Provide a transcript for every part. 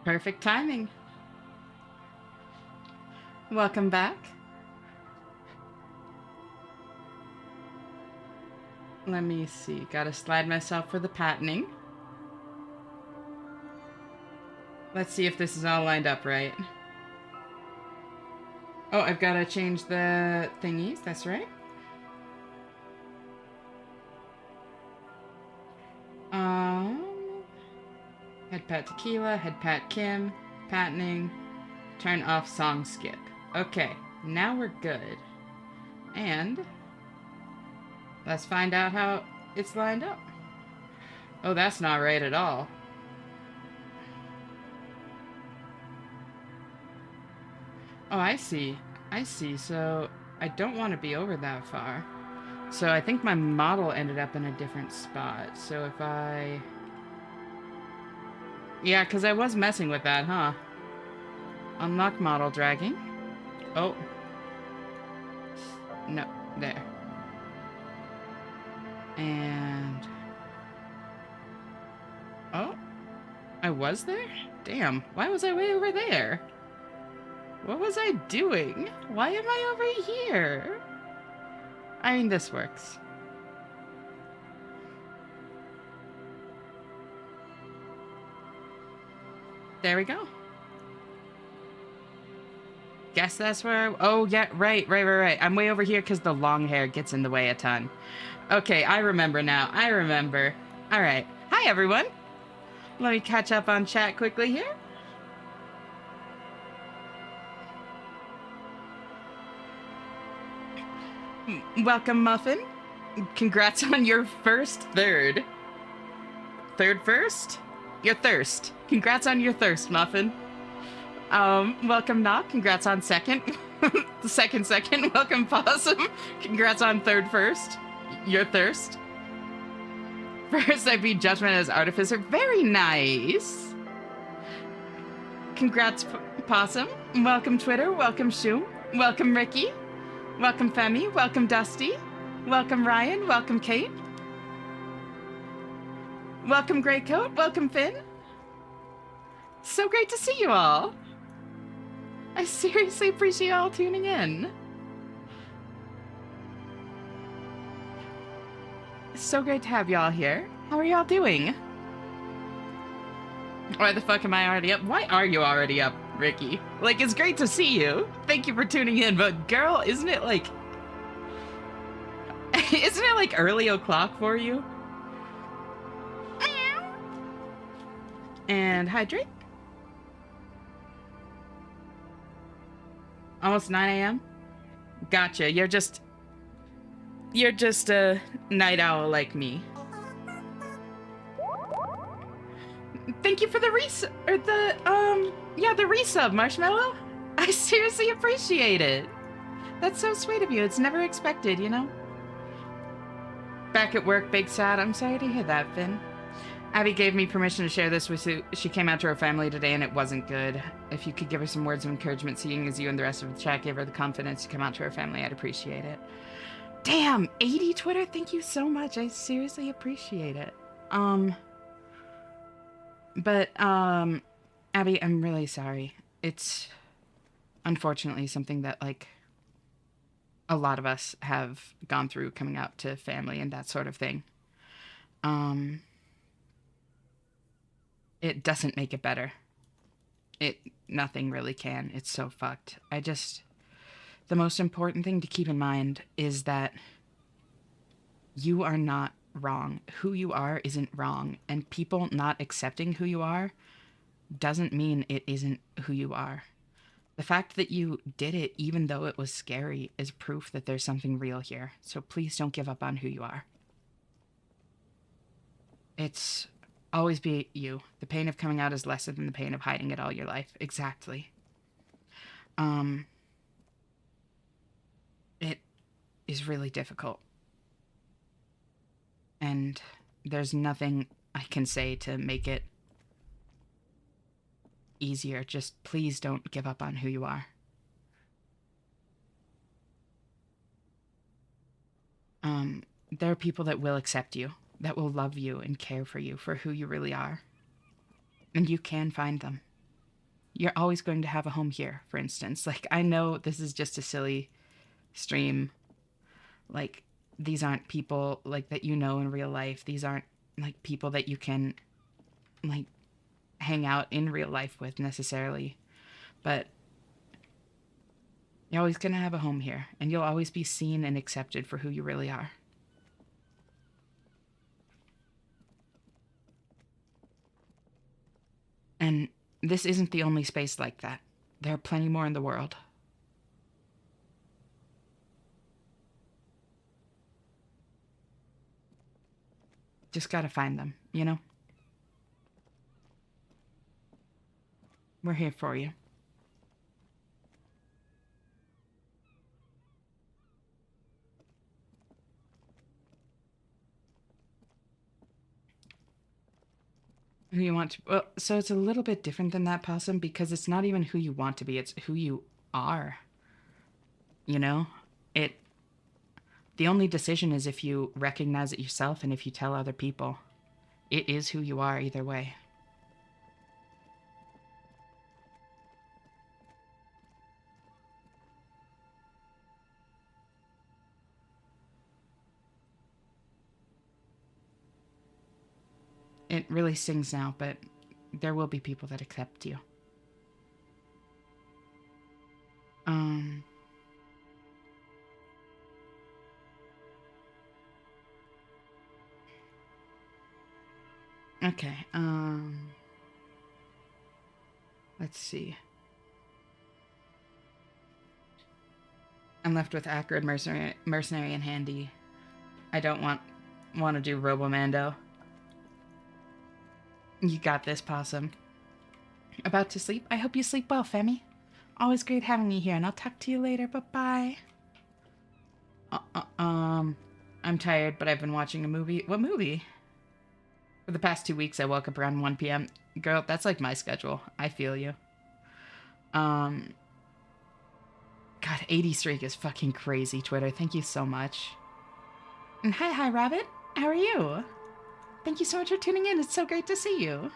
Perfect timing. Welcome back. Let me see. Gotta slide myself for the patenting. Let's see if this is all lined up right. Oh, I've gotta change the thingies. That's right. Um, Head pat tequila, head pat Kim, patenting, turn off song skip. Okay, now we're good. And let's find out how it's lined up. Oh, that's not right at all. Oh, I see. I see. So I don't want to be over that far. So I think my model ended up in a different spot. So if I... Yeah, because I was messing with that, huh? Unlock model dragging. Oh. No. There. And... Oh. I was there? Damn. Why was I way over there? What was I doing? Why am I over here? I mean, this works. There we go. Guess that's where Oh, yeah, right. I'm way over here because the long hair gets in the way a ton. Okay, I remember now. I remember. All right. Hi, everyone. Let me catch up on chat quickly here. Welcome, Muffin. Congrats on your first third. Third first? Your thirst. Congrats on your thirst, Muffin. Welcome, Knock. Congrats on second. The second. Welcome, Possum. Congrats on third first. Your thirst. First, I beat Judgment as Artificer. Very nice. Congrats, Possum. Welcome, Twitter. Welcome, Shoom. Welcome, Ricky. Welcome, Femi. Welcome, Dusty. Welcome, Ryan. Welcome, Kate. Welcome, Greycoat. Welcome, Finn. So great to see you all. I seriously appreciate you all tuning in. It's so great to have y'all here. How are y'all doing? Why the fuck am I already up? Why are you already up, Ricky? Like, it's great to see you. Thank you for tuning in, but girl, isn't it like... isn't it like early o'clock for you? And hydrate. Almost 9 a.m. Gotcha. You're just a night owl like me. Thank you for the the resub, Marshmallow. I seriously appreciate it. That's so sweet of you. It's never expected, you know? Back at work, big sad. I'm sorry to hear that, Finn. Abby gave me permission to share this with you. She came out to her family today and it wasn't good. If you could give her some words of encouragement, seeing as you and the rest of the chat gave her the confidence to come out to her family, I'd appreciate it. Damn, 80 Twitter, thank you so much. I seriously appreciate it. Abby, I'm really sorry. It's unfortunately something that, like, a lot of us have gone through coming out to family and that sort of thing. It doesn't make it better. Nothing really can. It's so fucked. The most important thing to keep in mind is that you are not wrong. Who you are isn't wrong, and people not accepting who you are doesn't mean it isn't who you are. The fact that you did it, even though it was scary, is proof that there's something real here. So please don't give up on who you are. It's always be you. The pain of coming out is lesser than the pain of hiding it all your life. Exactly. It is really difficult. And there's nothing I can say to make it easier. Just please don't give up on who you are. There are people that will accept you, that will love you and care for you for who you really are. And you can find them. you're always going to have a home here, for instance. Like, I know this is just a silly stream. Like, these aren't people, like, that you know in real life. These aren't, like, people that you can, like, hang out in real life with necessarily. But you're always going to have a home here, and you'll always be seen and accepted for who you really are. And this isn't the only space like that. There are plenty more in the world. Just gotta find them, you know? We're here for you. Who you want to... Well, so it's a little bit different than that, Possum, because it's not even who you want to be, it's who you are. You know? It... The only decision is if you recognize it yourself and if you tell other people. It is who you are either way. It really stings now, but there will be people that accept you. Okay, let's see. I'm left with Acrid Mercenary and Handy. I don't want to do Robomando. You got this, Possum. About to sleep? I hope you sleep well, Femi. Always great having you here, and I'll talk to you later. Bye-bye. I'm tired, but I've been watching a movie. What movie? For the past 2 weeks, I woke up around 1 p.m. Girl, that's like my schedule. I feel you. God, 80 streak is fucking crazy, Twitter. Thank you so much. And hi, Rabbit. How are you? Thank you so much for tuning in. It's so great to see you.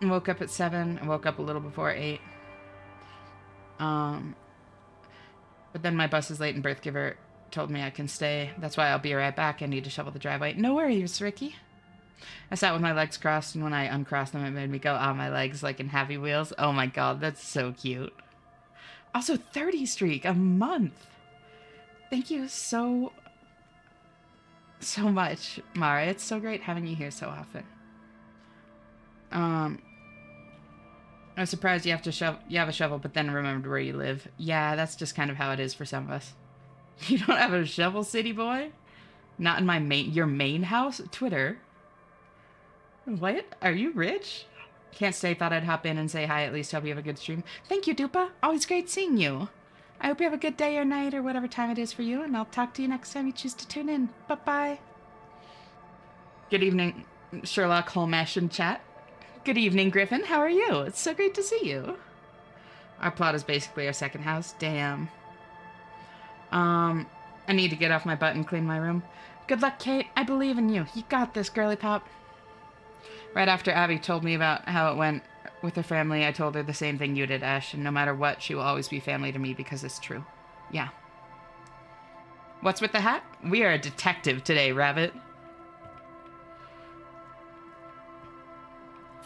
I woke up at 7. I woke up a little before 8. But then my bus is late and Birthgiver told me I can stay. That's why I'll be right back. I need to shovel the driveway. No worries, Ricky. I sat with my legs crossed, and when I uncrossed them, it made me go on my legs like in Happy Wheels. Oh my god, that's so cute. Also, 30 streak, a month. Thank you so much, Mara. It's so great having you here so often. I was surprised you have a shovel, but then remembered where you live. Yeah, that's just kind of how it is for some of us. You don't have a shovel, city boy? Not in your main house? Twitter? What? Are you rich? Can't stay, thought I'd hop in and say hi, at least hope you have a good stream. Thank you, Dupa. Always great seeing you. I hope you have a good day or night or whatever time it is for you, and I'll talk to you next time you choose to tune in. Bye-bye. Good evening, Sherlock Holmesh in chat. Good evening, Griffin. How are you? It's so great to see you. Our plot is basically our second house. Damn. I need to get off my butt and clean my room. Good luck, Kate. I believe in you. You got this, girly pop. Right after Abby told me about how it went with her family, I told her the same thing you did, Ash, and no matter what, she will always be family to me because it's true. Yeah. What's with the hat? We are a detective today, Rabbit.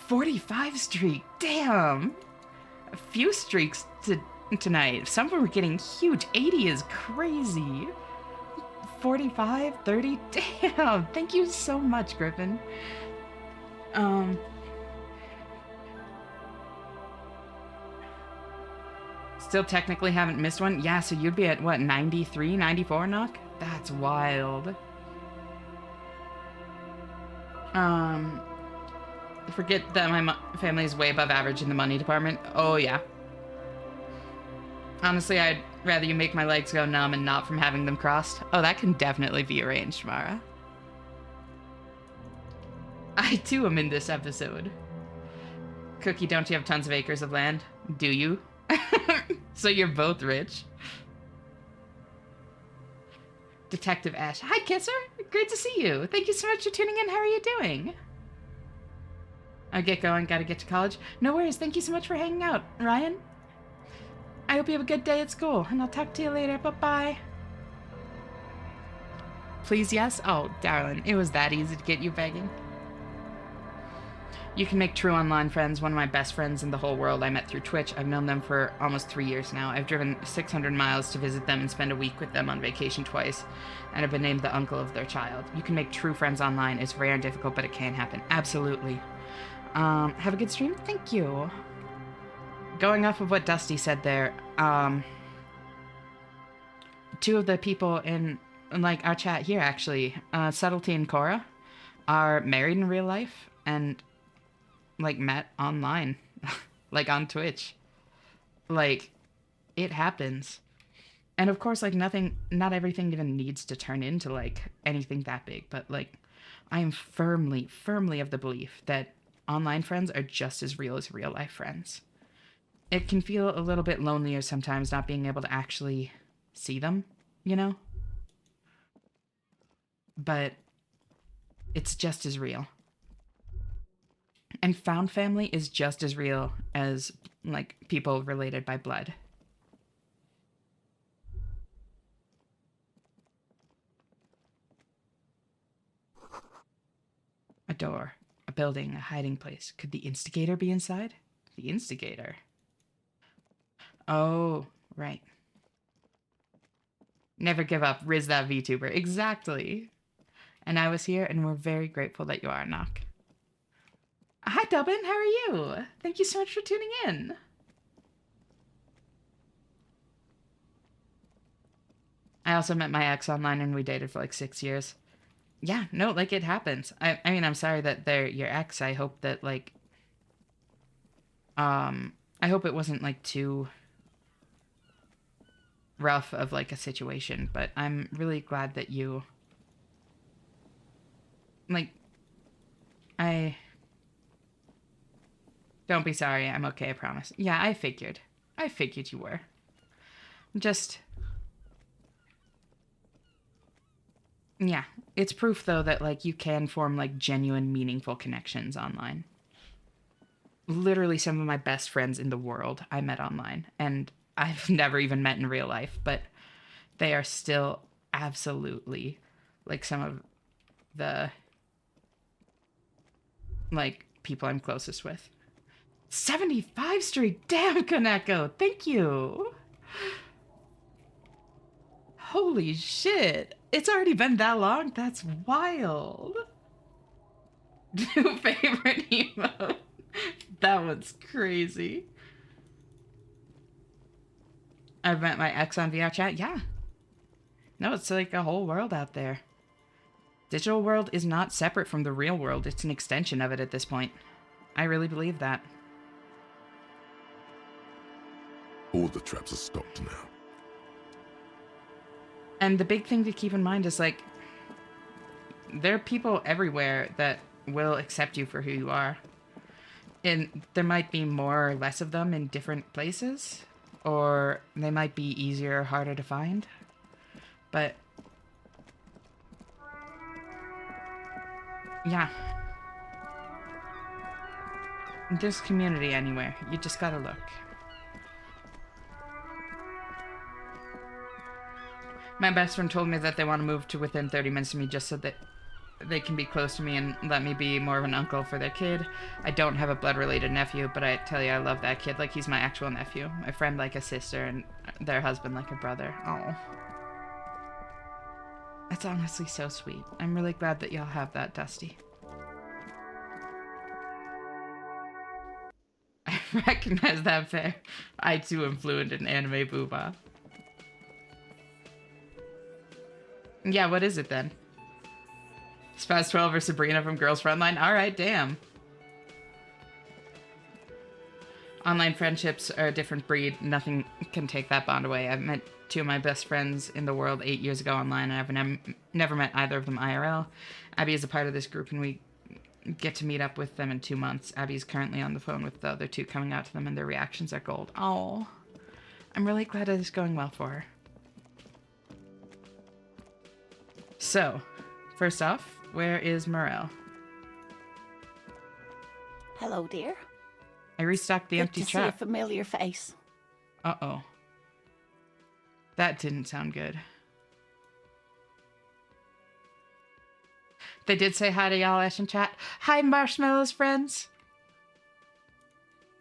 45 streak. Damn. A few streaks tonight. Some of them are getting huge. 80 is crazy. 45, 30. Damn. Thank you so much, Griffin. Still technically haven't missed one. Yeah, so you'd be at what, 93, 94 knock? That's wild. Forget that my family is way above average in the money department. Oh, yeah. Honestly, I'd rather you make my legs go numb and not from having them crossed. Oh, that can definitely be arranged, Mara. I, too, am in this episode. Cookie, don't you have tons of acres of land? Do you? So you're both rich. Detective Ash. Hi, Kisser. Great to see you. Thank you so much for tuning in. How are you doing? I get going, gotta get to college. No worries, thank you so much for hanging out, Ryan. I hope you have a good day at school, and I'll talk to you later. Bye-bye. Please, yes? Oh, darling, it was that easy to get you begging. You can make true online friends. One of my best friends in the whole world I met through Twitch. I've known them for almost 3 years now. I've driven 600 miles to visit them and spend a week with them on vacation twice, and I've been named the uncle of their child. You can make true friends online. It's rare and difficult, but it can happen. Absolutely. Have a good stream? Thank you. Going off of what Dusty said there, two of the people in like our chat here actually, Subtlety and Cora, are married in real life and like met online, like on Twitch. Like, it happens. And of course, like not everything even needs to turn into like anything that big, but like I am firmly, firmly of the belief that online friends are just as real as real life friends. It can feel a little bit lonelier sometimes not being able to actually see them, you know? But it's just as real. And found family is just as real as like people related by blood. A door, a building, a hiding place. Could the instigator be inside? The instigator. Oh, right. Never give up. Riz that VTuber. Exactly. And I was here, and we're very grateful that you are, Knock. Hi, Dubbin. How are you? Thank you so much for tuning in. I also met my ex online, and we dated for like 6 years. Yeah, no, like it happens. I mean, I'm sorry that they're your ex. I hope that like, I hope it wasn't like too rough of like a situation, but I'm really glad that you like I don't be sorry. I'm okay, I promise. Yeah, I figured. I figured you were. Just yeah, it's proof though that like you can form like genuine meaningful connections online. Literally some of my best friends in the world I met online, and I've never even met in real life, but they are still absolutely like some of the like people I'm closest with. 75 Street, damn Kaneko, thank you. Holy shit, it's already been that long? That's wild. New favorite emote. That one's crazy. I've met my ex on VR chat. Yeah. No, it's like a whole world out there. Digital world is not separate from the real world. It's an extension of it at this point. I really believe that. All the traps are stopped now. And the big thing to keep in mind is like, there are people everywhere that will accept you for who you are. And there might be more or less of them in different places, or they might be easier or harder to find. But yeah, there's community anywhere. You just gotta look. My best friend told me that they want to move to within 30 minutes of me just so that they can be close to me and let me be more of an uncle for their kid. I don't have a blood-related nephew, but I tell you, I love that kid like he's my actual nephew. My friend like a sister, and their husband like a brother. Oh. That's honestly so sweet. I'm really glad that y'all have that, Dusty. I recognize that fair. I too am fluent in anime booba. Yeah, what is it then? Spaz 12 or Sabrina from Girls Frontline? Alright, damn. Online friendships are a different breed. Nothing can take that bond away. I've met two of my best friends in the world 8 years ago online, and I've never met either of them IRL. Abby is a part of this group, and we get to meet up with them in 2 months. Abby's currently on the phone with the other two, coming out to them, and their reactions are gold. Oh, I'm really glad it is going well for her. So, first off, where is Morel? Hello, dear. I restocked the Good empty to see a trap. familiar face. Uh-oh. That didn't sound good. They did say hi to y'all, Ash in chat. Hi, Marshmallows friends.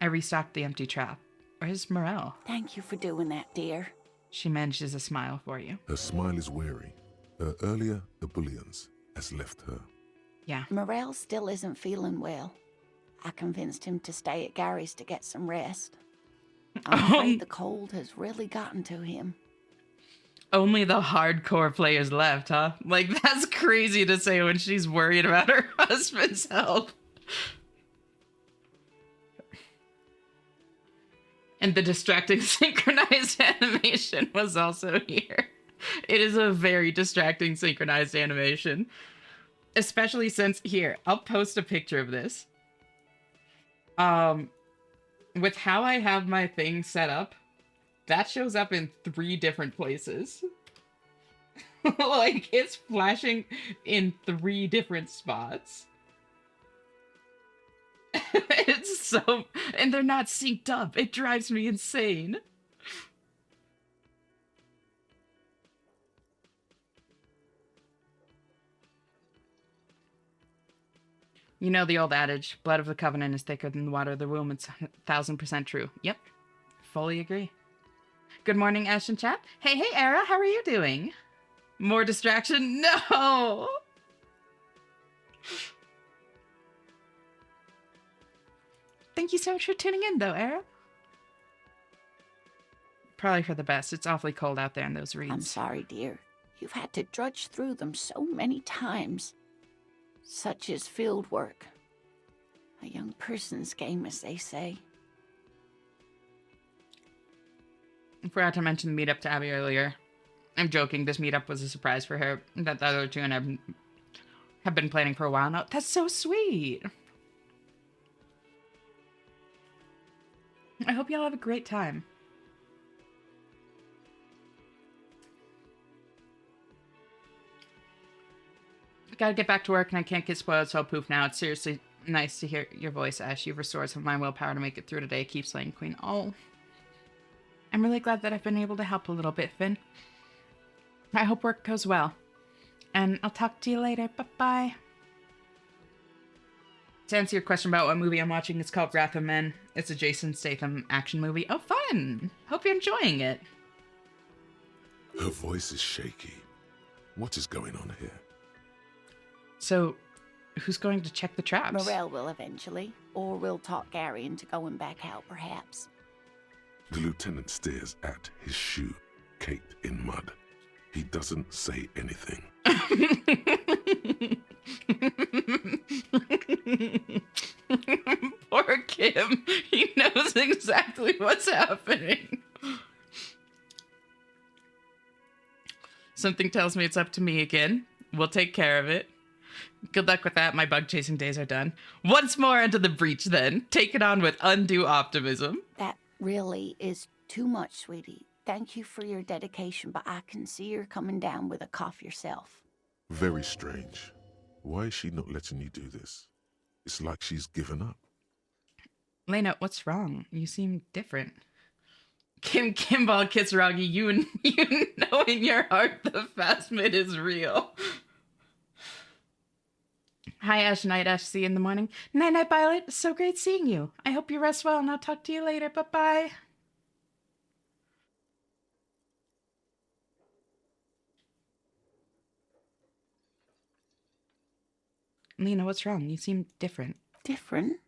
I restocked the empty trap. Where's Morel? Thank you for doing that, dear. She manages a smile for you. Her smile is weary. Her earlier ebullience has left her. Yeah. Morel still isn't feeling well. I convinced him to stay at Gary's to get some rest. I'm afraid the cold has really gotten to him. Only the hardcore players left, huh? Like, that's crazy to say when she's worried about her husband's health. And the distracting synchronized animation was also here. It is a very distracting synchronized animation. Especially since, here, I'll post a picture of this. With how I have my thing set up, that shows up in 3 different places. Like, it's flashing in 3 different spots. It's so... And they're not synced up. It drives me insane. You know the old adage, blood of the covenant is thicker than the water of the womb. It's 1000% true. Yep. Fully agree. Good morning, Ash and chat. Hey, Era, how are you doing? More distraction? No! Thank you so much for tuning in, though, Era. Probably for the best. It's awfully cold out there in those reeds. I'm sorry, dear. You've had to drudge through them so many times. Such is field work. A young person's game, as they say. I forgot to mention the meetup to Abby earlier. I'm joking. This meetup was a surprise for her. That the other two and I have been planning for a while now. That's so sweet. I hope y'all have a great time. Gotta get back to work and I can't get spoiled, so I'll poof now. It's seriously nice to hear your voice, Ash. You've restored some of my willpower to make it through today. Keep slaying Queen. Oh. I'm really glad that I've been able to help a little bit, Finn. I hope work goes well. And I'll talk to you later. Bye-bye. To answer your question about what movie I'm watching, it's called Wrath of Men. It's a Jason Statham action movie. Oh, fun! Hope you're enjoying it. Her voice is shaky. What is going on here? So, who's going to check the traps? Morel will eventually, or we'll talk Gary into going back out, perhaps. The lieutenant stares at his shoe, caked in mud. He doesn't say anything. Poor Kim. He knows exactly what's happening. Something tells me it's up to me again. We'll take care of it. Good luck with that. My bug chasing days are done. Once more into the breach then. Take it on with undue optimism. That really is too much, sweetie. Thank you for your dedication, but I can see you're coming down with a cough yourself. Very strange. Why is she not letting you do this? It's like she's given up. Lena, what's wrong? You seem different. Kimball Kisaragi, you know in your heart the phasmid is real. Hi, Ash. Night, Ash. See you in the morning. Night, Violet. So great seeing you. I hope you rest well, and I'll talk to you later. Bye-bye. Lena, what's wrong? You seem different. Different?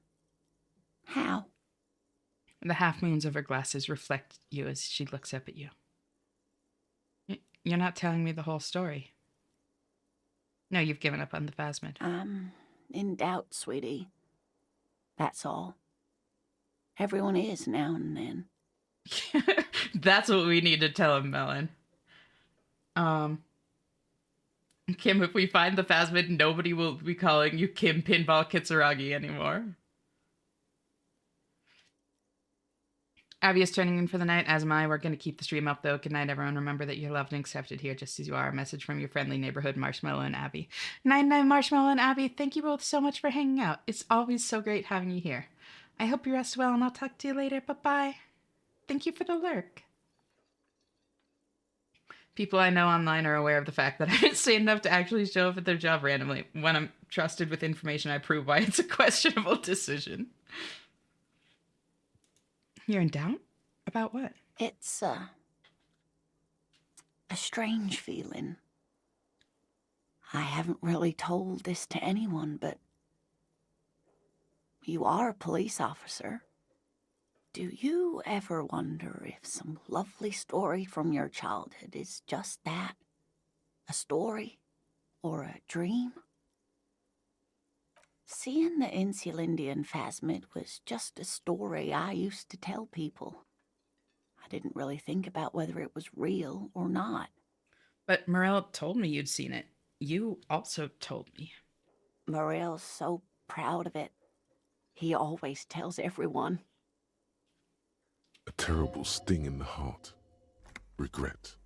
How? The half moons of her glasses reflect you as she looks up at you. You're not telling me the whole story. No, you've given up on the phasmid. I'm in doubt, sweetie. That's all. Everyone is now and then. That's what we need to tell him, Melon. Kim, if we find the phasmid, nobody will be calling you Kim Pinball Kitsuragi anymore. Abby is turning in for the night, as am I. We're going to keep the stream up, though. Good night, everyone. Remember that you're loved and accepted here just as you are. A message from your friendly neighborhood Marshmallow and Abby. Night, night, Marshmallow and Abby. Thank you both so much for hanging out. It's always so great having you here. I hope you rest well, and I'll talk to you later. Bye-bye. Thank you for the lurk. People I know online are aware of the fact that I didn't say enough to actually show up at their job randomly. When I'm trusted with information, I prove why it's a questionable decision. You're in doubt? About what? It's a strange feeling. I haven't really told this to anyone, but you are a police officer. Do you ever wonder if some lovely story from your childhood is just that? A story? Or a dream? Seeing the Insulindian phasmid was just a story I used to tell people. I didn't really think about whether it was real or not. But Morel told me you'd seen it. You also told me. Morel's so proud of it. He always tells everyone. A terrible sting in the heart. Regret.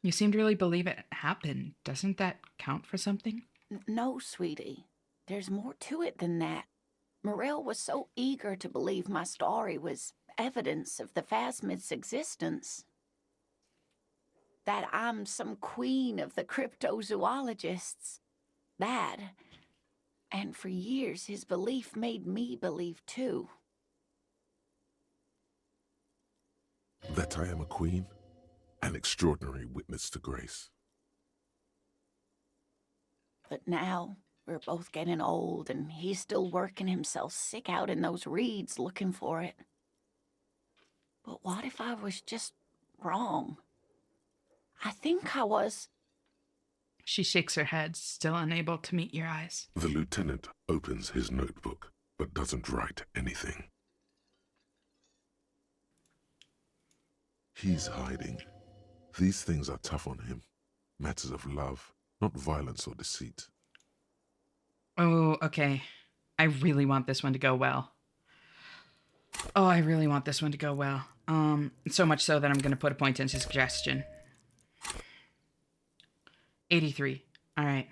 You seem to really believe it happened. Doesn't that count for something? No, sweetie. There's more to it than that. Morel was so eager to believe my story was evidence of the phasmid's existence. That I'm some queen of the cryptozoologists. That. And for years, his belief made me believe too. That I am a queen? An extraordinary witness to grace. But now, we're both getting old, and he's still working himself sick out in those reeds looking for it. But what if I was just wrong? I think I was. She shakes her head, still unable to meet your eyes. The lieutenant opens his notebook, but doesn't write anything. He's hiding. These things are tough on him. Matters of love, not violence or deceit. Oh, okay. I really want this one to go well. Oh, I really want this one to go well. So much so that I'm going to put a point into suggestion. 83. All right.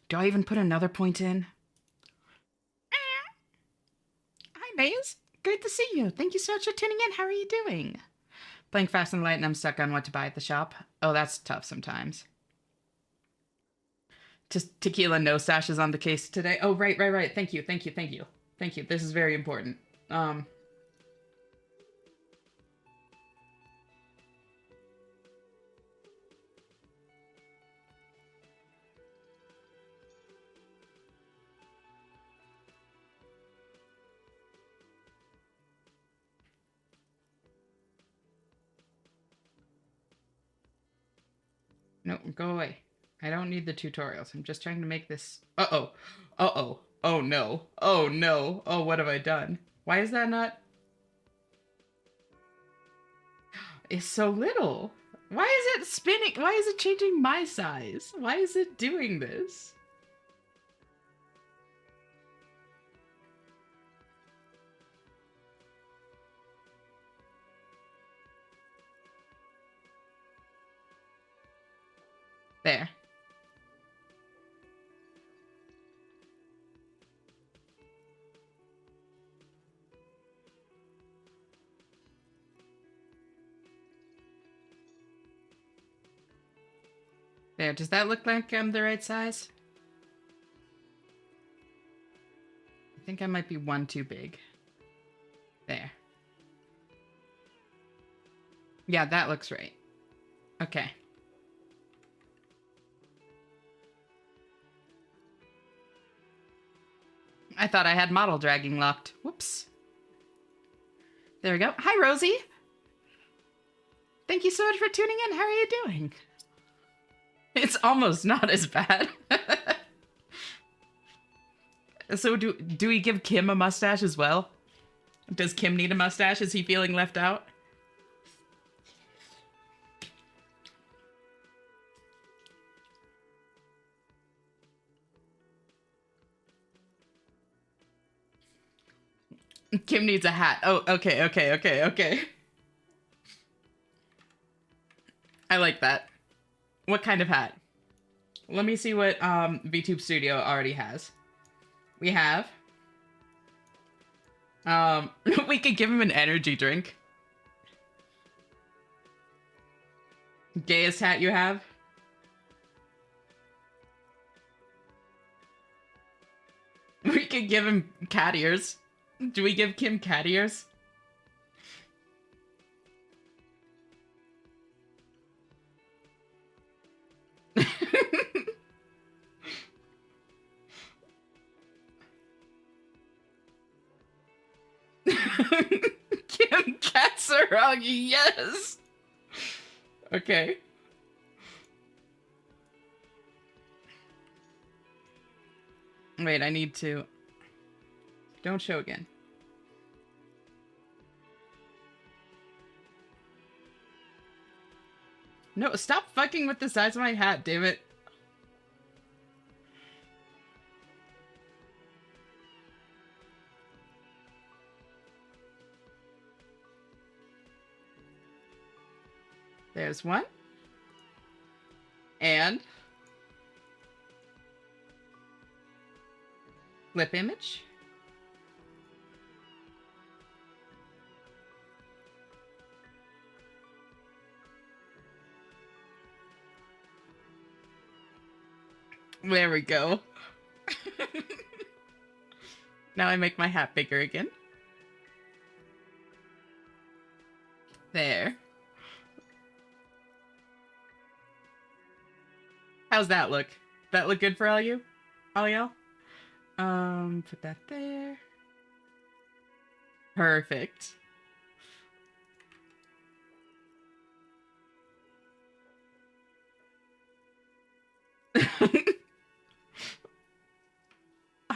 Do I even put another point in? Hi, Maze. Good to see you. Thank you so much for tuning in. How are you doing? Playing Fast and Light, and I'm stuck on what to buy at the shop. Oh, that's tough sometimes. Just tequila no stash is on the case today. Oh, right. Thank you. This is very important. No, go away. I don't need the tutorials. I'm just trying to make this... Uh-oh. Oh, no. Oh, what have I done? Why is that not... It's so little. Why is it spinning? Why is it changing my size? Why is it doing this? There. There, does that look like I'm the right size? I think I might be one too big. There. Yeah, that looks right. Okay. I thought I had model dragging locked. Whoops. There we go. Hi, Rosie. Thank you so much for tuning in. How are you doing? It's almost not as bad. So do we give Kim a mustache as well? Does Kim need a mustache? Is he feeling left out? Kim needs a hat. Oh, okay. I like that. What kind of hat? Let me see what VTube Studio already has. We have we could give him an energy drink. Gayest hat you have? We could give him cat ears. Do we give Kim cat ears? Kim Katsuragi, yes! Okay. Wait, I need to... Don't show again. No, stop fucking with the size of my hat, damn it. There's one. And... lip image. There we go. Now I make my hat bigger again. There. How's that look? That look good for all you? All y'all? Put that there. Perfect.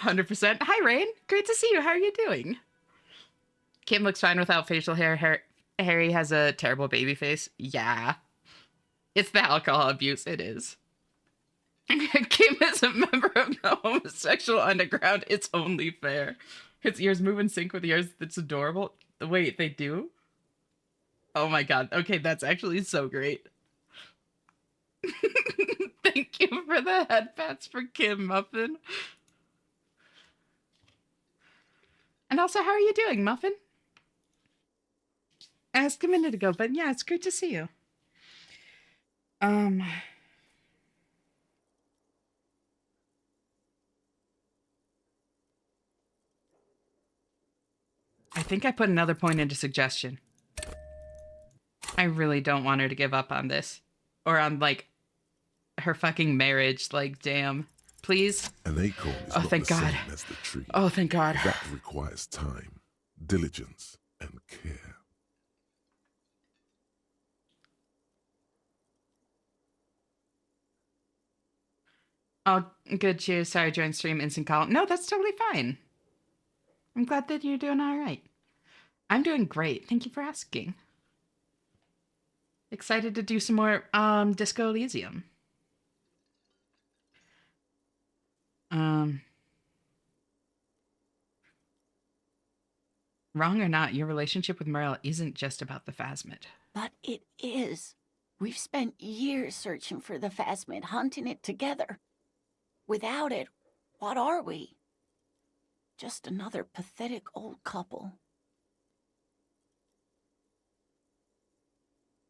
%. Hi, Rain. Great to see you. How are you doing? Kim looks fine without facial hair. Harry has a terrible baby face. Yeah. It's the alcohol abuse. It is. Kim is a member of the homosexual underground. It's only fair. His ears move in sync with yours. That's adorable. Wait, they do? Oh my god. Okay, that's actually so great. Thank you for the headpats for Kim Muffin. And also, how are you doing, Muffin? I asked a minute ago, but yeah, it's great to see you. I think I put another point into suggestion. I really don't want her to give up on this. Or on, like, her fucking marriage. Like, damn. Please? An acorn is not thank the God. same as the tree. Oh, thank God. That requires time, diligence, and care. Oh, good. Cheers. Sorry, joined stream. Instant call. No, that's totally fine. I'm glad that you're doing all right. I'm doing great. Thank you for asking. Excited to do some more Disco Elysium. Wrong or not, your relationship with Morel isn't just about the Phasmid. But it is. We've spent years searching for the Phasmid, hunting it together. Without it, what are we? Just another pathetic old couple.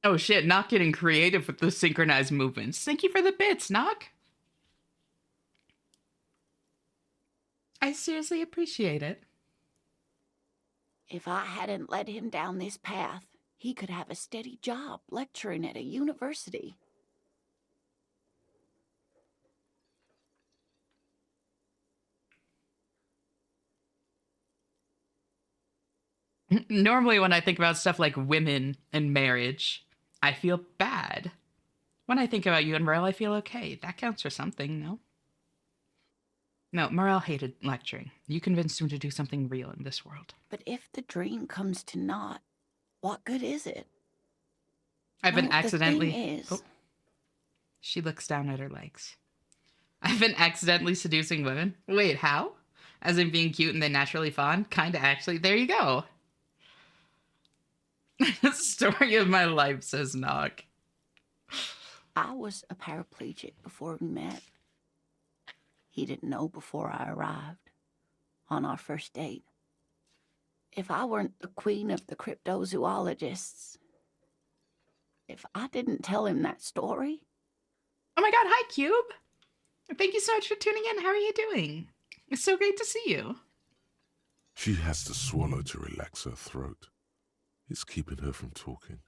Oh shit, Knock getting creative with the synchronized movements. Thank you for the bits, Knock. I seriously appreciate it. If I hadn't led him down this path, he could have a steady job lecturing at a university. Normally when I think about stuff like women and marriage, I feel bad. When I think about you and Morel, I feel okay. That counts for something, no? No, Morel hated lecturing. You convinced him to do something real in this world. But if the dream comes to naught, what good is it? I've been No, accidentally... The thing is... Oh. She looks down at her legs. I've been accidentally seducing women. Wait, how? As in being cute and then naturally fond? Kinda, actually. There you go. Story of my life, says Nog. I was a paraplegic before we met. He didn't know before I arrived on our first date. If I weren't the queen of the cryptozoologists, if I didn't tell him that story... Oh my god, hi, Cube! Thank you so much for tuning in. How are you doing? It's so great to see you. She has to swallow to relax her throat. It's keeping her from talking.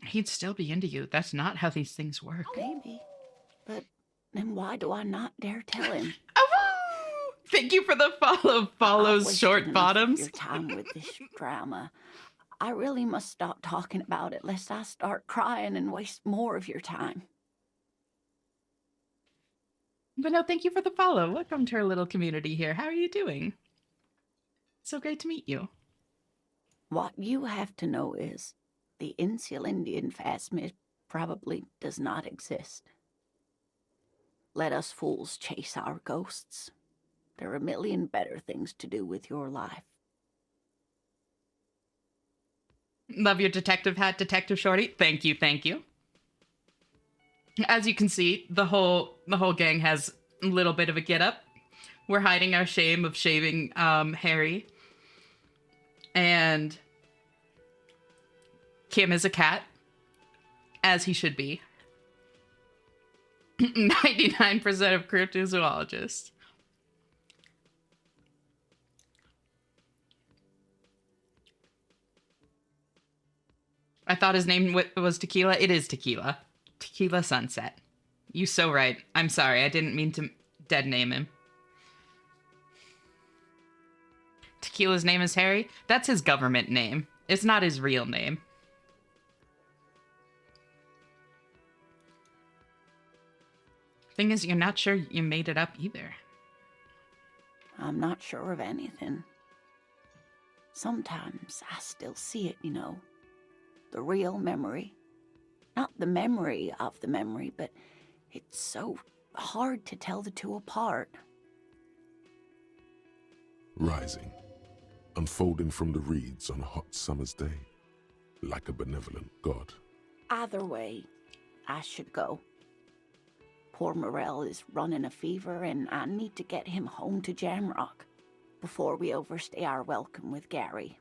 He'd still be into you. That's not how these things work. Maybe. But then why do I not dare tell him? Oh, thank you for the follow. Follows short bottoms. Your time with this drama. I really must stop talking about it lest I start crying and waste more of your time. But no, thank you for the follow. Welcome to our little community here. How are you doing? So great to meet you. What you have to know is the Insulindian phasmid probably does not exist. Let us fools chase our ghosts. There are a million better things to do with your life. Love your detective hat, Detective Shorty. Thank you, thank you. As you can see, the whole gang has a little bit of a get up. We're hiding our shame of shaving Harry. And Kim is a cat, as he should be. 99% of cryptozoologists. I thought his name was Tequila. It is Tequila. Tequila Sunset. You so right. I'm sorry. I didn't mean to dead name him. Tequila's name is Harry? That's his government name. It's not his real name. Thing is, you're not sure you made it up either. I'm not sure of anything. Sometimes I still see it, you know. The real memory. Not the memory of the memory, but it's so hard to tell the two apart. Rising, unfolding from the reeds on a hot summer's day, like a benevolent god. Either way, I should go. Poor Morel is running a fever, and I need to get him home to Jamrock before we overstay our welcome with Gary.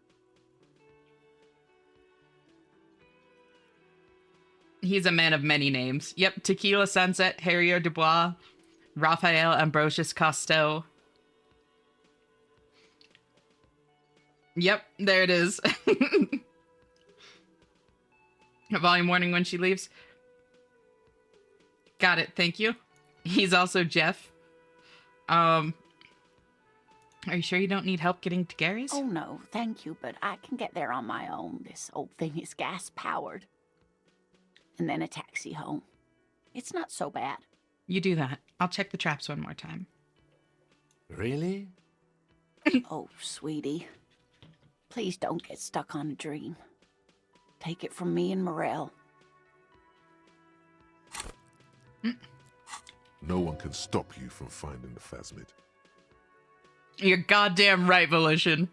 He's a man of many names. Yep, Tequila Sunset, Harrier Dubois, Raphael Ambrosius Costeau. Yep, there it is. Volume warning when she leaves. Got it, thank you. He's also Jeff. Are you sure you don't need help getting to Gary's? Oh no, thank you, but I can get there on my own. This old thing is gas-powered. And then a taxi home. It's not so bad. You do that. I'll check the traps one more time. Really? Oh, sweetie. Please don't get stuck on a dream. Take it from me and Morel. No one can stop you from finding the phasmid. You're goddamn right, Volition.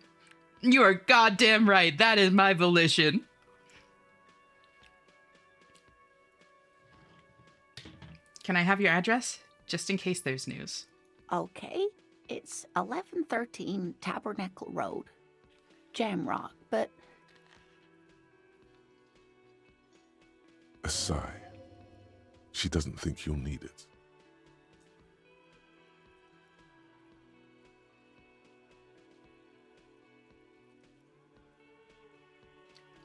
You are goddamn right. That is my volition. Can I have your address? Just in case there's news. Okay, it's 1113 Tabernacle Road, Jamrock, but... A sigh. She doesn't think you'll need it.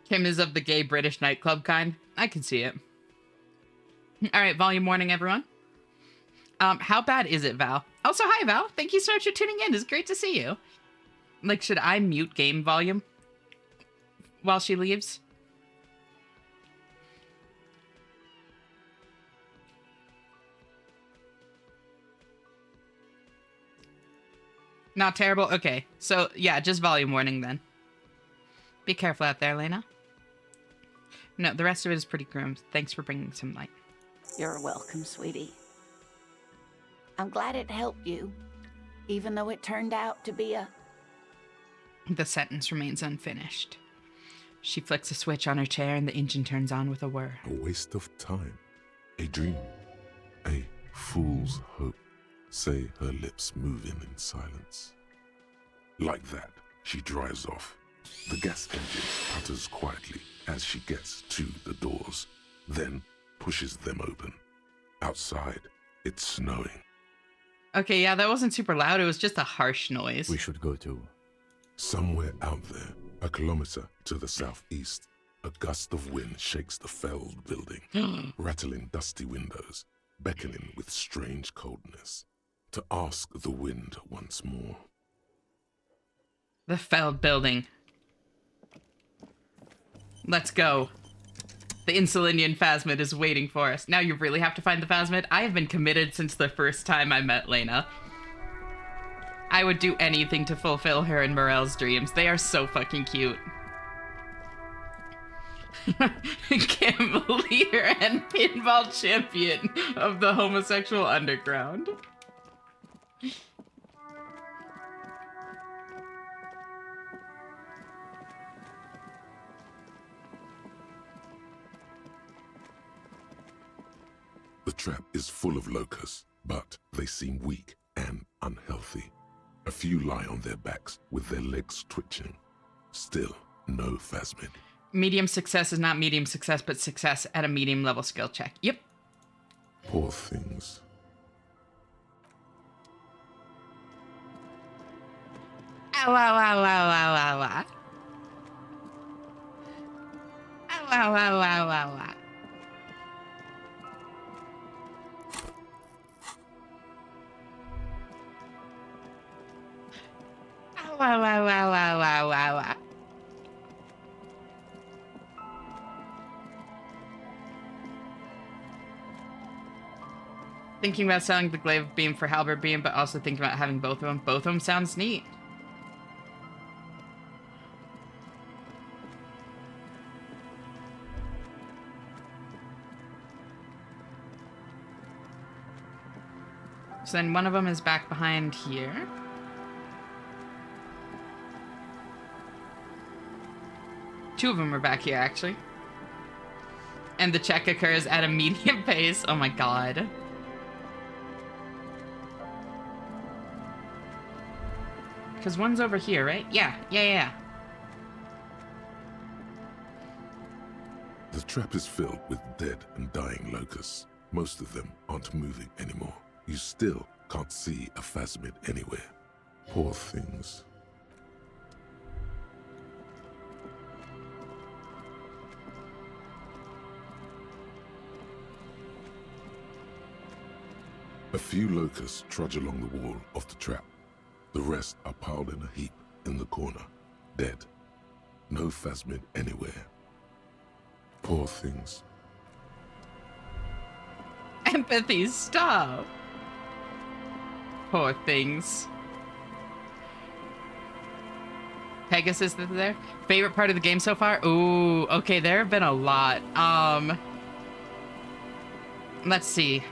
Kim is of the gay British nightclub kind. I can see it. All right, volume warning, everyone. How bad is it, Val? Also, hi, Val. Thank you so much for tuning in. It's great to see you. Like, should I mute game volume while she leaves? Not terrible? Okay. So, yeah, just volume warning then. Be careful out there, Lena. No, the rest of it is pretty grim. Thanks for bringing some light. You're welcome, sweetie. I'm glad it helped you, even though it turned out to be a... The sentence remains unfinished. She flicks a switch on her chair and the engine turns on with a whir. A waste of time. A dream. A fool's hope. Say her lips moving in silence. Like that, she drives off. The gas engine putters quietly as she gets to the doors, then pushes them open. Outside, it's snowing. Okay, yeah, that wasn't super loud. It was just a harsh noise. We should go to. Somewhere out there, a kilometer to the southeast, a gust of wind shakes the felled building, rattling dusty windows, beckoning with strange coldness, to ask the wind once more. The felled building. Let's go. The Insulinian Phasmid is waiting for us. Now you really have to find the Phasmid? I have been committed since the first time I met Lena. I would do anything to fulfill her and Morel's dreams. They are so fucking cute. Gamble leader and pinball champion of the homosexual underground. The trap is full of locusts, but they seem weak and unhealthy. A few lie on their backs with their legs twitching. Still, no Phasmid. Medium success is not medium success, but success at a medium level skill check. Yep. Poor things. Ow, ow, ow, ow, ow, ow, ow. Ow, ow, ow, ow, ow, ow. Ow, ow, ow, ow, ow, ow, ow, ow. Thinking about selling the glaive beam for halberd beam, but also thinking about having both of them. Both of them sounds neat. So then one of them is back behind here. Two of them are back here, actually. And the check occurs at a medium pace. Oh my god. Because one's over here, right? Yeah. The trap is filled with dead and dying locusts. Most of them aren't moving anymore. You still can't see a Phasmid anywhere. Poor things. A few locusts trudge along the wall of the trap. The rest are piled in a heap in the corner, dead. No Phasmid anywhere. Poor things. Empathy, stop. Poor things. Pegasus is there. Favorite part of the game so far? Ooh, okay, there have been a lot. Let's see.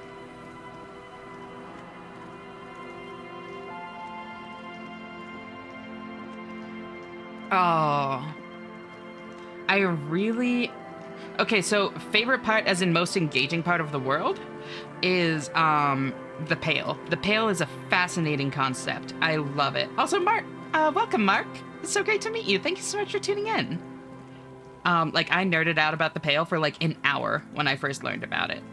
Oh. I really... Okay, so favorite part, as in most engaging part of the world, is the Pale. The Pale is a fascinating concept. I love it. Also, Mark, welcome, Mark. It's so great to meet you. Thank you so much for tuning in. Like, I nerded out about the Pale for like an hour when I first learned about it.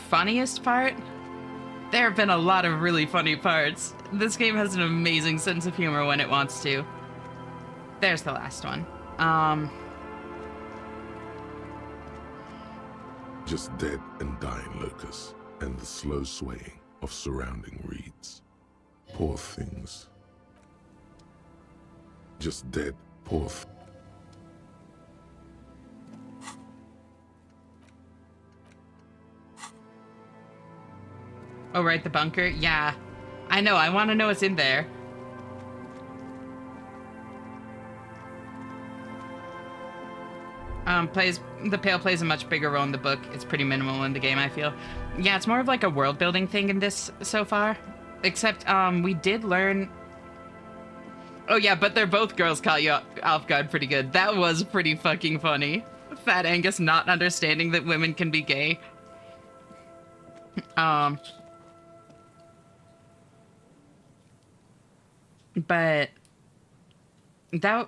Funniest part? There have been a lot of really funny parts. This game has an amazing sense of humor when it wants to. There's the last one. Just dead and dying locusts, and the slow swaying of surrounding reeds. Poor things. Just dead, poor Oh, right, the bunker? Yeah. I know, I want to know what's in there. The Pale plays a much bigger role in the book. It's pretty minimal in the game, I feel. Yeah, it's more of like a world building thing in this so far. Except we did learn. Oh yeah, but they're both girls caught you off guard pretty good. That was pretty fucking funny. Fat Angus not understanding that women can be gay. But that,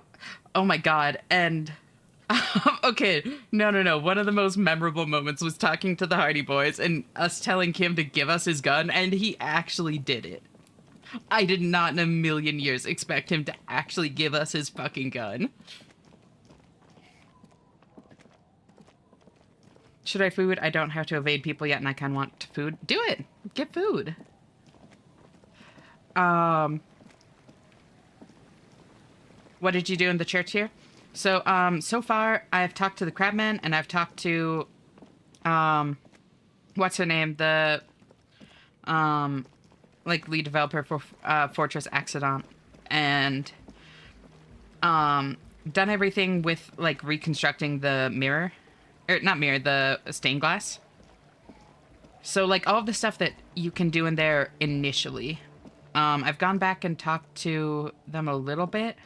oh my god, and okay, no. One of the most memorable moments was talking to the Hardy Boys and us telling Kim to give us his gun, and he actually did it. I did not in a million years expect him to actually give us his fucking gun. Should I food? I don't have to evade people yet, and I kind of want food. Do it. Get food. What did you do in the church here? So, so far, I've talked to the Crabman, and I've talked to, what's her name? The, like, lead developer for, Fortress Accident. And, done everything with, like, reconstructing the mirror. Or, not mirror, the stained glass. So, like, all of the stuff that you can do in there initially. I've gone back and talked to them a little bit.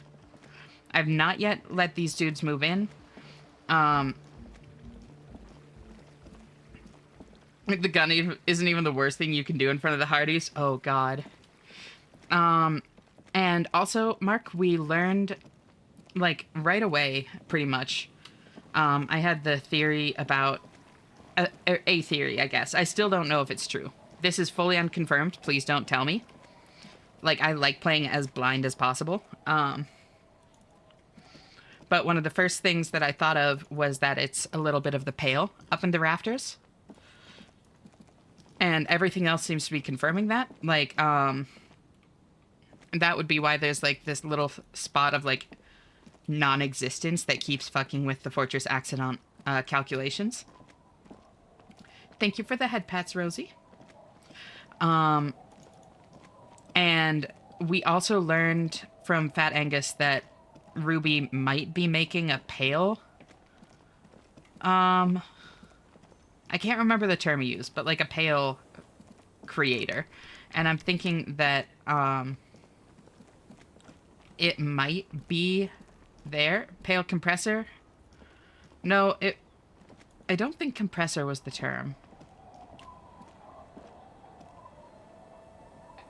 I've not yet let these dudes move in. The gun isn't even the worst thing you can do in front of the Hardys. Oh, God. And also, Mark, we learned, like, right away, pretty much. I had the theory about... a theory, I guess. I still don't know if it's true. This is fully unconfirmed. Please don't tell me. Like, I like playing as blind as possible. But one of the first things that I thought of was that it's a little bit of the Pale up in the rafters. And everything else seems to be confirming that. Like, that would be why there's, like, this little spot of, like, non-existence that keeps fucking with the Fortress Accident calculations. Thank you for the head pats, Rosie. And we also learned from Fat Angus that Ruby might be making a Pale. I can't remember the term he used, but like a Pale creator. And I'm thinking that it might be there. Pale compressor? No, I don't think compressor was the term.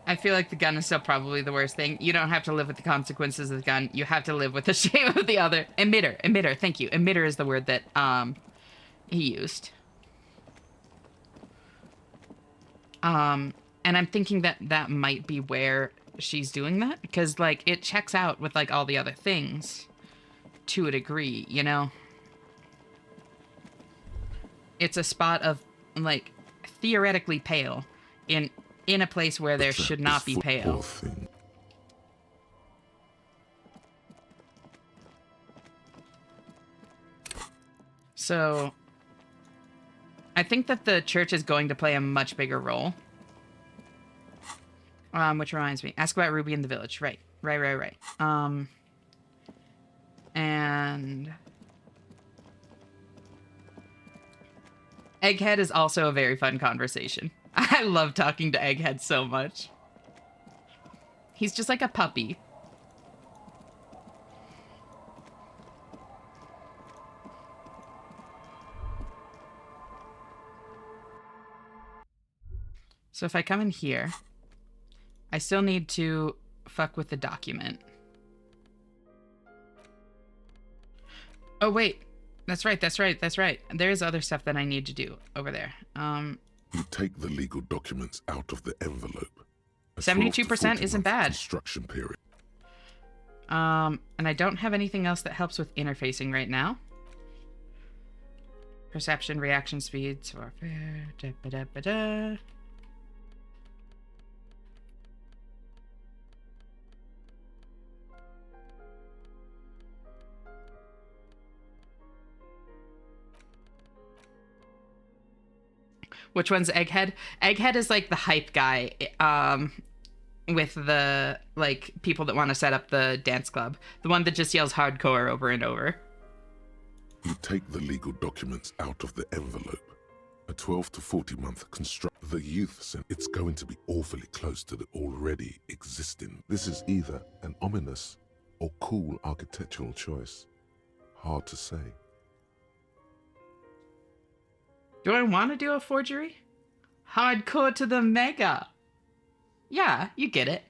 I feel like the gun is still probably the worst thing. You don't have to live with the consequences of the gun. You have to live with the shame of the other. Emitter, thank you. Emitter is the word that he used. And I'm thinking that that might be where she's doing that. Because, like, it checks out with, like, all the other things. To a degree, you know? It's a spot of, like, theoretically Pale in a place where there should not be Pale. Thing. So, I think that the church is going to play a much bigger role. Which reminds me, ask about Ruby in the village. Right. And Egghead is also a very fun conversation. I love talking to Egghead so much. He's just like a puppy. So if I come in here, I still need to fuck with the document. Oh, wait. That's right. There is other stuff that I need to do over there. You take the legal documents out of the envelope. 72% isn't bad. Construction period. And I don't have anything else that helps with interfacing right now. Perception, reaction speeds, warfare, da-ba-da-ba-da. Which one's Egghead? Egghead is like the hype guy, with the, like, people that want to set up the dance club. The one that just yells hardcore over and over. You take the legal documents out of the envelope. A 12 to 40 month construct. The youth said it's going to be awfully close to the already existing. This is either an ominous or cool architectural choice. Hard to say. Do I want to do a forgery? Hardcore to the mega. Yeah, you get it.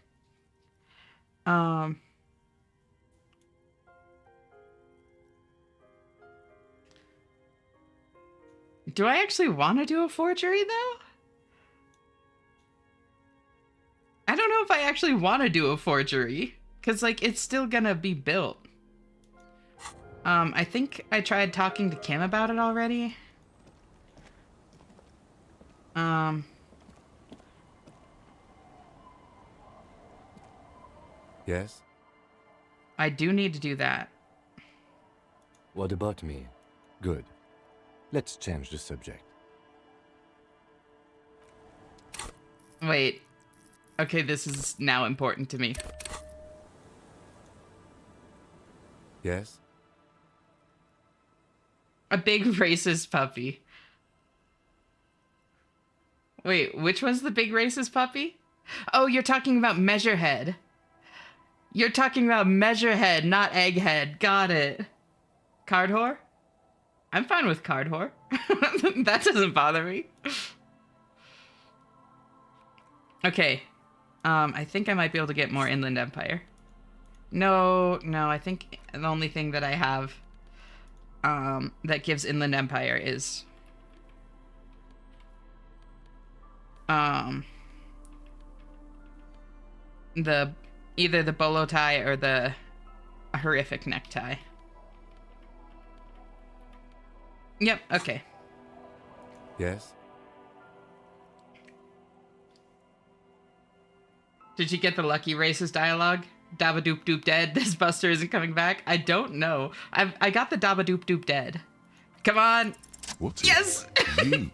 Do I actually want to do a forgery, though? I don't know if I actually want to do a forgery, because, like, it's still gonna be built. I think I tried talking to Kim about it already. Yes? I do need to do that. What about me? Good. Let's change the subject. Wait. Okay, this is now important to me. Yes? A big racist puppy. Wait, which one's the big racist puppy? Oh, you're talking about Measurehead. You're talking about Measurehead, not Egghead. Got it. Card whore? I'm fine with card whore. That doesn't bother me. Okay. I think I might be able to get more Inland Empire. No, I think the only thing that I have that gives Inland Empire is the either the bolo tie or the horrific necktie. Yep, okay. Yes? Did you get the lucky racist dialogue? Dabba doop doop dead. This Buster isn't coming back. I don't know. I got the dabba doop doop dead. Come on. What? Yes. You?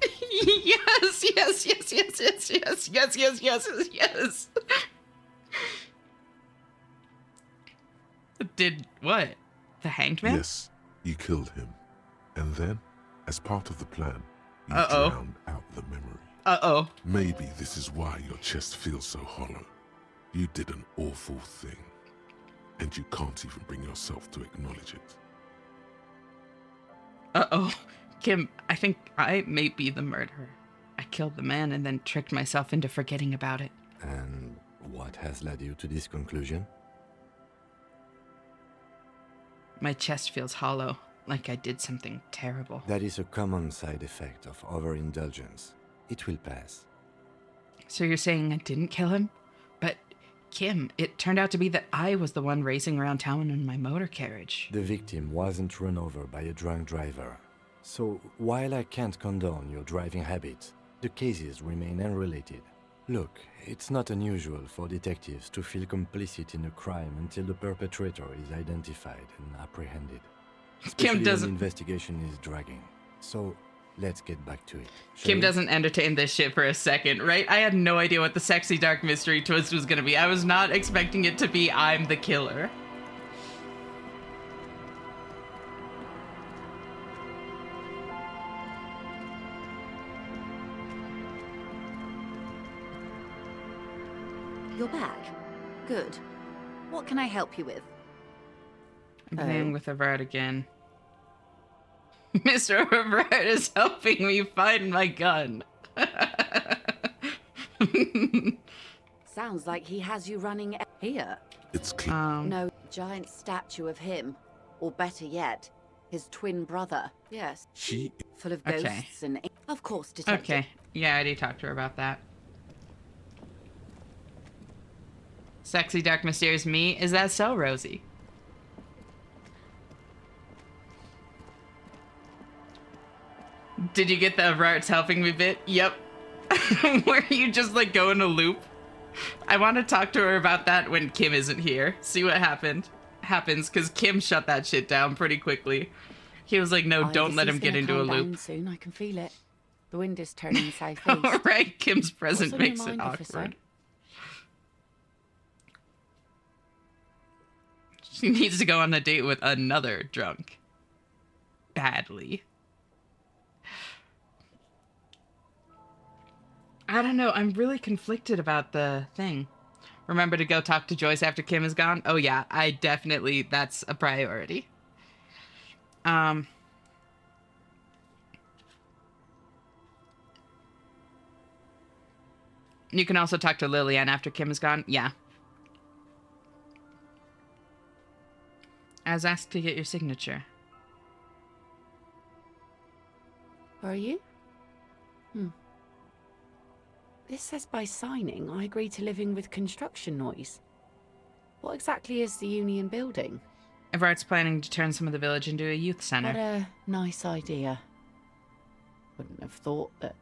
yes. Did what? The Hanged Man? Yes, you killed him. And then, as part of the plan, you Uh-oh. drowned out the memory. Uh-oh. Maybe this is why your chest feels so hollow. You did an awful thing, and you can't even bring yourself to acknowledge it. Uh-oh. Kim, I think I may be the murderer. I killed the man and then tricked myself into forgetting about it. And what has led you to this conclusion? My chest feels hollow, like I did something terrible. That is a common side effect of overindulgence. It will pass. So you're saying I didn't kill him? But, Kim, it turned out to be that I was the one racing around town in my motor carriage. The victim wasn't run over by a drunk driver. So, while I can't condone your driving habits, the cases remain unrelated. Look, it's not unusual for detectives to feel complicit in a crime until the perpetrator is identified and apprehended. Especially when the investigation is dragging. So, let's get back to it. Kim doesn't entertain this shit for a second, right? I had no idea what the sexy dark mystery twist was gonna be. I was not expecting it to be I'm the killer. You're back. Good. What can I help you with? I'm playing with Everard again. Mr. Everard is helping me find my gun. Sounds like he has you running here. It's clear. No giant statue of him. Or better yet, his twin brother. Yes. She... Full of Okay. ghosts and... Of course, detective. Okay. Yeah, I already talked to her about that. Sexy, dark, mysterious me? Is that so, Rosie? Did you get the Everard's helping me bit? Yep. Where you just like go in a loop? I want to talk to her about that when Kim isn't here. See what happens, because Kim shut that shit down pretty quickly. He was like, no, don't let him get into a loop. Soon, I can feel it. The wind is turning southeast. All right, Kim's present What's on your makes it mind, officer? awkward. She needs to go on a date with another drunk. badly. I don't know. I'm really conflicted about the thing. Remember to go talk to Joyce after Kim is gone? Oh yeah, that's a priority. Um you can also talk to Lillian after Kim is gone. Yeah. I was asked to get your signature. Are you? This says by signing, I agree to living with construction noise. What exactly is the Union building? Everart's planning to turn some of the village into a youth center. What a nice idea. Wouldn't have thought that...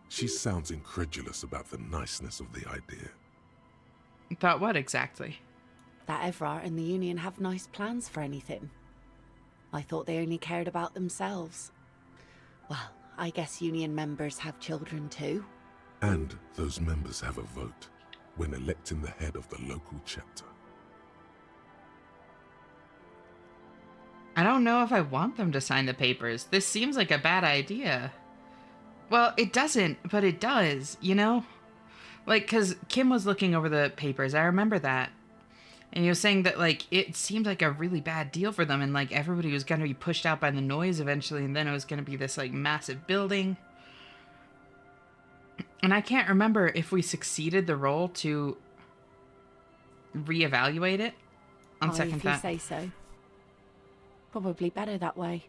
She sounds incredulous about the niceness of the idea. Thought what exactly? that Everard and the Union have nice plans for anything. I thought they only cared about themselves. Well, I guess Union members have children too. And those members have a vote when electing the head of the local chapter. I don't know if I want them to sign the papers. This seems like a bad idea. Well, it doesn't, but it does, you know? Like, because Kim was looking over the papers. I remember that. And he was saying that, like, it seemed like a really bad deal for them. And, like, everybody was going to be pushed out by the noise eventually. And then it was going to be this, like, massive building. And I can't remember if we succeeded the role to reevaluate it on second if you thought. say so. Probably better that way.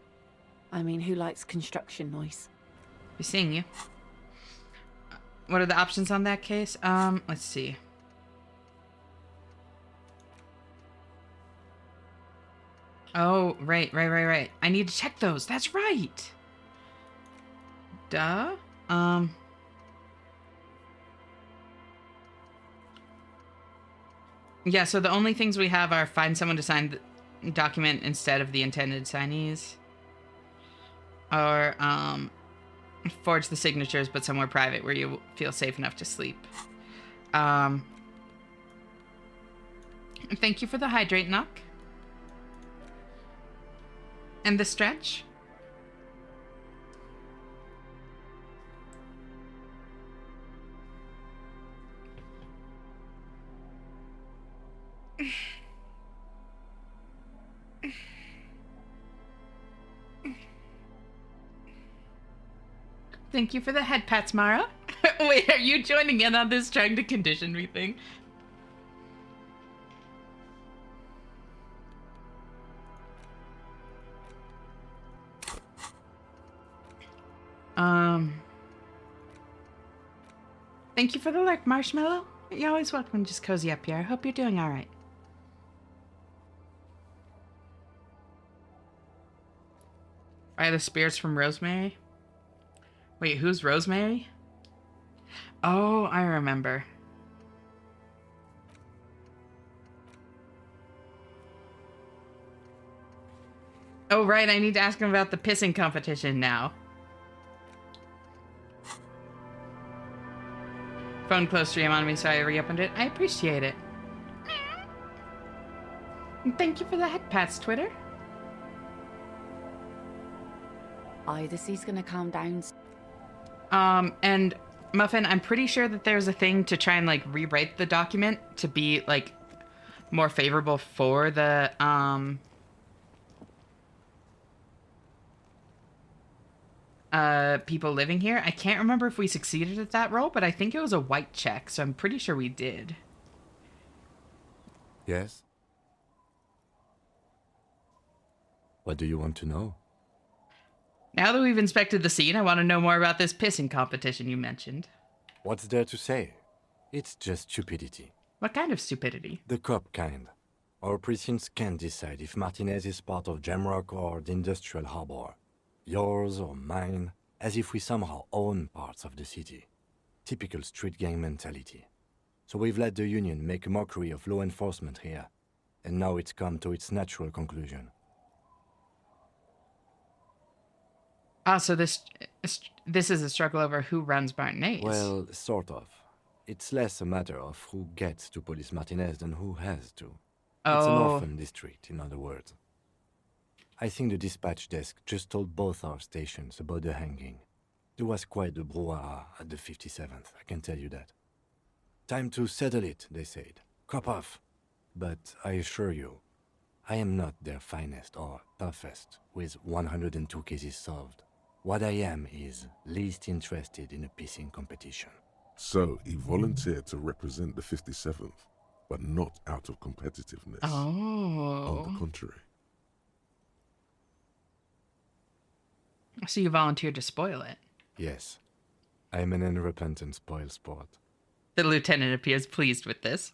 I mean, who likes construction noise? Be seeing you. What are the options on that case? Let's see. Oh, right. I need to check those. That's right. Duh. Yeah, so the only things we have are find someone to sign the document instead of the intended signees. Or, forge the signatures, but somewhere private where you feel safe enough to sleep. Thank you for the hydrate knock. And the stretch. Thank you for the head pats, Mara. Wait, are you joining in on this, trying to condition me thing? Thank you for the lurk, Marshmallow. You're always welcome to just cozy up here. I hope you're doing all right. Are the spirits from Rosemary? Wait, who's Rosemary? Oh, I remember. Oh, right, I need to ask him about the pissing competition now. Phone close to your on me, so I reopened it. I appreciate it. Thank you for the head pats, Twitter. Either he's gonna calm down. And Muffin, I'm pretty sure that there's a thing to try and, like, rewrite the document to be, like, more favorable for the, people living here. I can't remember if we succeeded at that role, but I think it was a white check, so I'm pretty sure we did. Yes? What do you want to know? Now that we've inspected the scene, I want to know more about this pissing competition you mentioned. What's there to say? It's just stupidity. What kind of stupidity? The cop kind. Our precincts can't decide if Martinez is part of Jamrock or the Industrial Harbor. Yours or mine, as if we somehow own parts of the city. Typical street gang mentality. So we've let the Union make a mockery of law enforcement here. And now it's come to its natural conclusion. Ah, so this is a struggle over who runs Martinez. Well, sort of. It's less a matter of who gets to police Martinez than who has to. It's an orphan district, in other words. I think the dispatch desk just told both our stations about the hanging. There was quite the brouhaha at the 57th, I can tell you that. Time to settle it, they said. Cop off. But I assure you, I am not their finest or toughest, with 102 cases solved. What I am is least interested in a pissing competition. So he volunteered to represent the 57th, but not out of competitiveness. On the Oh. contrary. So you volunteered to spoil it. Yes, I am an unrepentant spoil sport. The lieutenant appears pleased with this.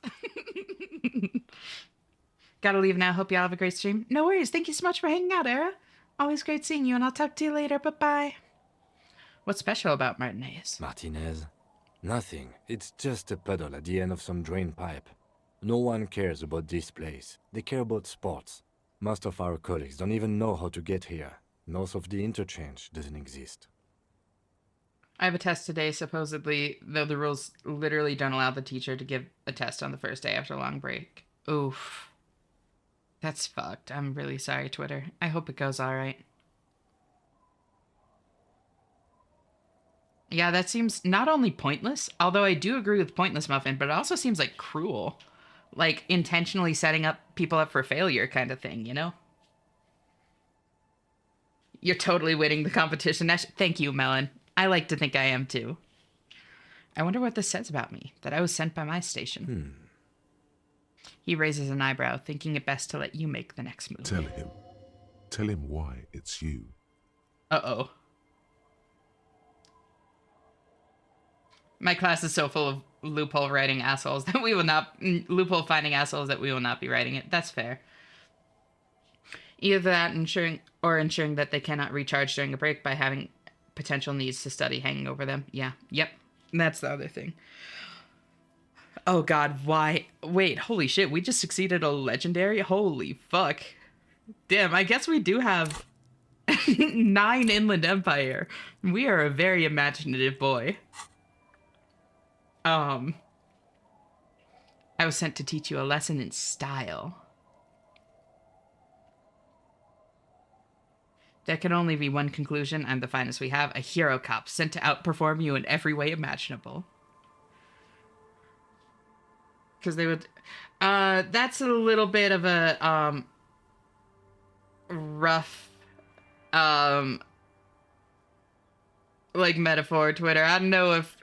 Gotta leave now. Hope y'all have a great stream. No worries. Thank you so much for hanging out, Era. Always great seeing you, and I'll talk to you later. Bye-bye. What's special about Martinez? Martinez? Nothing. It's just a puddle at the end of some drain pipe. No one cares about this place. They care about sports. Most of our colleagues don't even know how to get here. North of the interchange doesn't exist. I have a test today, supposedly, though the rules literally don't allow the teacher to give a test on the first day after a long break. Oof. That's fucked. I'm really sorry, Twitter. I hope it goes alright. Yeah, that seems not only pointless, although I do agree with pointless, Muffin, but it also seems like cruel. Like, intentionally setting up people up for failure kind of thing, you know? You're totally winning the competition. Thank you, Melon. I like to think I am too. I wonder what this says about me, that I was sent by my station. He raises an eyebrow, thinking it best to let you make the next move. Tell him. Tell him why it's you. Uh-oh. My class is so full of loophole writing assholes that we will not... Loophole finding assholes that we will not be writing it. That's fair. Either that ensuring that they cannot recharge during a break by having potential needs to study hanging over them. Yeah. Yep. That's the other thing. Oh god, why? Wait, holy shit, we just succeeded a legendary? Holy fuck. Damn, I guess we do have 9 Inland Empire. We are a very imaginative boy. I was sent to teach you a lesson in style. There can only be one conclusion. I'm the finest we have. A hero cop sent to outperform you in every way imaginable. Because they would... that's a little bit of a, rough, like, metaphor, Twitter. I don't know if,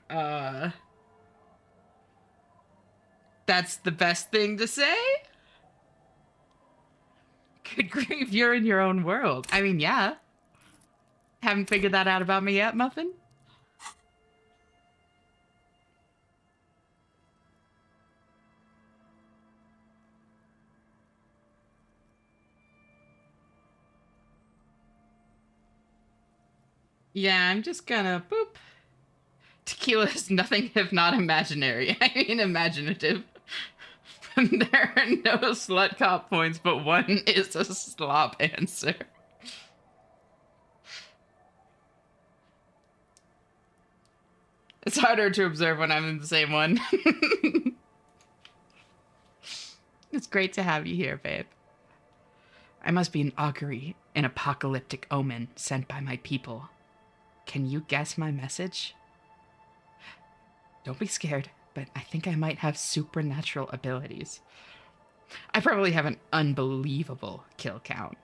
that's the best thing to say? Good grief, you're in your own world. I mean, yeah. Haven't figured that out about me yet, Muffin? Yeah, I'm just gonna boop. Tequila is nothing if not imaginary. I mean imaginative. There are no slut cop points, but one is a slop answer. It's harder to observe when I'm in the same one. It's great to have you here, babe. I must be an augury, an apocalyptic omen sent by my people. Can you guess my message? Don't be scared, but I think I might have supernatural abilities. I probably have an unbelievable kill count.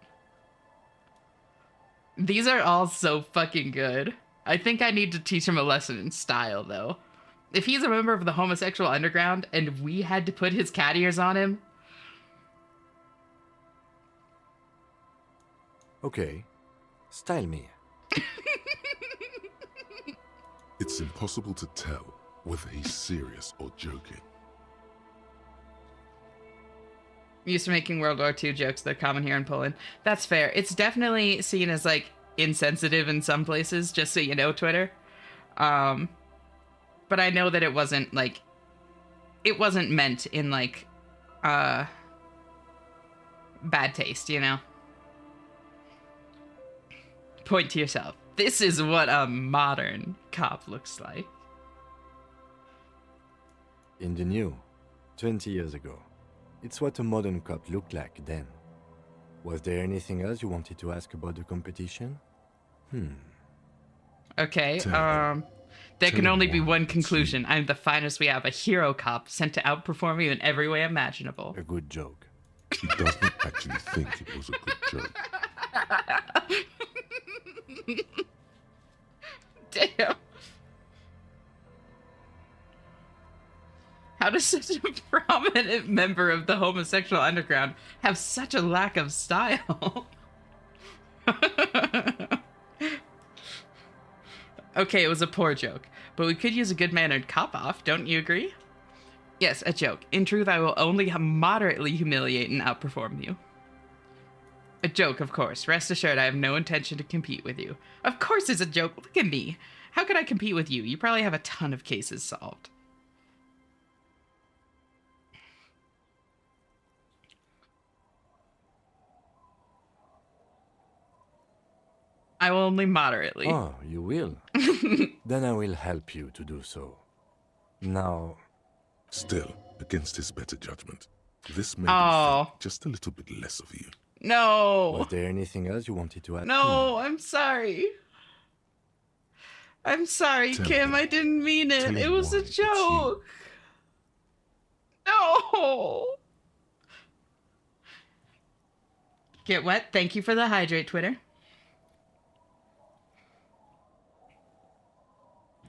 These are all so fucking good. I think I need to teach him a lesson in style, though. If he's a member of the homosexual underground and we had to put his cat ears on him... Okay. Style me. It's impossible to tell whether he's serious or joking. Used to making World War II jokes. They're common here in Poland. That's fair. It's definitely seen as, like, insensitive in some places, just so you know, Twitter. But I know that it wasn't, like... It wasn't meant in, like, bad taste, you know? Point to yourself. This is what a modern cop looks like. In the new, 20 years ago. It's what a modern cop looked like then. Was there anything else you wanted to ask about the competition? Okay, Tell him. there Tell can him only be why one it's conclusion. you. I'm the finest we have, a hero cop sent to outperform you in every way imaginable. A good joke. He doesn't actually think it was a good joke. Damn. How does such a prominent member of the homosexual underground have such a lack of style? Okay, it was a poor joke, but we could use a good-mannered cop-off, don't you agree? Yes, a joke. In truth, I will only moderately humiliate and outperform you. A joke, of course. Rest assured, I have no intention to compete with you. Of course it's a joke. Look at me. How could I compete with you? You probably have a ton of cases solved. I will only moderately. Oh, you will? Then I will help you to do so. Now, Still, against his better judgment, this made him Oh, think just a little bit less of you. no. was there anything else you wanted to add? No, I'm sorry. I'm sorry, Tell Kim. him. I didn't mean it. Tell It him was why a it's you. joke. No. Get wet. Thank you for the hydrate, Twitter.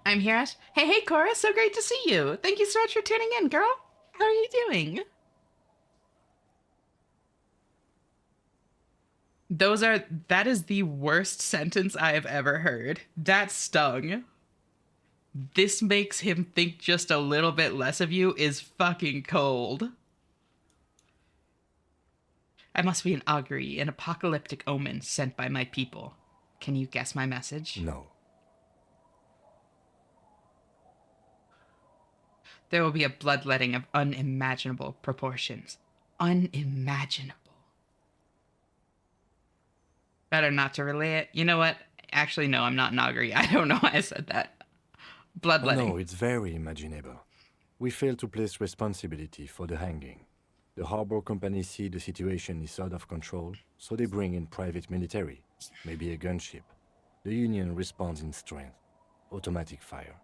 I'm here. Hey, Cora. So great to see you. Thank you so much for tuning in, girl. How are you doing? That is the worst sentence I have ever heard. That stung. This makes him think just a little bit less of you is fucking cold. I must be an augury, an apocalyptic omen sent by my people. Can you guess my message? No. There will be a bloodletting of unimaginable proportions. Unimaginable. Better not to relay it. You know what? Actually, no, I'm not an augury. I don't know why I said that. Oh Bloodletting. no, it's very imaginable. We fail to place responsibility for the hanging. The harbor company see the situation is out of control, so they bring in private military, maybe a gunship. The Union responds in strength. Automatic fire.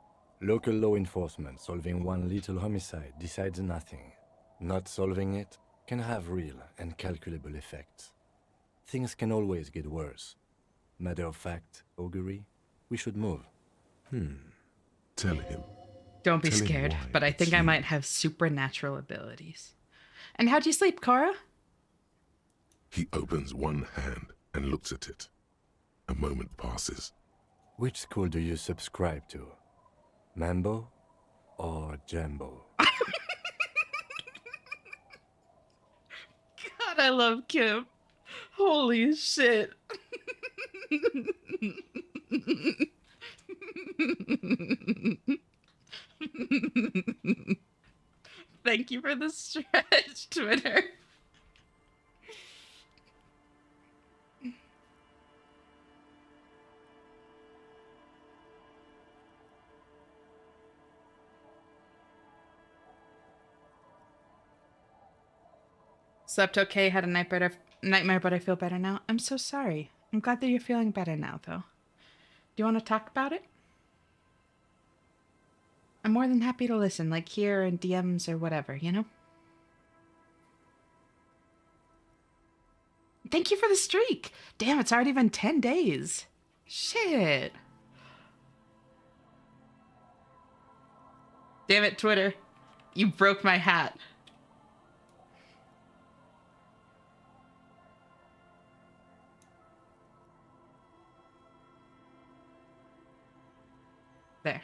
Local law enforcement solving one little homicide decides nothing. Not solving it can have real and calculable effects. Things can always get worse. Matter of fact, augury, we should move. Tell him. Don't be Tell him scared, why but I it's think I you. might have supernatural abilities. And how'd you sleep, Cora? He opens one hand and looks at it. A moment passes. Which school do you subscribe to? Mambo or Jambo? God, I love Kim. Holy shit. Thank you for the stretch, Twitter. Slept okay, had a nightmare, but I feel better now. I'm so sorry. I'm glad that you're feeling better now, though. Do you want to talk about it? I'm more than happy to listen, like here in DMs or whatever, you know? Thank you for the streak. Damn, it's already been 10 days. Shit. Damn it, Twitter. You broke my hat. There.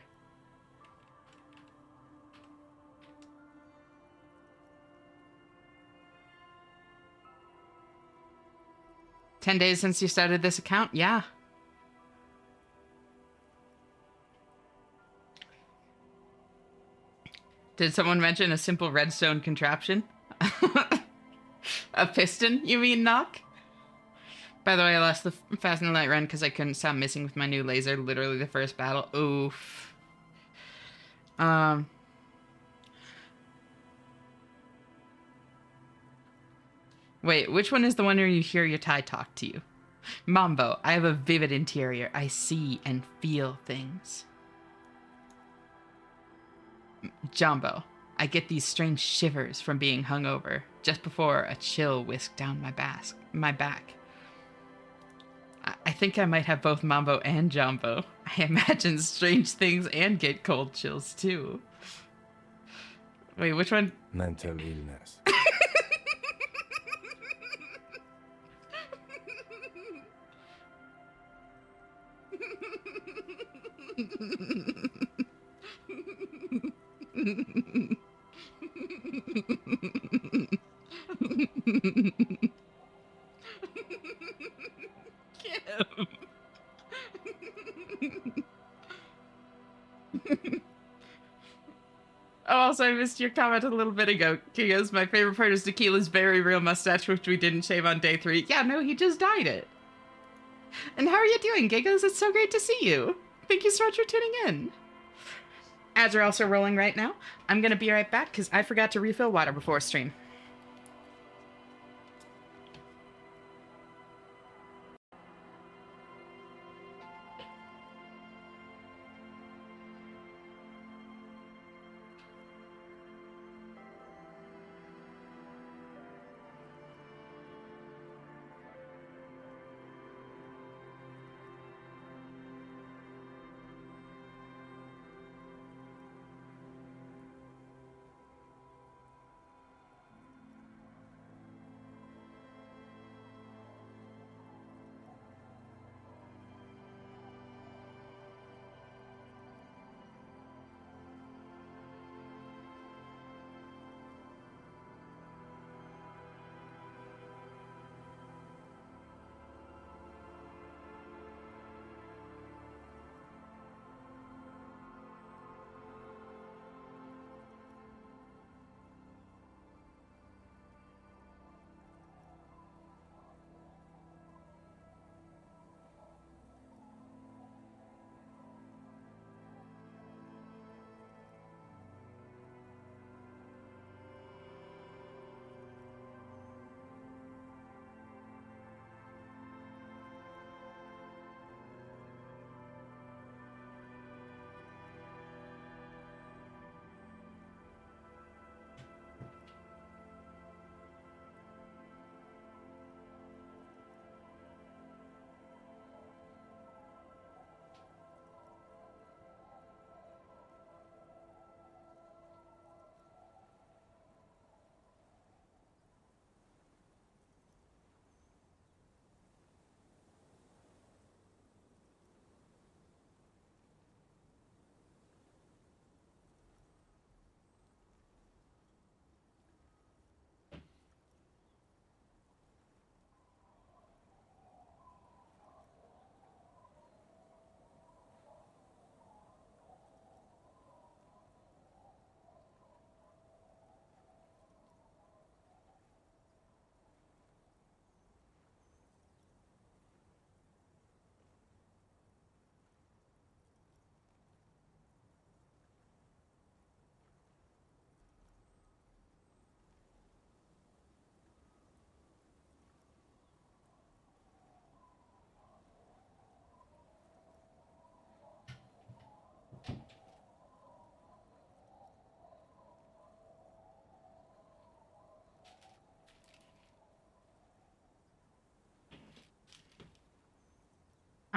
"10 days since you started this account?" Yeah. Did someone mention a simple redstone contraption? A piston, you mean, Knock? By the way, I lost the Fast and the Light run because I couldn't stop missing with my new laser. Literally the first battle. Oof. Wait, which one is the one where you hear your Thai talk to you? Mambo, I have a vivid interior. I see and feel things. Jumbo, I get these strange shivers from being hungover, just before a chill whisked down my back. I think I might have both Mambo and Jumbo. I imagine strange things and get cold chills too. Wait, which one? Mental illness. Kim. Oh, also, I missed your comment a little bit ago. Giga's my favorite part is Tequila's very real mustache, which we didn't shave on day 3. Yeah, no, he just dyed it. And how are you doing, Gigas? It's so great to see you. Thank you so much for tuning in. Ads are also rolling right now. I'm going to be right back because I forgot to refill water before stream.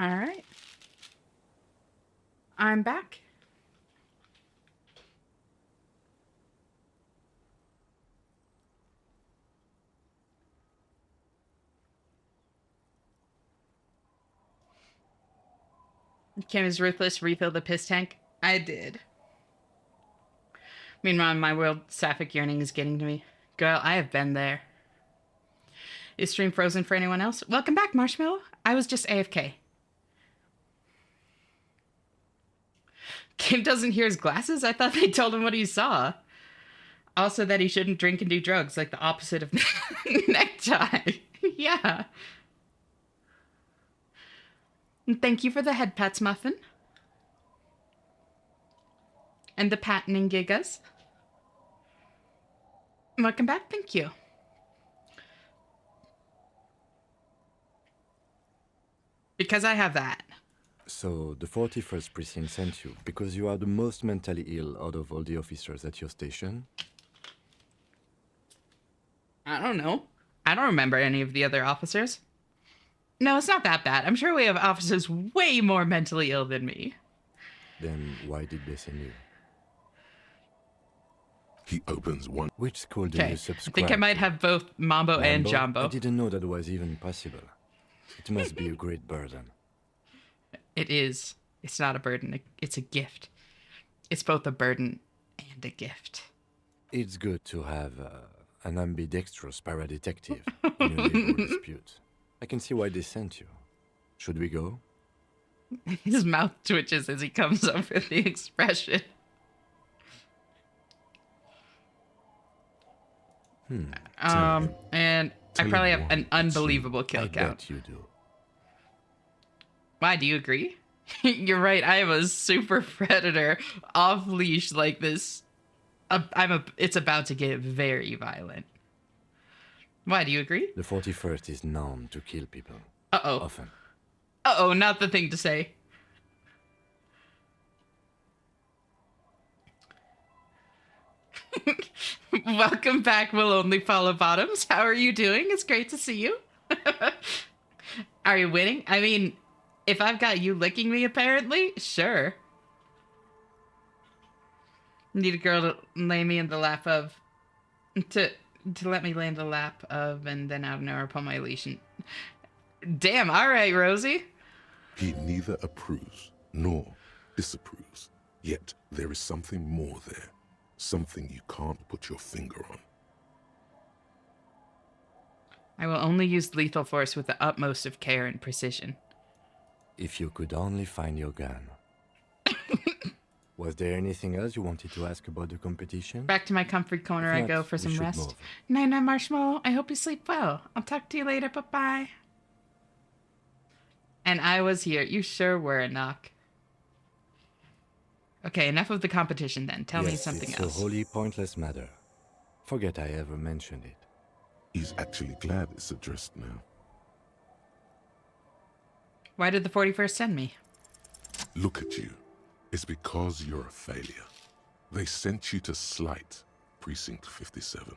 All right. I'm back. Kim is ruthless. Refill the piss tank. I did. Meanwhile, my world sapphic yearning is getting to me. Girl, I have been there. Is stream frozen for anyone else? Welcome back, Marshmallow. I was just AFK. Kim doesn't hear his glasses? I thought they told him what he saw. Also that he shouldn't drink and do drugs, like the opposite of necktie. Yeah. And thank you for the head pats, Muffin. And the patenting gigas. Welcome back, thank you. Because I have that. So, the 41st Precinct sent you because you are the most mentally ill out of all the officers at your station? I don't know. I don't remember any of the other officers. No, it's not that bad. I'm sure we have officers way more mentally ill than me. Then why did they send you? He opens one. Which school do Okay, you I subscribe think I might to? have both Mambo and Lambo? I Jumbo. didn't know that was even possible. It must be a great burden. It is. It's not a burden. It's a gift. It's both a burden and a gift. It's good to have an ambidextrous paradetective in a legal dispute. I can see why they sent you. Should we go? His mouth twitches as he comes up with the expression. Tell him. And I Tell probably him have what an it's you. unbelievable kill I count. bet you do. Why, do you agree? You're right, I am a super predator off leash like this. It's about to get very violent. Why, do you agree? The 41st is known to kill people. Uh-oh. Often. Uh-oh, not the thing to say. Welcome back, Will Only Follow Bottoms. How are you doing? It's great to see you. Are you winning? I mean, if I've got you licking me, apparently, sure. Need a girl to lay me in the lap of... To let me lay in the lap of, and then out of nowhere pull my leash and... Damn, alright, Rosie. He neither approves nor disapproves. Yet there is something more there. Something you can't put your finger on. I will only use lethal force with the utmost of care and precision. If you could only find your gun. Was there anything else you wanted to ask about the competition? Back to my comfort corner I If go not, for we some should rest. move. Night-night, Marshmallow. I hope you sleep well. I'll talk to you later. Bye-bye. And I was here. You sure were, Enoch. Okay, enough of the competition then. Tell me Yes, something it's else. a wholly pointless matter. Forget I ever mentioned it. He's actually glad it's addressed now. Why did the 41st send me? Look at you. It's because you're a failure. They sent you to slight Precinct 57.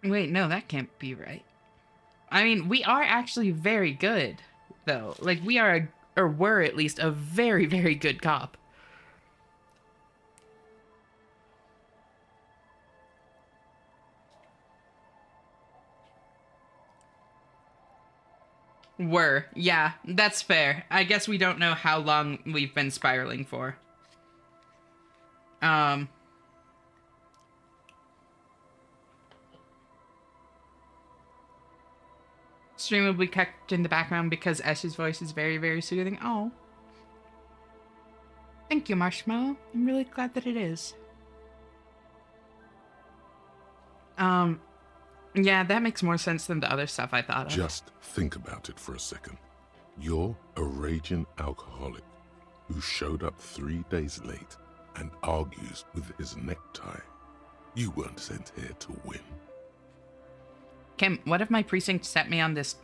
Wait, no, that can't be right. I mean, we are actually very good, though. Like, we are, or were at least, a very, very good cop. Were. Yeah, that's fair. I guess we don't know how long we've been spiraling for. Stream will be kept in the background because Ash's voice is very, very soothing. Oh. Thank you, Marshmallow. I'm really glad that it is. Yeah, that makes more sense than the other stuff I thought of. Just think about it for a second. You're a raging alcoholic who showed up 3 days late and argues with his necktie. You weren't sent here to win. Kim, what if my precinct sent me on this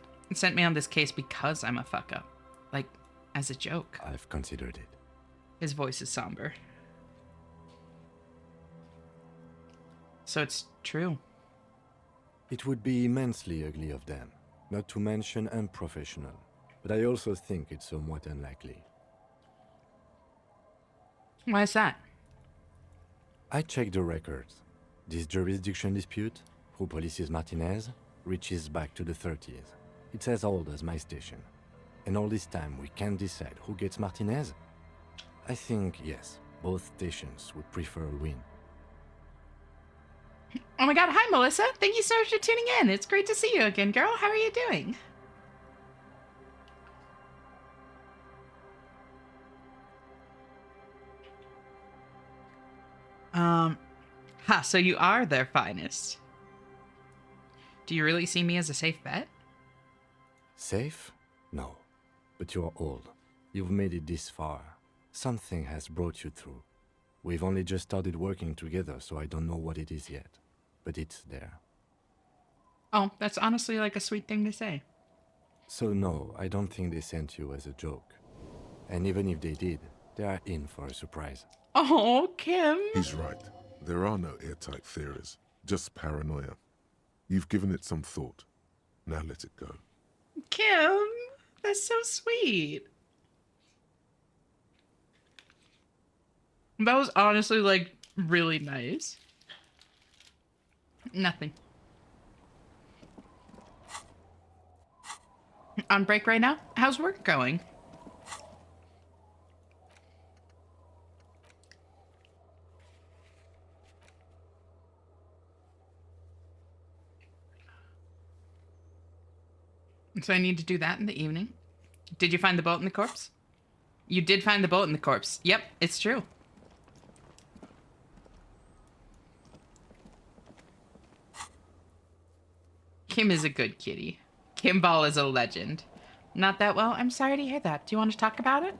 case because I'm a fuck up? Like, as a joke. I've considered it. His voice is somber. So it's true. It would be immensely ugly of them, not to mention unprofessional. But I also think it's somewhat unlikely. Why is that? I checked the records. This jurisdiction dispute, who polices Martinez, reaches back to the 30s. It's as old as my station. And all this time we can't decide who gets Martinez? I think, yes, both stations would prefer a win. Oh my god, hi Melissa. Thank you so much for tuning in. It's great to see you again, girl. How are you doing? So you are their finest. Do you really see me as a safe bet? Safe? No. But you're old. You've made it this far. Something has brought you through. We've only just started working together, so I don't know what it is yet. But it's there. Oh, that's honestly like a sweet thing to say. So no, I don't think they sent you as a joke. And even if they did, they are in for a surprise. Oh, Kim. He's right. There are no airtight theories, just paranoia. You've given it some thought. Now let it go. Kim, that's so sweet. That was honestly like really nice. Nothing. On break right now? How's work going? So I need to do that in the evening. Did you find the boat in the corpse? You did find the boat in the corpse. Yep, it's true. Kim is a good kitty. Kimball is a legend. Not that well? I'm sorry to hear that. Do you want to talk about it?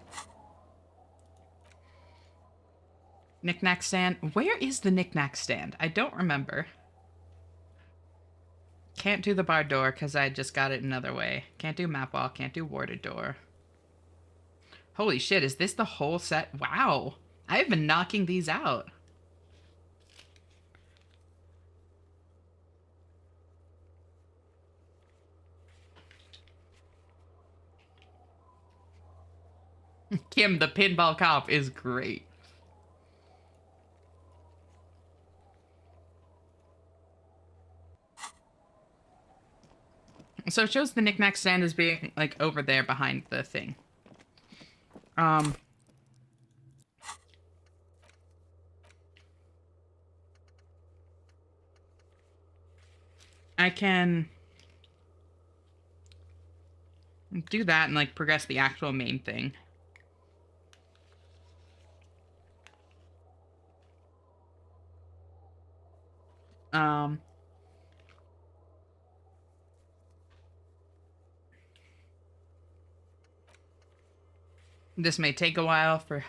Knick-knack stand. Where is the knick-knack stand? I don't remember. Can't do the bar door because I just got it another way. Can't do map wall. Can't do warded door. Holy shit, is this the whole set? Wow. I've been knocking these out. Kim, the pinball cop, is great. So it shows the knick-knack stand as being, like, over there behind the thing. I can do that and, like, progress the actual main thing. This may take a while for,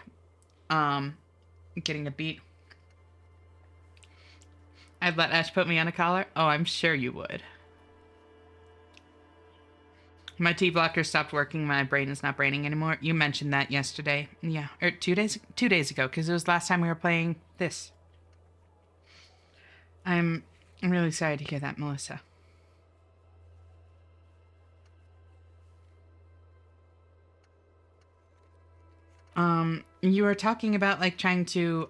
getting a beat. I'd let Ash put me on a collar? Oh, I'm sure you would. My T blocker stopped working. My brain is not braining anymore. You mentioned that yesterday. Yeah, or 2 days ago, because it was last time we were playing this. I'm really sorry to hear that, Melissa. You were talking about, like, trying to,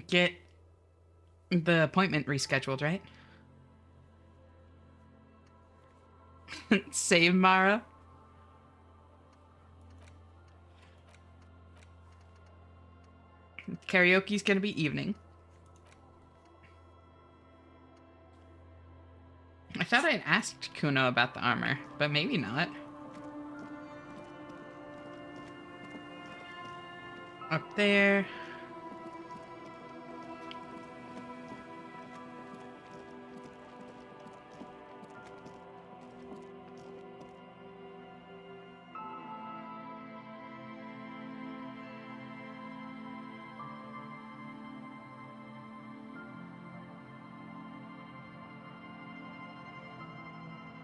get the appointment rescheduled, right? Save Mara. Karaoke's gonna be evening. I thought I'd asked Kuno about the armor, but maybe not. Up there.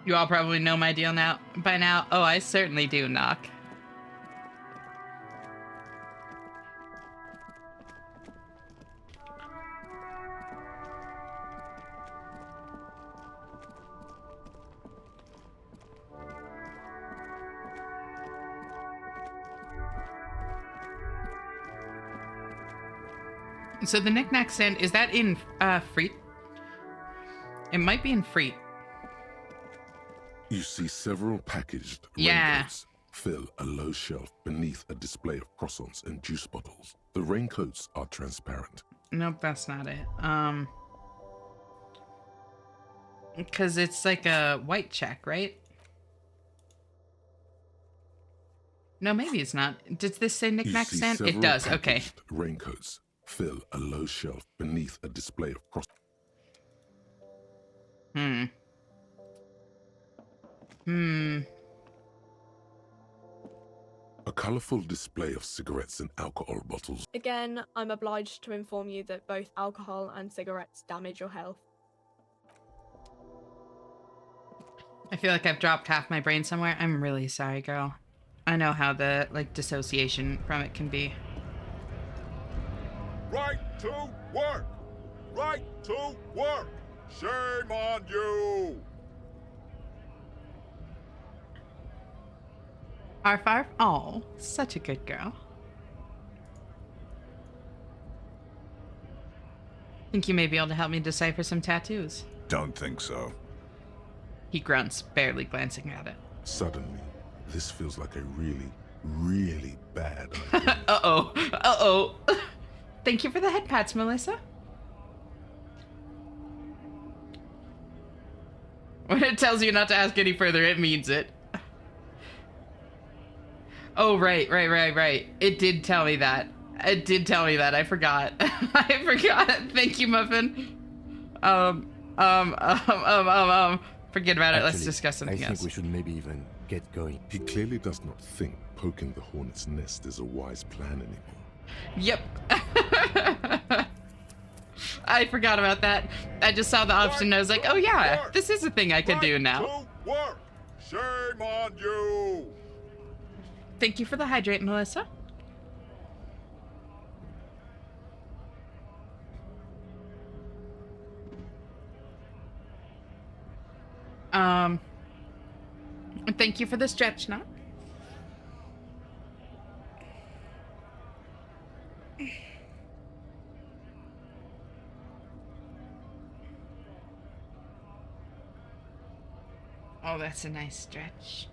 You all probably know my deal now by now. Oh, I certainly do, Knock. So the knick-knack stand, is that in Freet? It might be in Freet. You see several packaged Yeah. raincoats fill a low shelf beneath a display of croissants and juice bottles. The raincoats are transparent. Nope, that's not it. Because it's like a white check, right? No, maybe it's not. Does this say You knick-knack see stand? It several does, okay. packaged raincoats fill a low shelf beneath a display of croissants. A colorful display of cigarettes and alcohol bottles. Again, I'm obliged to inform you that both alcohol and cigarettes damage your health. I feel like I've dropped half my brain somewhere. I'm really sorry, girl. I know how the, dissociation from it can be. Right to work! Right to work! Shame on you! Arf, arf. Oh, such a good girl. Think you may be able to help me decipher some tattoos? Don't think so. He grunts, barely glancing at it. Suddenly, this feels like a really, really bad idea. Uh-oh. Uh-oh. Thank you for the head pats, Melissa. When it tells you not to ask any further, it means it. Oh, right. It did tell me that. I forgot. I forgot. Thank you, Muffin. Forget about it. Let's discuss something I else. think we should maybe even get going. He clearly does not think poking the hornet's nest is a wise plan anymore. Yep. I forgot about that. I just saw the option and I was like, oh yeah, this is a thing I could do now. To work! Shame on you! Thank you for the hydrate, Melissa. Thank you for the stretch knot. Oh, that's a nice stretch.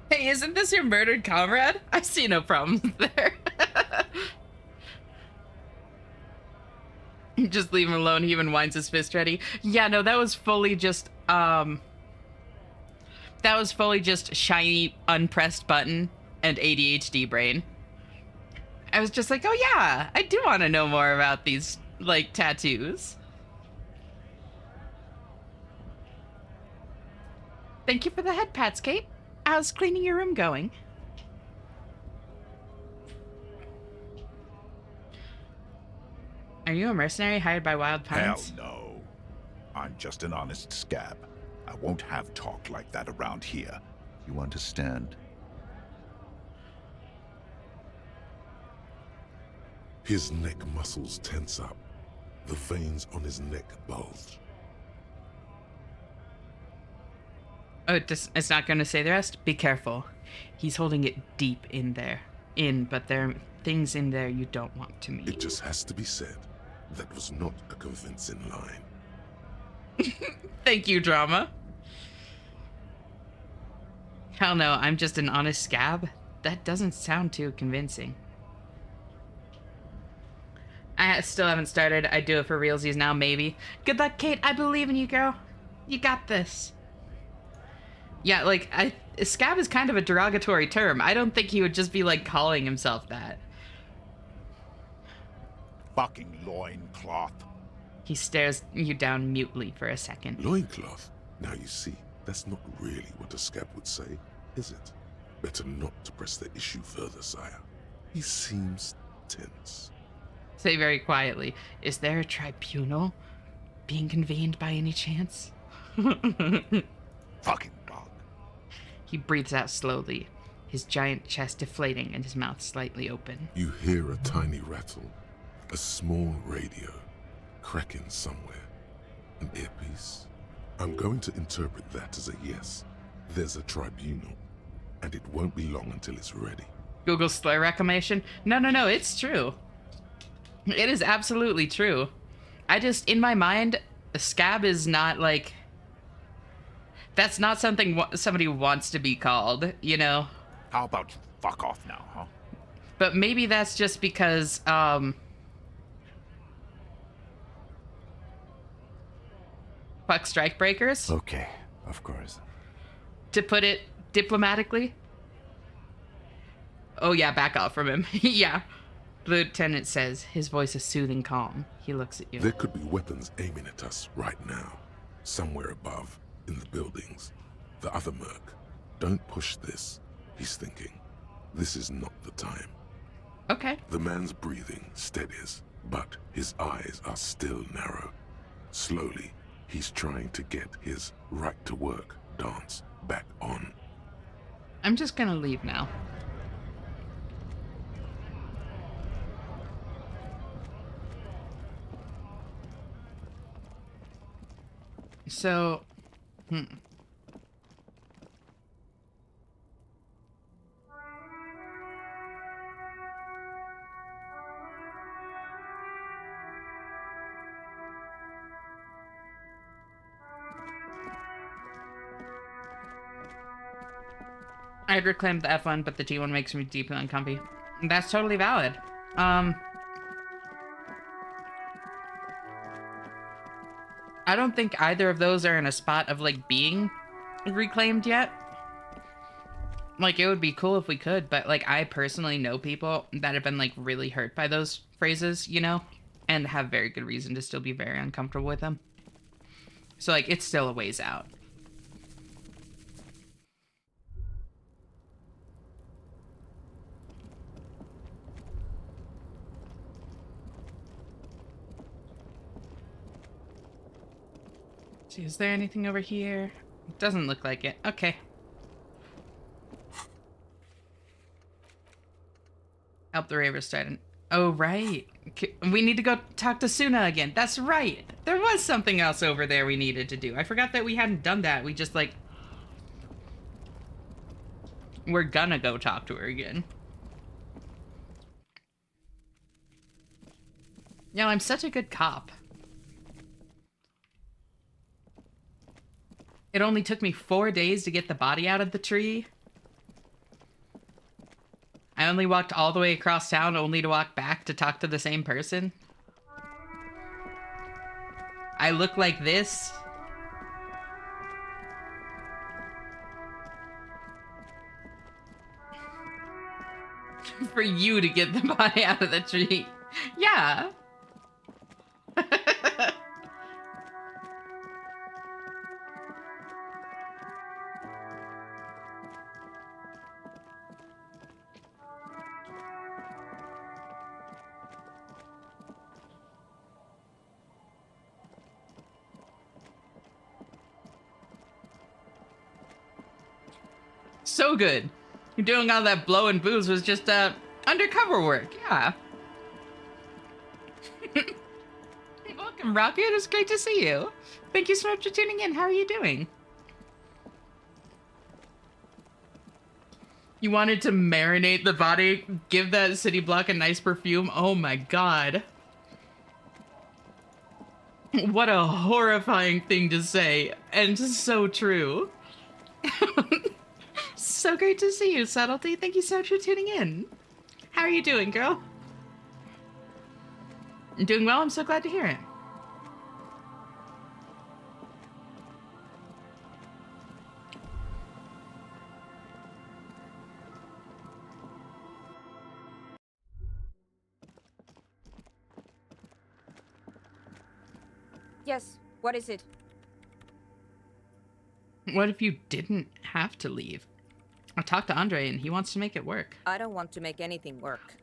Hey, isn't this your murdered comrade? I see no problems there. Just leave him alone. He even winds his fist ready. Yeah, no, that was fully just, shiny, unpressed button and ADHD brain. I was just like, oh yeah, I do want to know more about these, tattoos. Thank you for the head pats, Kate. How's cleaning your room going? Are you a mercenary hired by Wild Pines? Hell no. I'm just an honest scab. I won't have talk like that around here. You understand? His neck muscles tense up. The veins on his neck bulge. Oh, it's not going to say the rest? Be careful. He's holding it deep in there. But there are things in there you don't want to meet. It just has to be said. That was not a convincing line. Thank you, drama. Hell no, I'm just an honest scab? That doesn't sound too convincing. I still haven't started. I do it for realsies now, maybe. Good luck, Kate. I believe in you, girl. You got this. Yeah, scab is kind of a derogatory term. I don't think he would just be, calling himself that. Fucking loincloth. He stares you down mutely for a second. Loincloth? Now you see, that's not really what a scab would say, is it? Better not to press the issue further, sire. He seems tense. Say very quietly, is there a tribunal being convened by any chance? Fucking bug. He breathes out slowly, his giant chest deflating and his mouth slightly open. You hear a tiny rattle, a small radio, cracking somewhere. An earpiece. I'm going to interpret that as a yes. There's a tribunal, and it won't be long until it's ready. Google slur reclamation? No, it's true. It is absolutely true. I just, in my mind, a scab is not that's not something somebody wants to be called, you know? How about you fuck off now, huh? But maybe that's just because, fuck strikebreakers? Okay, of course. To put it diplomatically? Oh yeah, back off from him. Yeah. The lieutenant says, his voice is soothing calm. He looks at you. There could be weapons aiming at us right now. Somewhere above, in the buildings. The other merc. Don't push this, he's thinking. This is not the time. Okay. The man's breathing steadies, but his eyes are still narrow. Slowly, he's trying to get his right to work dance back on. I'm just gonna leave now. So, I'd reclaim the F1, but the G1 makes me deeply uncomfy. That's totally valid. I don't think either of those are in a spot of, like, being reclaimed yet. Like, it would be cool if we could, but, like, I personally know people that have been, like, really hurt by those phrases, you know? And have very good reason to still be very uncomfortable with them. So, like, it's still a ways out. See, is there anything over here? Doesn't look like it. Okay. Help the ravers start. Oh, right. We need to go talk to Suna again. That's right. There was something else over there we needed to do. I forgot that we hadn't done that. We just, like... We're gonna go talk to her again. Yeah, I'm such a good cop. It only took me 4 days to get the body out of the tree. I only walked all the way across town only to walk back to talk to the same person. I look like this. For you to get the body out of the tree. Yeah. So good. Doing all that blow and booze was just undercover work. Yeah. Welcome, Rocket. It's great to see you. Thank you so much for tuning in. How are you doing? You wanted to marinate the body, give that city block a nice perfume. Oh my god. What a horrifying thing to say, and so true. So great to see you, Subtlety. Thank you so much for tuning in. How are you doing, girl? I'm doing well. I'm so glad to hear it. Yes, what is it? What if you didn't have to leave? I talked to Andre and he wants to make it work. I don't want to make anything work.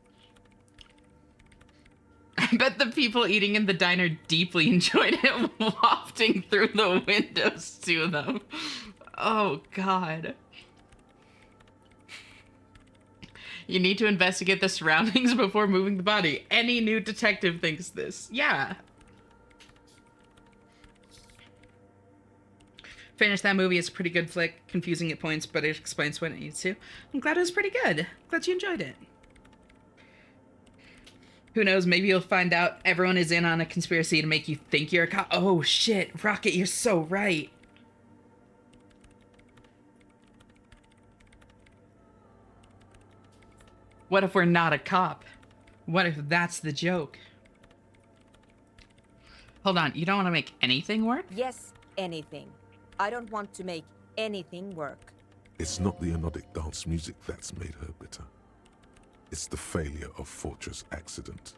I bet the people eating in the diner deeply enjoyed it wafting through the windows to them. Oh, God. You need to investigate the surroundings before moving the body. Any new detective thinks this. Yeah. Finished that movie. It's a pretty good flick. Confusing at points, but it explains what it needs to. I'm glad it was pretty good. Glad you enjoyed it. Who knows, maybe you'll find out everyone is in on a conspiracy to make you think you're a cop. Oh, shit. Rocket, you're so right. What if we're not a cop? What if that's the joke? Hold on, you don't want to make anything work? Yes, anything. I don't want to make anything work. It's not the anodic dance music that's made her bitter. It's the failure of Fortress Accident.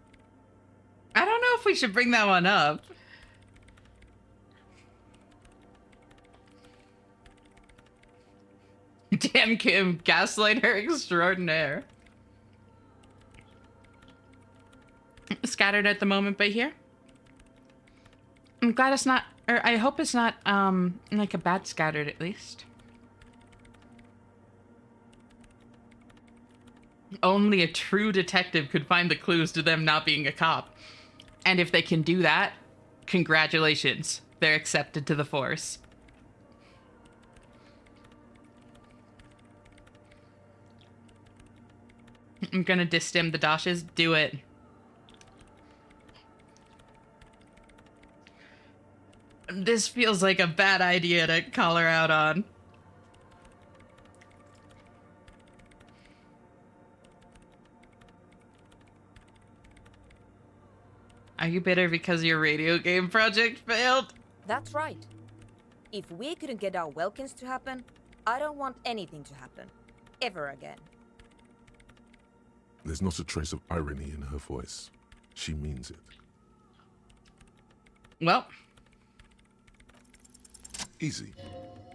I don't know if we should bring that one up. Damn Kim, gaslighter extraordinaire. Scattered at the moment, but here. I'm glad it's not, or I hope it's not, like a bad scattered at least. Only a true detective could find the clues to them not being a cop. And if they can do that, congratulations. They're accepted to the force. I'm gonna distim the dashes. Do it. This feels like a bad idea to call her out on. Are you bitter because your radio game project failed? That's right. If we couldn't get our Welkins to happen, I don't want anything to happen. Ever again. There's not a trace of irony in her voice. She means it. Well. Easy.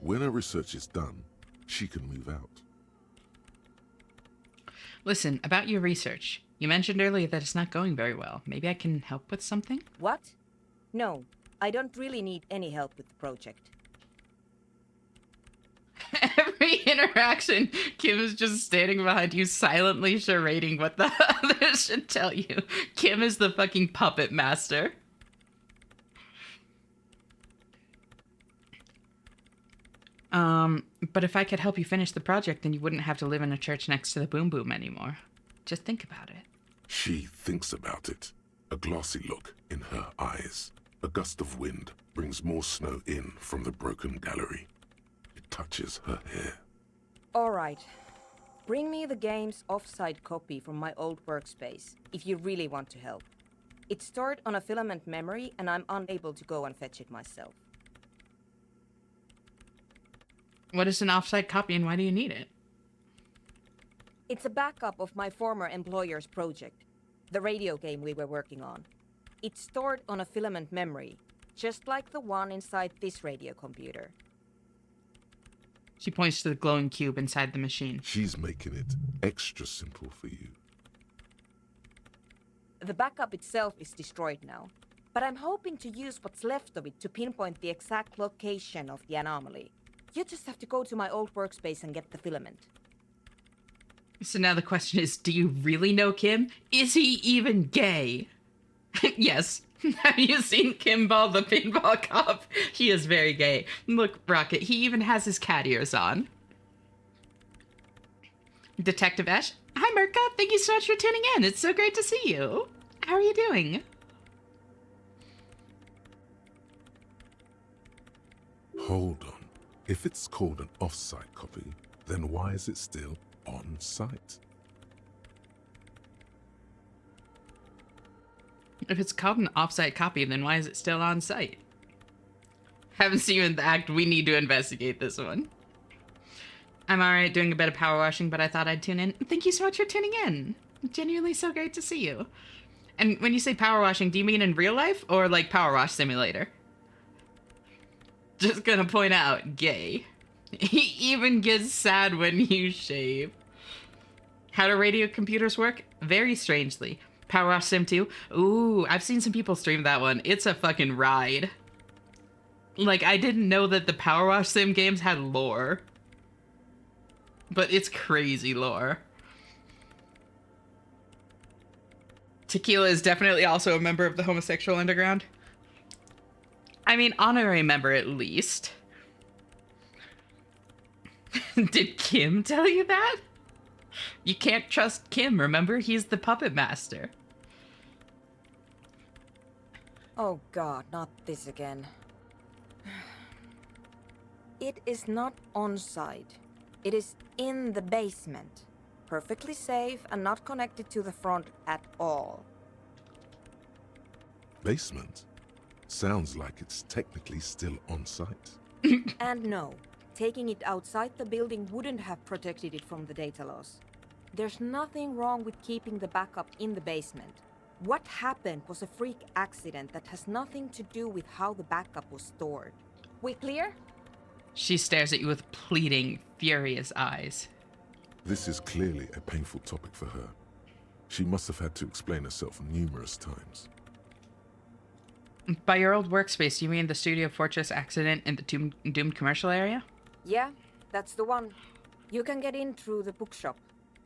When her research is done, she can move out. Listen, about your research. You mentioned earlier that it's not going very well. Maybe I can help with something? What? No, I don't really need any help with the project. Every interaction, Kim is just standing behind you, silently charading what the others should tell you. Kim is the fucking puppet master. But if I could help you finish the project, then you wouldn't have to live in a church next to the Boom Boom anymore. Just think about it. She thinks about it. A glassy look in her eyes. A gust of wind brings more snow in from the broken gallery. It touches her hair. Alright. Bring me the game's offsite copy from my old workspace, if you really want to help. It's stored on a filament memory, and I'm unable to go and fetch it myself. What is an offsite copy and why do you need it? It's a backup of my former employer's project, the radio game we were working on. It's stored on a filament memory, just like the one inside this radio computer. She points to the glowing cube inside the machine. She's making it extra simple for you. The backup itself is destroyed now, but I'm hoping to use what's left of it to pinpoint the exact location of the anomaly. You just have to go to my old workspace and get the filament. So now the question is, do you really know Kim? Is he even gay? Yes. Have you seen Kimball the pinball cop? He is very gay. Look, Rocket, he even has his cat ears on. Detective Ash. Hi, Merca. Thank you so much for tuning in. It's so great to see you. How are you doing? Hold on. If it's called an off-site copy, then why is it still on-site? If it's called an off-site copy, then why is it still on site? Haven't seen you in the act. We need to investigate this one. I'm alright doing a bit of power washing, but I thought I'd tune in. Thank you so much for tuning in. Genuinely so great to see you. And when you say power washing, do you mean in real life or like Power Wash Simulator? Just gonna point out, gay. He even gets sad when you shave. How do radio computers work? Very strangely. Power Wash Sim 2? Ooh, I've seen some people stream that one. It's a fucking ride. Like, I didn't know that the Power Wash Sim games had lore. But it's crazy lore. Tequila is definitely also a member of the homosexual underground. I mean, honorary member at least. Did Kim tell you that? You can't trust Kim, remember? He's the puppet master. Oh god, not this again. It is not on site. It is in the basement. Perfectly safe and not connected to the front at all. Basement? Sounds like it's technically still on-site. And no, taking it outside the building wouldn't have protected it from the data loss. There's nothing wrong with keeping the backup in the basement. What happened was a freak accident that has nothing to do with how the backup was stored. We clear? She stares at you with pleading, furious eyes. This is clearly a painful topic for her. She must have had to explain herself numerous times. By your old workspace, you mean the Studio Fortress accident in the doomed commercial area? Yeah, that's the one. You can get in through the bookshop.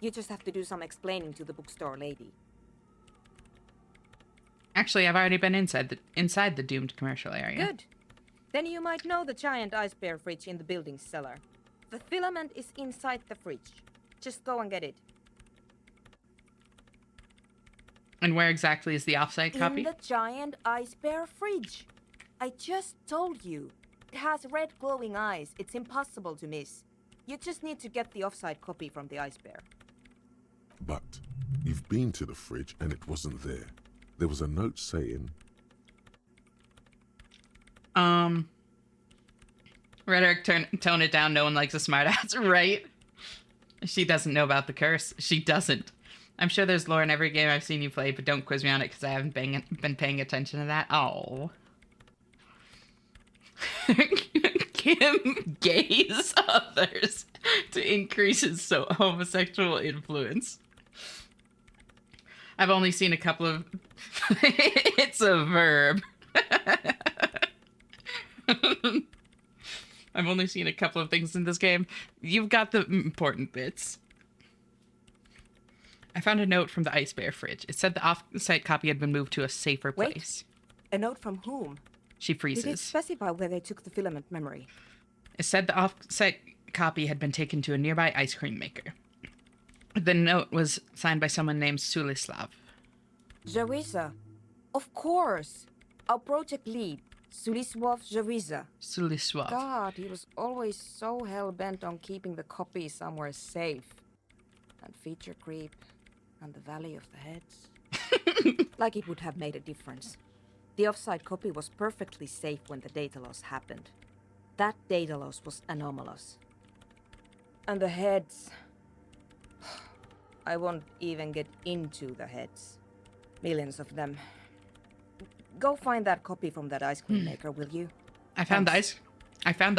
You just have to do some explaining to the bookstore lady. Actually, I've already been inside the doomed commercial area. Good. Then you might know the giant ice bear fridge in the building's cellar. The filament is inside the fridge. Just go and get it. And where exactly is the offsite copy? In the giant ice bear fridge. I just told you. It has red glowing eyes. It's impossible to miss. You just need to get the offsite copy from the ice bear. But you've been to the fridge and it wasn't there. There was a note saying... Rhetoric, tone it down. No one likes a smartass, right? She doesn't know about the curse. She doesn't. I'm sure there's lore in every game I've seen you play, but don't quiz me on it because I haven't been paying attention to that. Oh. Kim gays others to increase his homosexual influence. I've only seen a couple of... It's a verb. I've only seen a couple of things in this game. You've got the important bits. I found a note from the Ice Bear fridge. It said the off-site copy had been moved to a safer place. A note from whom? She freezes. Did it specify where they took the filament memory? It said the off-site copy had been taken to a nearby ice cream maker. The note was signed by someone named Sulislav. Jawiza. Of course. Our project lead, Sulisław Jawiza. Sulislav. God, he was always so hell-bent on keeping the copy somewhere safe. And feature creep, and the Valley of the Heads. Like it would have made a difference. The offsite copy was perfectly safe when the data loss happened. That data loss was anomalous. And the heads... I won't even get into the heads. Millions of them. Go find that copy from that ice cream maker, will you? I found the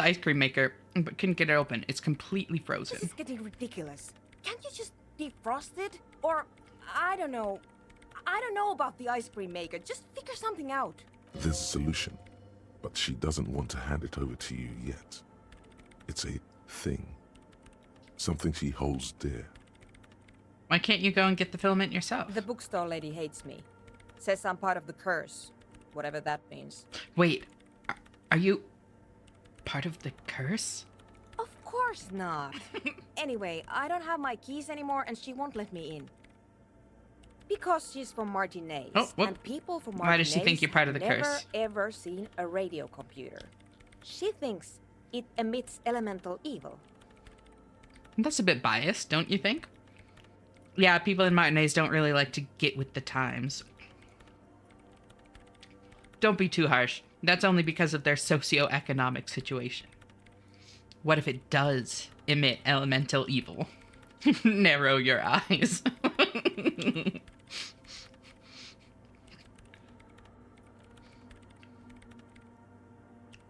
ice cream maker, but couldn't get it open. It's completely frozen. This is getting ridiculous. Can't you just defrost it? Or, I don't know. I don't know about the ice cream maker. Just figure something out. There's a solution, but she doesn't want to hand it over to you yet. It's a thing. Something she holds dear. Why can't you go and get the filament yourself? The bookstore lady hates me. Says I'm part of the curse. Whatever that means. Wait, are you part of the curse? Of course not. Anyway, I don't have my keys anymore and she won't let me in. Because she's from Martinez. Oh, whoop. And people from Martinez Why does she think you're part of the have curse? never ever seen a radio computer. She thinks it emits elemental evil. That's a bit biased, don't you think? Yeah, people in Martinez don't really like to get with the times. Don't be too harsh. That's only because of their socio-economic situation. What if it does emit elemental evil? Narrow your eyes.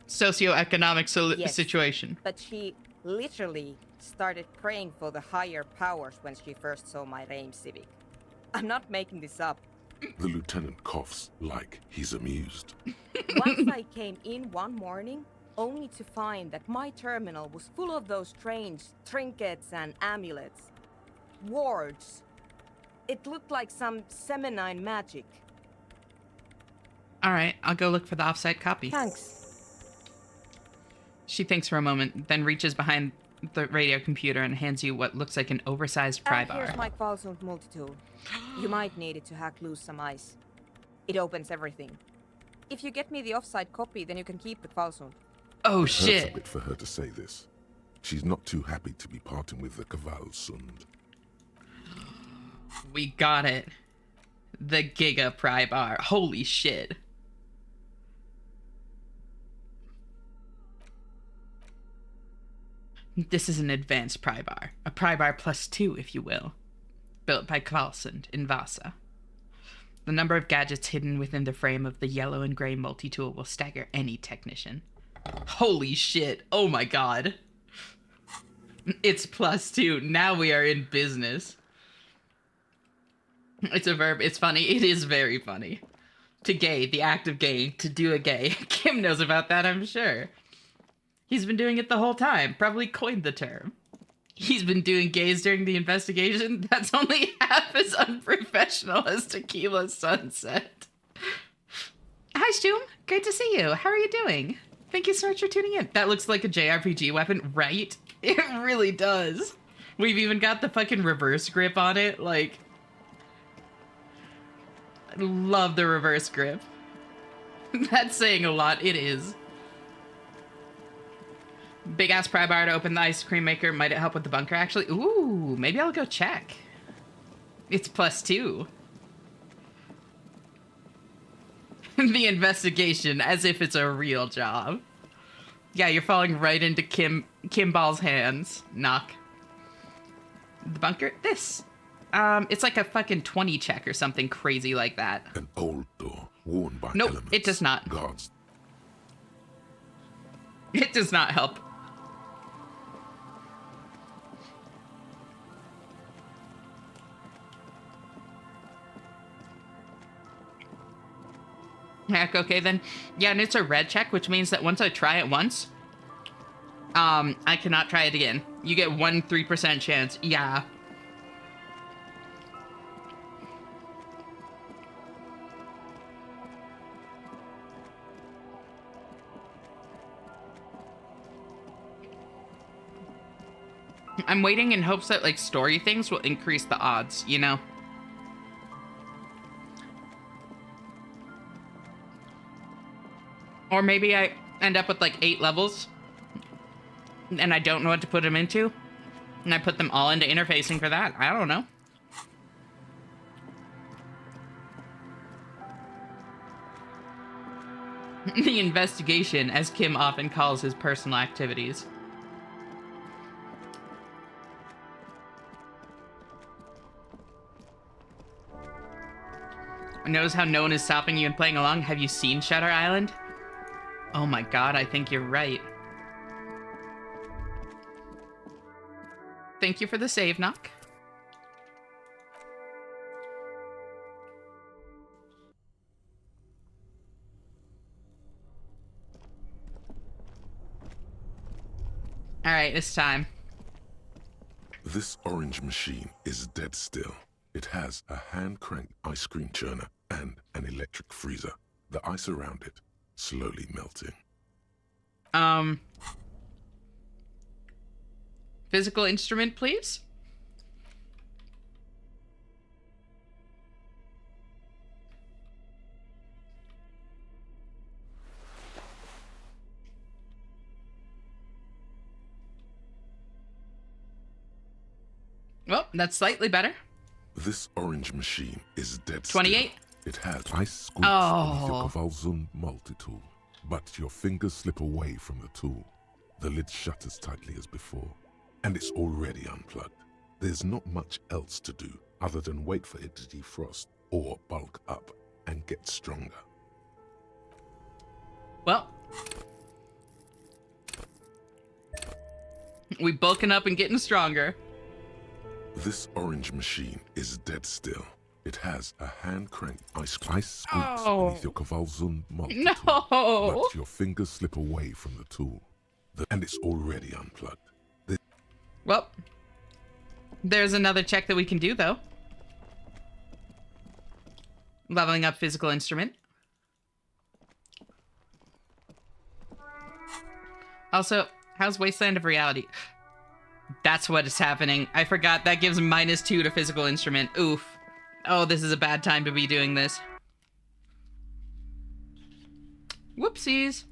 Socio-economic Yes, situation. But she literally started praying for the higher powers when she first saw my Rame Civic. I'm not making this up. The lieutenant coughs like he's amused. Once I came in one morning, only to find that my terminal was full of those strange trinkets and amulets. Wards. It looked like some Semenine magic. All right, I'll go look for the offsite copy. Thanks. She thinks for a moment, then reaches behind the radio computer and hands you what looks like an oversized pry And bar. here's my Qualsund multi-tool. You might need it to hack loose some ice. It opens everything. If you get me the offsite copy, then you can keep the Qualsund. Oh It hurts a shit! bit for her to say this. She's not too happy to be parting with the Kvalsund. We got it. The Giga pry bar. Holy shit. This is an advanced pry bar. A pry bar +2, if you will. Built by Kvalsund in Vasa. The number of gadgets hidden within the frame of the yellow and gray multi-tool will stagger any technician. Holy shit. Oh my god. It's +2. Now we are in business. It's a verb. It's funny. It is very funny. To gay, the act of gay, to do a gay. Kim knows about that, I'm sure. He's been doing it the whole time. Probably coined the term. He's been doing gays during the investigation. That's only half as unprofessional as Tequila Sunset. Hi, Stoom. Great to see you. How are you doing? Thank you so much for tuning in. That looks like a JRPG weapon, right? It really does. We've even got the fucking reverse grip on it. Like, I love the reverse grip. That's saying a lot. It is. Big ass pry bar to open the ice cream maker. Might it help with the bunker, actually? Ooh, maybe I'll go check. It's +2. The investigation, as if it's a real job. Yeah, you're falling right into Kim Ball's hands. Knock. The bunker? This. It's like a fucking 20 check or something crazy like that. An old door, worn by Nope, elements. it does not. Guards. It does not help. Heck, okay then. Yeah, and it's a red check, which means that once I try it once, I cannot try it again. You get 3% chance. Yeah. I'm waiting in hopes that, like, story things will increase the odds, you know? Or maybe I end up with, like, 8 levels, and I don't know what to put them into, and I put them all into interfacing for that. I don't know. The investigation, as Kim often calls his personal activities. Notice how no one is stopping you and playing along? Have you seen Shutter Island? Oh my god, I think you're right. Thank you for the save, Knock. Alright, it's time. This orange machine is dead still. It has a hand-cranked ice cream churner and an electric freezer. The ice around it slowly melting. Physical instrument, please? Well, that's slightly better. This orange machine is dead 28? still. It has ice scoops beneath your Kavalzun multi-tool, but your fingers slip away from the tool. The lid shutters tightly as before, and it's already unplugged. There's not much else to do other than wait for it to defrost or bulk up and get stronger. Well, we bulking up and getting stronger. This orange machine is dead still. It has a hand-cranked ice scoops beneath your Kavalzun multi-tool, No! but your fingers slip away from the tool, and it's already unplugged. Well, there's another check that we can do, though. Leveling up physical instrument. Also, how's Wasteland of Reality? That's what is happening. I forgot that gives -2 to physical instrument. Oof. Oh, this is a bad time to be doing this. Whoopsies.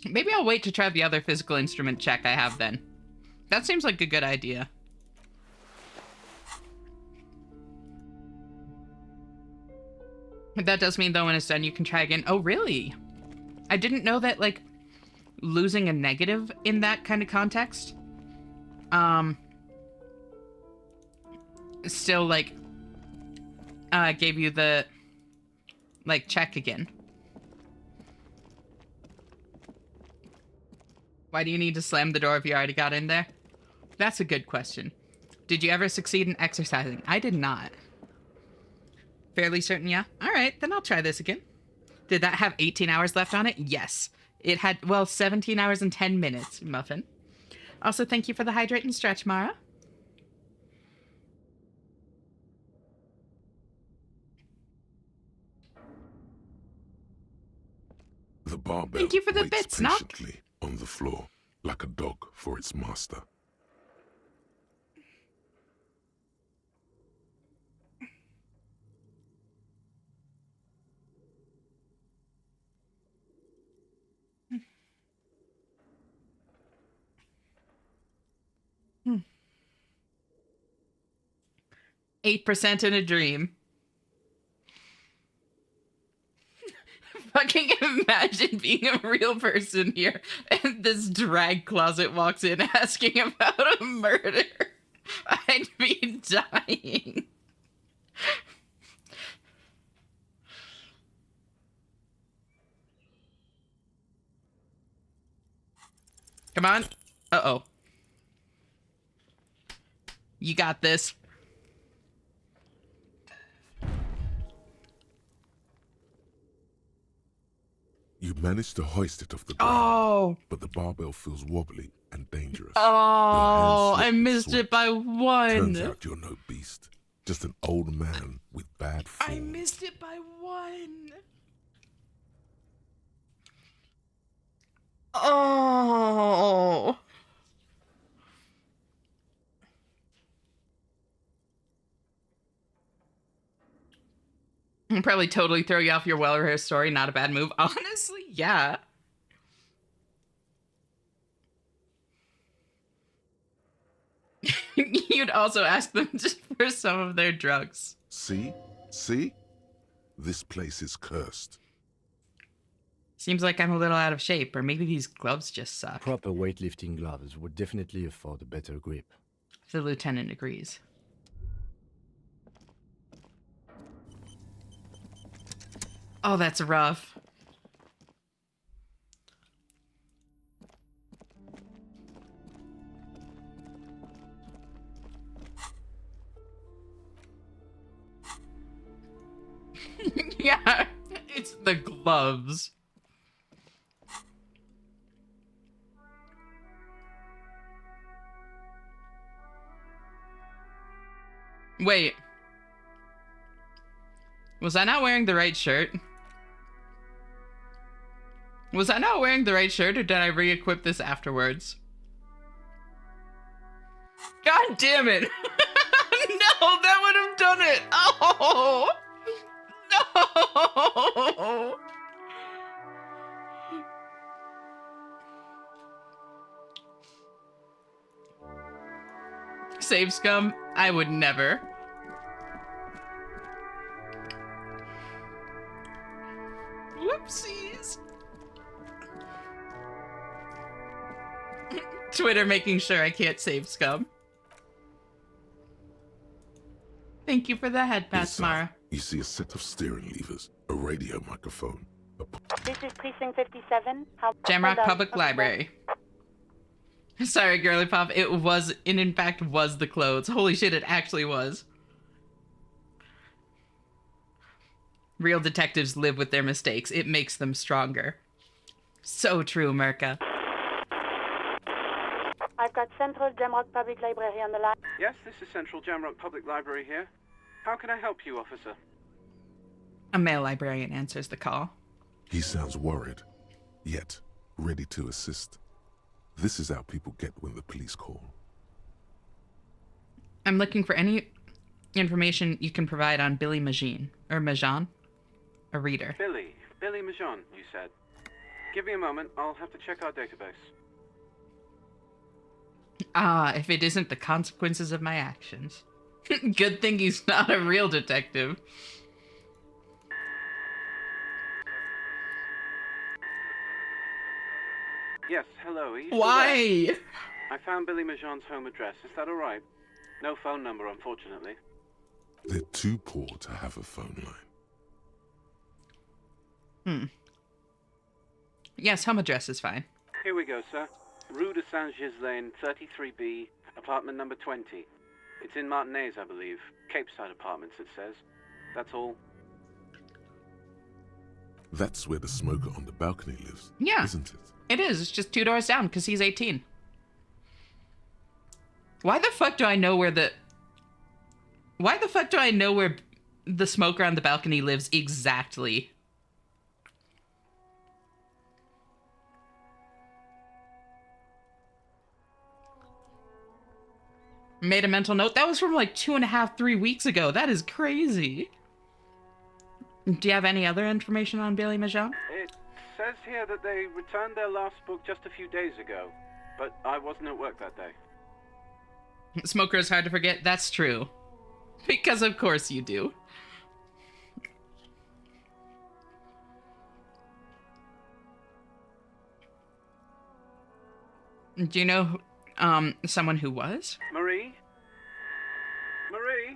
Maybe I'll wait to try the other physical instrument check I have then. That seems like a good idea. That does mean, though, when it's done, you can try again. Oh, really? I didn't know that, like, losing a negative in that kind of context, still, like, gave you the Like, check again. Why do you need to slam the door if you already got in there? That's a good question. Did you ever succeed in exercising? I did not. Fairly certain, yeah? Alright, then I'll try this again. Did that have 18 hours left on it? Yes. It had, well, 17 hours and 10 minutes, Muffin. Also, thank you for the hydrate and stretch, Mara. The barbell Thank you for the waits bits, Knock. patiently on the floor, like a dog for its master. Hmm. 8% in a dream. Fucking imagine being a real person here and this drag closet walks in asking about a murder. I'd be dying. Come on. Uh-oh. You got this. You manage to hoist it off the ground, Oh. but the barbell feels wobbly and dangerous. Oh, Your hands I slip with missed sweat. it by one. Turns out you're no beast, just an old man with bad form. I missed it by one. Oh. Probably totally throw you off your well-rehearsed story. Not a bad move. Honestly, yeah. You'd also ask them just for some of their drugs. See? See? This place is cursed. Seems like I'm a little out of shape, or maybe these gloves just suck. Proper weightlifting gloves would definitely afford a better grip. The lieutenant agrees. Oh, that's rough. Yeah, it's the gloves. Wait. Was I not wearing the right shirt? Was I not wearing the right shirt, or did I re-equip this afterwards? God damn it! No, that would have done it! Oh! No! Save scum? I would never. Whoopsies. Twitter making sure I can't save scum. Thank you for the head pass, Inside, Mara. you see a set of steering levers, a radio microphone, This is Precinct 57. Jamrock Public Library. Sorry, girly pop. It was, and in fact, was the clothes. Holy shit, it actually was. Real detectives live with their mistakes. It makes them stronger. So true, Merca. I've got Central Jamrock Public Library on the line. Yes, this is Central Jamrock Public Library here. How can I help you, officer? A male librarian answers the call. He sounds worried, yet ready to assist. This is how people get when the police call. I'm looking for any information you can provide on Billy Majan, or Majan, a reader. Billy Majan, you said. Give me a moment, I'll have to check our database. Ah, if it isn't the consequences of my actions. Good thing he's not a real detective. Yes, hello, are you still Why? there? I found Billy Majan's home address, is that alright? No phone number, unfortunately. They're too poor to have a phone line. Yes, home address is fine. Here we go, sir. Rue de Saint-Ghislain, 33B, apartment number 20. It's in Martinez, I believe. Capeside Apartments, it says. That's all. That's where the smoker on the balcony lives, Yeah. isn't it? It is. It's just 2 doors down because he's 18. Why the fuck do I know where the... Why the fuck do I know where the smoker on the balcony lives exactly? Made a mental note. That was from like 2.5, 3 weeks ago. That is crazy. Do you have any other information on Billy Majon? It says here that they returned their last book just a few days ago, but I wasn't at work that day. Smoker is hard to forget. That's true. Because of course you do. Do you know someone who was? Marie? Marie?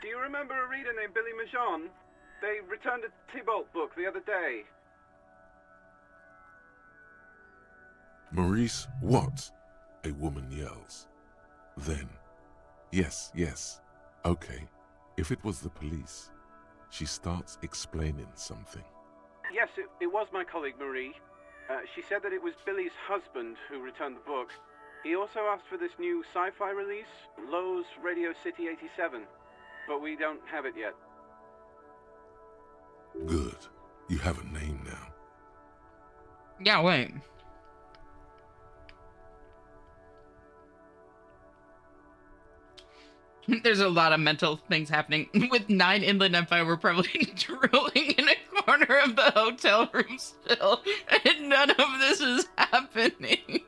Do you remember a reader named Billy Majon? They returned a Tybalt book the other day. Maurice, what? A woman yells. Then, yes, okay. If it was the police, she starts explaining something. Yes, it was my colleague Marie. She said that it was Billy's husband who returned the book. He also asked for this new sci-fi release, Lowe's Radio City 87, but we don't have it yet. Good. You have a name now. Yeah, wait. There's a lot of mental things happening. With 9 Inland Empire, we're probably drooling in a corner of the hotel room still, and none of this is happening.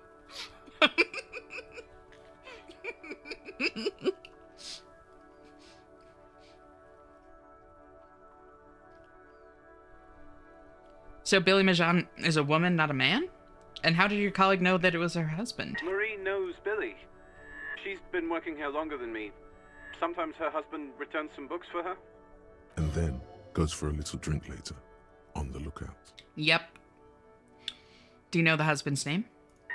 So Billy Majon is a woman, not a man? And how did your colleague know that it was her husband? Marie knows Billy. She's been working here longer than me. Sometimes her husband returns some books for her. And then goes for a little drink later. On the lookout. Yep. Do you know the husband's name?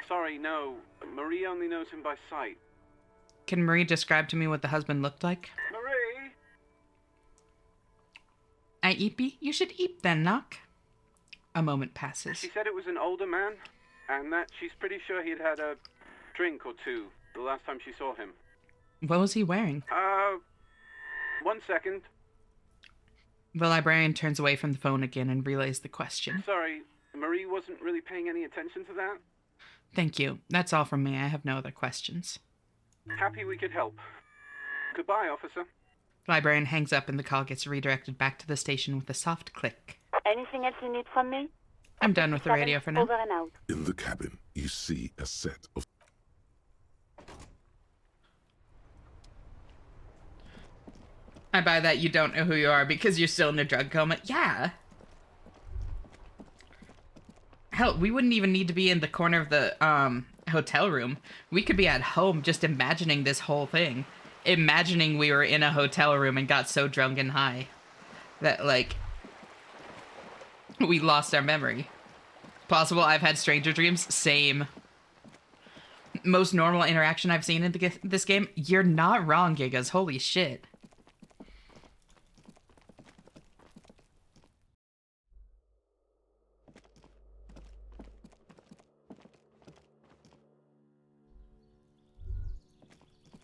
Sorry, no. Marie only knows him by sight. Can Marie describe to me what the husband looked like? Marie! I eepy? You should eep then, knock. A moment passes. She said it was an older man, and that she's pretty sure he'd had a drink or two the last time she saw him. What was he wearing? 1 second. The librarian turns away from the phone again and relays the question. Sorry, Marie wasn't really paying any attention to that. Thank you. That's all from me. I have no other questions. Happy we could help. Goodbye, officer. Librarian hangs up and the call gets redirected back to the station with a soft click. Anything else you need from me? I'm done with the radio for now. Over and out. In the cabin, you see a set of... I buy that you don't know who you are because you're still in a drug coma. Yeah. Hell, we wouldn't even need to be in the corner of the hotel room. We could be at home just imagining this whole thing. Imagining we were in a hotel room and got so drunk and high that, like, we lost our memory. Possible I've had stranger dreams? Same. Most normal interaction I've seen in this game? You're not wrong, Gigas. Holy shit.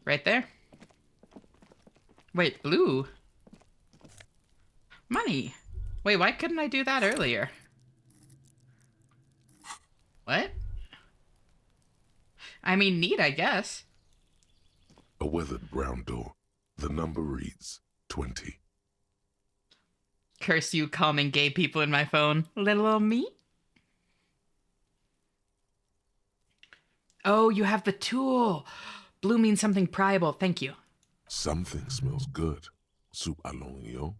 Right there. Wait, blue? Money. Wait, why couldn't I do that earlier? What? I mean, neat, I guess. A weathered brown door. The number reads 20. Curse you calming gay people in my phone. Little old me? Oh, you have the tool. Blue means something priable. Thank you. Something smells good. Soup à l'oignon.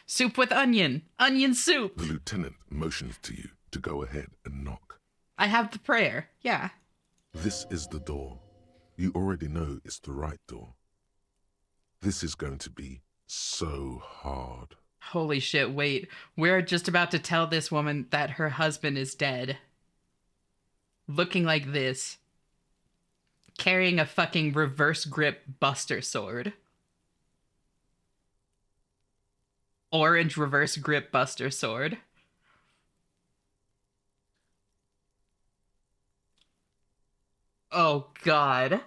Soup with onion. Onion soup. The lieutenant motions to you to go ahead and knock. I have the prayer. Yeah. This is the door. You already know it's the right door. This is going to be so hard. Holy shit, wait. We're just about to tell this woman that her husband is dead. Looking like this. Carrying a fucking reverse grip buster sword. Orange reverse grip buster sword. Oh god.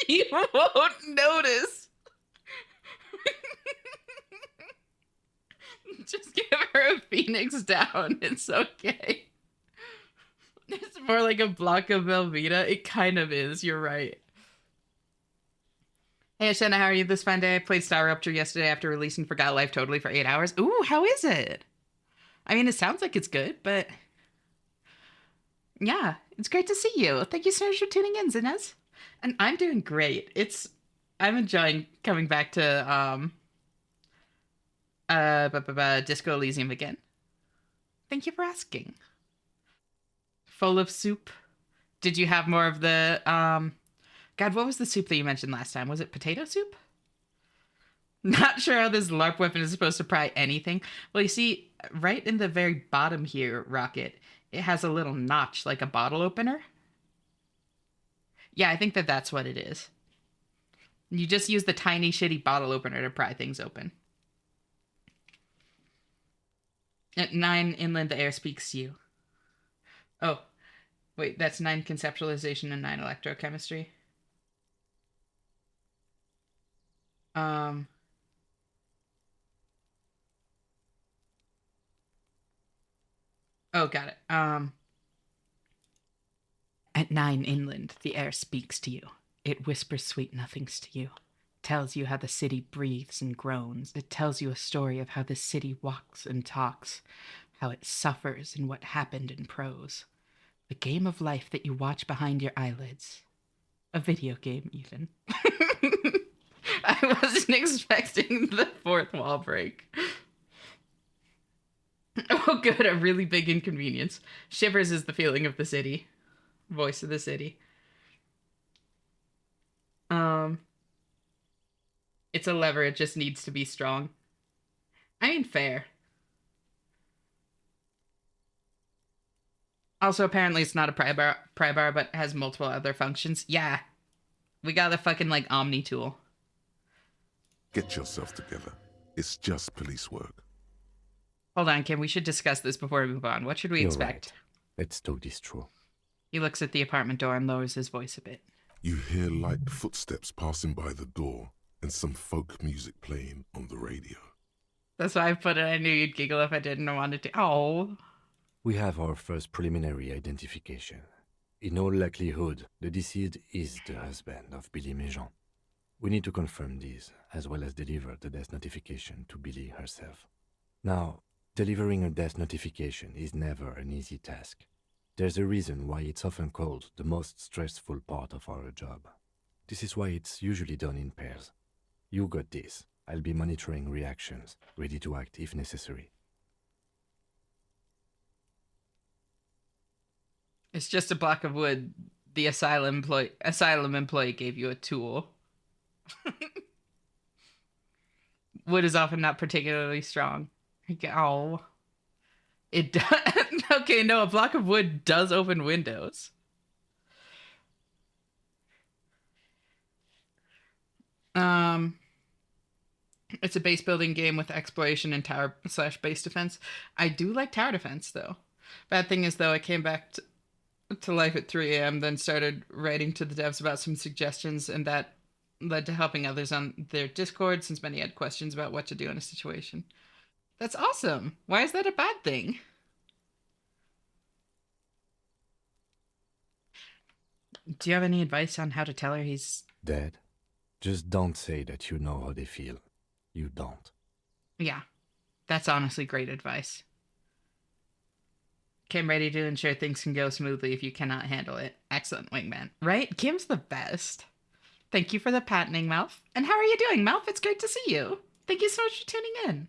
She won't notice. Just give her a phoenix down. It's okay. It's more like a block of Velveeta. It kind of is. You're right. Hey, Shanna, how are you this fine day? I played Star Rupture yesterday after releasing Forgot Life Totally for 8 hours. Ooh, how is it? I mean, it sounds like it's good, but yeah, it's great to see you. Thank you so much for tuning in, Zinez. And I'm doing great. I'm enjoying coming back to Disco Elysium again. Thank you for asking. Full of soup. Did you have more of the God, what was the soup that you mentioned last time? Was it potato soup? Not sure how this LARP weapon is supposed to pry anything. Well, you see, right in the very bottom here, Rocket, it has a little notch like a bottle opener. Yeah, I think that's what it is. You just use the tiny, shitty bottle opener to pry things open. At 9 inland, the air speaks to you. Oh, wait, that's 9 conceptualization and 9 electrochemistry. Oh, got it. At 9 inland, the air speaks to you. It whispers sweet nothings to you. Tells you how the city breathes and groans. It tells you a story of how the city walks and talks, how it suffers and what happened in prose. The game of life that you watch behind your eyelids. A video game, even. I wasn't expecting the fourth wall break. Oh, good, a really big inconvenience. Shivers is the feeling of the city. Voice of the city. It's a lever, it just needs to be strong. I mean, fair. Also, apparently it's not a pry bar, but has multiple other functions. Yeah. We got a fucking, like, Omni tool. Get yourself together. It's just police work. Hold on, Kim. We should discuss this before we move on. What should we expect? Right. Let's talk this through. He looks at the apartment door and lowers his voice a bit. You hear light footsteps passing by the door and some folk music playing on the radio. That's why I put it. I knew you'd giggle if I didn't want it to. Oh. We have our first preliminary identification. In all likelihood, the deceased is the husband of Billy Méjean. We need to confirm this, as well as deliver the death notification to Billy herself. Now, delivering a death notification is never an easy task. There's a reason why it's often called the most stressful part of our job. This is why it's usually done in pairs. You got this. I'll be monitoring reactions, ready to act if necessary. It's just a block of wood. The asylum employee gave you a tool. Wood is often not particularly strong. Oh. It does. Okay, no, a block of wood does open windows. It's a base building game with exploration and tower/base defense. I do like tower defense, though. Bad thing is, though, I came back to life at 3 a.m., then started writing to the devs about some suggestions, and that led to helping others on their Discord, since many had questions about what to do in a situation. That's awesome. Why is that a bad thing? Do you have any advice on how to tell her he's dead? Just don't say that you know how they feel. You don't. Yeah, that's honestly great advice. Kim ready to ensure things can go smoothly if you cannot handle it. Excellent, wingman. Right? Kim's the best. Thank you for the patenting, Malf. And how are you doing, Malf? It's great to see you. Thank you so much for tuning in.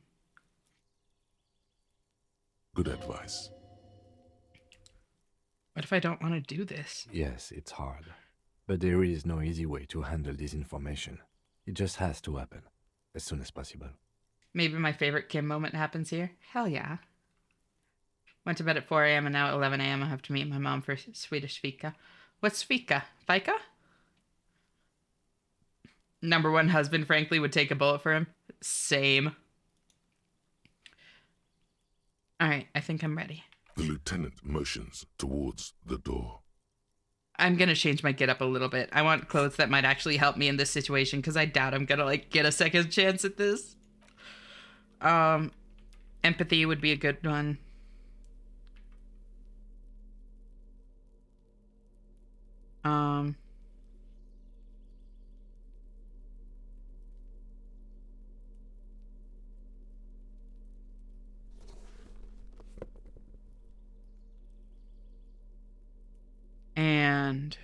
Good advice. What if I don't want to do this? Yes, it's hard. But there is no easy way to handle this information. It just has to happen, as soon as possible. Maybe my favorite Kim moment happens here. Hell yeah. Went to bed at 4 a.m. and now at 11 a.m. I have to meet my mom for Swedish fika. What's fika? Fika? Number one husband, frankly, would take a bullet for him. Same. All right, I think I'm ready. The lieutenant motions towards the door. I'm gonna change my get up a little bit. I want clothes that might actually help me in this situation because I doubt I'm gonna like get a second chance at this. Empathy would be a good one. And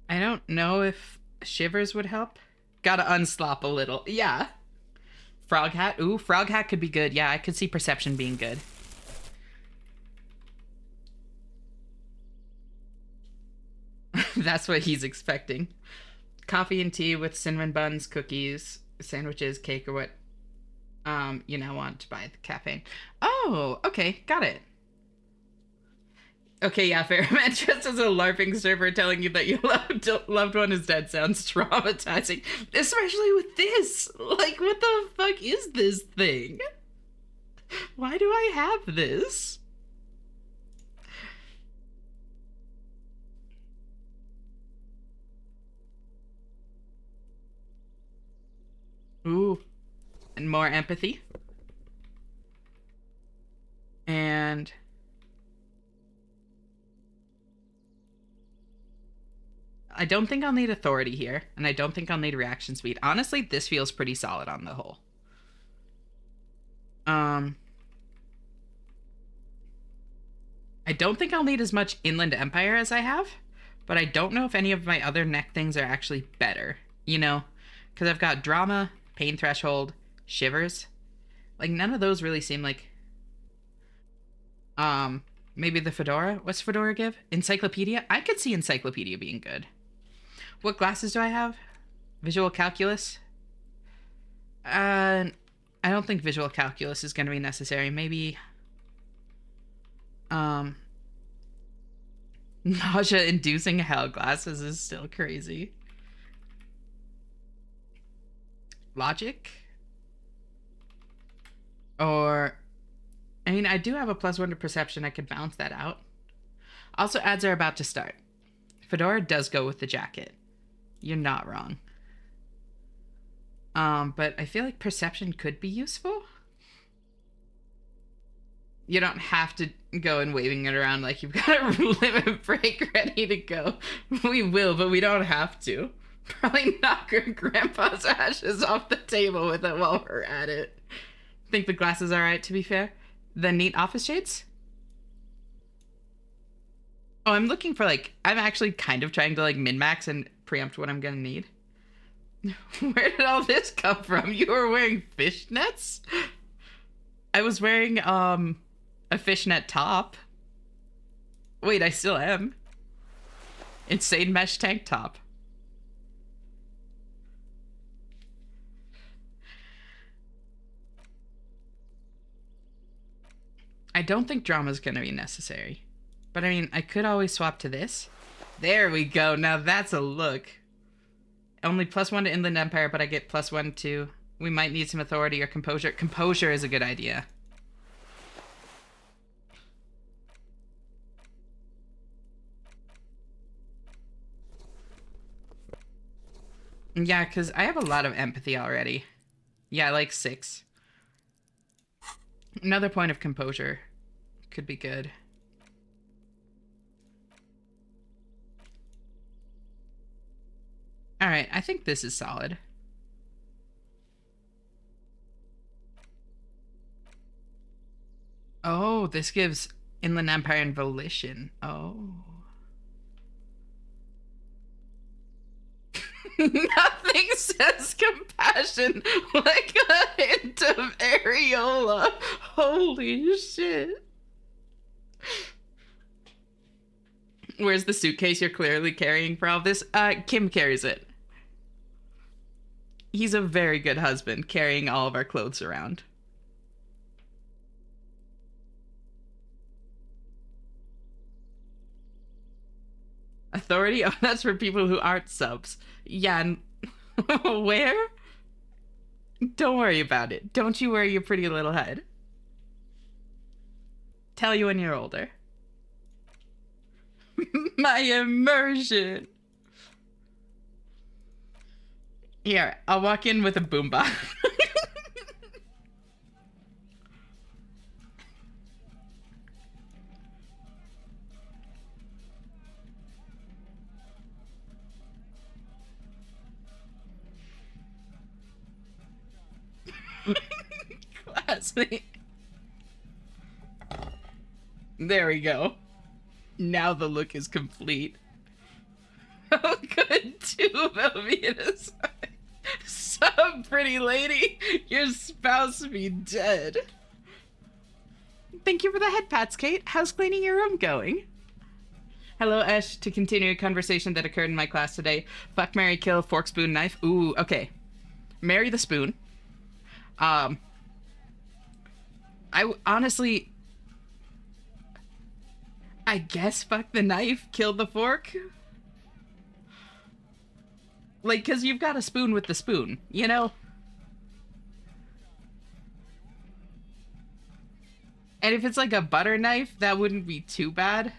I don't know if shivers would help. Gotta unslop a little. Yeah. Frog hat. Ooh, frog hat could be good. Yeah, I could see perception being good. That's what he's expecting. Coffee and tea with cinnamon buns, cookies, sandwiches, cake, or what you now want to buy the cafe. Oh, okay, got it. Okay, yeah, fair. Man, just as a LARPing server telling you that your loved one is dead sounds traumatizing. Especially with this. Like, what the fuck is this thing? Why do I have this? Ooh. And more empathy. And I don't think I'll need authority here, and I don't think I'll need reaction speed. Honestly, this feels pretty solid on the whole. I don't think I'll need as much Inland Empire as I have, but I don't know if any of my other neck things are actually better, you know? Because I've got Drama, Pain Threshold, Shivers. Like, none of those really seem like... maybe the Fedora? What's Fedora give? Encyclopedia? I could see Encyclopedia being good. What glasses do I have? Visual Calculus? I don't think Visual Calculus is going to be necessary. Maybe... nausea-inducing hell glasses is still crazy. Logic? Or... I mean, I do have a +1 to perception. I could balance that out. Also, ads are about to start. Fedora does go with the jacket. You're not wrong. But I feel like perception could be useful. You don't have to go and waving it around like you've got a limit break ready to go. We will, but we don't have to. Probably knock your grandpa's ashes off the table with it while we're at it. Think the glasses are alright, to be fair? The neat office shades? Oh, I'm looking for like... I'm actually kind of trying to like min-max and preempt what I'm gonna need. Where did all this come from? You were wearing fishnets? I was wearing, a fishnet top. Wait, I still am. Insane mesh tank top. I don't think drama's gonna be necessary. But I mean, I could always swap to this. There we go. Now that's a look. Only +1 to Inland Empire, but I get +1 to... We might need some authority or composure. Composure is a good idea. Yeah, because I have a lot of empathy already. Yeah, like 6. Another point of composure could be good. Alright, I think this is solid. Oh, this gives Inland Empire and Volition. Oh. Nothing says compassion like a hint of areola. Holy shit. Where's the suitcase you're clearly carrying for all this? Kim carries it. He's a very good husband, carrying all of our clothes around. Authority? Oh, that's for people who aren't subs. Yeah, and where? Don't worry about it. Don't you worry your pretty little head. Tell you when you're older. My immersion. Here, I'll walk in with a boombox. Classmate. There we go. Now the look is complete. Oh, good too, Velvetus. Some pretty lady. Your spouse be dead. Thank you for the head pats, Kate. How's cleaning your room going? Hello, Esh. To continue a conversation that occurred in my class today. Fuck, marry, kill, fork, spoon, knife. Ooh, okay. Marry the spoon. I honestly... I guess fuck the knife, kill the fork? Like, because you've got a spoon with the spoon, you know? And if it's like a butter knife, that wouldn't be too bad.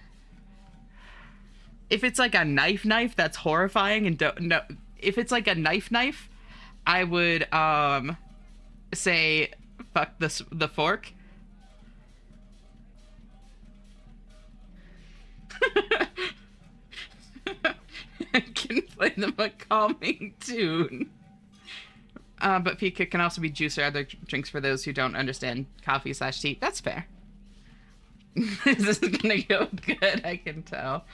If it's like a knife, that's horrifying and don't... No, if it's like a knife, I would, say fuck the fork. I can play them a calming tune. But Pika can also be juice or other drinks for those who don't understand coffee/tea. That's fair. This is gonna go good, I can tell.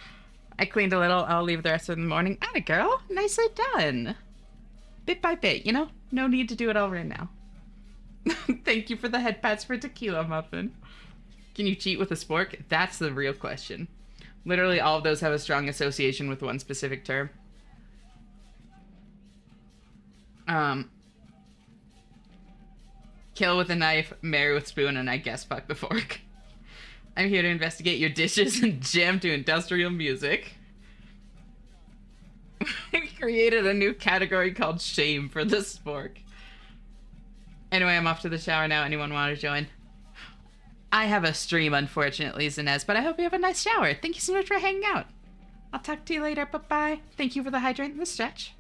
I cleaned a little. I'll leave the rest of the morning. Atta girl. Nicely done. Bit by bit, you know? No need to do it all right now. Thank you for the head pats for tequila, Muffin. Can you cheat with a spork? That's the real question. Literally all of those have a strong association with one specific term. Kill with a knife, marry with spoon, and I guess fuck the fork. I'm here to investigate your dishes and jam to industrial music. I created a new category called shame for the spork. Anyway, I'm off to the shower now. Anyone want to join? I have a stream, unfortunately, Zinez, but I hope you have a nice shower. Thank you so much for hanging out. I'll talk to you later. Bye-bye. Thank you for the hydrant and the stretch.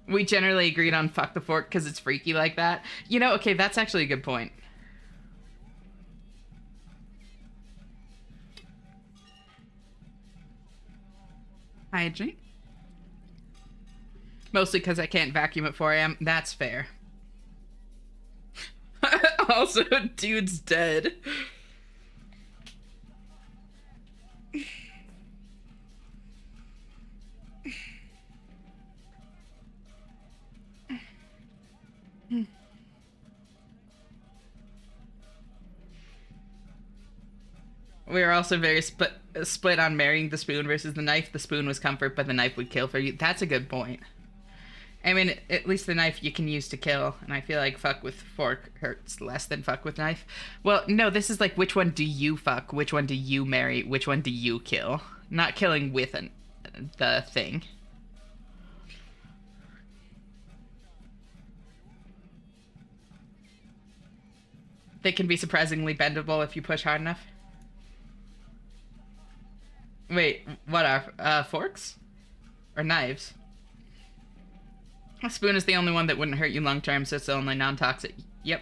We generally agreed on fuck the fork because it's freaky like that. You know, okay, that's actually a good point. Hydrant? Mostly because I can't vacuum at 4 a.m. That's fair. Also, dude's dead. We are also very split on marrying the spoon versus the knife. The spoon was comfort, but the knife would kill for you. That's a good point. I mean, at least the knife you can use to kill, and I feel like fuck with fork hurts less than fuck with knife. Well, no, this is like, which one do you fuck? Which one do you marry? Which one do you kill? Not killing with the thing. They can be surprisingly bendable if you push hard enough. Wait, what are, forks? Or knives? A spoon is the only one that wouldn't hurt you long term, so it's the only non-toxic. Yep.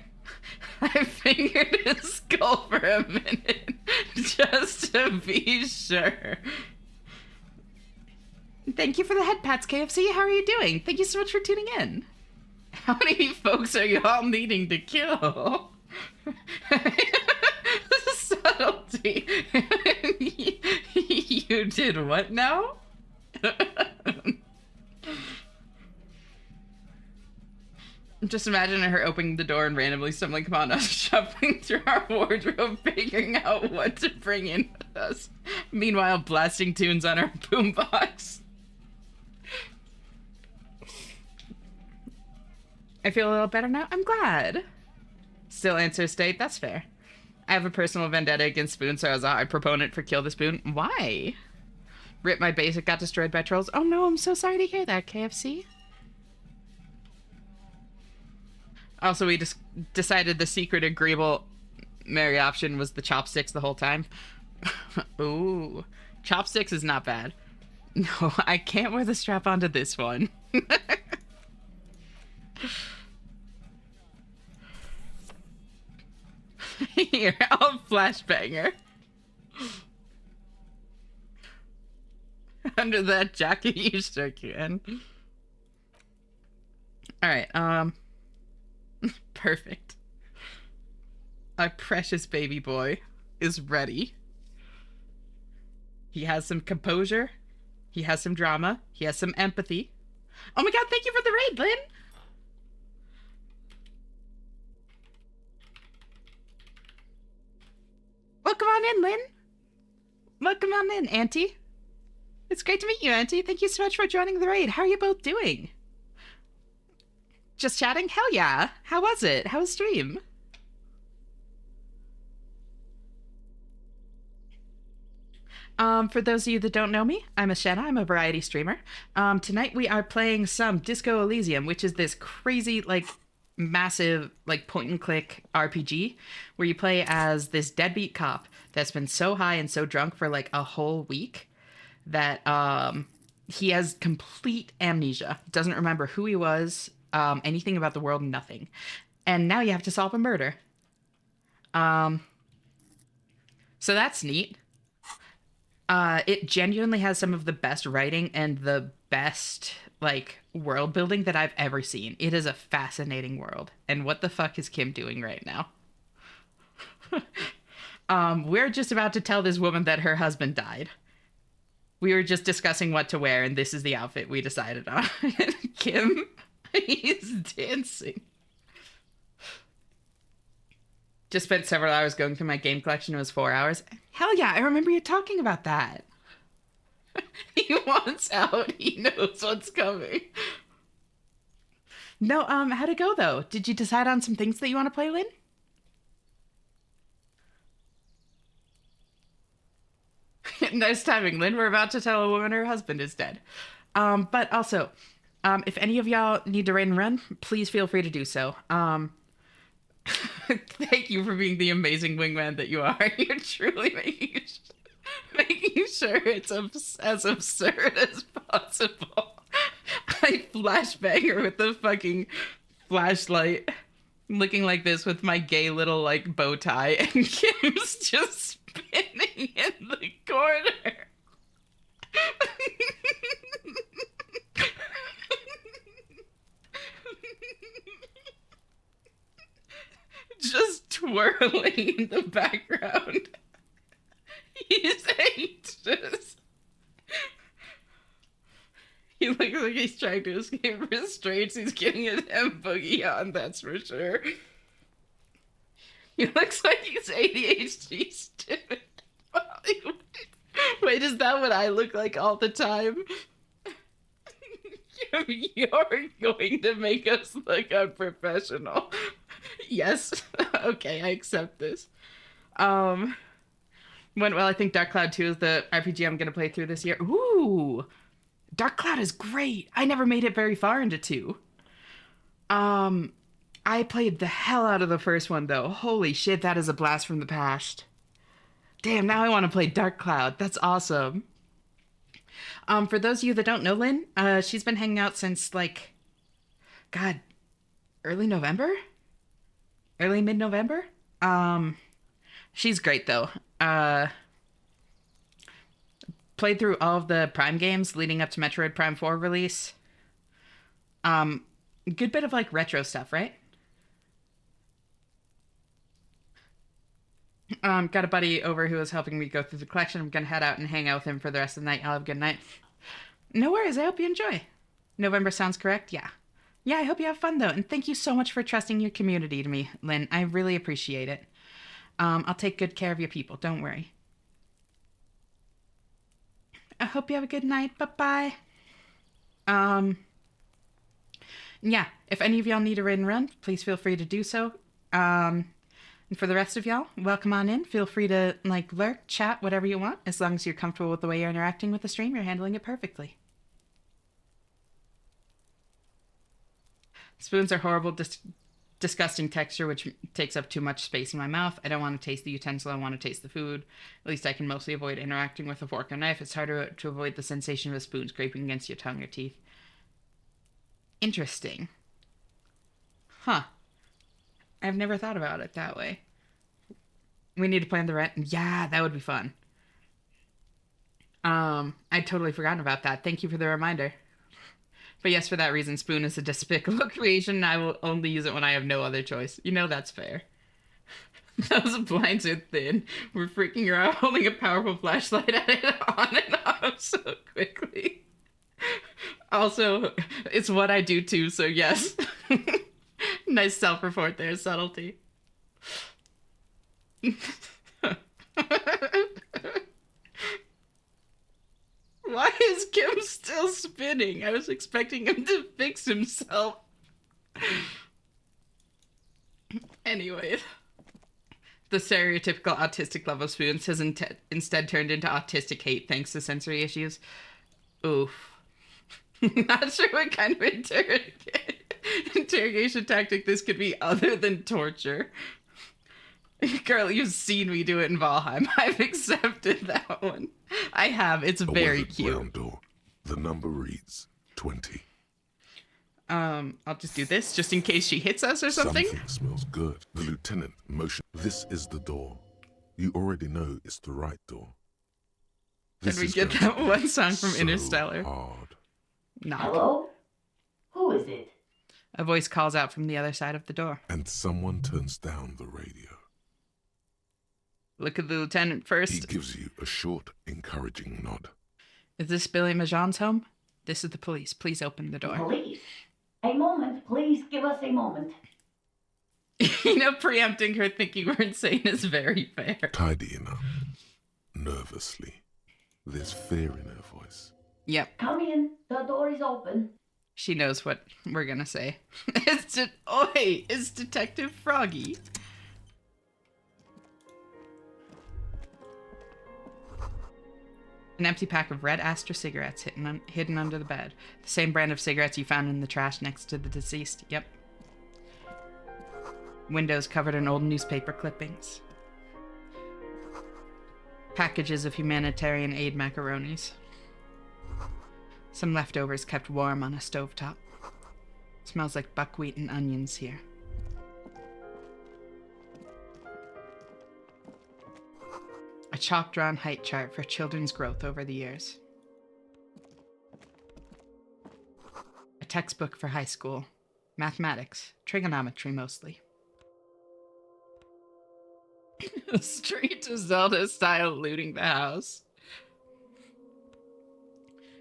I fingered his skull for a minute, just to be sure. Thank you for the head pats, KFC. How are you doing? Thank you so much for tuning in. How many folks are you all needing to kill? Subtlety. You did what now? Just imagining her opening the door and randomly stumbling upon us, shuffling through our wardrobe, figuring out what to bring in with us. Meanwhile, blasting tunes on our boombox. I feel a little better now. I'm glad. Still answer state. That's fair. I have a personal vendetta against Spoon, so I was a hard proponent for Kill the Spoon. Why? Rip, my basic got destroyed by trolls. Oh no, I'm so sorry to hear that, KFC. Also, we just decided the secret agreeable Mary option was the chopsticks the whole time. Ooh. Chopsticks is not bad. No, I can't wear the strap onto this one. Here, I'll flashbanger. Under that jacket you sure can. Alright, perfect. Our precious baby boy is ready. He has some composure. He has some drama. He has some empathy. Oh my god, thank you for the raid, Lynn! Welcome on in, Lynn. Welcome on in, Auntie. It's great to meet you, Auntie. Thank you so much for joining the raid. How are you both doing? Just chatting? Hell yeah. How was it? How was stream? For those of you that don't know me, I'm Ashenna. I'm a variety streamer. Tonight we are playing some Disco Elysium, which is this crazy, like, massive, like, point-and-click RPG where you play as this deadbeat cop that's been so high and so drunk for, like, a whole week that he has complete amnesia. Doesn't remember who he was, anything about the world, nothing. And now you have to solve a murder. So that's neat. It genuinely has some of the best writing and the best, like, world building that I've ever seen. It is a fascinating world. And what the fuck is Kim doing right now? We're just about to tell this woman that her husband died. We were just discussing what to wear, and this is the outfit we decided on. Kim, he's dancing. Just spent several hours going through my game collection. It was 4 hours. Hell yeah, I remember you talking about that. He wants out. He knows what's coming. No, how'd it go, though? Did you decide on some things that you want to play, Lynn? Nice timing, Lynn. We're about to tell a woman her husband is dead. But also, if any of y'all need to raid and run, please feel free to do so. Thank you for being the amazing wingman that you are. You're truly making sure it's as absurd as possible. I flashbang her with the fucking flashlight, looking like this with my gay little, like, bow tie, and Kim's just spinning in the corner. Just twirling in the background. He's anxious. He looks like he's trying to escape restraints. He's getting a damn boogie on, that's for sure. He looks like he's ADHD stupid. Wait, is that what I look like all the time? You're going to make us look unprofessional. Yes. Okay, I accept this. Went well. I think Dark Cloud 2 is the RPG I'm going to play through this year. Ooh! Dark Cloud is great! I never made it very far into 2. I played the hell out of the first one, though. Holy shit, that is a blast from the past. Damn, now I want to play Dark Cloud. That's awesome. For those of you that don't know Lynn, she's been hanging out since, like, God, early November? Early mid-November? She's great, though. Played through all of the Prime games leading up to Metroid Prime 4 release. Good bit of, like, retro stuff, right? Got a buddy over who is helping me go through the collection. I'm gonna head out and hang out with him for the rest of the night. I'll have a good night. No worries. I hope you enjoy. November sounds correct? Yeah. Yeah, I hope you have fun, though. And thank you so much for trusting your community to me, Lynn. I really appreciate it. I'll take good care of your people. Don't worry. I hope you have a good night. Bye-bye. Yeah, if any of y'all need a raid and run, please feel free to do so. And for the rest of y'all, welcome on in. Feel free to, like, lurk, chat, whatever you want. As long as you're comfortable with the way you're interacting with the stream, you're handling it perfectly. Spoons are horrible, disgusting texture, which takes up too much space in my mouth. I don't want to taste the utensil. I want to taste the food. At least I can mostly avoid interacting with a fork or knife. It's harder to avoid the sensation of a spoon scraping against your tongue or teeth. Interesting. Huh. I've never thought about it that way. We need to plan the rent. Yeah, that would be fun. I'd totally forgotten about that. Thank you for the reminder. But yes, for that reason, spoon is a despicable creation. I will only use it when I have no other choice. You know that's fair. Those blinds are thin. We're freaking her out holding a powerful flashlight at it on and off so quickly. Also, it's what I do too, so yes. Nice self-report there, subtlety. Why is Kim still spinning? I was expecting him to fix himself. Anyway, the stereotypical autistic love of spoons has instead turned into autistic hate thanks to sensory issues. Oof. Not sure what kind of interrogation tactic this could be other than torture. Girl, you've seen me do it in Valheim. I've accepted that one. I have. It's very cute. Brown door. The number reads 20. I'll just do this just in case she hits us or something. Something smells good. The lieutenant motioned. This is the door. You already know it's the right door. Can we get that one song from Interstellar? Hard. Knock. Hello? Who is it? A voice calls out from the other side of the door. And someone turns down the radio. Look at the lieutenant first. He gives you a short, encouraging nod. Is this Billy Majon's home? This is the police. Please open the door. Police? A moment, please give us a moment. Preempting her thinking we're insane is very fair. Tidy enough. Nervously. There's fear in her voice. Yep. Come in. The door is open. She knows what we're gonna say. It's Detective Froggy. An empty pack of red Astra cigarettes hidden under the bed. The same brand of cigarettes you found in the trash next to the deceased. Yep. Windows covered in old newspaper clippings. Packages of humanitarian aid macaronis. Some leftovers kept warm on a stovetop. Smells like buckwheat and onions here. A chalk-drawn height chart for children's growth over the years. A textbook for high school. Mathematics. Trigonometry, mostly. Straight to Zelda style looting the house.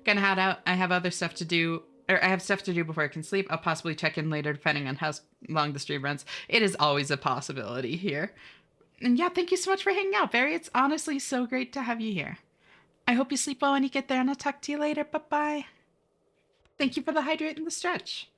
Gonna head out. I have other stuff to do. Or I have stuff to do before I can sleep. I'll possibly check in later depending on how long the stream runs. It is always a possibility here. And yeah, thank you so much for hanging out, Barry. It's honestly so great to have you here. I hope you sleep well when you get there, and I'll talk to you later. Bye-bye. Thank you for the hydrate and the stretch.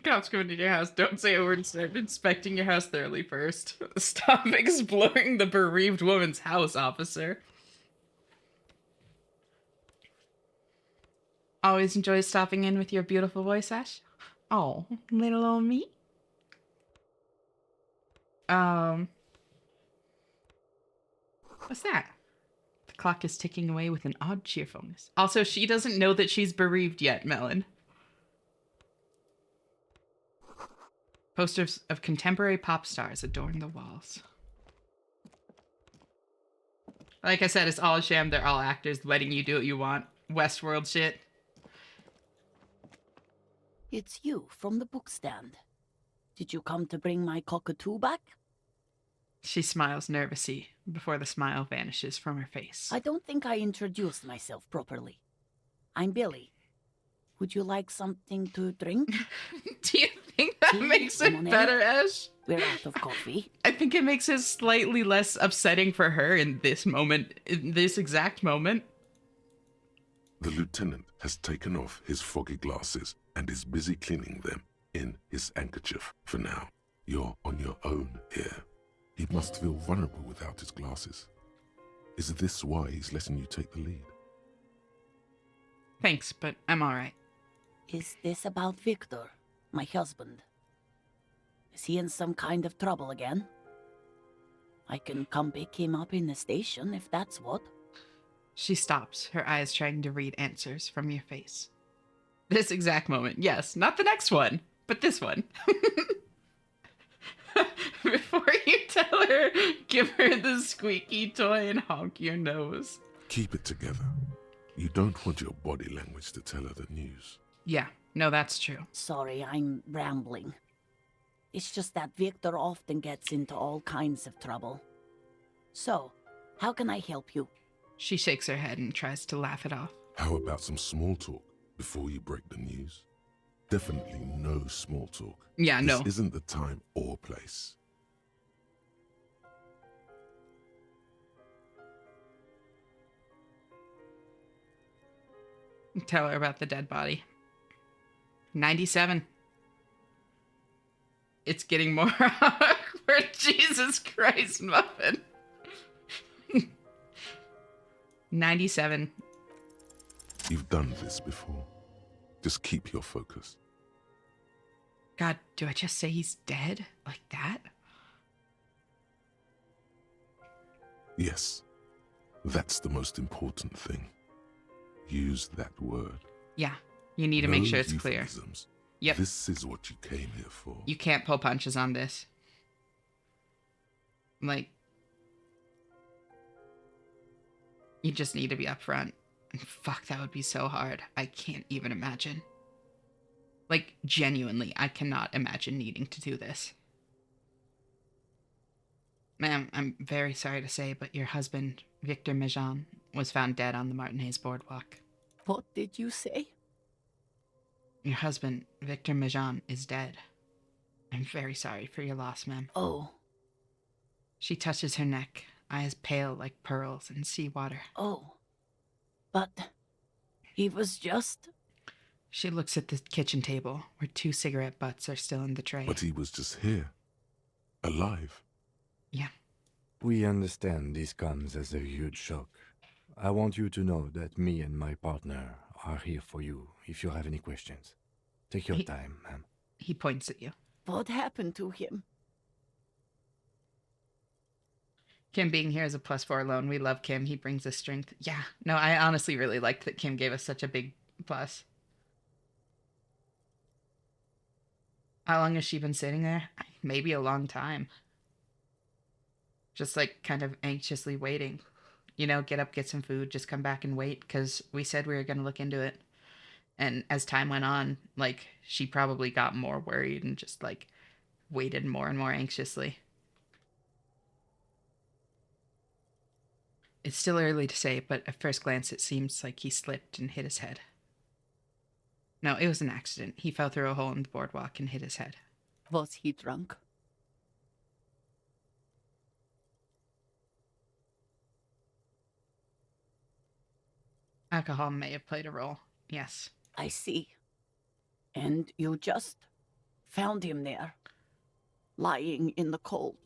Cops come into your house. Don't say a word and start inspecting your house thoroughly first. Stop exploring the bereaved woman's house, officer. Always enjoy stopping in with your beautiful voice, Ash. Oh, little old me. What's that? The clock is ticking away with an odd cheerfulness. Also, she doesn't know that she's bereaved yet, Melon. Posters of contemporary pop stars adorn the walls. Like I said, it's all a sham. They're all actors letting you do what you want. Westworld shit. It's you from the book stand. Did you come to bring my cockatoo back? She smiles nervously before the smile vanishes from her face. I don't think I introduced myself properly. I'm Billy. Would you like something to drink? Do you think that Tea, makes it lemonade? better, Ash? We're out of coffee. I think it makes it slightly less upsetting for her in this moment, in this exact moment. The lieutenant has taken off his foggy glasses and is busy cleaning them in his handkerchief for now. You're on your own here. He must feel vulnerable without his glasses. Is this why he's letting you take the lead? Thanks, but I'm all right. Is this about Victor, my husband? Is he in some kind of trouble again? I can come pick him up in the station if that's what. She stops, her eyes trying to read answers from your face. This exact moment, yes. Not the next one, but this one. Before you tell her, give her the squeaky toy and honk your nose. Keep it together. You don't want your body language to tell her the news. Yeah, no, that's true. Sorry, I'm rambling. It's just that Victor often gets into all kinds of trouble. So, how can I help you? She shakes her head and tries to laugh it off. How about some small talk before you break the news? Definitely no small talk. Yeah, no. This isn't the time or place. Tell her about the dead body. 97. It's getting more awkward. Jesus Christ, Muffin. 97. You've done this before. Just keep your focus. God, do I just say he's dead? Like that? Yes, that's the most important thing. Use that word. Yeah, you need to make sure it's clear. Euphemisms. Yep. This is what you came here for. You can't pull punches on this. Like, you just need to be upfront. And fuck, that would be so hard. I can't even imagine. Like, genuinely, I cannot imagine needing to do this. Ma'am, I'm very sorry to say, but your husband, Victor Mejean, was found dead on the Martinez boardwalk. What did you say? Your husband, Victor Mejean, is dead. I'm very sorry for your loss, ma'am. Oh. She touches her neck, eyes pale like pearls in seawater. Oh. But he was just... She looks at the kitchen table, where 2 cigarette butts are still in the tray. But he was just here. Alive. Yeah. We understand this comes as a huge shock. I want you to know that me and my partner are here for you if you have any questions. Take your time, ma'am. He points at you. What happened to him? Kim being here is a +4 alone. We love Kim. He brings us strength. Yeah. No, I honestly really liked that Kim gave us such a big plus. How long has she been sitting there? Maybe a long time. Just like kind of anxiously waiting. You know, get up, get some food, just come back and wait, because we said we were going to look into it. And as time went on, like, she probably got more worried and just, like, waited more and more anxiously. It's still early to say, but at first glance it seems like he slipped and hit his head. No, it was an accident. He fell through a hole in the boardwalk and hit his head. Was he drunk? Alcohol may have played a role, yes. I see. And you just found him there, lying in the cold.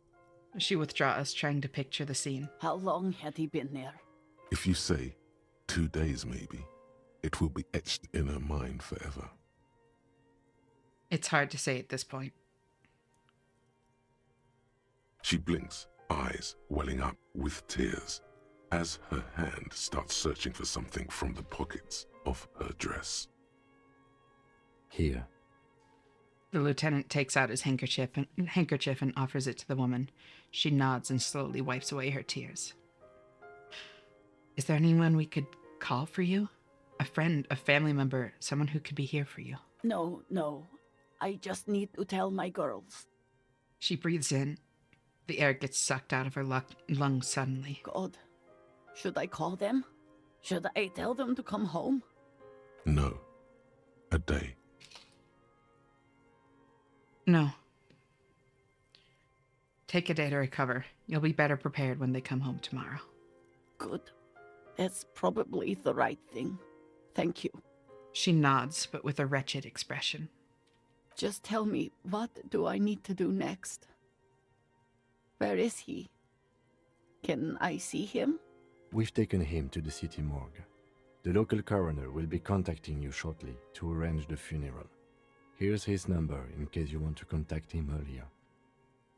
She withdraws, trying to picture the scene. How long had he been there? If you say 2 days maybe, it will be etched in her mind forever. It's hard to say at this point. She blinks, eyes welling up with tears, as her hand starts searching for something from the pockets of her dress. Here. The lieutenant takes out his handkerchief and offers it to the woman. She nods and slowly wipes away her tears. Is there anyone we could call for you? A friend, a family member, someone who could be here for you? No. I just need to tell my girls. She breathes in. The air gets sucked out of her lungs suddenly. God, should I call them? Should I tell them to come home? No. A day. No. Take a day to recover. You'll be better prepared when they come home tomorrow. Good. That's probably the right thing. Thank you. She nods, but with a wretched expression. Just tell me, what do I need to do next? Where is he? Can I see him? We've taken him to the city morgue. The local coroner will be contacting you shortly to arrange the funeral. Here's his number in case you want to contact him earlier.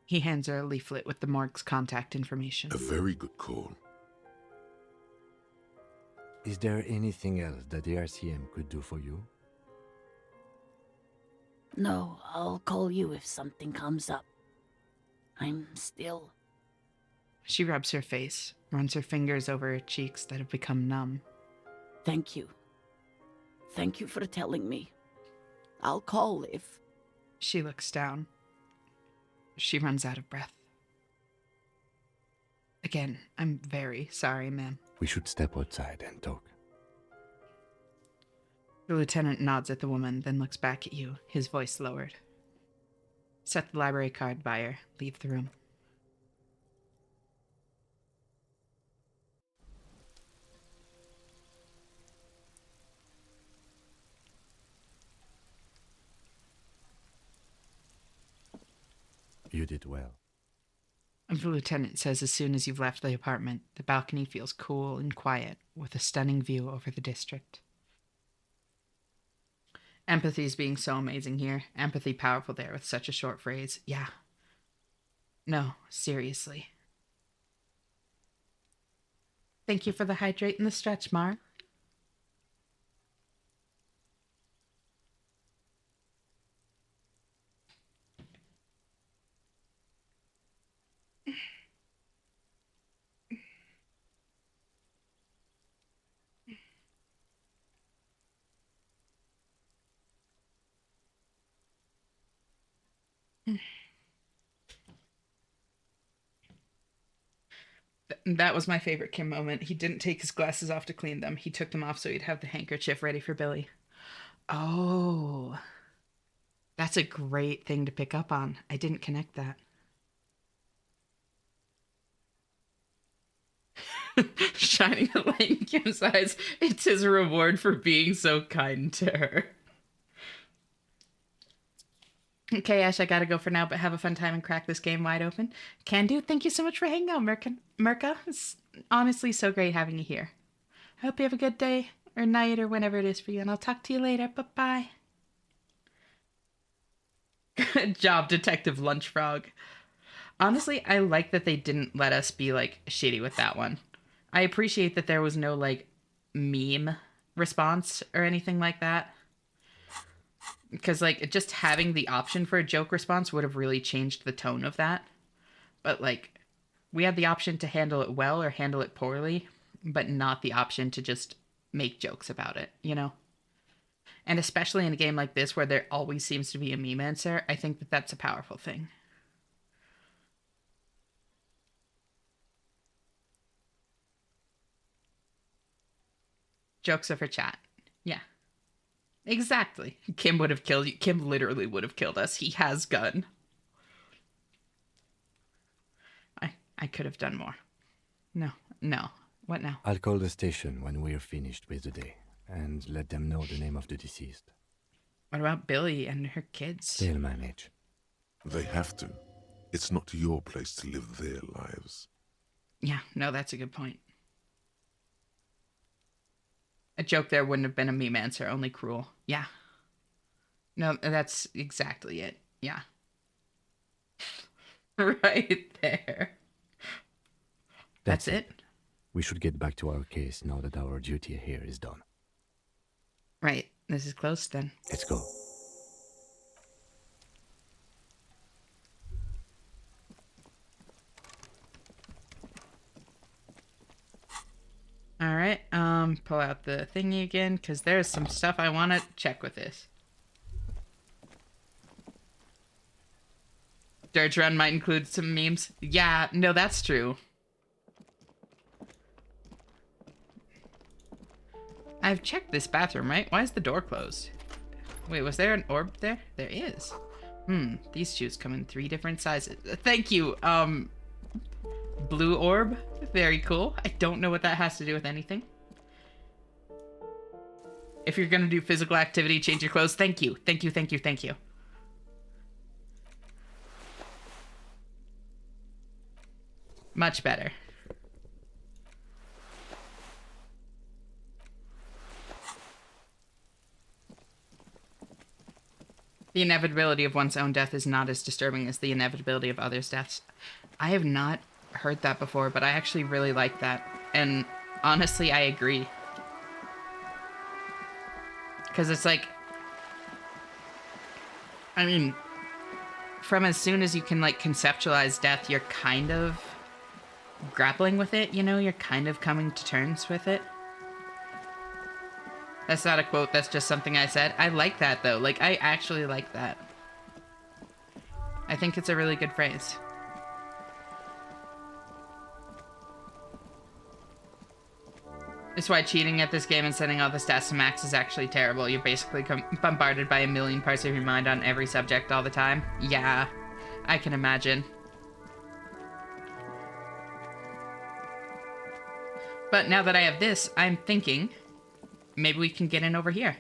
He hands her a leaflet with the morgue's contact information. A very good call. Is there anything else that the RCM could do for you? No, I'll call you if something comes up. I'm still... She rubs her face, runs her fingers over her cheeks that have become numb. Thank you. Thank you for telling me. I'll call if... She looks down. She runs out of breath. Again, I'm very sorry, ma'am. We should step outside and talk. The lieutenant nods at the woman, then looks back at you, his voice lowered. Set the library card by her. Leave the room. You did well. The lieutenant says as soon as you've left the apartment, the balcony feels cool and quiet, with a stunning view over the district. Empathy is being so amazing here. Empathy powerful there with such a short phrase. Yeah. No, seriously. Thank you for the hydrate and the stretch, Mar. That was my favorite Kim moment. He didn't take his glasses off to clean them. He took them off so he'd have the handkerchief ready for Billy. Oh. That's a great thing to pick up on. I didn't connect that. Shining a light in Kim's eyes. It's his reward for being so kind to her. Okay, Ash, I gotta go for now, but have a fun time and crack this game wide open. Can do. Thank you so much for hanging out, Mirka. It's honestly so great having you here. I hope you have a good day, or night, or whenever it is for you, and I'll talk to you later. Bye-bye. Good job, Detective Lunch Frog. Honestly, I like that they didn't let us be, like, shitty with that one. I appreciate that there was no, like, meme response or anything like that. Because, like, just having the option for a joke response would have really changed the tone of that. But, like, we had the option to handle it well or handle it poorly, but not the option to just make jokes about it, you know? And especially in a game like this where there always seems to be a meme answer, I think that that's a powerful thing. Jokes are for chat. Yeah. Exactly. Kim would have killed you. Kim literally would have killed us. He has gun. I could have done more. No. What now? I'll call the station when we're finished with the day and let them know the name of the deceased. What about Billy and her kids? They'll manage. They have to. It's not your place to live their lives. Yeah, no, that's a good point. A joke there wouldn't have been a meme answer, only cruel. Yeah. No, that's exactly it. Yeah. Right there. That's it? We should get back to our case now that our duty here is done. Right. This is close then. Let's go. All right. Pull out the thingy again, because there's some stuff I want to check with this. Dirge Run might include some memes. Yeah, no, that's true. I've checked this bathroom, right? Why is the door closed? Wait, was there an orb there? There is. These shoes come in 3 different sizes. Thank you, blue orb. Very cool. I don't know what that has to do with anything. If you're gonna do physical activity, change your clothes. Thank you. Thank you, thank you, thank you. Much better. The inevitability of one's own death is not as disturbing as the inevitability of others' deaths. I have not heard that before, but I actually really like that. And honestly, I agree. Because it's like... I mean, from as soon as you can, like, conceptualize death, you're kind of grappling with it, you know? You're kind of coming to terms with it. That's not a quote, that's just something I said. I like that, though. Like, I actually like that. I think it's a really good phrase. That's why cheating at this game and setting all the stats to max is actually terrible. You're basically bombarded by a million parts of your mind on every subject all the time. Yeah, I can imagine. But now that I have this, I'm thinking... maybe we can get in over here.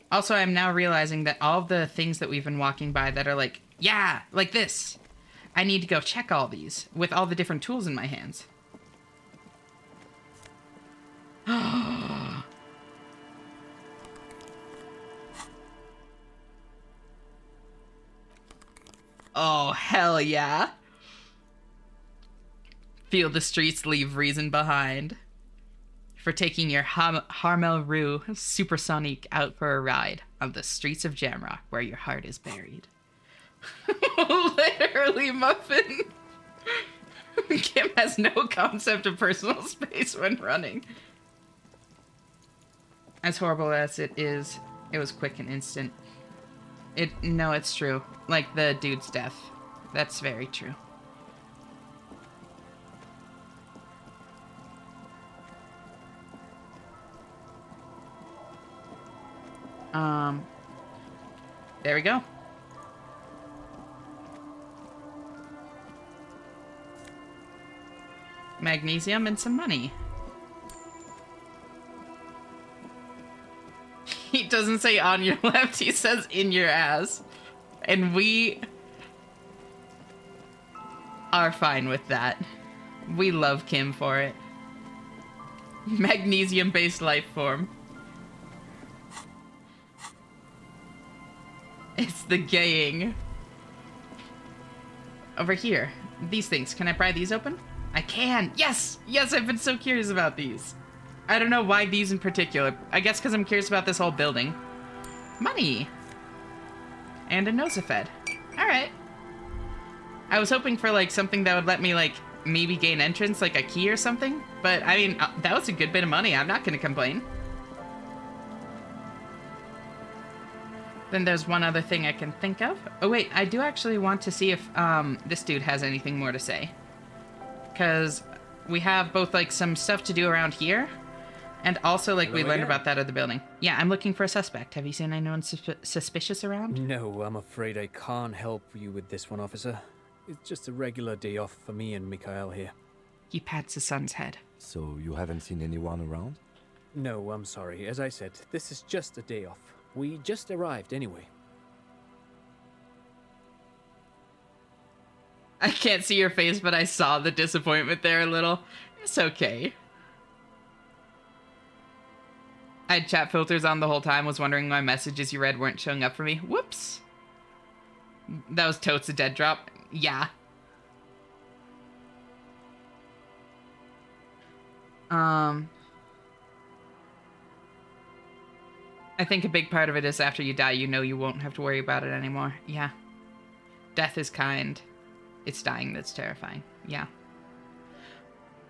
Also, I'm now realizing that all the things that we've been walking by that are like, yeah, like this. I need to go check all these with all the different tools in my hands. Oh, hell yeah. Feel the streets leave reason behind. For taking your Harmel Rue Supersonic out for a ride on the streets of Jamrock, where your heart is buried. Literally, Muffin. Kim has no concept of personal space when running. As horrible as it is, it was quick and instant. No, it's true. Like the dude's death. That's very true. There we go. Magnesium and some money. He doesn't say on your left, he says in your ass. And we are fine with that. We love Kim for it. Magnesium-based life form. It's the gaying. Over here. These things. Can I pry these open? I can! Yes! Yes, I've been so curious about these. I don't know why these in particular. I guess because I'm curious about this whole building. Money! And a Nosafed. Alright. I was hoping for, like, something that would let me, like, maybe gain entrance, like a key or something. But, I mean, that was a good bit of money. I'm not gonna complain. Then there's one other thing I can think of. Oh wait, I do actually want to see if this dude has anything more to say. Because we have both like some stuff to do around here, and also like we learned about that other building. Yeah, I'm looking for a suspect. Have you seen anyone suspicious around? No, I'm afraid I can't help you with this one, officer. It's just a regular day off for me and Mikhail here. He pats his son's head. So you haven't seen anyone around? No, I'm sorry. As I said, this is just a day off. We just arrived anyway. I can't see your face, but I saw the disappointment there a little. It's okay. I had chat filters on the whole time, was wondering why messages you read weren't showing up for me. Whoops. That was totes a dead drop. Yeah. I think a big part of it is after you die, you know you won't have to worry about it anymore. Yeah. Death is kind. It's dying that's terrifying. Yeah.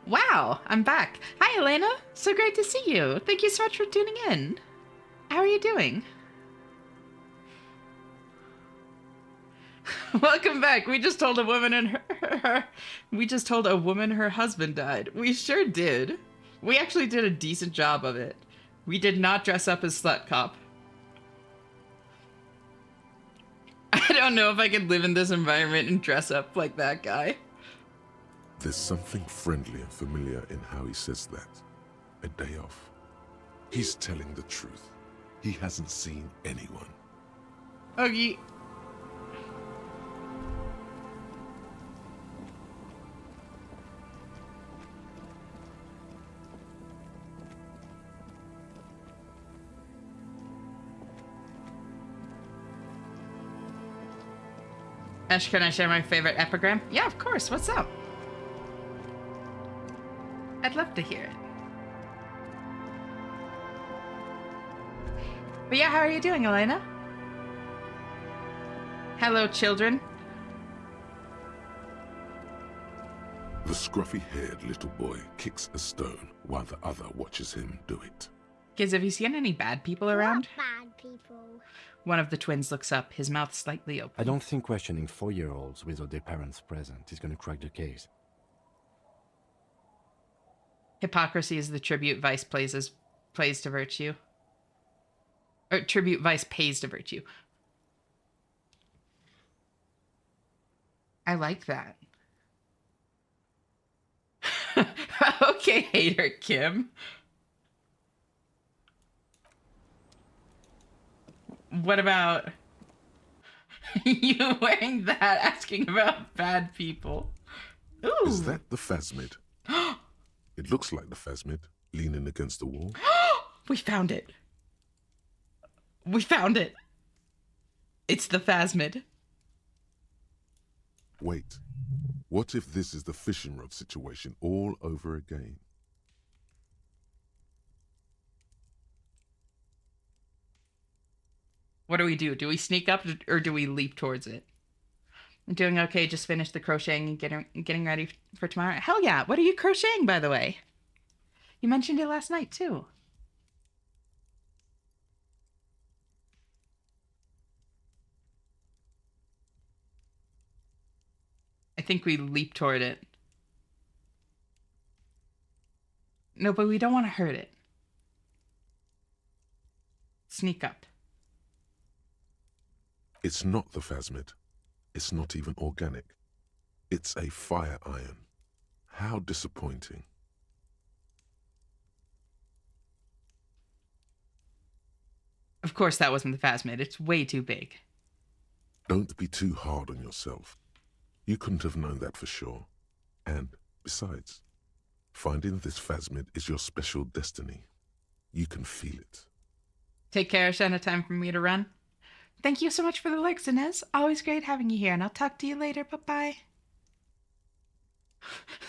Wow, I'm back. Hi, Elena. So great to see you. Thank you so much for tuning in. How are you doing? Welcome back. We just told a woman her husband died. We sure did. We actually did a decent job of it. We did not dress up as Slut Cop. I don't know if I could live in this environment and dress up like that guy. There's something friendly and familiar in how he says that. A day off. He's telling the truth. He hasn't seen anyone. Okay. Ash, can I share my favorite epigram? Yeah, of course. What's up? I'd love to hear it. But yeah, how are you doing, Elena? Hello, children. The scruffy-haired little boy kicks a stone while the other watches him do it. Kids, have you seen any bad people around? What bad people? One of the twins looks up, his mouth slightly open. I don't think questioning 4-year-olds without their parents present is going to crack the case. Hypocrisy is the tribute Vice plays to virtue. Or tribute Vice pays to virtue. I like that. Okay, hater Kim. What about you wearing that, asking about bad people? Ooh. Is that the phasmid? It looks like the phasmid, leaning against the wall. We found it. We found it. It's the phasmid. Wait. What if this is the fishing rod situation all over again? What do we do? Do we sneak up or do we leap towards it? I'm doing okay. Just finished the crocheting and getting ready for tomorrow. Hell yeah. What are you crocheting, by the way? You mentioned it last night, too. I think we leap toward it. No, but we don't want to hurt it. Sneak up. It's not the phasmid. It's not even organic. It's a fire iron. How disappointing. Of course that wasn't the phasmid. It's way too big. Don't be too hard on yourself. You couldn't have known that for sure. And besides, finding this phasmid is your special destiny. You can feel it. Take care, Shanna. Time for me to run. Thank you so much for the likes, Inez. Always great having you here, and I'll talk to you later. Bye-bye.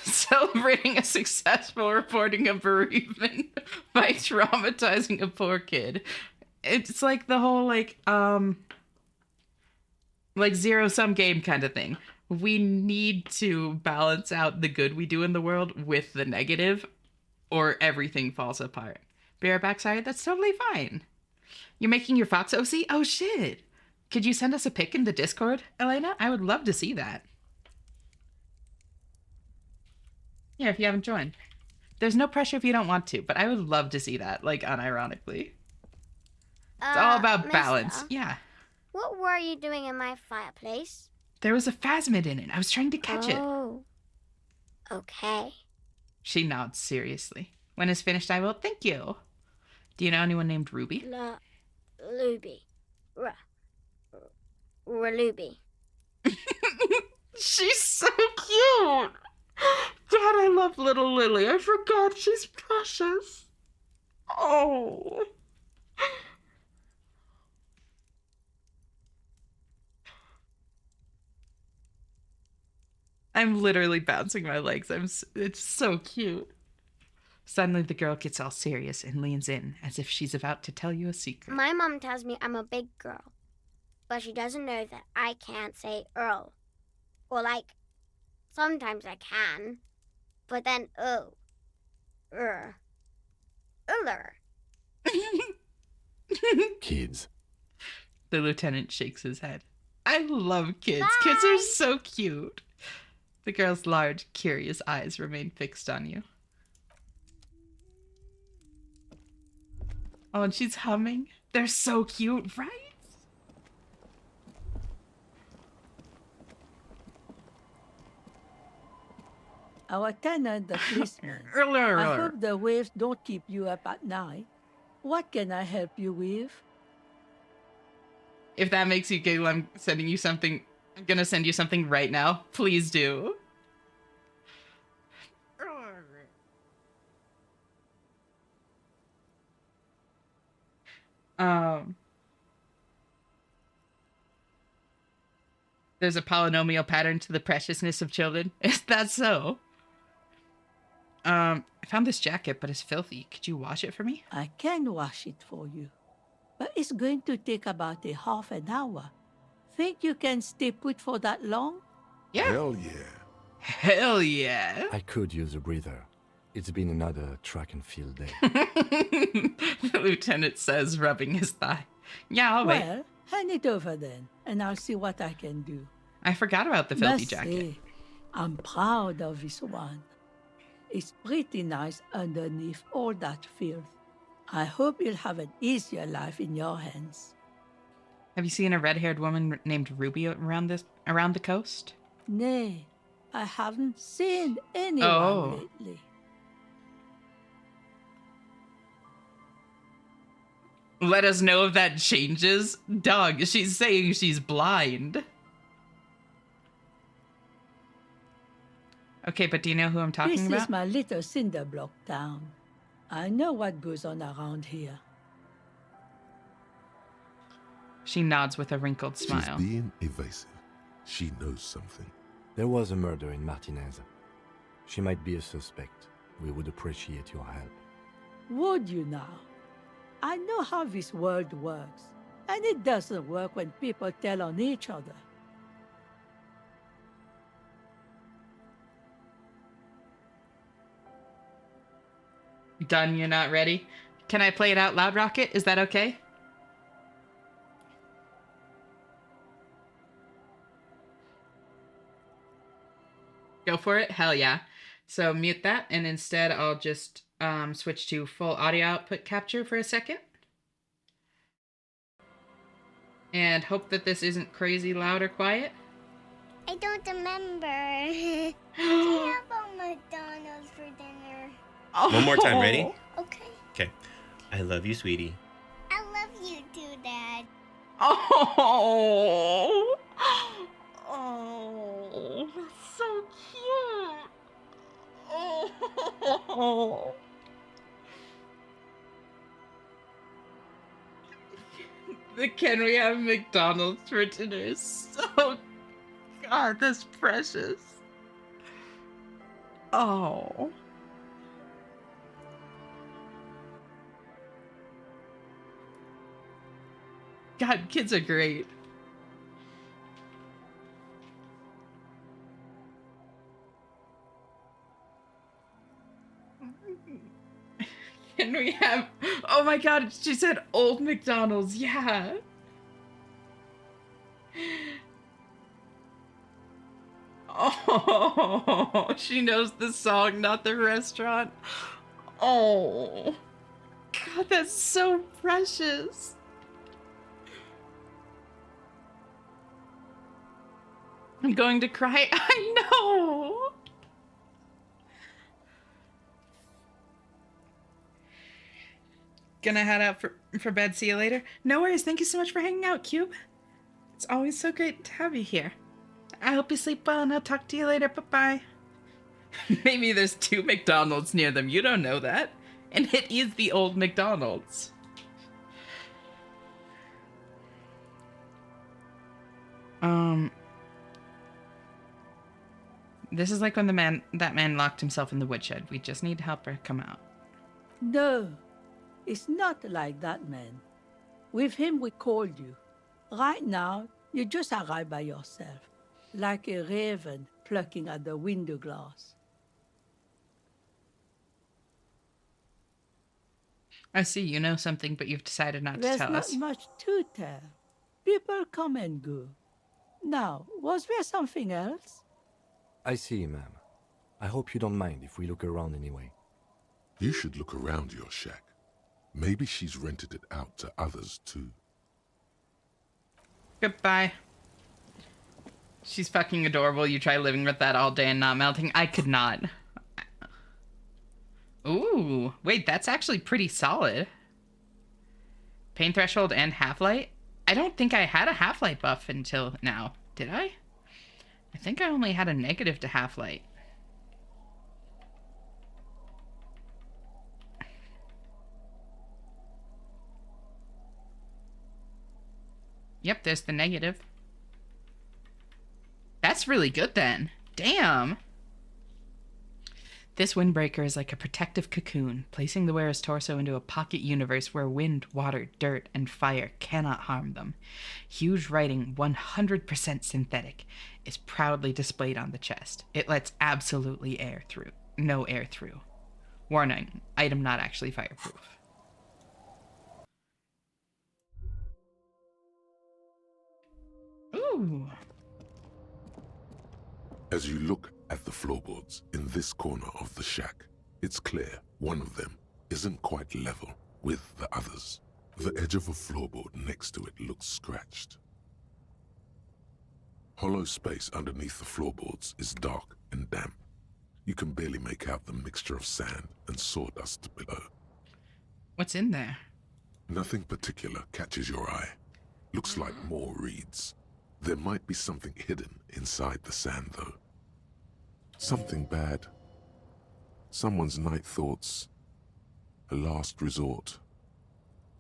Celebrating a successful reporting of bereavement by traumatizing a poor kid. It's like the whole, like zero-sum game kind of thing. We need to balance out the good we do in the world with the negative, or everything falls apart. Be right back, sorry. That's totally fine. You're making your Fox OC? Oh, shit. Could you send us a pic in the Discord, Elena? I would love to see that. Yeah, if you haven't joined. There's no pressure if you don't want to, but I would love to see that, like, unironically. It's all about balance. Yeah. What were you doing in my fireplace? There was a phasmid in it. I was trying to catch it. Oh. Okay. She nods seriously. When it's finished, I will. Thank you. Do you know anyone named Ruby? Ruby. Ruby. She's so cute. God, I love little Lily. I forgot she's precious. Oh. I'm literally bouncing my legs. It's so cute. Suddenly the girl gets all serious and leans in as if she's about to tell you a secret. My mom tells me I'm a big girl, but she doesn't know that I can't say Earl. Or like, sometimes I can, but then Uller. Kids. The lieutenant shakes his head. I I love kids. Bye. Kids are so cute. The girl's large, curious eyes remain fixed on you. Oh, and she's humming. They're so cute, right? Our tenant, the policeman. Earlier. I hope the waves don't keep you up at night. What can I help you with? If that makes you giggle, I'm sending you something. I'm gonna send you something right now. Please do. There's a polynomial pattern to the preciousness of children. Is that so? I found this jacket, but it's filthy. Could you wash it for me? I can wash it for you, but it's going to take about a half an hour. Think you can stay put for that long? Yeah. Hell yeah. Hell yeah. I could use a breather. It's been another track and field day. The lieutenant says, rubbing his thigh. Yeah, I'll wait. Well, hand it over then, and I'll see what I can do. I forgot about the filthy Must jacket. say, I'm proud of this one. It's pretty nice underneath all that filth. I hope you'll have an easier life in your hands. Have you seen a red-haired woman named Ruby around the coast? Nay, I haven't seen anyone lately. Let us know if that changes. Dog, she's saying she's blind. Okay, but do you know who I'm talking about? This is my little cinder block town. I know what goes on around here. She nods with a wrinkled She's smile. being evasive. She knows something. There was a murder in Martinez. She might be a suspect. We would appreciate your help. Would you now? I know how this world works, and it doesn't work when people tell on each other. Done, you're not ready? Can I play it out loud, Rocket? Is that okay? Go for it? Hell yeah. So mute that, and instead I'll just switch to full audio output capture for a second. And hope that this isn't crazy loud or quiet. I don't remember. Can I have a McDonald's for dinner? One more time, ready? Okay. Okay. I love you, sweetie. I love you too, Dad. Oh, oh, that's so cute. Oh. The can we have McDonald's for dinner is so, God, that's precious. Oh. God, kids are great. Can we have... Oh my God, she said old McDonald's. Yeah. Oh, she knows the song, not the restaurant. Oh. God, that's so precious. I'm going to cry. I know. Gonna head out for bed. See you later. No worries. Thank you so much for hanging out, Cube. It's always so great to have you here. I hope you sleep well, and I'll talk to you later. Bye-bye. Maybe there's 2 McDonald's near them. You don't know that. And it is the old McDonald's. This is like when that man locked himself in the woodshed. We just need to help her come out. No, it's not like that, man. With him, we called you. Right now, you just arrived by yourself, like a raven plucking at the window glass. I see you know something, but you've decided not to tell us. There's not much to tell. People come and go. Now, was there something else? I see, ma'am. I hope you don't mind if we look around anyway. You should look around your shack. Maybe she's rented it out to others too. Goodbye. She's fucking adorable. You try living with that all day and not melting. I could not. Ooh, wait, that's actually pretty solid. Pain threshold and half-light? I don't think I had a half-light buff until now. Did I? I think I only had a negative to half-light. Yep, there's the negative. That's really good then. Damn. This windbreaker is like a protective cocoon, placing the wearer's torso into a pocket universe where wind, water, dirt, and fire cannot harm them. Huge writing, 100% synthetic, is proudly displayed on the chest. It lets absolutely air through. No air through. Warning, item not actually fireproof. Ooh. As you look at the floorboards in this corner of the shack, it's clear one of them isn't quite level with the others. The edge of a floorboard next to it looks scratched. Hollow space underneath the floorboards is dark and damp. You can barely make out the mixture of sand and sawdust below. What's in there? Nothing particular catches your eye. Looks like more reeds. There might be something hidden inside the sand, though. Something bad. Someone's night thoughts. A last resort.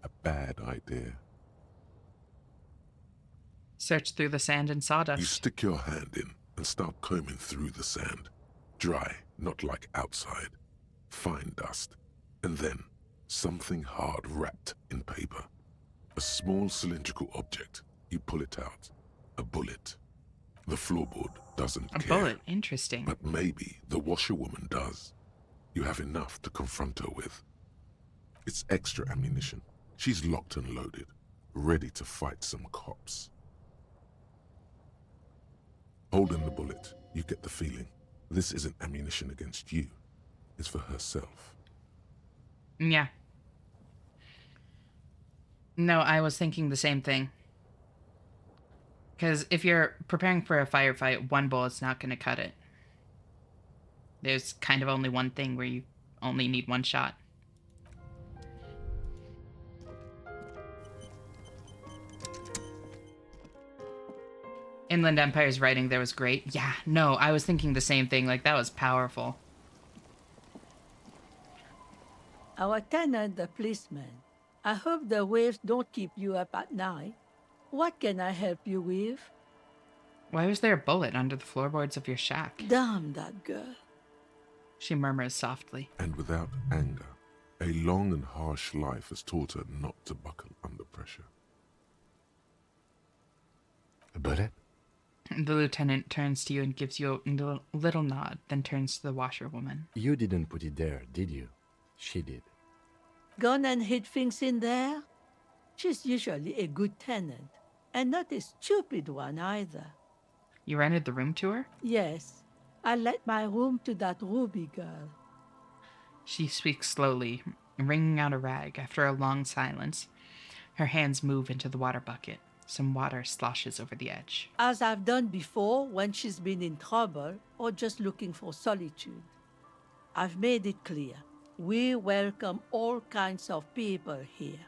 A bad idea. Search through the sand and sawdust. You stick your hand in and start combing through the sand. Dry, not like outside. Fine dust. And then something hard wrapped in paper. A small cylindrical object. You pull it out. A bullet. The floorboard doesn't care. A bullet, interesting. But maybe the washerwoman does. You have enough to confront her with. It's extra ammunition. She's locked and loaded, ready to fight some cops. Holding the bullet, you get the feeling this isn't ammunition against you. It's for herself. Yeah. No, I was thinking the same thing. Because if you're preparing for a firefight, one bullet's not going to cut it. There's kind of only one thing where you only need one shot. Inland Empire's writing there was great. Yeah, no, I was thinking the same thing. Like, that was powerful. Our tenant, the policeman. I hope the waves don't keep you up at night. What can I help you with? Why was there a bullet under the floorboards of your shack? Damn that girl. She murmurs softly. And without anger, a long and harsh life has taught her not to buckle under pressure. A bullet? The lieutenant turns to you and gives you a little nod, then turns to the washerwoman. You didn't put it there, did you? She did. Gone and hid things in there? She's usually a good tenant, and not a stupid one either. You rented the room to her? Yes, I let my room to that Ruby girl. She speaks slowly, wringing out a rag after a long silence. Her hands move into the water bucket. Some water sloshes over the edge. As I've done before when she's been in trouble or just looking for solitude. I've made it clear. We welcome all kinds of people here.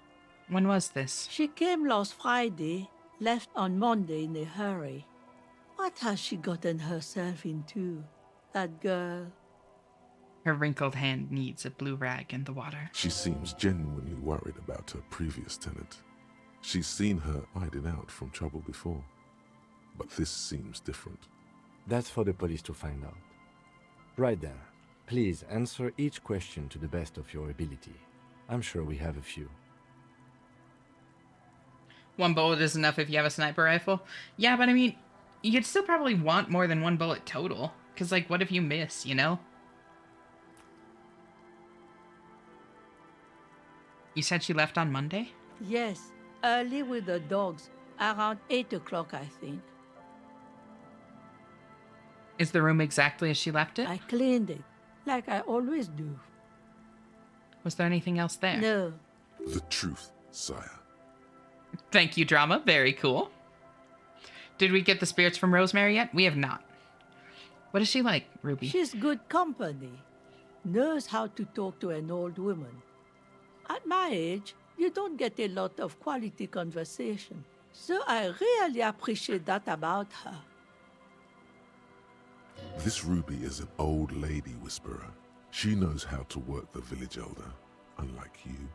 When was this? She came last Friday, left on Monday in a hurry. What has she gotten herself into, that girl? Her wrinkled hand kneads a blue rag in the water. She seems genuinely worried about her previous tenant. She's seen her hiding out from trouble before. But this seems different. That's for the police to find out. Right then, please answer each question to the best of your ability. I'm sure we have a few. One bullet is enough if you have a sniper rifle? Yeah, but I mean, you'd still probably want more than one bullet total. Because, like, what if you miss, you know? You said she left on Monday? Yes, early with the dogs, around 8 o'clock, I think. Is the room exactly as she left it? I cleaned it, like I always do. Was there anything else there? No. The truth, sire. Thank you, drama. Very cool. Did we get the spirits from Rosemary yet? We have not. What is she like, Ruby? She's good company. Knows how to talk to an old woman. At my age, you don't get a lot of quality conversation. So I really appreciate that about her. This Ruby is an old lady whisperer. She knows how to work the village elder, unlike you.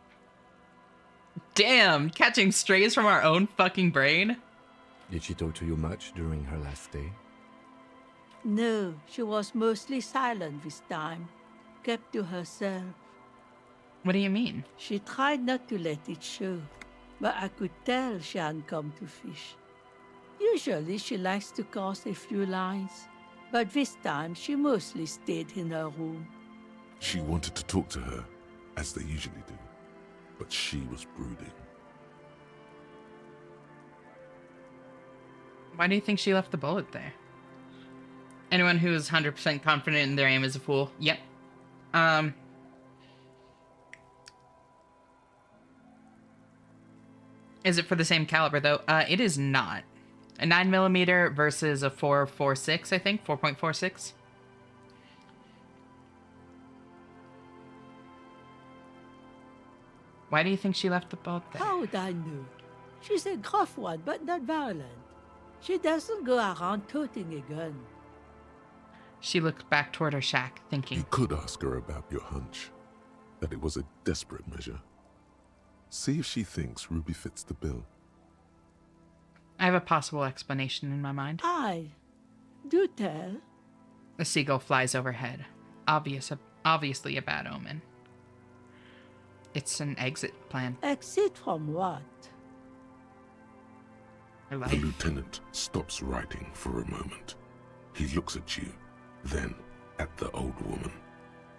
Damn, catching strays from our own fucking brain? Did she talk to you much during her last stay? No, she was mostly silent this time. Kept to herself. What do you mean? She tried not to let it show, but I could tell she hadn't come to fish. Usually she likes to cast a few lines, but this time she mostly stayed in her room. She wanted to talk to her, as they usually do, but she was brooding. Why do you think she left the bullet there? Anyone who is 100% confident in their aim is a fool. Yep. Is it for the same caliber, though? It is not. A 9mm versus a 4.46, I think. 4.46. Why do you think she left the bullet there? How would I know? She's a gruff one, but not violent. She doesn't go around toting a gun. She looked back toward her shack, thinking. You could ask her about your hunch, that it was a desperate measure. See if she thinks Ruby fits the bill. I have a possible explanation in my mind. Aye. Do tell. A seagull flies overhead. Obviously a bad omen. It's an exit plan. Exit from what? Her life. The lieutenant stops writing for a moment. He looks at you, then at the old woman.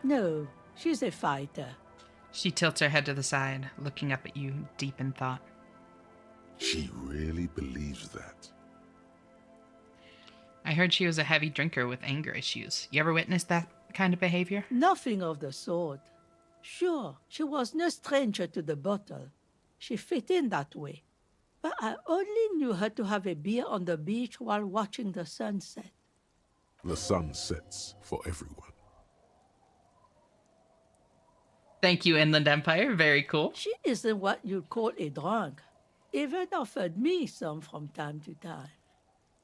No, she's a fighter. She tilts her head to the side, looking up at you, deep in thought. She really believes that. I heard she was a heavy drinker with anger issues. You ever witnessed that kind of behavior? Nothing of the sort. Sure, she was no stranger to the bottle. She fit in that way. But I only knew her to have a beer on the beach while watching the sunset. The sun sets for everyone. Thank you, Inland Empire. Very cool. She isn't what you'd call a drunk. Even offered me some from time to time.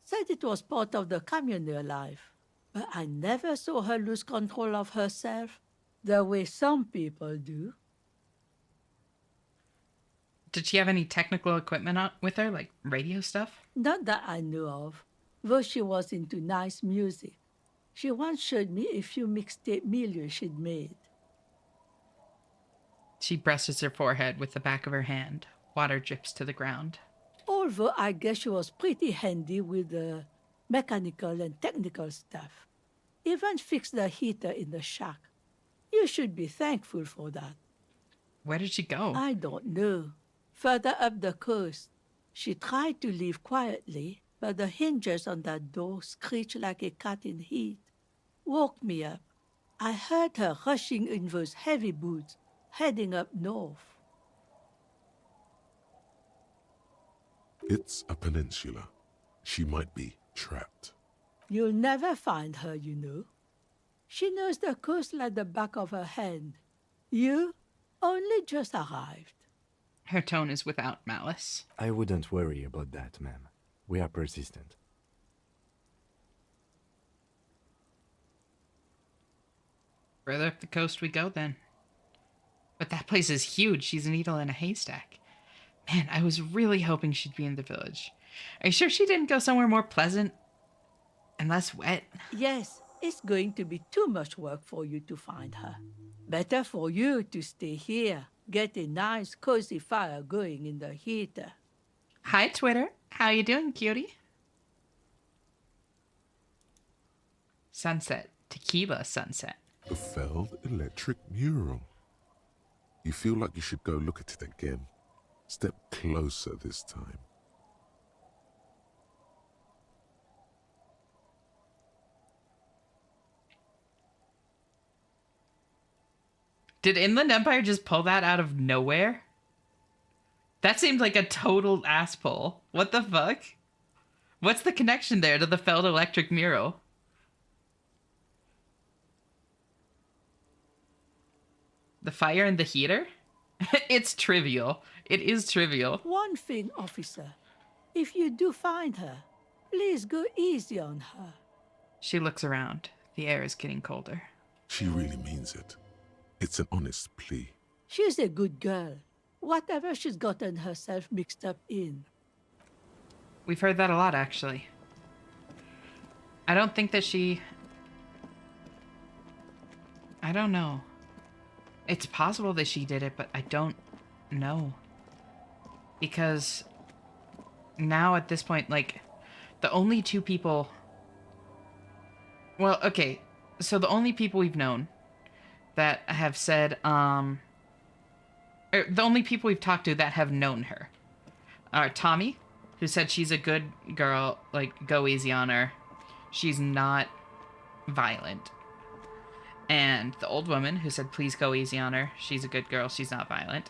Said it was part of the communal life. But I never saw her lose control of herself, the way some people do. Did she have any technical equipment with her, like radio stuff? Not that I knew of, though she was into nice music. She once showed me a few mixtape milieux she'd made. She brushes her forehead with the back of her hand. Water drips to the ground. Although I guess she was pretty handy with the mechanical and technical stuff. Even fixed the heater in the shack. You should be thankful for that. Where did she go? I don't know. Further up the coast. She tried to leave quietly, but the hinges on that door screeched like a cat in heat. Woke me up. I heard her rushing in those heavy boots, heading up north. It's a peninsula. She might be trapped. You'll never find her, you know. She knows the coast like the back of her hand. You only just arrived. Her tone is without malice. I wouldn't worry about that, ma'am. We are persistent. Further up the coast we go, then. But that place is huge. She's a needle in a haystack. Man, I was really hoping she'd be in the village. Are you sure she didn't go somewhere more pleasant and less wet? Yes, it's going to be too much work for you to find her. Better for you to stay here. Get a nice, cozy fire going in the heater. Hi, Twitter. How you doing, cutie? Sunset. Tequila sunset. The Feld electric mural. You feel like you should go look at it again. Step closer this time. Did Inland Empire just pull that out of nowhere? That seemed like a total ass pull. What the fuck? What's the connection there to the Feld electric mural? The fire and the heater? It's trivial. It is trivial. One thing, officer. If you do find her, please go easy on her. She looks around. The air is getting colder. She really means it. It's an honest plea. She's a good girl. Whatever she's gotten herself mixed up in. We've heard that a lot, actually. I don't think that she... I don't know. It's possible that she did it, but I don't know. Because now at this point, like, the only two people... Well, okay. So the only people we've known that have said, the only people we've talked to that have known her are Tommy, who said she's a good girl, like, go easy on her. She's not violent. And the old woman who said, please go easy on her. She's a good girl. She's not violent.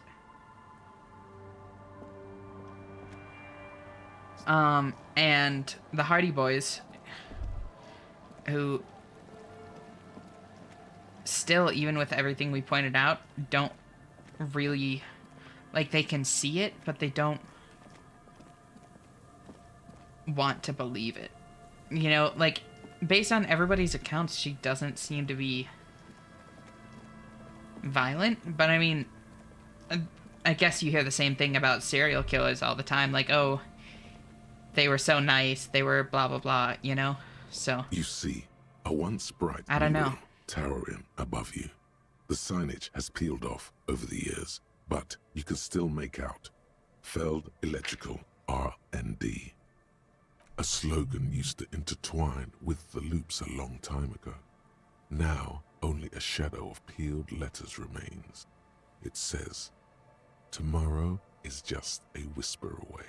And the Hardy Boys, who still, even with everything we pointed out, don't really, like, they can see it, but they don't want to believe it. You know, like, based on everybody's accounts, she doesn't seem to be violent, but I mean, I guess you hear the same thing about serial killers all the time, like, oh, they were so nice, they were blah blah blah, you know? So you see a once bright I don't know. towering above you. The signage has peeled off over the years, but you can still make out Feld Electrical R&D. A slogan used to intertwine with the loops a long time ago. Now, only a shadow of peeled letters remains. It says, tomorrow is just a whisper away.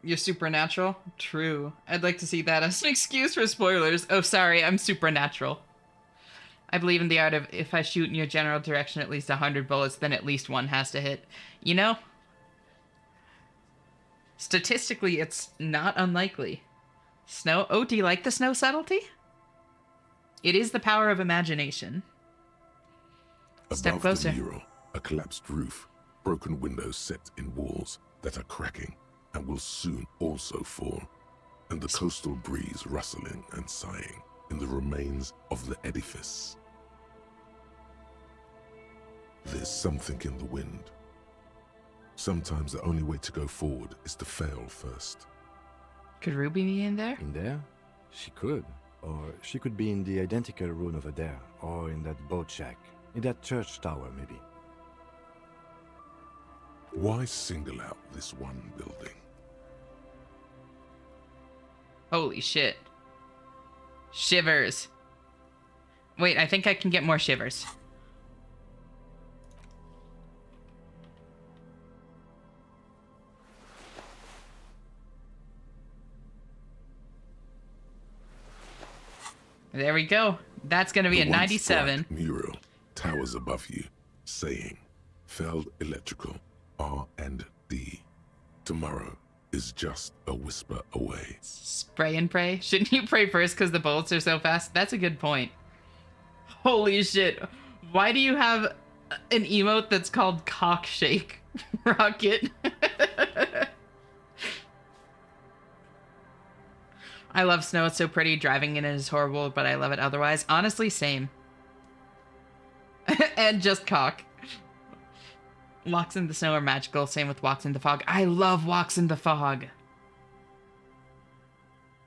You're supernatural? True. I'd like to see that as an excuse for spoilers. Oh, sorry, I'm supernatural. I believe in the art of, if I shoot in your general direction at least 100 bullets, then at least one has to hit. You know? Statistically, it's not unlikely. Snow? Oh, do you like the snow subtlety? It is the power of imagination. Step closer. Above the mural, a collapsed roof, broken windows set in walls that are cracking and will soon also fall, and the coastal breeze rustling and sighing in the remains of the edifice. There's something in the wind. Sometimes the only way to go forward is to fail first. Could Ruby be in there? In there? She could. Or she could be in the identical room over there, or in that boat shack, in that church tower, maybe. Why single out this one building? Holy shit. Shivers. Wait, I think I can get more shivers. There we go. That's going to be a 97. Mural towers above you, saying, Feld Electrical R&D. Tomorrow is just a whisper away. Spray and pray? Shouldn't you pray first because the bullets are so fast? That's a good point. Holy shit. Why do you have an emote that's called Cock Shake Rocket? I love snow. It's so pretty. Driving in it is horrible, but I love it otherwise. Honestly, same. And just cock. Walks in the snow are magical. Same with walks in the fog. I love walks in the fog.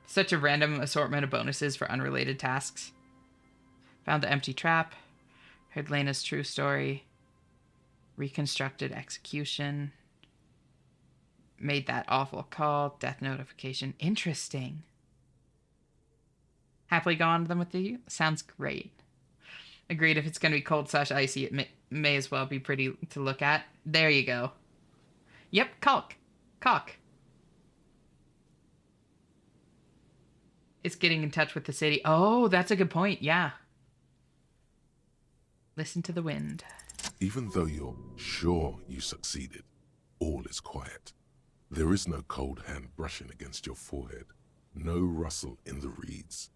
Such a random assortment of bonuses for unrelated tasks. Found the empty trap. Heard Lena's true story. Reconstructed execution. Made that awful call. Death notification. Interesting. Happily go on to them with you? Sounds great. Agreed, if it's going to be cold/icy, it may as well be pretty to look at. There you go. Yep, cock. It's getting in touch with the city. Oh, that's a good point, yeah. Listen to the wind. Even though you're sure you succeeded, all is quiet. There is no cold hand brushing against your forehead, no rustle in the reeds.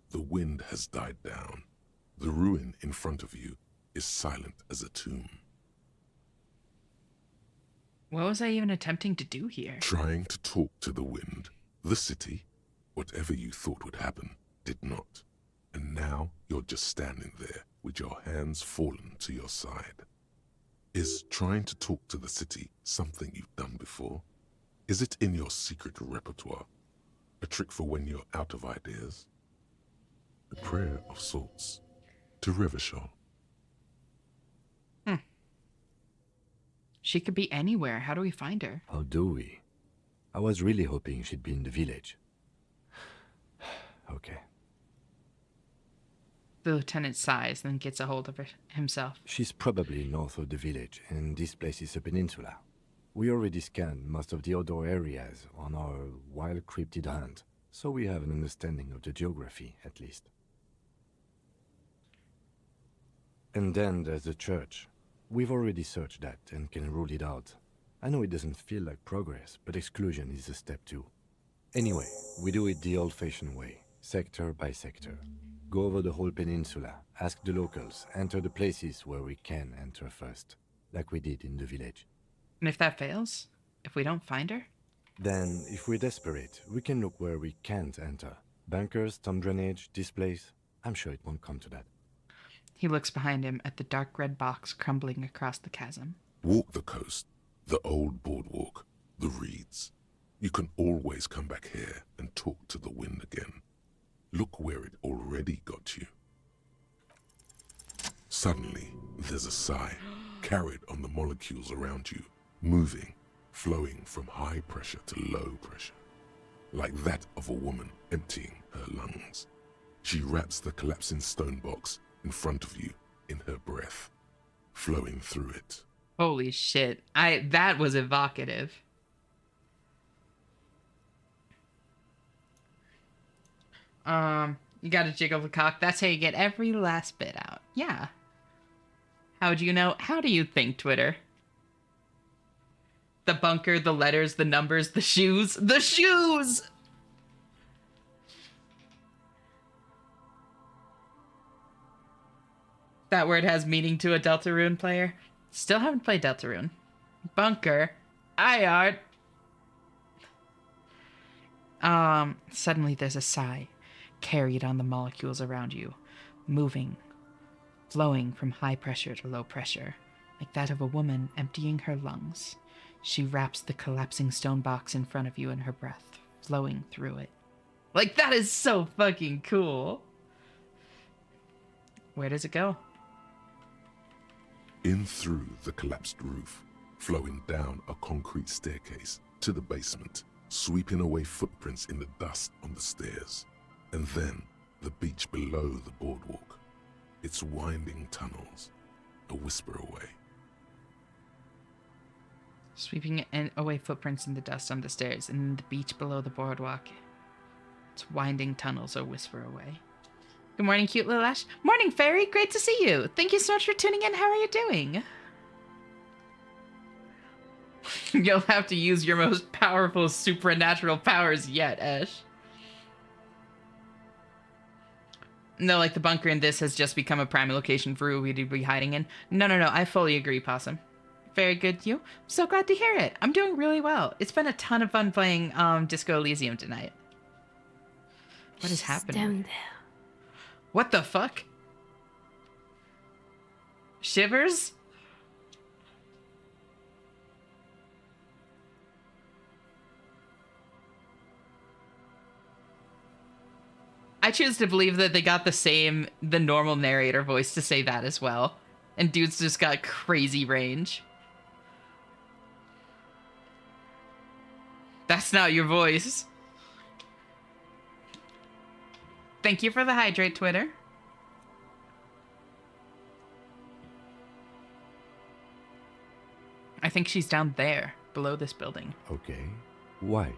The wind has died down. The ruin in front of you is silent as a tomb. What was I even attempting to do here? Trying to talk to the wind, the city, whatever you thought would happen, did not. And now you're just standing there with your hands fallen to your side. Is trying to talk to the city something you've done before? Is it in your secret repertoire? A trick for when you're out of ideas? A prayer of sorts to Revachol. She could be anywhere. How do we find her? How do we? I was really hoping she'd be in the village. Okay. The lieutenant sighs, then gets a hold of her himself. She's probably north of the village, and this place is a peninsula. We already scanned most of the outdoor areas on our wild cryptid hunt, so we have an understanding of the geography, at least. And then there's the church. We've already searched that and can rule it out. I know it doesn't feel like progress, but exclusion is a step too. Anyway, we do it the old-fashioned way, sector by sector. Go over the whole peninsula, ask the locals, enter the places where we can enter first, like we did in the village. And if that fails? If we don't find her? Then, if we're desperate, we can look where we can't enter. Bunkers, storm drainage, this place. I'm sure it won't come to that. He looks behind him at the dark red box crumbling across the chasm. Walk the coast, the old boardwalk, the reeds. You can always come back here and talk to the wind again. Look where it already got you. Suddenly, there's a sigh, carried on the molecules around you, moving, flowing from high pressure to low pressure, like that of a woman emptying her lungs. She wraps the collapsing stone box in front of you in her breath, flowing through it. Holy shit. That was evocative. You gotta jiggle the cock. That's how you get every last bit out. Yeah. How'd you know? How do you think, Twitter? The bunker, the letters, the numbers, the shoes. The shoes! That word has meaning to a Deltarune player. Still haven't played Deltarune. Bunker. Iard. Suddenly there's a sigh, carried on the molecules around you, moving, flowing from high pressure to low pressure, like that of a woman emptying her lungs. She wraps the collapsing stone box in front of you in her breath, flowing through it. Like, that is so fucking cool. Where does it go? In through the collapsed roof, flowing down a concrete staircase to the basement, sweeping away footprints in the dust on the stairs, and then the beach below the boardwalk, its winding tunnels, a whisper away. Sweeping away footprints in the dust on the stairs, and the beach below the boardwalk, its winding tunnels a whisper away. Good morning, cute little Ash. Morning, Fairy. Great to see you. Thank you so much for tuning in. How are you doing? You'll have to use your most powerful supernatural powers yet, Ash. No, like the bunker in this has just become a prime location for Ruby to be hiding in. No, I fully agree, Possum. Very good, you. So glad to hear it. I'm doing really well. It's been a ton of fun playing Disco Elysium tonight. What is happening? Down there. What the fuck? Shivers? I choose to believe that they got the normal narrator voice to say that as well. And dude's just got crazy range. That's not your voice. Thank you for the hydrate, Twitter. I think she's down there, below this building. Okay. Why?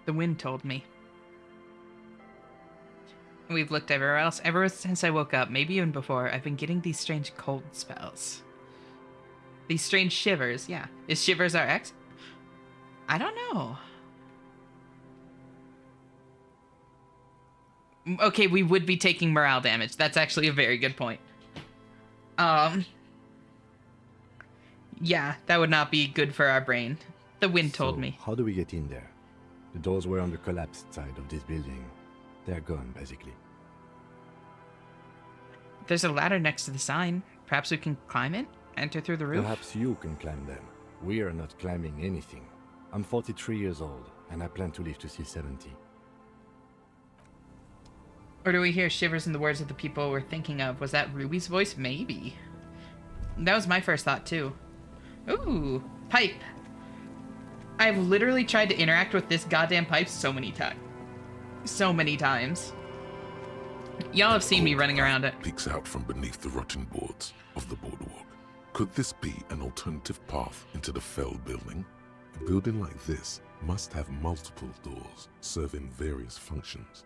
The wind told me. We've looked everywhere else. Ever since I woke up, maybe even before, I've been getting these strange cold spells. These strange shivers, yeah. Is Shivers our ex? I don't know. Okay, we would be taking morale damage. That's actually a very good point. Yeah, that would not be good for our brain. The wind told me. How do we get in there? The doors were on the collapsed side of this building. They're gone, basically. There's a ladder next to the sign. Perhaps we can climb it? Enter through the roof? Perhaps you can climb them. We are not climbing anything. I'm 43 years old, and I plan to live to see 70. Or do we hear shivers in the words of the people we're thinking of? Was that Ruby's voice? Maybe. That was my first thought, too. Ooh, pipe. I've literally tried to interact with this goddamn pipe so many times. So many times. Y'all have seen me running around it. Peeks out from beneath the rotting boards of the boardwalk. Could this be an alternative path into the felled building? A building like this must have multiple doors serving various functions.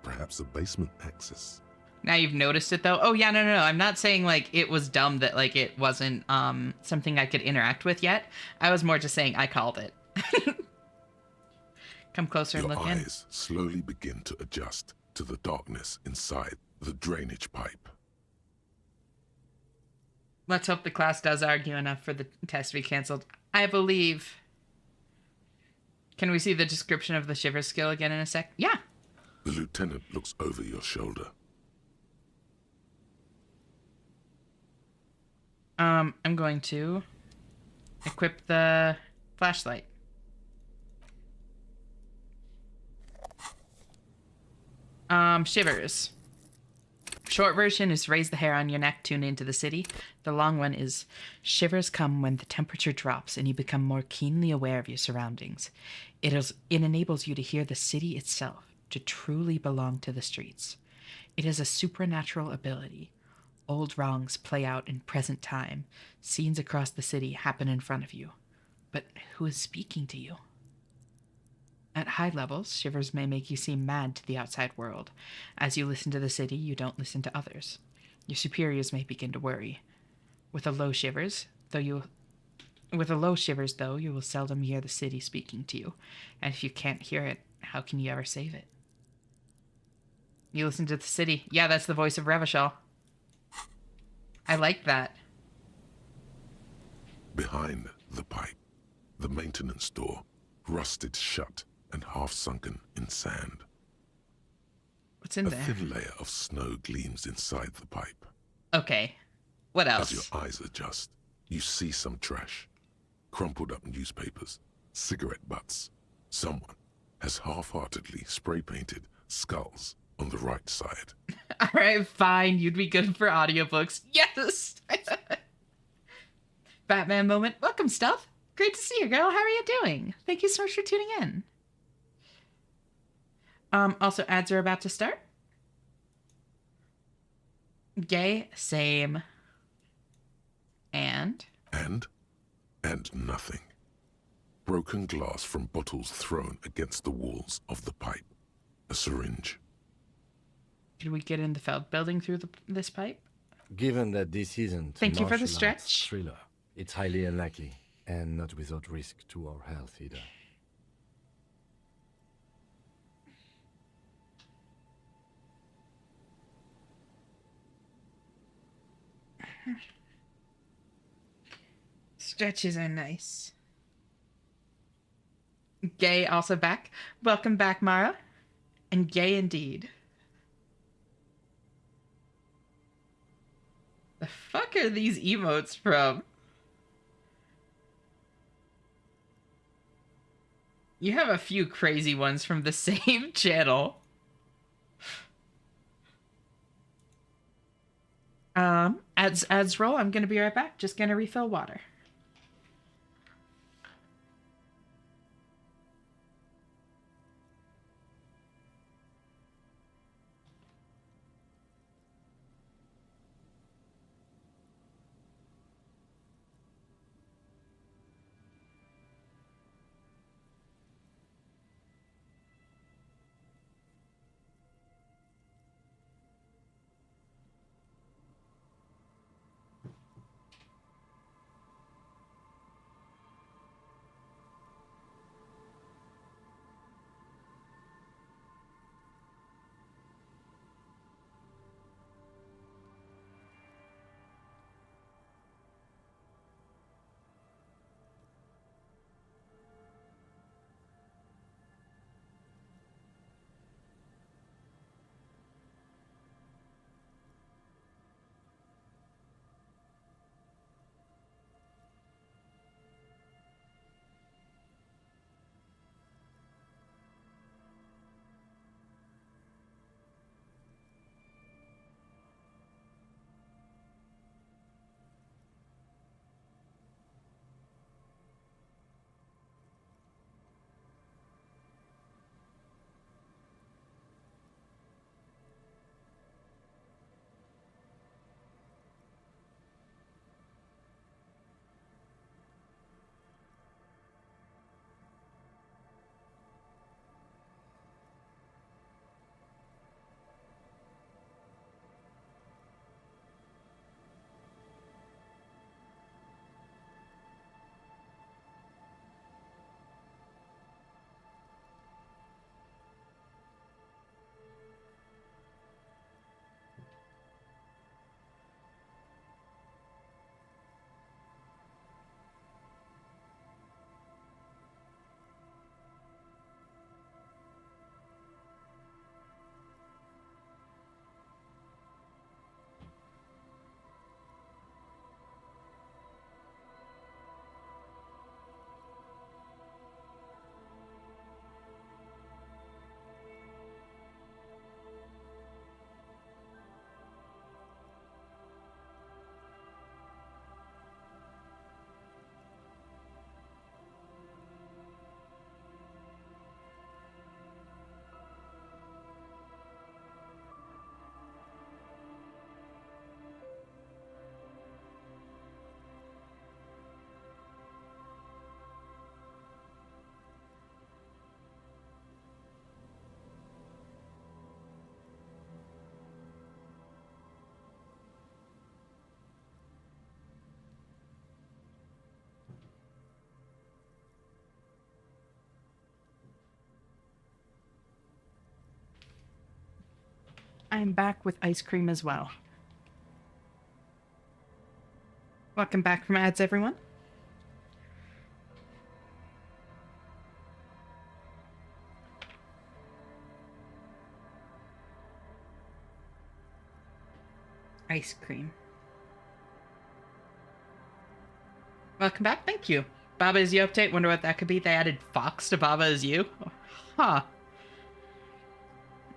Perhaps a basement access. Now you've noticed it, though. Oh, yeah, no. I'm not saying, like, it was dumb that, like, it wasn't something I could interact with yet. I was more just saying I called it. Come closer and look in. Your eyes slowly begin to adjust to the darkness inside the drainage pipe. Let's hope the class does argue enough for the test to be canceled. I believe. Can we see the description of the shiver skill again in a sec? Yeah. The lieutenant looks over your shoulder. I'm going to equip the flashlight. Shivers. Short version is raise the hair on your neck, tune into the city. The long one is shivers come when the temperature drops and you become more keenly aware of your surroundings. It enables you to hear the city itself, to truly belong to the streets. It is a supernatural ability. Old wrongs play out in present time. Scenes across the city happen in front of you. But who is speaking to you? At high levels, shivers may make you seem mad to the outside world. As you listen to the city, you don't listen to others. Your superiors may begin to worry. With a low shivers, though, you will seldom hear the city speaking to you. And if you can't hear it, how can you ever save it? You listen to the city. Yeah, that's the voice of Revachol. I like that. Behind the pipe, the maintenance door, rusted shut and half sunken in sand. What's in there? A thin layer of snow gleams inside the pipe. Okay. What else? As your eyes adjust, you see some trash. Crumpled up newspapers, cigarette butts. Someone has half-heartedly spray-painted skulls on the right side. All right, fine. You'd be good for audiobooks. Yes! Batman moment. Welcome, Stealth. Great to see you, girl. How are you doing? Thank you so much for tuning in. Also, ads are about to start. Gay, same. And nothing. Broken glass from bottles thrown against the walls of the pipe. A syringe. Can we get in the Feld building through this pipe? Given that this isn't Thank you for the martial stretch. arts thriller, it's highly unlikely, and not without risk to our health either. Stretches are nice. Gay also back. Welcome back, Mara. And gay indeed. The fuck are these emotes from? You have a few crazy ones from the same channel. Ads roll. I'm gonna be right back. Just gonna refill water. I'm back with ice cream as well. Welcome back from ads, everyone. Ice cream. Welcome back. Thank you. Baba Is You update. Wonder what that could be. They added Fox to Baba Is You. Huh.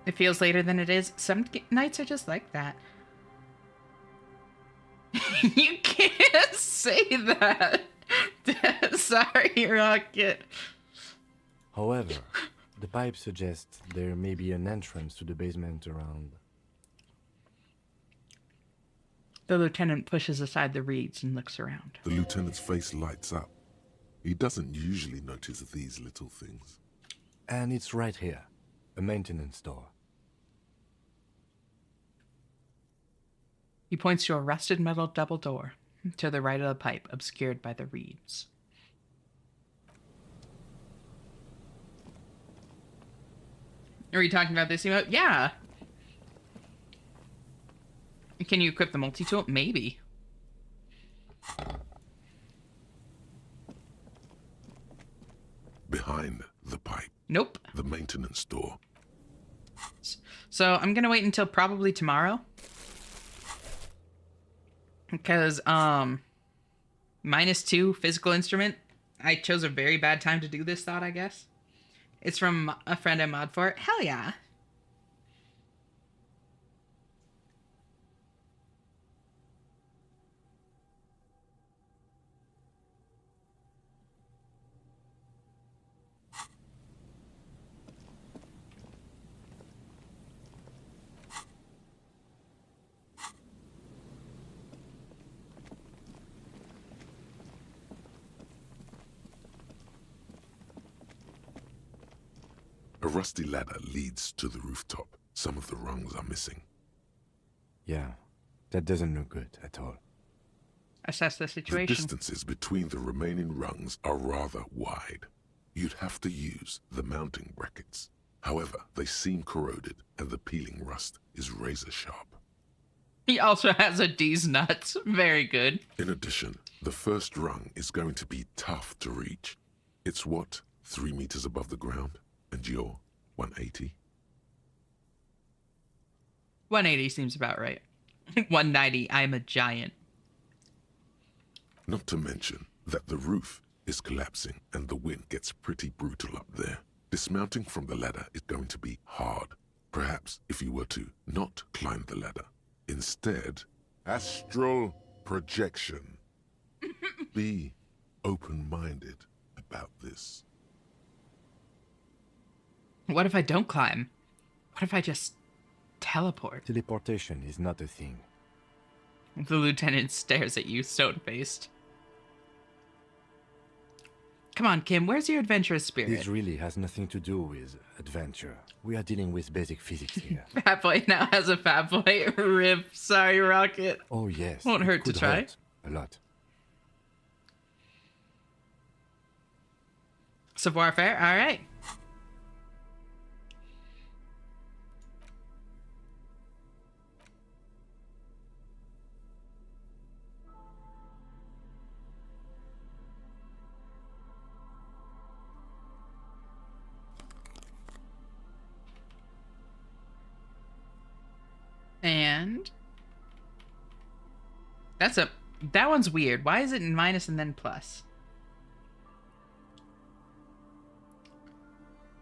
It feels later than it is. Some nights are just like that. You can't say that. Sorry, Rocket. However, the pipe suggests there may be an entrance to the basement around. The lieutenant pushes aside the reeds and looks around. The lieutenant's face lights up. He doesn't usually notice these little things. And it's right here. A maintenance door. He points to a rusted metal double door to the right of the pipe, obscured by the reeds. Are you talking about this emote? Yeah. Can you equip the multi-tool? Maybe. Behind the pipe. Nope. The maintenance door. So I'm gonna wait until probably tomorrow. Because, -2 physical instrument. I chose a very bad time to do this thought, I guess. It's from a friend I mod for. Hell yeah. A rusty ladder leads to the rooftop. Some of the rungs are missing. Yeah, that doesn't look good at all. Assess the situation. The distances between the remaining rungs are rather wide. You'd have to use the mounting brackets. However, they seem corroded and the peeling rust is razor sharp. He also has a D's nuts. Very good. In addition, the first rung is going to be tough to reach. It's what, 3 meters above the ground? And you're 180? 180 seems about right. 190, I'm a giant. Not to mention that the roof is collapsing and the wind gets pretty brutal up there. Dismounting from the ladder is going to be hard. Perhaps if you were to not climb the ladder. Instead, astral projection. Be open-minded about this. What if I don't climb? What if I just teleport? Teleportation is not a thing. The lieutenant stares at you, stone-faced. Come on, Kim, where's your adventurous spirit? This really has nothing to do with adventure. We are dealing with basic physics here. Fat Boy now has a Fat Boy. Rip. Sorry, Rocket. Oh, yes. Won't hurt to try. Hurt a lot. Savoir faire? All right. And that one's weird. Why is it in minus and then plus?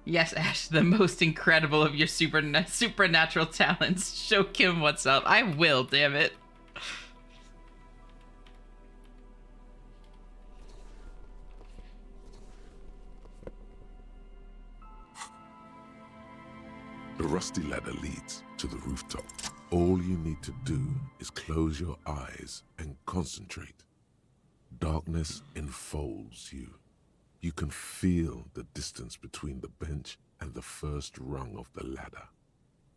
Yes, Ash, the most incredible of your supernatural talents. Show Kim what's up. I will, damn it. The rusty ladder leads to the rooftop. All you need to do is close your eyes and concentrate. Darkness enfolds you. You can feel the distance between the bench and the first rung of the ladder.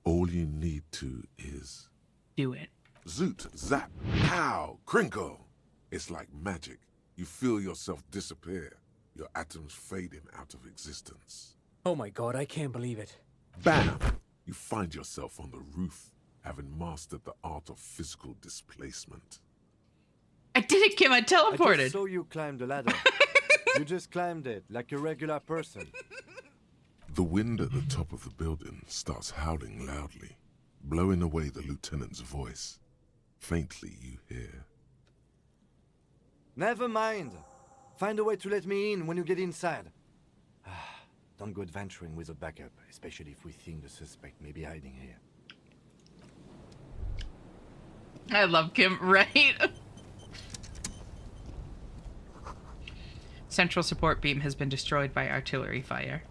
All you need to is... do it. Zoot, zap, pow, crinkle. It's like magic. You feel yourself disappear, your atoms fading out of existence. Oh my god, I can't believe it. Bam! You find yourself on the roof. having mastered the art of physical displacement. I did it, Kim. I I teleported. just saw you climb the ladder. You just climbed it like a regular person. The wind at the top of the building starts howling loudly, blowing away the lieutenant's voice. Faintly you hear. Never mind. Find a way to let me in when you get inside. Don't go adventuring with a backup, especially if we think the suspect may be hiding here. I love Kim, right? Central support beam has been destroyed by artillery fire.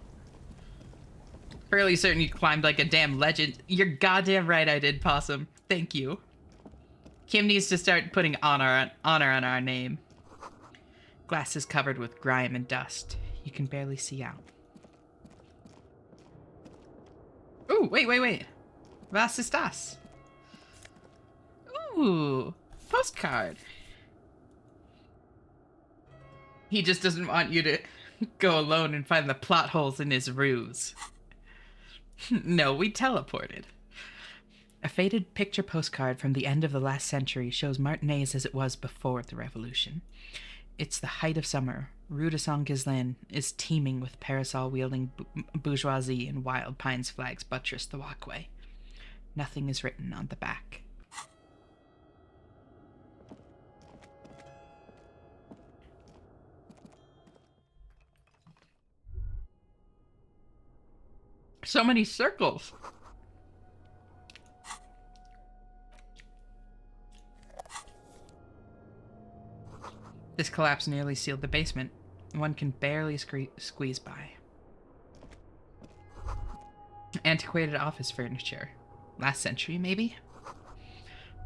Fairly certain you climbed like a damn legend. You're goddamn right I did, Possum. Thank you. Kim needs to start putting honor on our name. Glass is covered with grime and dust. You can barely see out. Ooh, wait. Was ist das? Ooh, postcard. He just doesn't want you to go alone and find the plot holes in his ruse. No, we teleported. A faded picture postcard from the end of the last century shows Martinaise as it was before the revolution. It's the height of summer. Rue de Saint-Ghislain is teeming with parasol-wielding bourgeoisie and wild pines flags buttress the walkway. Nothing is written on the back. So many circles. This collapse nearly sealed the basement. One can barely squeeze by. Antiquated office furniture. Last century, maybe?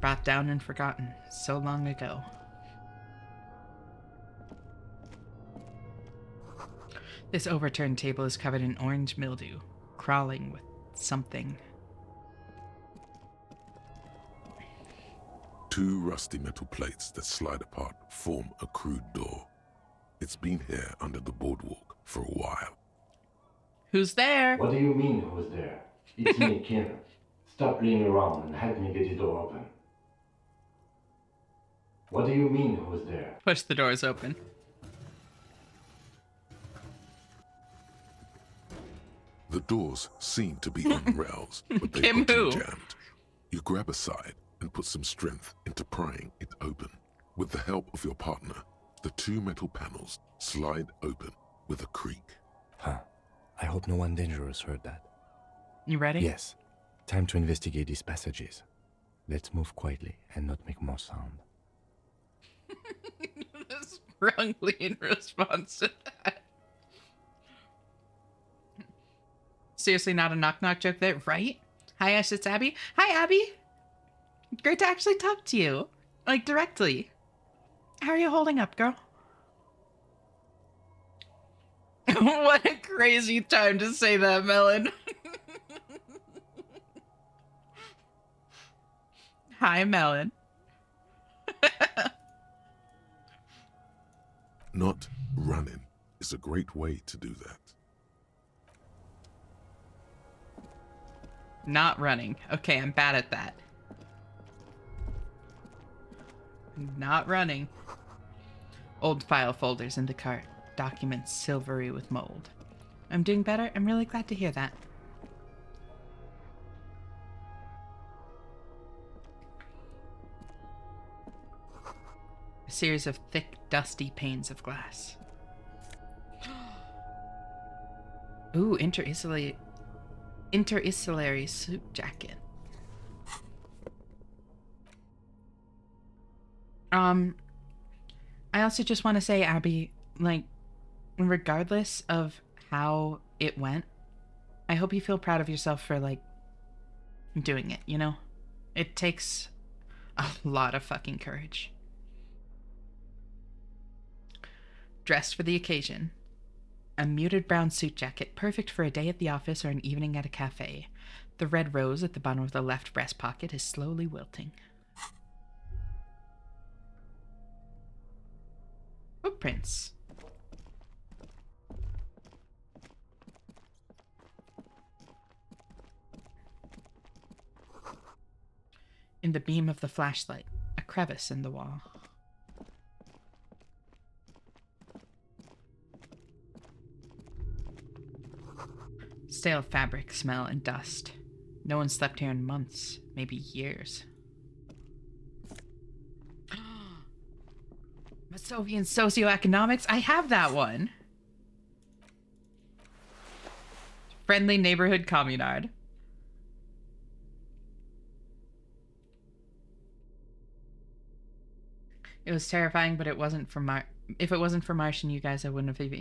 Brought down and forgotten so long ago. This overturned table is covered in orange mildew, crawling with something. Two rusty metal plates that slide apart form a crude door. It's been here under the boardwalk for a while. Who's there? What do you mean, who's there? It's me, Kim. Stop playing around and help me get the door open. What do you mean, who's there? Push the doors open. The doors seem to be on rails, but they've Kim gotten who? jammed. You grab a side and put some strength into prying it open. With the help of your partner, the two metal panels slide open with a creak. Huh. I hope no one dangerous heard that. You ready? Yes. Time to investigate these passages. Let's move quietly and not make more sound. Strongly in response to that. Seriously, not a knock-knock joke there, right? Hi, Ash, it's Abby. Hi, Abby. Great to actually talk to you. Like, directly. How are you holding up, girl? What a crazy time to say that, Melon. Hi, Melon. Not running is a great way to do that. Not running. Okay, I'm bad at that. Not running. Old file folders in the cart. Documents silvery with mold. I'm doing better. I'm really glad to hear that. A series of thick, dusty panes of glass. Ooh, interistillary suit jacket. I also just want to say, Abby, like, regardless of how it went, I hope you feel proud of yourself for, like, doing it, you know? It takes a lot of fucking courage. Dressed for the occasion. A muted brown suit jacket, perfect for a day at the office or an evening at a cafe. The red rose at the bottom of the left breast pocket is slowly wilting. Footprints. In the beam of the flashlight, a crevice in the wall. Stale fabric smell and dust. No one slept here in months, maybe years. Masovian socioeconomics? I have that one. Friendly neighborhood communard. It was terrifying, but it wasn't for if it wasn't for Martian, you guys, I wouldn't have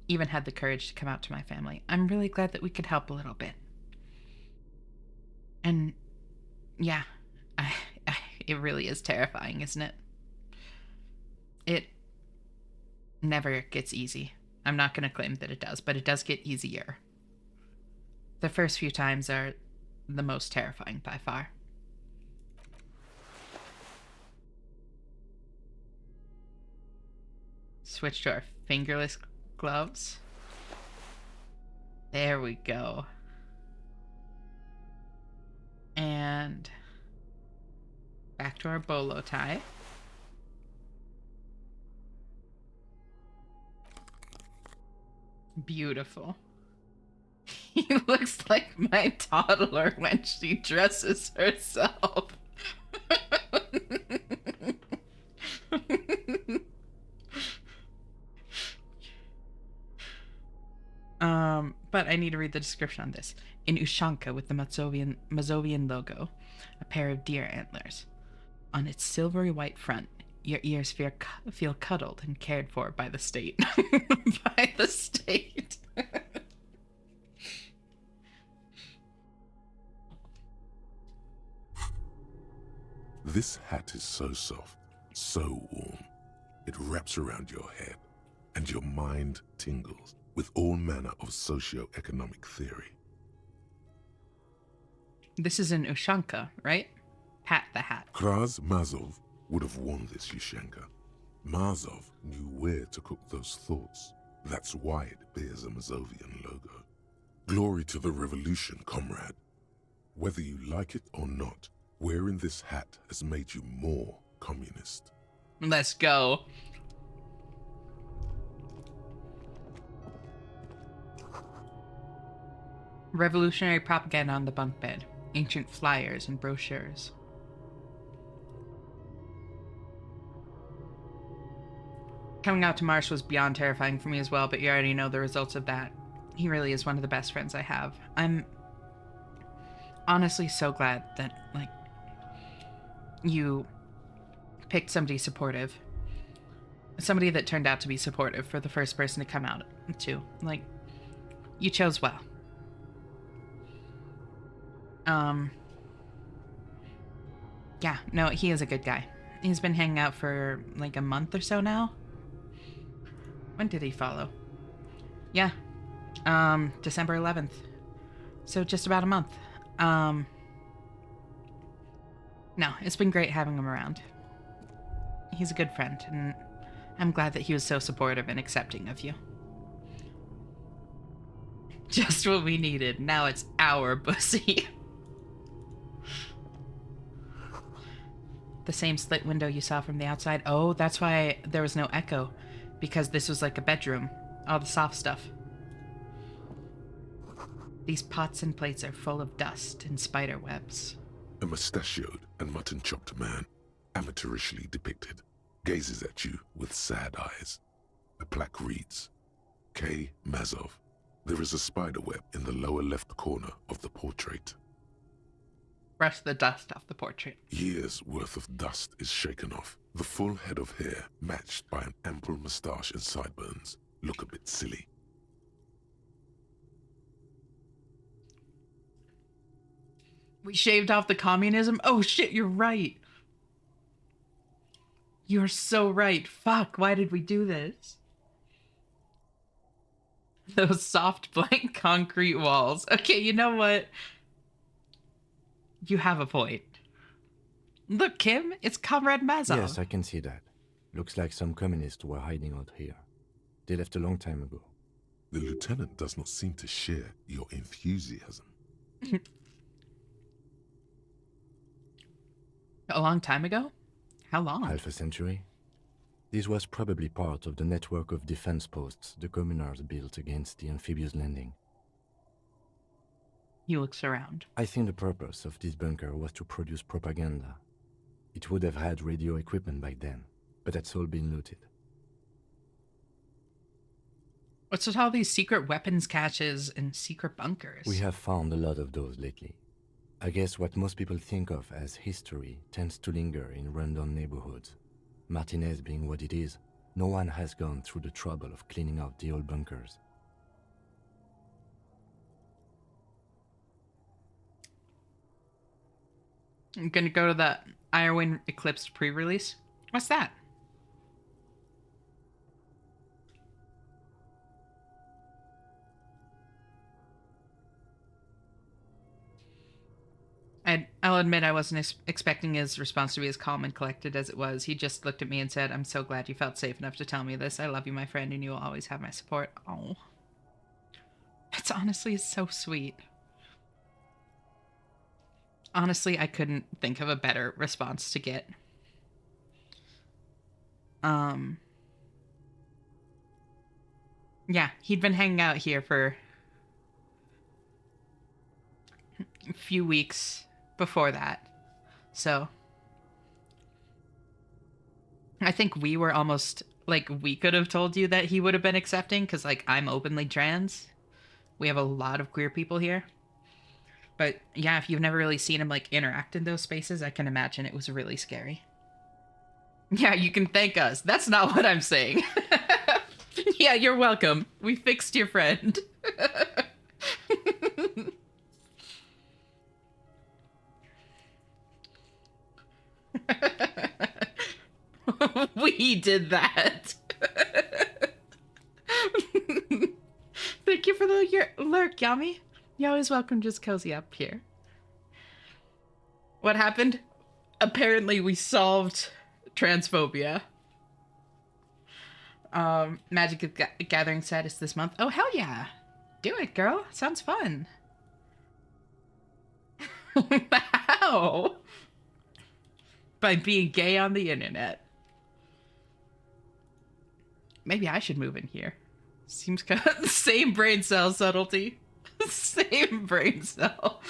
even had the courage to come out to my family. I'm really glad that we could help a little bit. And yeah, it really is terrifying, isn't it? It never gets easy. I'm not going to claim that it does, but it does get easier. The first few times are the most terrifying by far. Switch to our fingerless gloves. There we go. And back to our bolo tie. Beautiful. He looks like my toddler when she dresses herself. But I need to read the description on this. In Ushanka with the Mazovian logo, a pair of deer antlers. On its silvery white front, your ears feel cuddled and cared for by the state. By the state. This hat is so soft, so warm. It wraps around your head, and your mind tingles with all manner of socio-economic theory. This is in Ushanka, right? Pat the Hat. Kraz Mazov would have worn this Yushenka. Mazov knew where to cook those thoughts. That's why it bears a Mazovian logo. Glory to the revolution, comrade. Whether you like it or not, wearing this hat has made you more communist. Let's go. Revolutionary propaganda on the bunk bed. Ancient flyers and brochures. Coming out to Marsh was beyond terrifying for me as well, but you already know the results of that. He really is one of the best friends I have. I'm honestly so glad that, like, you picked somebody supportive. Somebody that turned out to be supportive for the first person to come out to. Like, you chose well. Yeah, no, he is a good guy. He's been hanging out for like a month or so now. When did he follow? Yeah, December 11th. So just about a month. No, it's been great having him around. He's a good friend, and I'm glad that he was so supportive and accepting of you. Just what we needed. Now it's our bussy. The same slit window you saw from the outside. Oh, that's why there was no echo. Because this was like a bedroom. All the soft stuff. These pots and plates are full of dust and spider webs. A mustachioed and mutton-chopped man, amateurishly depicted, gazes at you with sad eyes. A plaque reads, K. Mazov. There is a spider web in the lower left corner of the portrait. Brush the dust off the portrait. Years' worth of dust is shaken off. The full head of hair, matched by an ample moustache and sideburns, look a bit silly. We shaved off the communism? Oh shit, you're right. You're so right. Fuck, why did we do this? Those soft blank concrete walls. Okay, you know what? You have a point. Look, Kim, it's Comrade Mazov. Yes, I can see that. Looks like some communists were hiding out here. They left a long time ago. The lieutenant does not seem to share your enthusiasm. A long time ago? How long? Half a century. This was probably part of the network of defense posts the commoners built against the amphibious landing. He looks around. I think the purpose of this bunker was to produce propaganda. It would have had radio equipment back then, but that's all been looted. What's with all these secret weapons caches and secret bunkers? We have found a lot of those lately. I guess what most people think of as history tends to linger in rundown neighborhoods. Martinez being what it is, no one has gone through the trouble of cleaning out the old bunkers. I'm gonna go to the Iron Eclipse pre-release. What's that? I'll admit I wasn't expecting his response to be as calm and collected as it was. He just looked at me and said, "I'm so glad you felt safe enough to tell me this. I love you, my friend, and you will always have my support." Oh. It's honestly so sweet. Honestly, I couldn't think of a better response to get. Yeah, he'd been hanging out here for a few weeks before that. So I think we were almost like, we could have told you that he would have been accepting, because like I'm openly trans. We have a lot of queer people here. But yeah, if you've never really seen him like interact in those spaces, I can imagine it was really scary. Yeah, you can thank us. That's not what I'm saying. Yeah, you're welcome. We fixed your friend. We did that. Thank you for the lurk, Yami. You're always welcome. Just cozy up here. What happened? Apparently we solved transphobia. Magic Gathering status this month. Oh, hell yeah. Do it, girl. Sounds fun. How? By being gay on the internet. Maybe I should move in here. Seems kind of same brain cell subtlety. Same brain cell.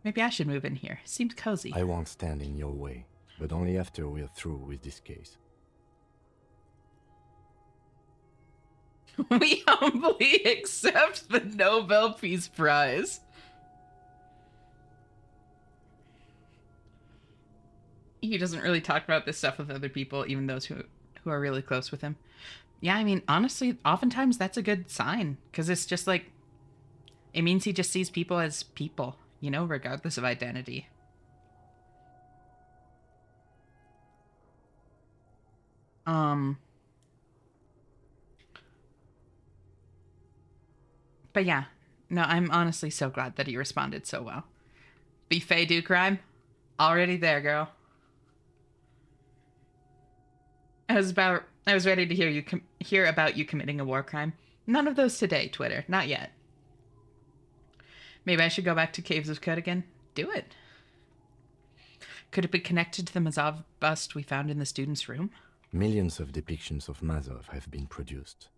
Maybe I should move in here. Seems cozy. I won't stand in your way, but only after we're through with this case. We humbly accept the Nobel Peace Prize. He doesn't really talk about this stuff with other people, even those who are really close with him. Yeah, I mean, honestly, oftentimes that's a good sign, because it's just like, it means he just sees people as people, you know, regardless of identity. But yeah, no, I'm honestly so glad that he responded so well. Buffet do crime? Already there, girl. I was ready to hear about you committing a war crime. None of those today, Twitter. Not yet. Maybe I should go back to Caves of Kut again. Do it. Could it be connected to the Mazov bust we found in the student's room? Millions of depictions of Mazov have been produced.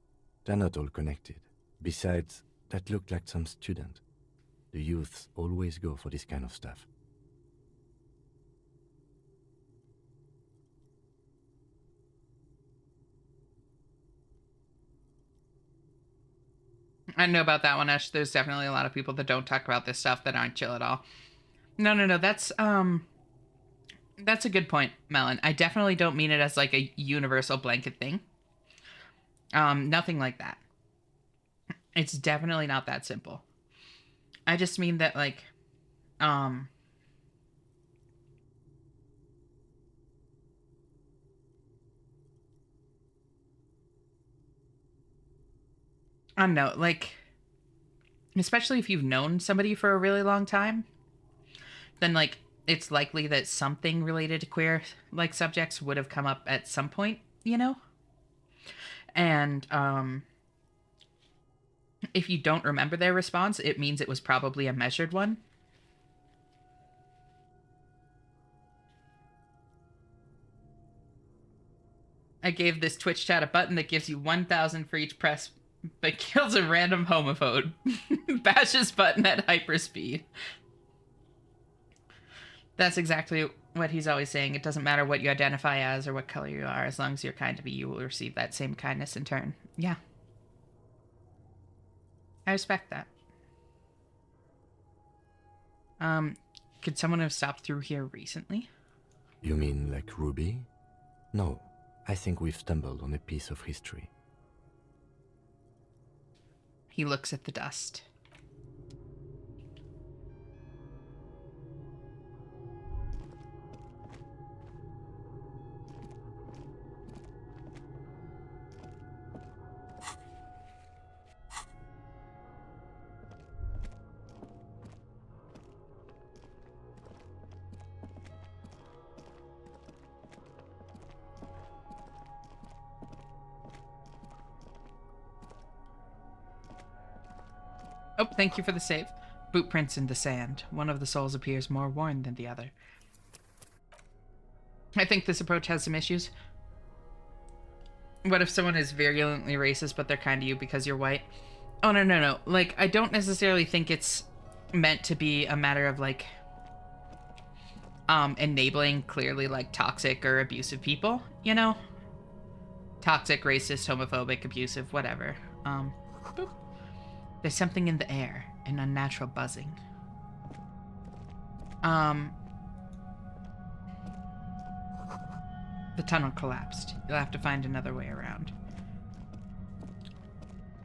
They're not all connected. Besides, that looked like some student. The youths always go for this kind of stuff. I know about that one, Ash. There's definitely a lot of people that don't talk about this stuff that aren't chill at all. No. That's a good point, Melon. I definitely don't mean it as like a universal blanket thing. Nothing like that. It's definitely not that simple. I just mean that, like, I don't know, like, especially if you've known somebody for a really long time, then, like, it's likely that something related to queer, like, subjects would have come up at some point, you know? And, if you don't remember their response, it means it was probably a measured one. I gave this Twitch chat a button that gives you 1,000 for each press, but kills a random homophobe. Bashes button at hyperspeed. That's exactly what he's always saying. It doesn't matter what you identify as or what color you are. As long as you're kind to me, you will receive that same kindness in turn. Yeah. I respect that. Could someone have stopped through here recently? You mean like Ruby? No, I think we've stumbled on a piece of history. He looks at the dust. Oh, thank you for the save. Boot prints in the sand. One of the souls appears more worn than the other. I think this approach has some issues. What if someone is virulently racist, but they're kind to you because you're white? Oh, no. Like, I don't necessarily think it's meant to be a matter of, like, enabling clearly, like, toxic or abusive people, you know? Toxic, racist, homophobic, abusive, whatever. Boop. There's something in the air, an unnatural buzzing. The tunnel collapsed. You'll have to find another way around.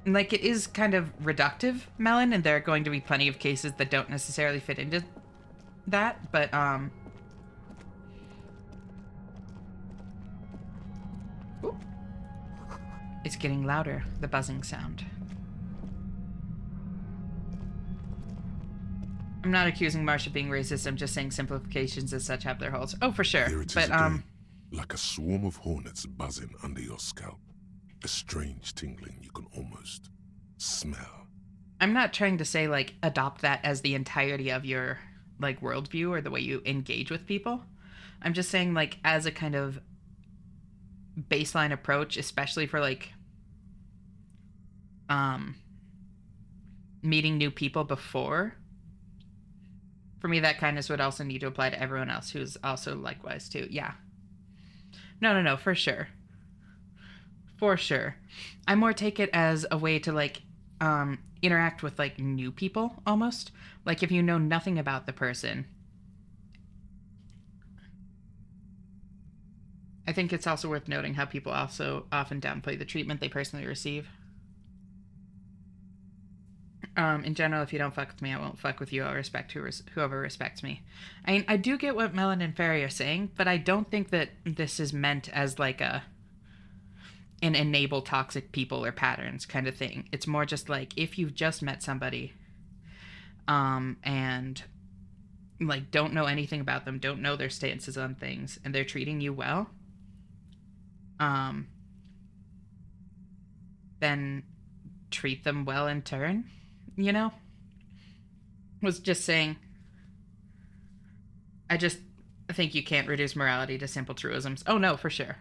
Like, it is kind of reductive, Melon, and there are going to be plenty of cases that don't necessarily fit into that, but, Ooh. It's getting louder, the buzzing sound. I'm not accusing Marsh of being racist, I'm just saying simplifications as such have their holes. Oh, for sure. There it is But, again, like a swarm of hornets buzzing under your scalp. A strange tingling you can almost smell. I'm not trying to say, like, adopt that as the entirety of your, like, worldview or the way you engage with people. I'm just saying, like, as a kind of baseline approach, especially for, like, meeting new people before. For me, that kindness would also need to apply to everyone else who's also likewise, too. Yeah. No, for sure. For sure. I more take it as a way to, like, interact with, like, new people, almost. Like, if you know nothing about the person. I think it's also worth noting how people also often downplay the treatment they personally receive. In general, if you don't fuck with me, I won't fuck with you. I'll respect whoever respects me. I mean, I do get what Melon and Ferry are saying, but I don't think that this is meant as, like, an enable toxic people or patterns kind of thing. It's more just like, if you've just met somebody, and, like, don't know anything about them, don't know their stances on things, and they're treating you well, then treat them well in turn, you know? Was just saying, I just think you can't reduce morality to simple truisms. Oh no, for sure.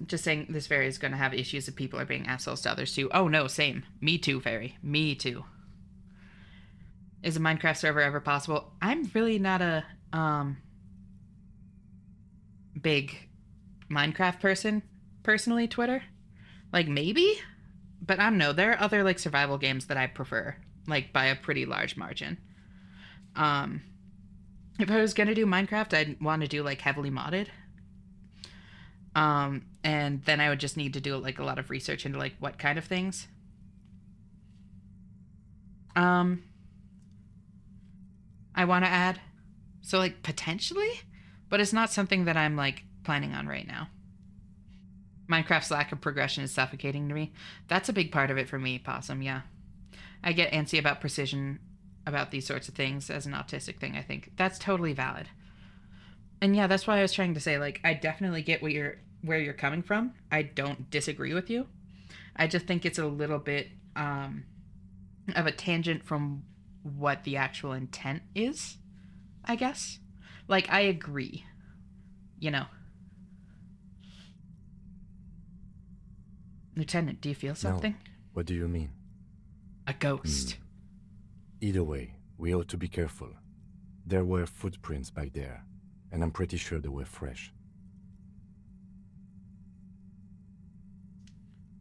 Just saying this fairy is going to have issues if people are being assholes to others too. Oh no, same. Me too, fairy. Me too. Is a Minecraft server ever possible? I'm really not a big Minecraft person, personally, Twitter. Like, maybe? But I don't know. There are other, like, survival games that I prefer, like, by a pretty large margin. If I was gonna do Minecraft, I'd want to do, like, heavily modded. And then I would just need to do, like, a lot of research into, like, what kind of things. I want to add. So, like, potentially? But it's not something that I'm, like, planning on right now. Minecraft's lack of progression is suffocating to me. That's a big part of it for me, Possum, yeah. I get antsy about precision, about these sorts of things as an autistic thing, I think. That's totally valid. And yeah, that's why I was trying to say, like, I definitely get where you're coming from. I don't disagree with you. I just think it's a little bit of a tangent from what the actual intent is, I guess. Like, I agree, you know. Lieutenant, do you feel something? No. What do you mean? A ghost. Either way, we ought to be careful. There were footprints back there, and I'm pretty sure they were fresh.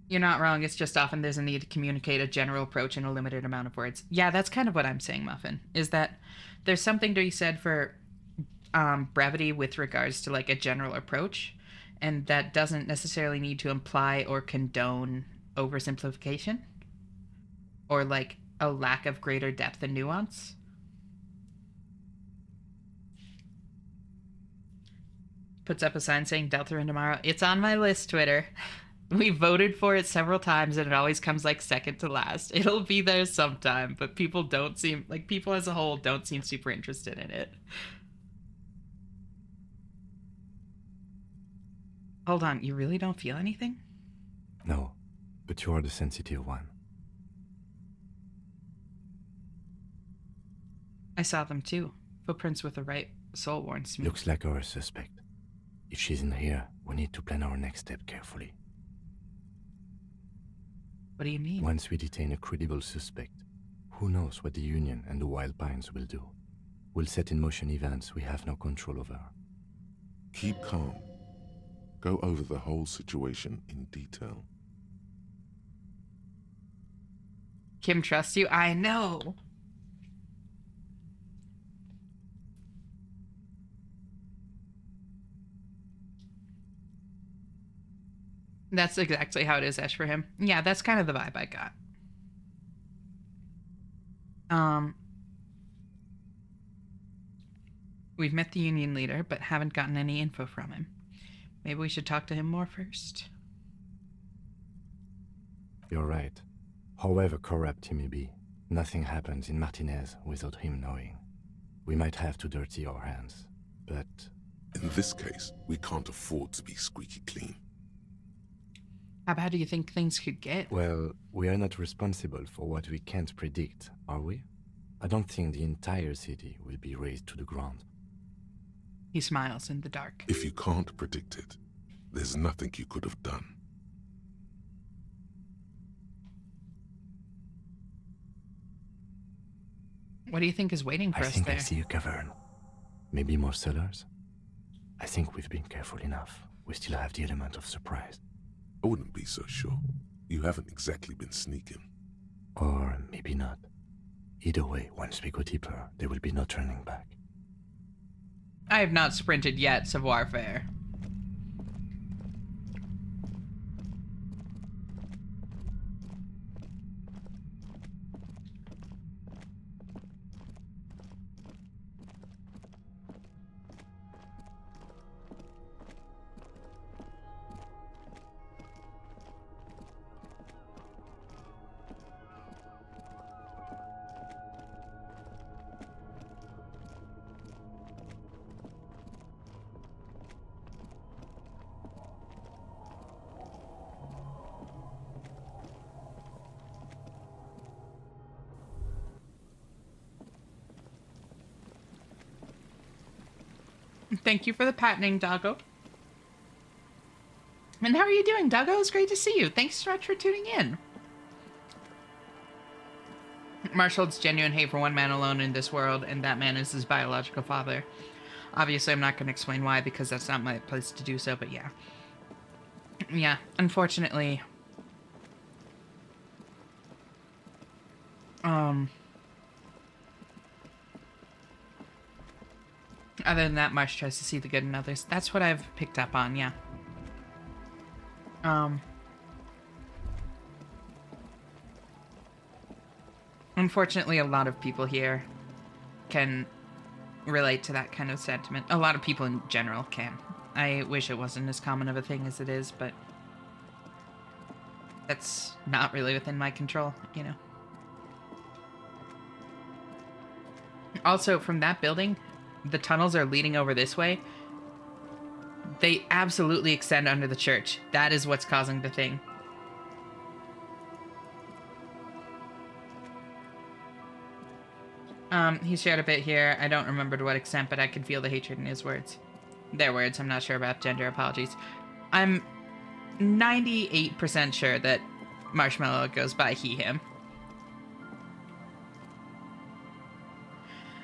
You're not wrong. It's just often there's a need to communicate a general approach in a limited amount of words. Yeah, that's kind of what I'm saying, Muffin, is that there's something to be said for brevity with regards to like a general approach, and that doesn't necessarily need to imply or condone oversimplification or like a lack of greater depth and nuance. Puts up a sign saying Delta in tomorrow. It's on my list, Twitter. We voted for it several times and it always comes like second to last. It'll be there sometime, but people as a whole don't seem super interested in it. Hold on, you really don't feel anything? No, but you are the sensitive one. I saw them too. Footprints with the right soul warns me. Looks like our suspect. If she's in here, we need to plan our next step carefully. What do you mean? Once we detain a credible suspect, who knows what the Union and the Wild Pines will do? We'll set in motion events we have no control over. Keep calm. Go over the whole situation in detail. Kim trusts you? I know. That's exactly how it is, Ash, for him. Yeah, that's kind of the vibe I got. We've met the Union leader, but haven't gotten any info from him. Maybe we should talk to him more first. You're right. However corrupt he may be, nothing happens in Martinez without him knowing. We might have to dirty our hands, but... In this case, we can't afford to be squeaky clean. How bad do you think things could get? Well, we are not responsible for what we can't predict, are we? I don't think the entire city will be razed to the ground. He smiles in the dark. If you can't predict it, there's nothing you could have done. What do you think is waiting for us there? I think I see a cavern. Maybe more cellars? I think we've been careful enough. We still have the element of surprise. I wouldn't be so sure. You haven't exactly been sneaking. Or maybe not. Either way, once we go deeper, there will be no turning back. I have not sprinted yet, savoir faire. Thank you for the patenting, Doggo. And how are you doing, Doggo? It's great to see you. Thanks so much for tuning in. Marshall, it's genuine hate for one man alone in this world, and that man is his biological father. Obviously, I'm not going to explain why, because that's not my place to do so, but yeah. Yeah, unfortunately... Other than that, Marsh tries to see the good in others. That's what I've picked up on, yeah. Unfortunately, a lot of people here can relate to that kind of sentiment. A lot of people in general can. I wish it wasn't as common of a thing as it is, but that's not really within my control, you know. Also, from that building, the tunnels are leading over this way. They absolutely extend under the church. That is what's causing the thing. He shared a bit here. I don't remember to what extent, but I could feel the hatred in his words. Their words. I'm not sure about gender. Apologies. I'm 98% sure that Marshmallow goes by he, him.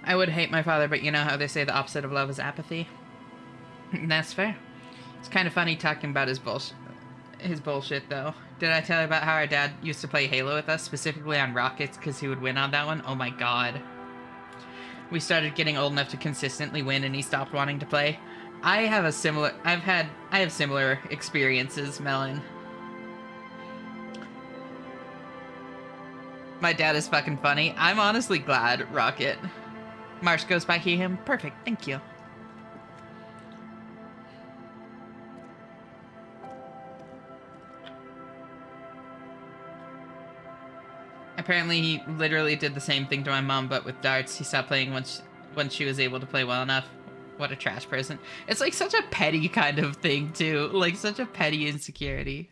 I would hate my father, but you know how they say the opposite of love is apathy? That's fair. It's kind of funny talking about his bullshit, though. Did I tell you about how our dad used to play Halo with us, specifically on Rockets, because he would win on that one? Oh my god. We started getting old enough to consistently win, and he stopped wanting to play. I have similar experiences, Melon. My dad is fucking funny. I'm honestly glad, Rocket. Marsh goes by he, him. Perfect, thank you. Apparently he literally did the same thing to my mom, but with darts. He stopped playing once she was able to play well enough. What a trash person. It's like such a petty kind of thing, too. Like such a petty insecurity.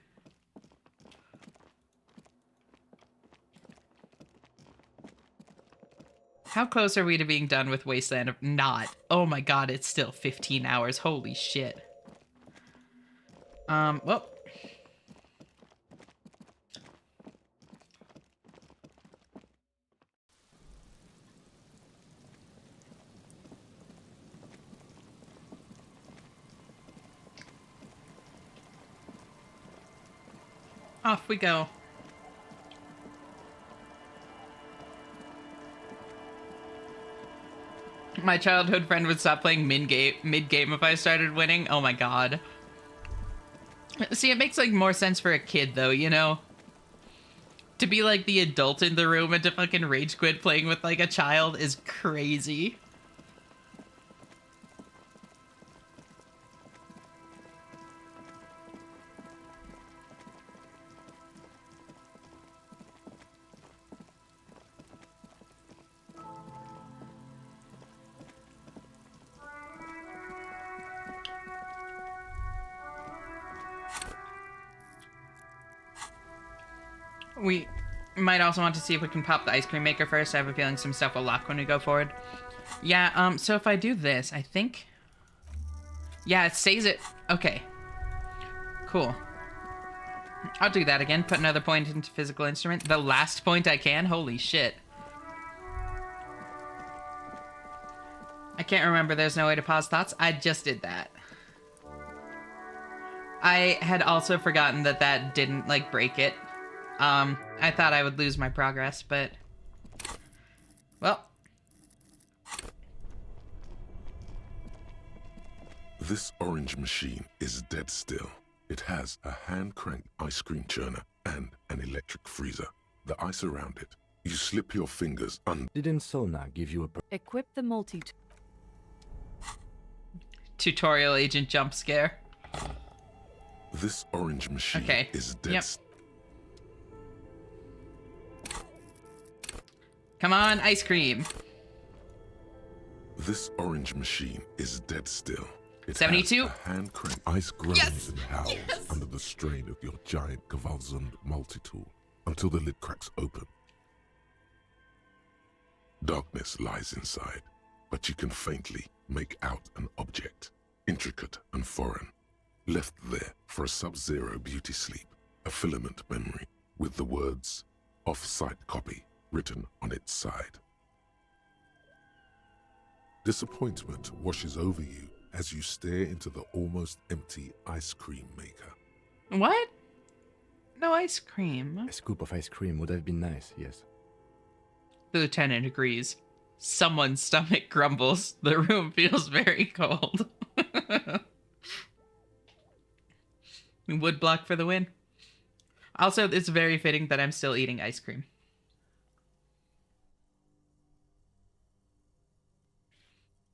How close are we to being done with Wasteland? Not. Oh my god, it's still 15 hours. Holy shit. Well. Off we go. My childhood friend would stop playing mid-game if I started winning. Oh my god. See, it makes like more sense for a kid though, you know? To be like the adult in the room and to fucking rage quit playing with like a child is crazy. We might also want to see if we can pop the ice cream maker first. I have a feeling some stuff will lock when we go forward. Yeah, so if I do this, I think... Yeah, it saves it. Okay. Cool. I'll do that again. Put another point into physical instrument. The last point I can? Holy shit. I can't remember. There's no way to pause thoughts. I just did that. I had also forgotten that that didn't, like, break it. I thought I would lose my progress, but... Well. This orange machine is dead still. It has a hand-cranked ice cream churner and an electric freezer. The ice around it. You slip your fingers under... Didn't Sona give you a... Equip the multi... Tutorial agent jump scare. This orange machine is dead. Yep. Come on, ice cream. This orange machine is dead still. It 72. has a hand crank. Ice groans and howls under the strain of your giant Gewaltsund multi-tool until the lid cracks open. Darkness lies inside, but you can faintly make out an object, intricate and foreign, left there for a sub-zero beauty sleep, a filament memory with the words "off-site copy" written on its side. Disappointment washes over you as you stare into the almost empty ice cream maker. What? No ice cream. A scoop of ice cream would have been nice, yes. The lieutenant agrees. Someone's stomach grumbles. The room feels very cold. Wood block for the win. Also, it's very fitting that I'm still eating ice cream.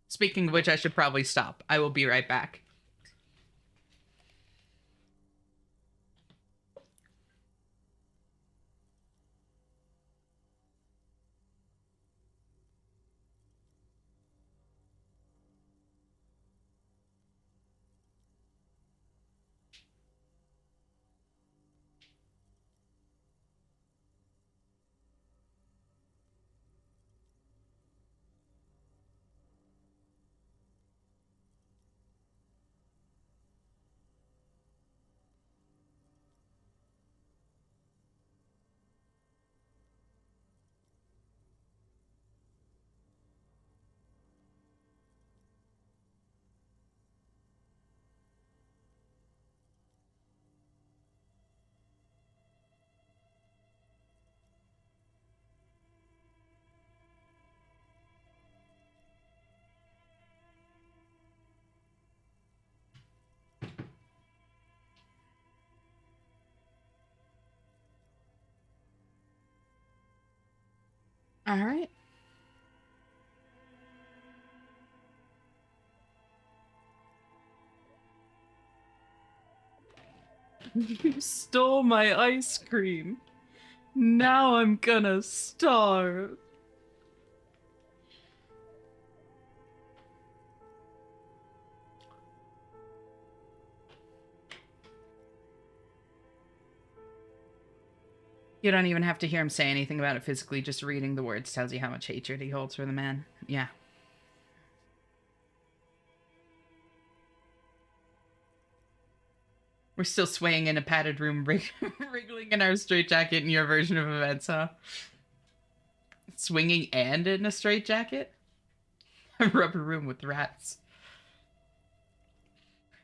Speaking of which, I should probably stop. I will be right back. All right. You stole my ice cream. Now I'm gonna starve. You don't even have to hear him say anything about it physically. Just reading the words tells you how much hatred he holds for the man. Yeah. We're still swaying in a padded room, wriggling in our straitjacket in your version of events, huh? Swinging and in a straitjacket? A rubber room with rats.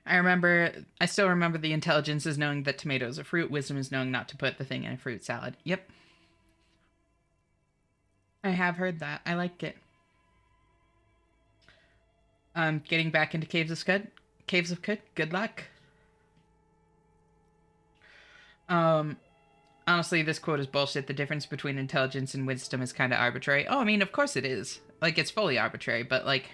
I still remember the intelligence is knowing that tomatoes are fruit, wisdom is knowing not to put the thing in a fruit salad. Yep. I have heard that. I like it. Getting back into Caves of Scud. Caves of Cud. Good luck. Honestly, this quote is bullshit. The difference between intelligence and wisdom is kind of arbitrary. Oh, I mean, of course it is. Like, it's fully arbitrary, but, like...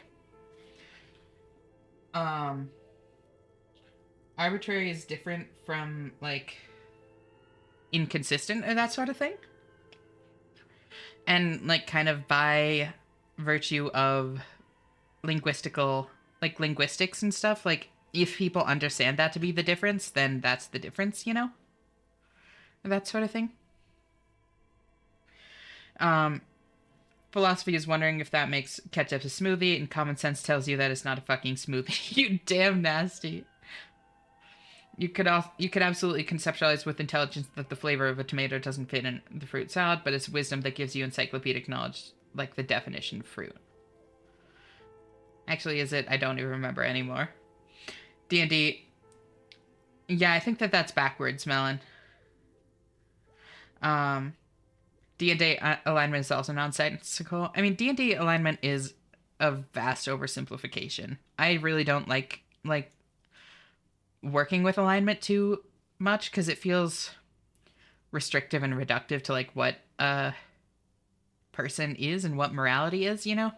Arbitrary is different from, like... inconsistent or that sort of thing. And, like, kind of by virtue of linguistics and stuff, like, if people understand that to be the difference, then that's the difference, you know? That sort of thing. Philosophy is wondering if that makes ketchup a smoothie, and common sense tells you that it's not a fucking smoothie. You damn nasty. You could absolutely conceptualize with intelligence that the flavor of a tomato doesn't fit in the fruit salad, but it's wisdom that gives you encyclopedic knowledge, like the definition of fruit. Actually, is it? I don't even remember anymore. D&D. Yeah, I think that's backwards, Melon. D&D alignment is also nonsensical. I mean, D&D alignment is a vast oversimplification. I really don't like working with alignment too much because it feels restrictive and reductive to like what a person is and what morality is, you know?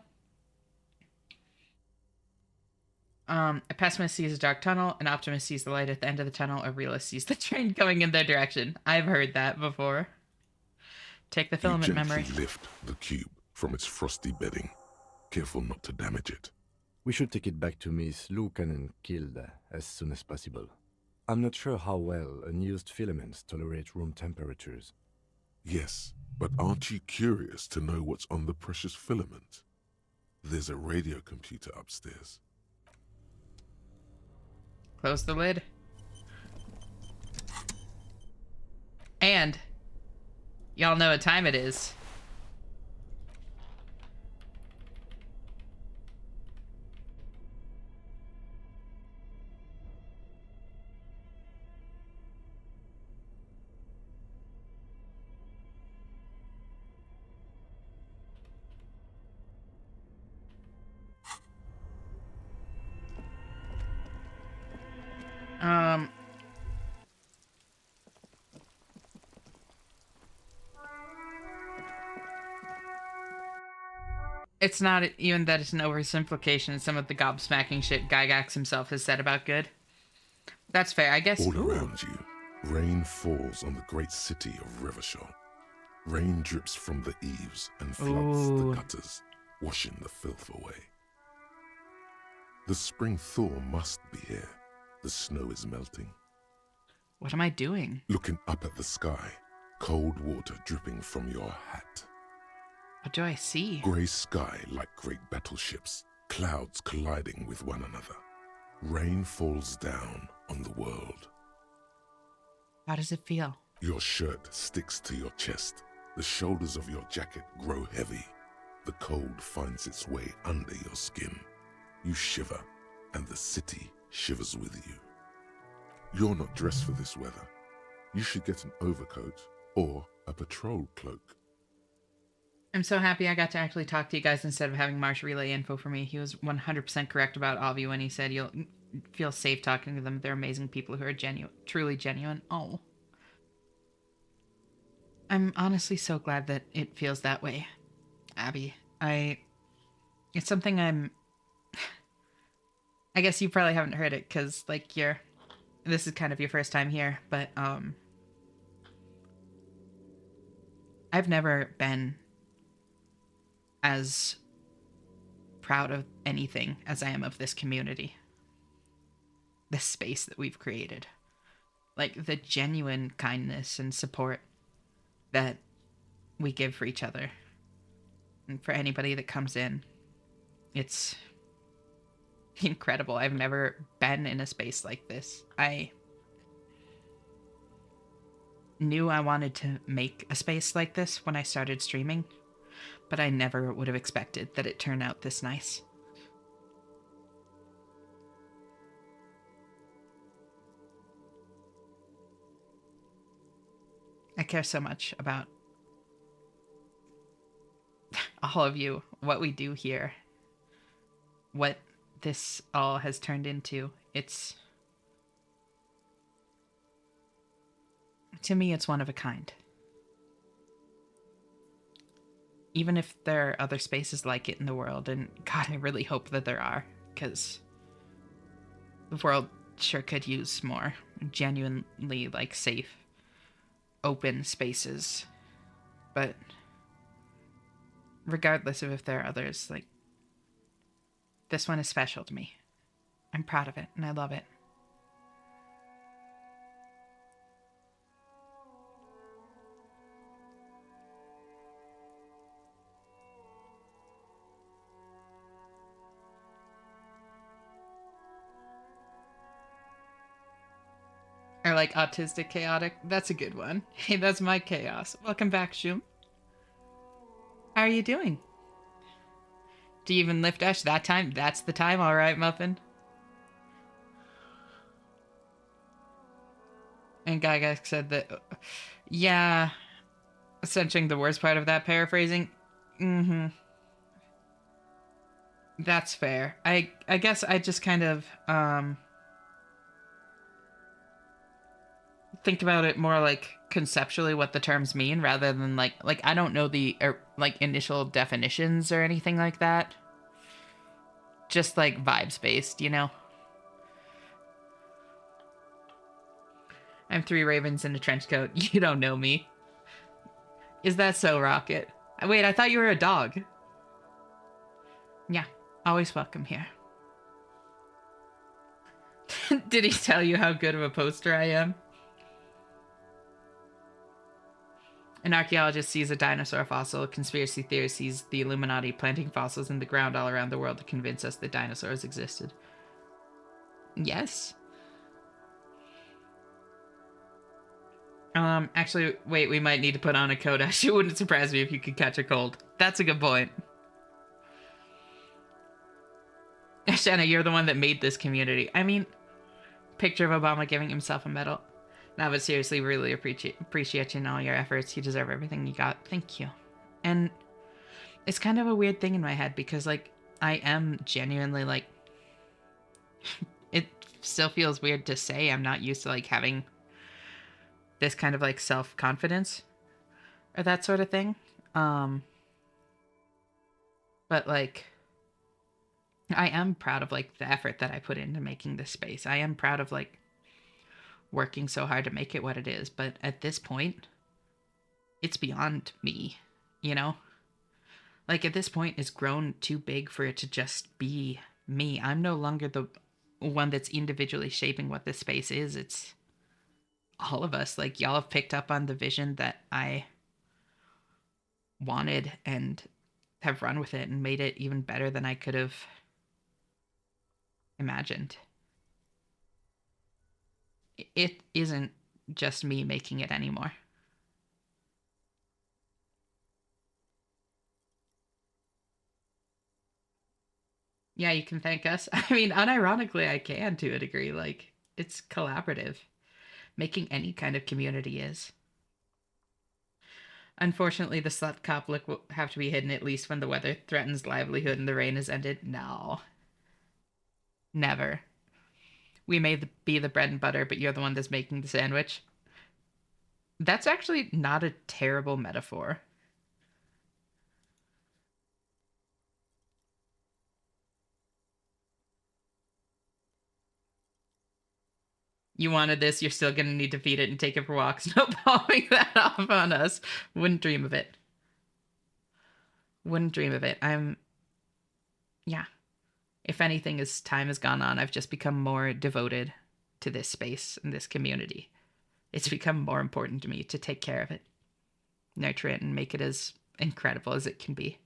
A pessimist sees a dark tunnel, an optimist sees the light at the end of the tunnel, a realist sees the train coming in their direction. I've heard that before. Take the filament memory. Lift the cube from its frosty bedding. Careful not to damage it. We should take it back to Miss Lucan killed as soon as possible. I'm not sure how well unused filaments tolerate room temperatures. Yes, but aren't you curious to know what's on the precious filament? There's a radio computer upstairs. Close the lid. And y'all know what time it is. It's not even that it's an oversimplification. It's some of the gobsmacking shit Gygax himself has said about good. That's fair, I guess. All around you, rain falls on the great city of Rivershaw. Rain drips from the eaves and floods the gutters, washing the filth away. The spring thaw must be here. The snow is melting. What am I doing? Looking up at the sky, cold water dripping from your hat. What do I see? Grey sky like great battleships, clouds colliding with one another. Rain falls down on the world. How does it feel? Your shirt sticks to your chest. The shoulders of your jacket grow heavy. The cold finds its way under your skin. You shiver, and the city shivers with you. You're not dressed for this weather. You should get an overcoat or a patrol cloak. I'm so happy I got to actually talk to you guys instead of having Marsh relay info for me. He was 100% correct about Avi when he said you'll feel safe talking to them. They're amazing people who are truly genuine. Oh. I'm honestly so glad that it feels that way. Abby. It's something I guess you probably haven't heard it because, like, this is kind of your first time here, but, I've never been as proud of anything as I am of this community. This space that we've created. Like, the genuine kindness and support that we give for each other. And for anybody that comes in. It's incredible. I've never been in a space like this. I knew I wanted to make a space like this when I started streaming, but I never would have expected that it turned out this nice. I care so much about all of you, what we do here, what this all has turned into. To me, it's one of a kind. Even if there are other spaces like it in the world, and God, I really hope that there are, because the world sure could use more genuinely, like, safe, open spaces. But regardless of if there are others, like, this one is special to me. I'm proud of it, and I love it. Or like autistic chaotic. That's a good one. Hey, that's my chaos. Welcome back, Shum. How are you doing? Do you even lift Ash that time? That's the time, alright, Muffin. And Gaga said that, yeah, essentially the worst part of that paraphrasing. Mm-hmm. That's fair. I guess I just kind of, think about it more like conceptually what the terms mean rather than like I don't know the like initial definitions or anything like that. Just like vibes based, you know. I'm 3 ravens in a trench coat. You don't know me. Is that so, Rocket? Wait, I thought you were a dog. Yeah, always welcome here. Did he tell you how good of a poster I am? An archaeologist sees a dinosaur fossil. A conspiracy theorist sees the Illuminati planting fossils in the ground all around the world to convince us that dinosaurs existed. Yes. Actually, wait, we might need to put on a coat. Actually, it wouldn't surprise me if you could catch a cold. That's a good point. Shanna, you're the one that made this community. I mean, picture of Obama giving himself a medal. No, but seriously, really appreciate you and all your efforts. You deserve everything you got. Thank you. And it's kind of a weird thing in my head because, like, I am genuinely, like, it still feels weird to say. I'm not used to, like, having this kind of, like, self-confidence or that sort of thing. But, like, I am proud of, like, the effort that I put into making this space. I am proud of, like, working so hard to make it what it is. But at this point, it's beyond me, you know? Like, at this point, it's grown too big for it to just be me. I'm no longer the one that's individually shaping what this space is. It's all of us. Like, y'all have picked up on the vision that I wanted and have run with it and made it even better than I could have imagined. It isn't just me making it anymore. Yeah, you can thank us. I mean, unironically, I can to a degree. Like, it's collaborative. Making any kind of community is. Unfortunately, the slut cop look will have to be hidden at least when the weather threatens livelihood and the rain has ended. No. Never. We may be the bread and butter, but you're the one that's making the sandwich. That's actually not a terrible metaphor. You wanted this, you're still gonna need to feed it and take it for walks. No palming that off on us. Wouldn't dream of it. Wouldn't dream of it. Yeah. If anything, as time has gone on, I've just become more devoted to this space and this community. It's become more important to me to take care of it, nurture it, and make it as incredible as it can be.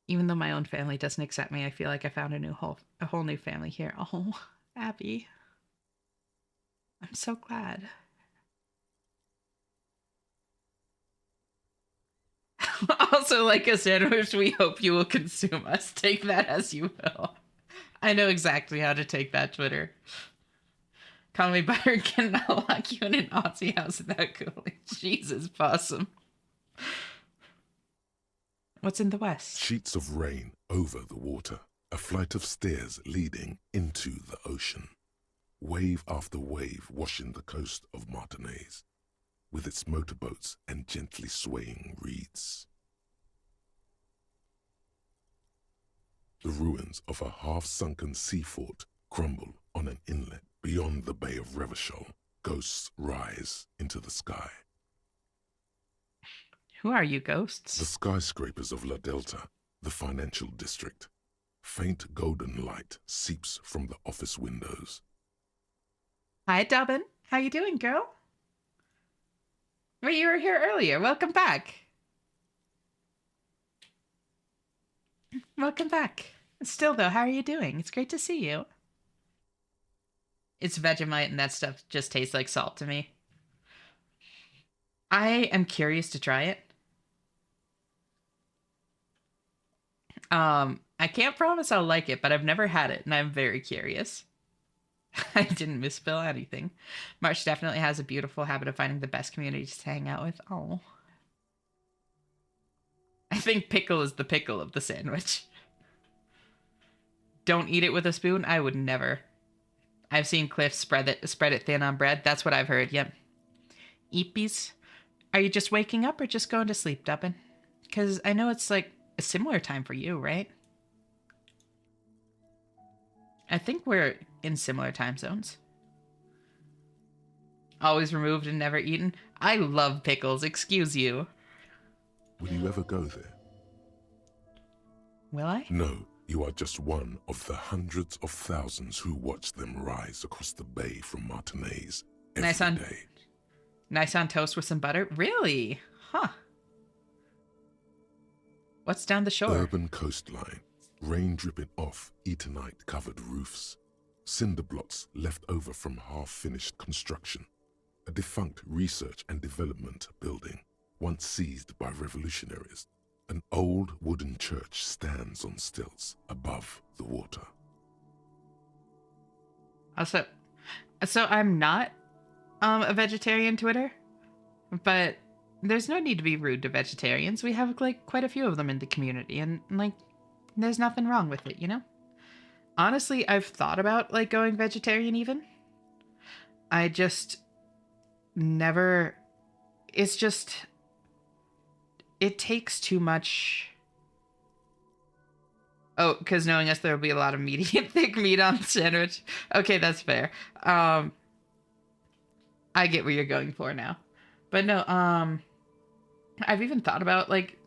Even though my own family doesn't accept me, I feel like I found a whole new family here. Oh, Abby. I'm so glad. Also, like a sandwich, we hope you will consume us. Take that as you will. I know exactly how to take that, Twitter. Call me Butterkin and I'll lock you in an Aussie house without cooling. Jesus, possum. What's in the west? Sheets of rain over the water. A flight of stairs leading into the ocean. Wave after wave washing the coast of Martinez, with its motorboats and gently swaying reeds. The ruins of a half-sunken sea fort crumble on an inlet beyond the Bay of Revachol. Ghosts rise into the sky. Who are you, ghosts? The skyscrapers of La Delta, the financial district. Faint golden light seeps from the office windows. Hi, Dubbin. How you doing, girl? Well, you were here earlier. Welcome back. Welcome back. Still, though, how are you doing? It's great to see you. It's Vegemite, and that stuff just tastes like salt to me. I am curious to try it. I can't promise I'll like it, but I've never had it, and I'm very curious. I didn't misspell anything. March definitely has a beautiful habit of finding the best communities to hang out with. Oh. I think pickle is the pickle of the sandwich. Don't eat it with a spoon? I would never. I've seen Cliff spread it thin on bread. That's what I've heard, yep. Eepies. Are you just waking up or just going to sleep, Dubbin? Because I know it's like a similar time for you, right? I think we're in similar time zones. Always removed and never eaten. I love pickles, excuse you. Will you ever go there? Will I? No, you are just one of the hundreds of thousands who watch them rise across the bay from Martinez every day. Nice on toast with some butter? Really? Huh. What's down the shore? Urban coastline. Rain dripping off Eternite-covered roofs. Cinder blocks left over from half-finished construction. A defunct research and development building, once seized by revolutionaries. An old wooden church stands on stilts above the water. Also, so I'm not a vegetarian, Twitter, but there's no need to be rude to vegetarians. We have like quite a few of them in the community, and like there's nothing wrong with it, you know? Honestly, I've thought about like going vegetarian even. I just never, it's just, it takes too much. Oh, because knowing us, there will be a lot of medium thick meat on the sandwich. Okay, that's fair. I get what you're going for now. But no, I've even thought about like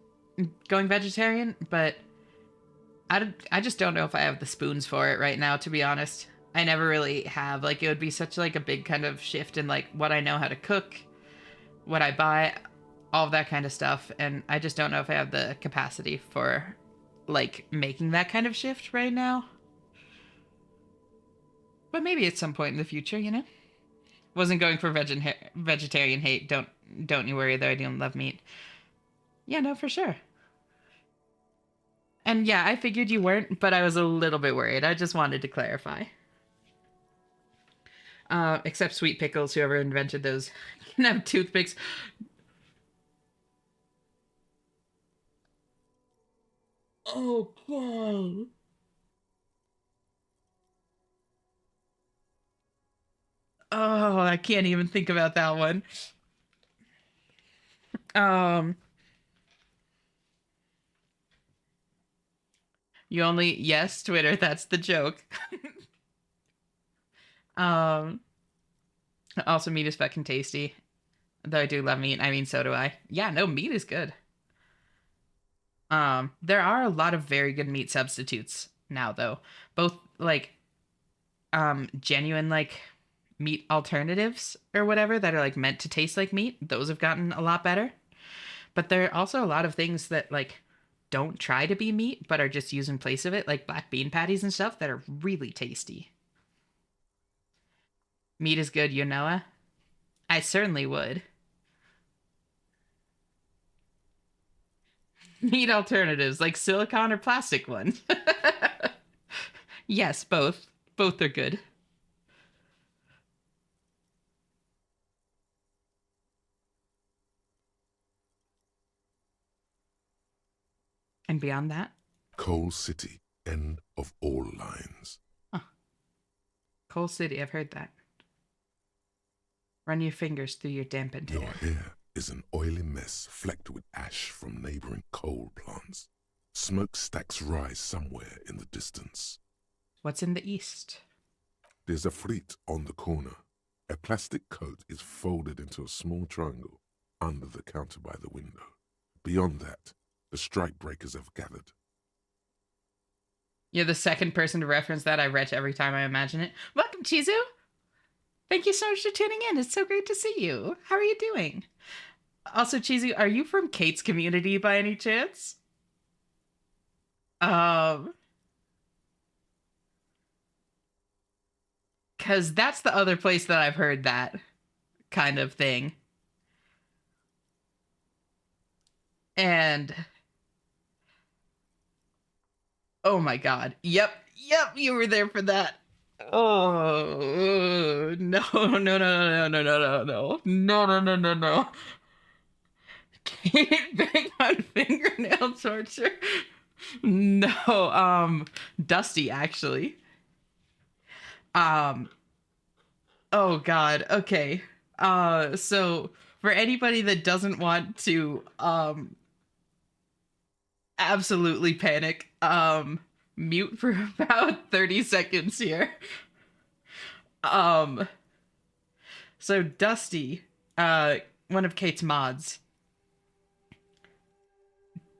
going vegetarian, but I just don't know if I have the spoons for it right now, to be honest. I never really have. Like, it would be such like a big kind of shift in like what I know how to cook, what I buy, all of that kind of stuff, and I just don't know if I have the capacity for like making that kind of shift right now. But maybe at some point in the future, you know? Wasn't going for vegetarian hate. Don't you worry though, I don't love meat. Yeah, no, for sure. And yeah, I figured you weren't, but I was a little bit worried. I just wanted to clarify. Except Sweet Pickles, whoever invented those, can have toothpicks. Okay. Oh, I can't even think about that one. You only, yes, Twitter, that's the joke. Um, Also, meat is fucking tasty. Though I do love meat. I mean, so do I. Yeah, no, meat is good. There are a lot of very good meat substitutes now, though. Both like genuine like meat alternatives or whatever that are like meant to taste like meat. Those have gotten a lot better. But there are also a lot of things that like don't try to be meat but are just used in place of it, like black bean patties and stuff that are really tasty. Meat is good, you know? I certainly would. Meat alternatives like silicone or plastic ones. Yes, both. Both are good. And beyond that? Coal City, end of all lines. Huh. Coal City, I've heard that. Run your fingers through your dampened Your hair. hair is an oily mess flecked with ash from neighboring coal plants. Smokestacks rise somewhere in the distance. What's in the east? There's a fleet on the corner. A plastic coat is folded into a small triangle under the counter by the window. Beyond that, the strike breakers have gathered. You're the second person to reference that I retch every time I imagine it. Welcome, Chizu! Thank you so much for tuning in. It's so great to see you. How are you doing? Also, Chizu, are you from Kate's community by any chance? Because that's the other place that I've heard that kind of thing. And oh my god. Yep, you were there for that. Oh no, no, no, no, no, no, no, no, no, no, no, no, no. Can't bang on fingernail torture. No, Dusty actually. Oh god, okay. So for anybody that doesn't want to absolutely panic, mute for about 30 seconds here. So Dusty, one of Kate's mods,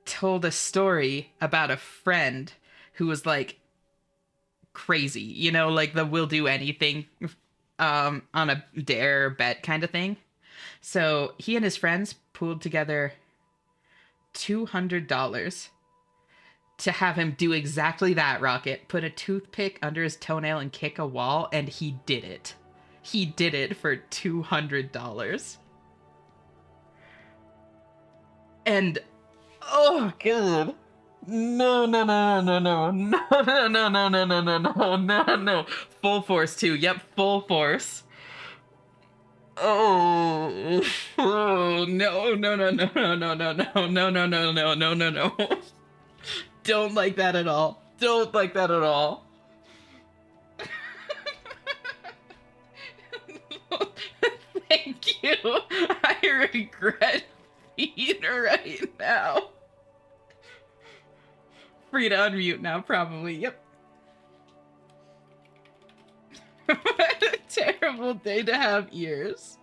told a story about a friend who was like crazy, you know, like the will do anything on a dare bet kind of thing. So he and his friends pooled together $200 to have him do exactly that, Rocket. Put a toothpick under his toenail and kick a wall, and he did it. He did it for $200. And oh god. No, no, no, no, no, no, no, no, no, no, no, no, no, no, no. Full force too. Yep, full force. Oh, oh no, no, no, no, no, no, no, no, no, no, no, no, no, no, no. Don't like that at all. Don't like that at all. Thank you. I regret being right now. Free to unmute now, probably. Yep. What a terrible day to have ears.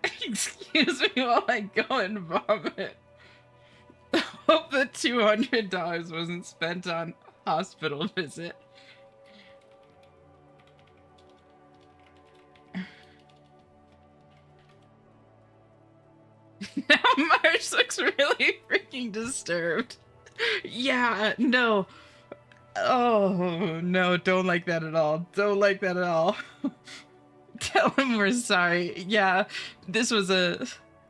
Excuse me while I go and vomit. Hope the $200 wasn't spent on hospital visit. Now Marsh looks really freaking disturbed. Yeah, no. Oh, no, don't like that at all. Don't like that at all. Tell him we're sorry. Yeah, this was a...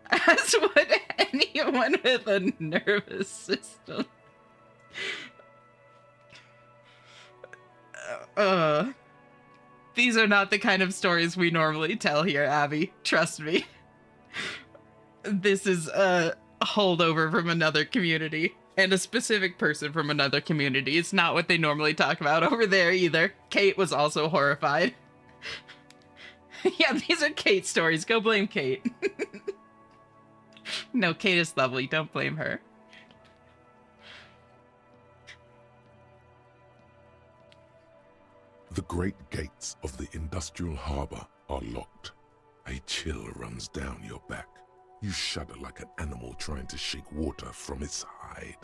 As would anyone with a nervous system. These are not the kind of stories we normally tell here, Abby. Trust me. This is a holdover from another community. And a specific person from another community. It's not what they normally talk about over there either. Kate was also horrified. Yeah, these are Kate's stories. Go blame Kate. No, Kate is lovely. Don't blame her. The great gates of the industrial harbor are locked. A chill runs down your back. You shudder like an animal trying to shake water from its hide.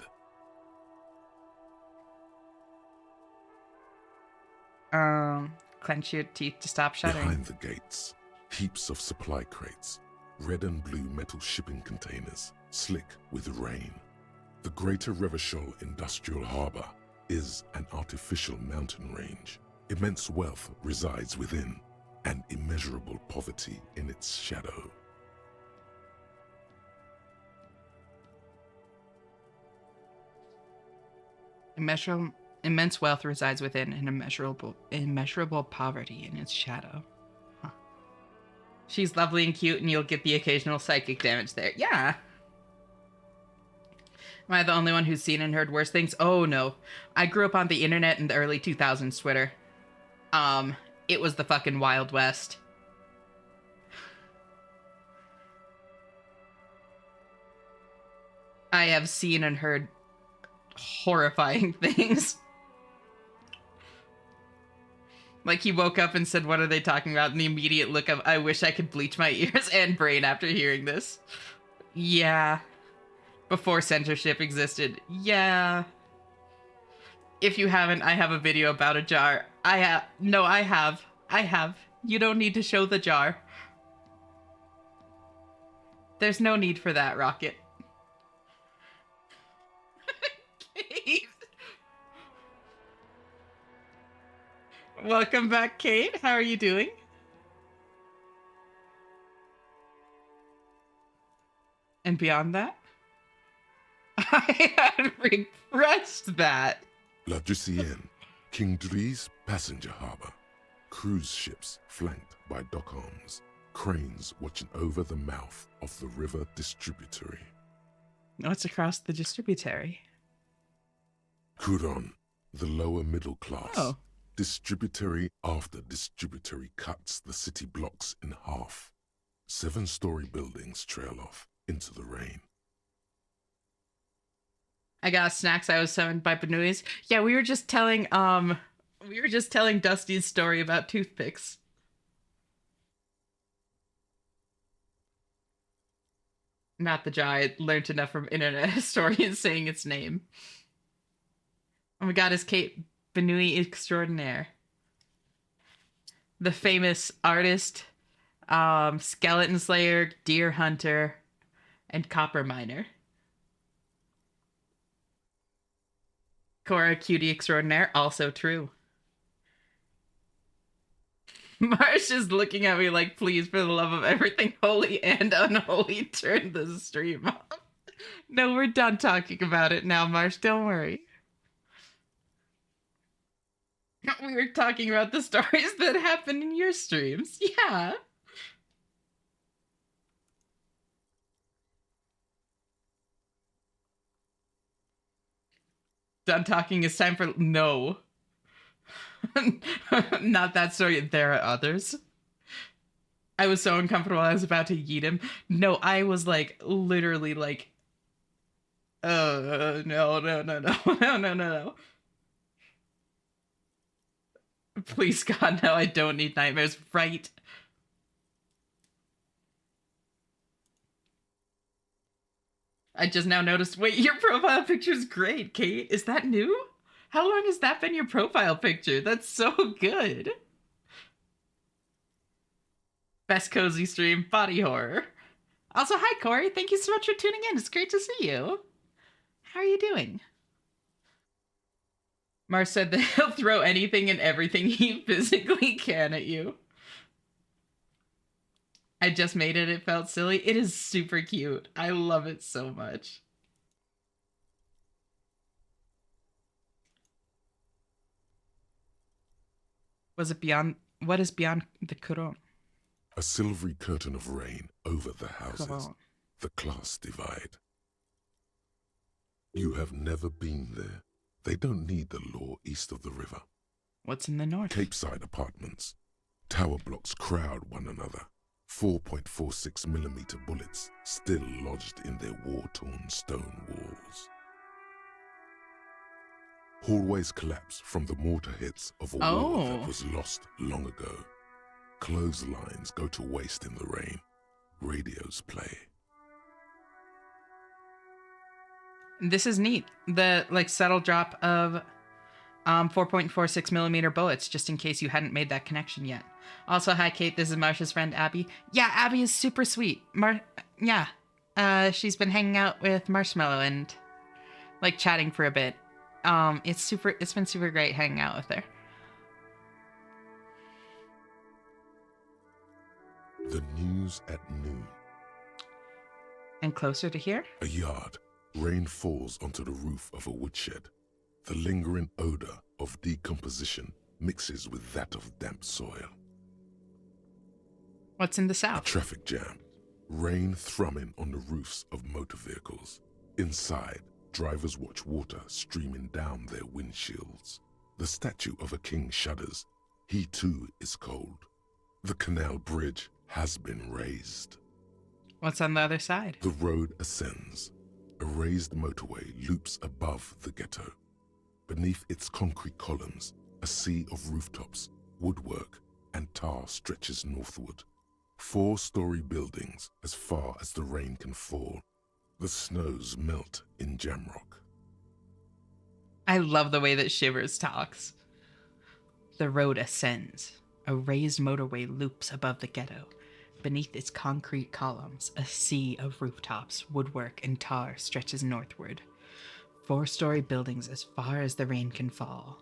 Clench your teeth to stop shuddering. Behind the gates, heaps of supply crates, red and blue metal shipping containers, slick with rain. The Greater Revachol Industrial Harbor is an artificial mountain range. Immense wealth resides within, and immeasurable poverty in its shadow. Immense wealth resides within, and immeasurable poverty in its shadow. Huh. She's lovely and cute, and you'll get the occasional psychic damage there. Yeah. Am I the only one who's seen and heard worse things? Oh, no. I grew up on the internet in the early 2000s, Twitter. It was the fucking Wild West. I have seen and heard horrifying things. Like, he woke up and said, what are they talking about? And the immediate look of, I wish I could bleach my ears and brain after hearing this. Yeah. Before censorship existed. Yeah. If you haven't, I have a video about a jar. I have. You don't need to show the jar. There's no need for that, Rocket. Kate. Welcome back, Kate. How are you doing? And beyond that? I had repressed that. La Drusienne, King Dri's passenger harbor. Cruise ships flanked by dock arms. Cranes watching over the mouth of the river distributary. Oh, it's across the distributary. Couronne, the lower middle class. Oh. Distributary after distributary cuts the city blocks in half. 7-story buildings trail off into the rain. I got snacks. I was summoned by Benouilles. Yeah, we were just telling Dusty's story about toothpicks. Not the jar. I learned enough from internet historians saying its name. Oh my god, is Kate Benouille extraordinaire. The famous artist, skeleton slayer, deer hunter, and copper miner. Cora, cutie extraordinaire, also true. Marsh is looking at me like, please, for the love of everything holy and unholy, turn the stream off. No, we're done talking about it now, Marsh, don't worry. We were talking about the stories that happen in your streams. Yeah. Done talking, it's time for... No. Not that story. There are others. I was so uncomfortable I was about to yeet him. No, I was like, literally like... No. Please, God, no, I don't need nightmares. Right. I just now noticed, wait, your profile picture's great, Kate. Is that new? How long has that been your profile picture? That's so good. Best cozy stream, body horror. Also, hi, Corey. Thank you so much for tuning in. It's great to see you. How are you doing? Mars said that he'll throw anything and everything he physically can at you. I just made it. It felt silly. It is super cute. I love it so much. Was it beyond... What is beyond the Couronne? A silvery curtain of rain over the houses. Couronne. The class divide. You have never been there. They don't need the law east of the river. What's in the north? Capeside apartments. Tower blocks crowd one another. 4.46mm bullets still lodged in their war-torn stone walls. Hallways collapse from the mortar hits of a wall that was lost long ago. Clotheslines go to waste in the rain. Radios play. This is neat. The subtle drop of 4.46 millimeter bullets, just in case you hadn't made that connection yet. Also, hi Kate, this is Marsha's friend Abby. Yeah, Abby is super sweet. She's been hanging out with Marshmallow and chatting for a bit. It's been super great hanging out with her. The news at noon. And closer to here? A yard. Rain falls onto the roof of a woodshed. The lingering odor of decomposition mixes with that of damp soil. What's in the south? A traffic jam. Rain thrumming on the roofs of motor vehicles. Inside, drivers watch water streaming down their windshields. The statue of a king shudders. He too is cold. The canal bridge has been raised. What's on the other side? The road ascends. A raised motorway loops above the ghetto. Beneath its concrete columns, a sea of rooftops, woodwork, and tar stretches northward. 4-story buildings as far as the rain can fall. The snows melt in Jamrock. I love the way that Shivers talks. The road ascends. A raised motorway loops above the ghetto. Beneath its concrete columns, a sea of rooftops, woodwork, and tar stretches northward. 4-story buildings as far as the rain can fall.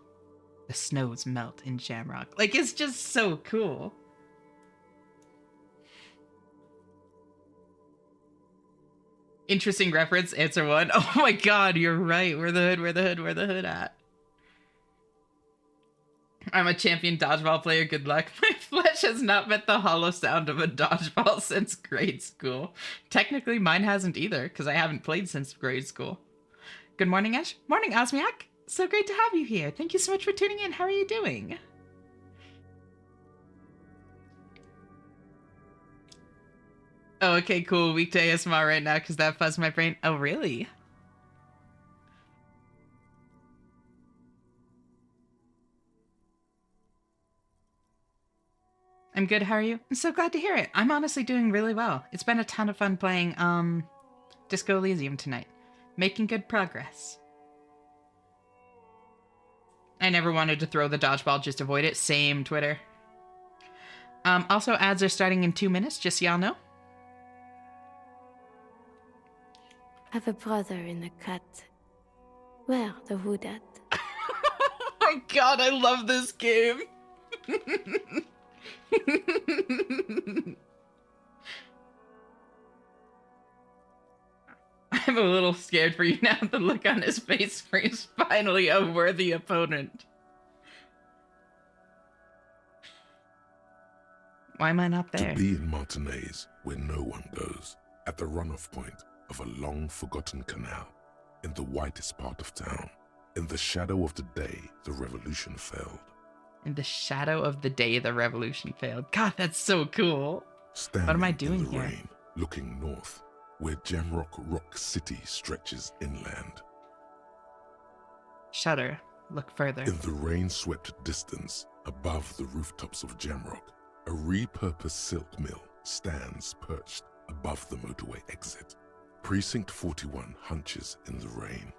The snows melt in Jamrock. It's just so cool. Interesting reference, answer 1. Oh my god, you're right. Where the hood at? I'm a champion dodgeball player, good luck. My flesh has not met the hollow sound of a dodgeball since grade school. Technically, mine hasn't either, because I haven't played since grade school. Good morning, Ash. Morning, Osmiak. So great to have you here. Thank you so much for tuning in. How are you doing? Oh, okay, cool. Week to ASMR right now, because that fuzzed my brain. Oh, really? I'm good, how are you? I'm so glad to hear it. I'm honestly doing really well. It's been a ton of fun playing, Disco Elysium tonight. Making good progress. I never wanted to throw the dodgeball, just avoid it. Same, Twitter. Also, ads are starting in 2 minutes, just so y'all know. I have a brother in the cut. Where the hood at? Oh my god, I love this game. I'm a little scared for you now. The look on his face screams finally a worthy opponent. Why am I not there? To be in Martinez, where no one goes, at the runoff point of a long-forgotten canal, in the whitest part of town, in the shadow of the day the revolution failed. In the shadow of the day the revolution failed. God, that's so cool. Standing what am I doing in the here? rain, looking north, where Jamrock Rock City stretches inland. Shudder. Look further. In the rain-swept distance, above the rooftops of Jamrock, a repurposed silk mill stands perched above the motorway exit. Precinct 41 hunches in the rain.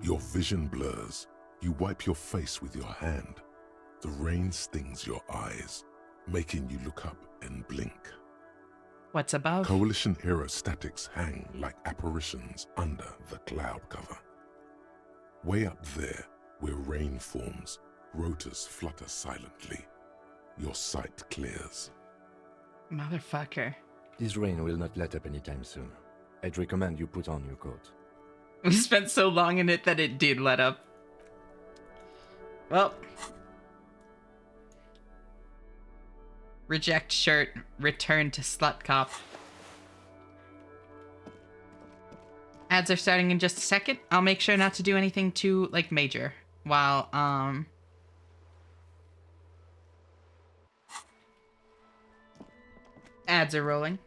Your vision blurs. You wipe your face with your hand. The rain stings your eyes, making you look up and blink. What's above? Coalition-era statics hang like apparitions under the cloud cover. Way up there, where rain forms, rotors flutter silently. Your sight clears. Motherfucker. This rain will not let up anytime soon. I'd recommend you put on your coat. We spent so long in it that it did let up. Well. Reject shirt. Return to slut cop. Ads are starting in just a second. I'll make sure not to do anything too, major. While, ads are rolling.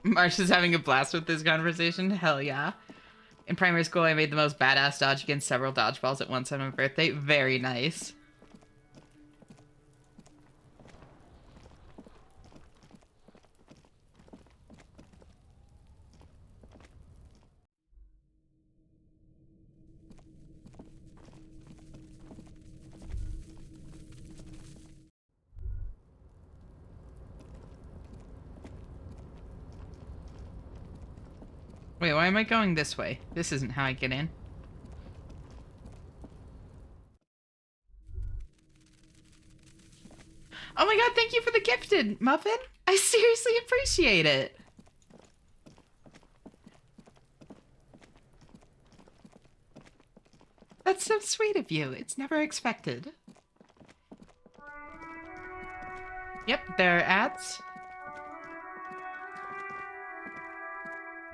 Marsh is having a blast with this conversation. Hell yeah. In primary school, I made the most badass dodge against several dodgeballs at once on my birthday. Very nice. Wait, why am I going this way? This isn't how I get in. Oh my god, thank you for the gifted, Muffin! I seriously appreciate it! That's so sweet of you. It's never expected. Yep, there are ads.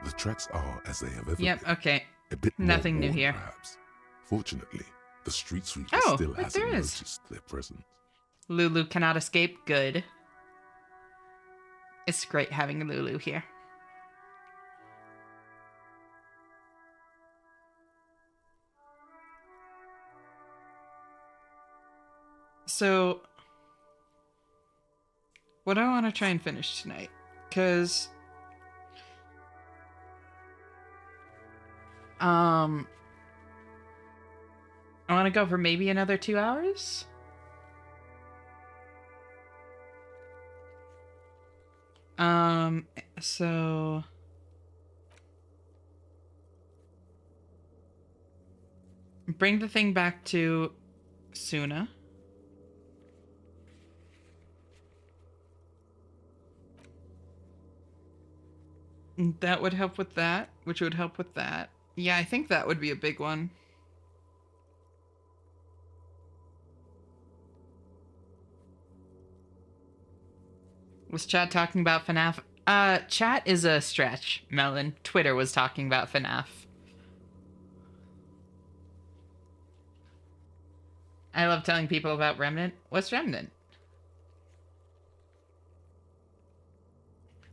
The tracks are as they have ever Yep, been. okay. A bit Nothing more new worn, here. Perhaps. Fortunately, the street sweeper Oh, still look, hasn't there is. noticed their presence. Lulu cannot escape. Good. It's great having Lulu here. So, what do I want to try and finish tonight? Because, I want to go for maybe another 2 hours. So bring the thing back to Suna. That would help with that, which would help with that. Yeah, I think that would be a big one. Was chat talking about FNAF? Chat is a stretch, Melon. Twitter was talking about FNAF. I love telling people about Remnant. What's Remnant?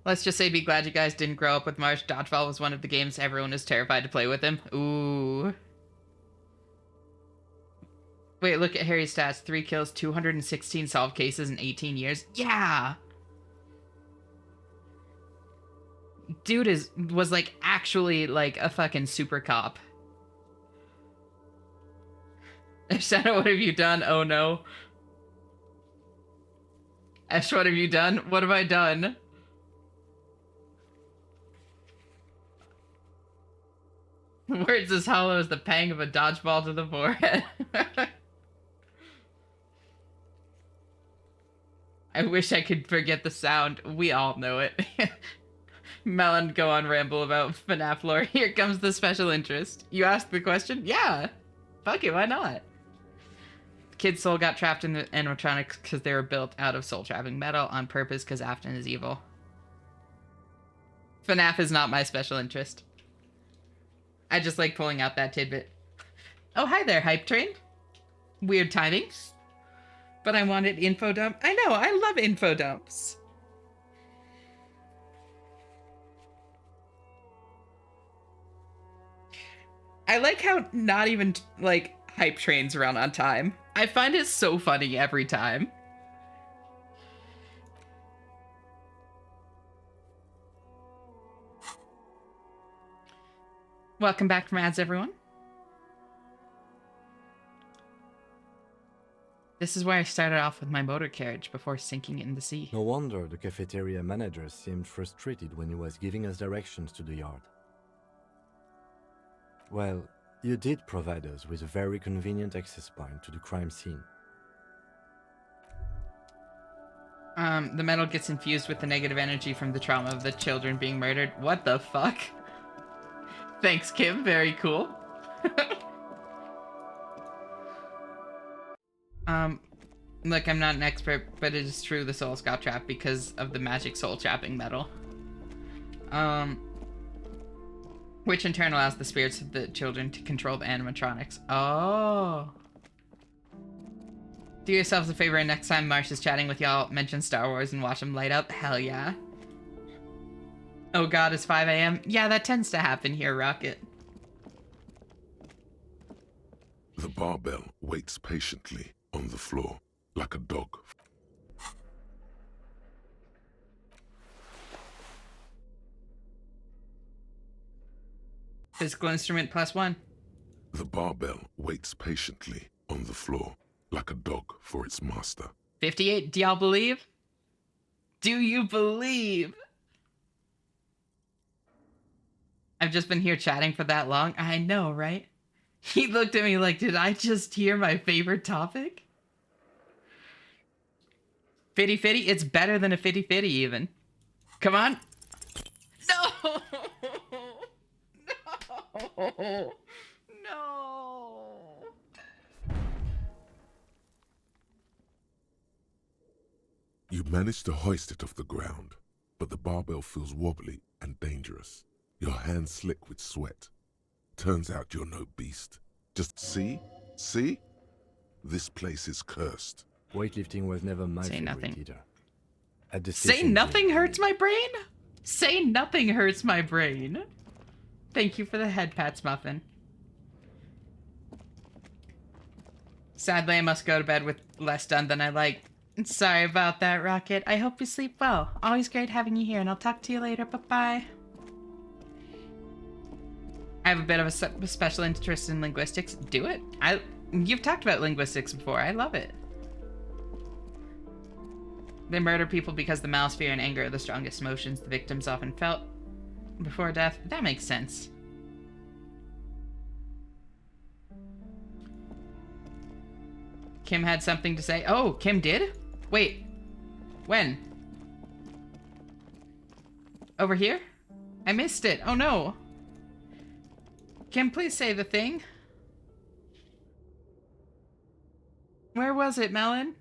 Let's just say be glad you guys didn't grow up with Marsh. Dodgeball was one of the games everyone was terrified to play with him. Ooh. Wait, look at Harry's stats. 3 kills, 216 solved cases in 18 years. Yeah! Dude was like actually like a fucking super cop. Shadow, what have you done? Oh no. Ash, what have you done? What have I done? Words as hollow as the pang of a dodgeball to the forehead. I wish I could forget the sound. We all know it. Melon, go on ramble about FNAF lore. Here comes the special interest. You asked the question? Yeah. Fuck it, why not? Kid's soul got trapped in the animatronics because they were built out of soul-trapping metal on purpose because Afton is evil. FNAF is not my special interest. I just like pulling out that tidbit. Oh, hi there, Hype Train. Weird timing. But I wanted info dump. I know, I love info dumps. I like how not even, like, Hype Trains run on time. I find it so funny every time. Welcome back from ads, everyone. This is where I started off with my motor carriage before sinking it in the sea. No wonder the cafeteria manager seemed frustrated when he was giving us directions to the yard. Well, you did provide us with a very convenient access point to the crime scene. The metal gets infused with the negative energy from the trauma of the children being murdered. What the fuck? Thanks, Kim. Very cool. Look, I'm not an expert, but it is true the souls got trapped because of the magic soul trapping metal. Which in turn allows the spirits of the children to control the animatronics. Oh. Do yourselves a favor and next time Marsh is chatting with y'all, mention Star Wars and watch them light up. Hell yeah. Oh god, it's 5 a.m.? Yeah, that tends to happen here, Rocket. The barbell waits patiently on the floor, like a dog. Physical instrument +1. The barbell waits patiently on the floor, like a dog for its master. 58. Do y'all believe? Do you believe? I've just been here chatting for that long. I know, right? He looked at me like, did I just hear my favorite topic? Fitty fitty? It's better than a fitty fitty even. Come on. No! No! No! You manage to hoist it off the ground, but the barbell feels wobbly and dangerous. Your hands slick with sweat. Turns out you're no beast. Just see? This place is cursed. Weightlifting was never my Say favorite nothing. either. At the Say station nothing gym, hurts my brain? Say nothing hurts my brain. Thank you for the head pats, Muffin. Sadly, I must go to bed with less done than I like. Sorry about that, Rocket. I hope you sleep well. Always great having you here, and I'll talk to you later. Bye-bye. I have a bit of a special interest in linguistics. Do it. You've talked about linguistics before. I love it. They murder people because the malice, fear, and anger are the strongest emotions the victims often felt before death. That makes sense. Kim had something to say. Oh, Kim did? Wait. When? Over here? I missed it. Oh no. Kim, please say the thing. Where was it, Melon?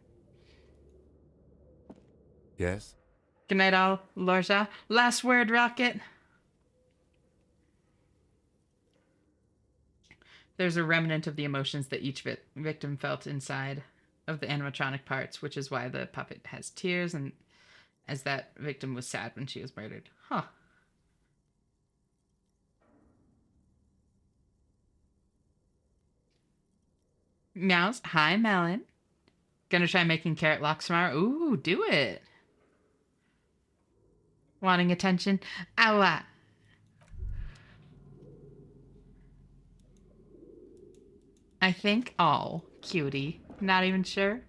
Yes? Good night, all, Lorja. Last word, Rocket. There's a remnant of the emotions that each victim felt inside of the animatronic parts, which is why the puppet has tears, and as that victim was sad when she was murdered. Huh. Meows. Hi, Melon. Gonna try making carrot locks tomorrow. Ooh, do it. Wanting attention? Ow. I think all, cutie. Not even sure.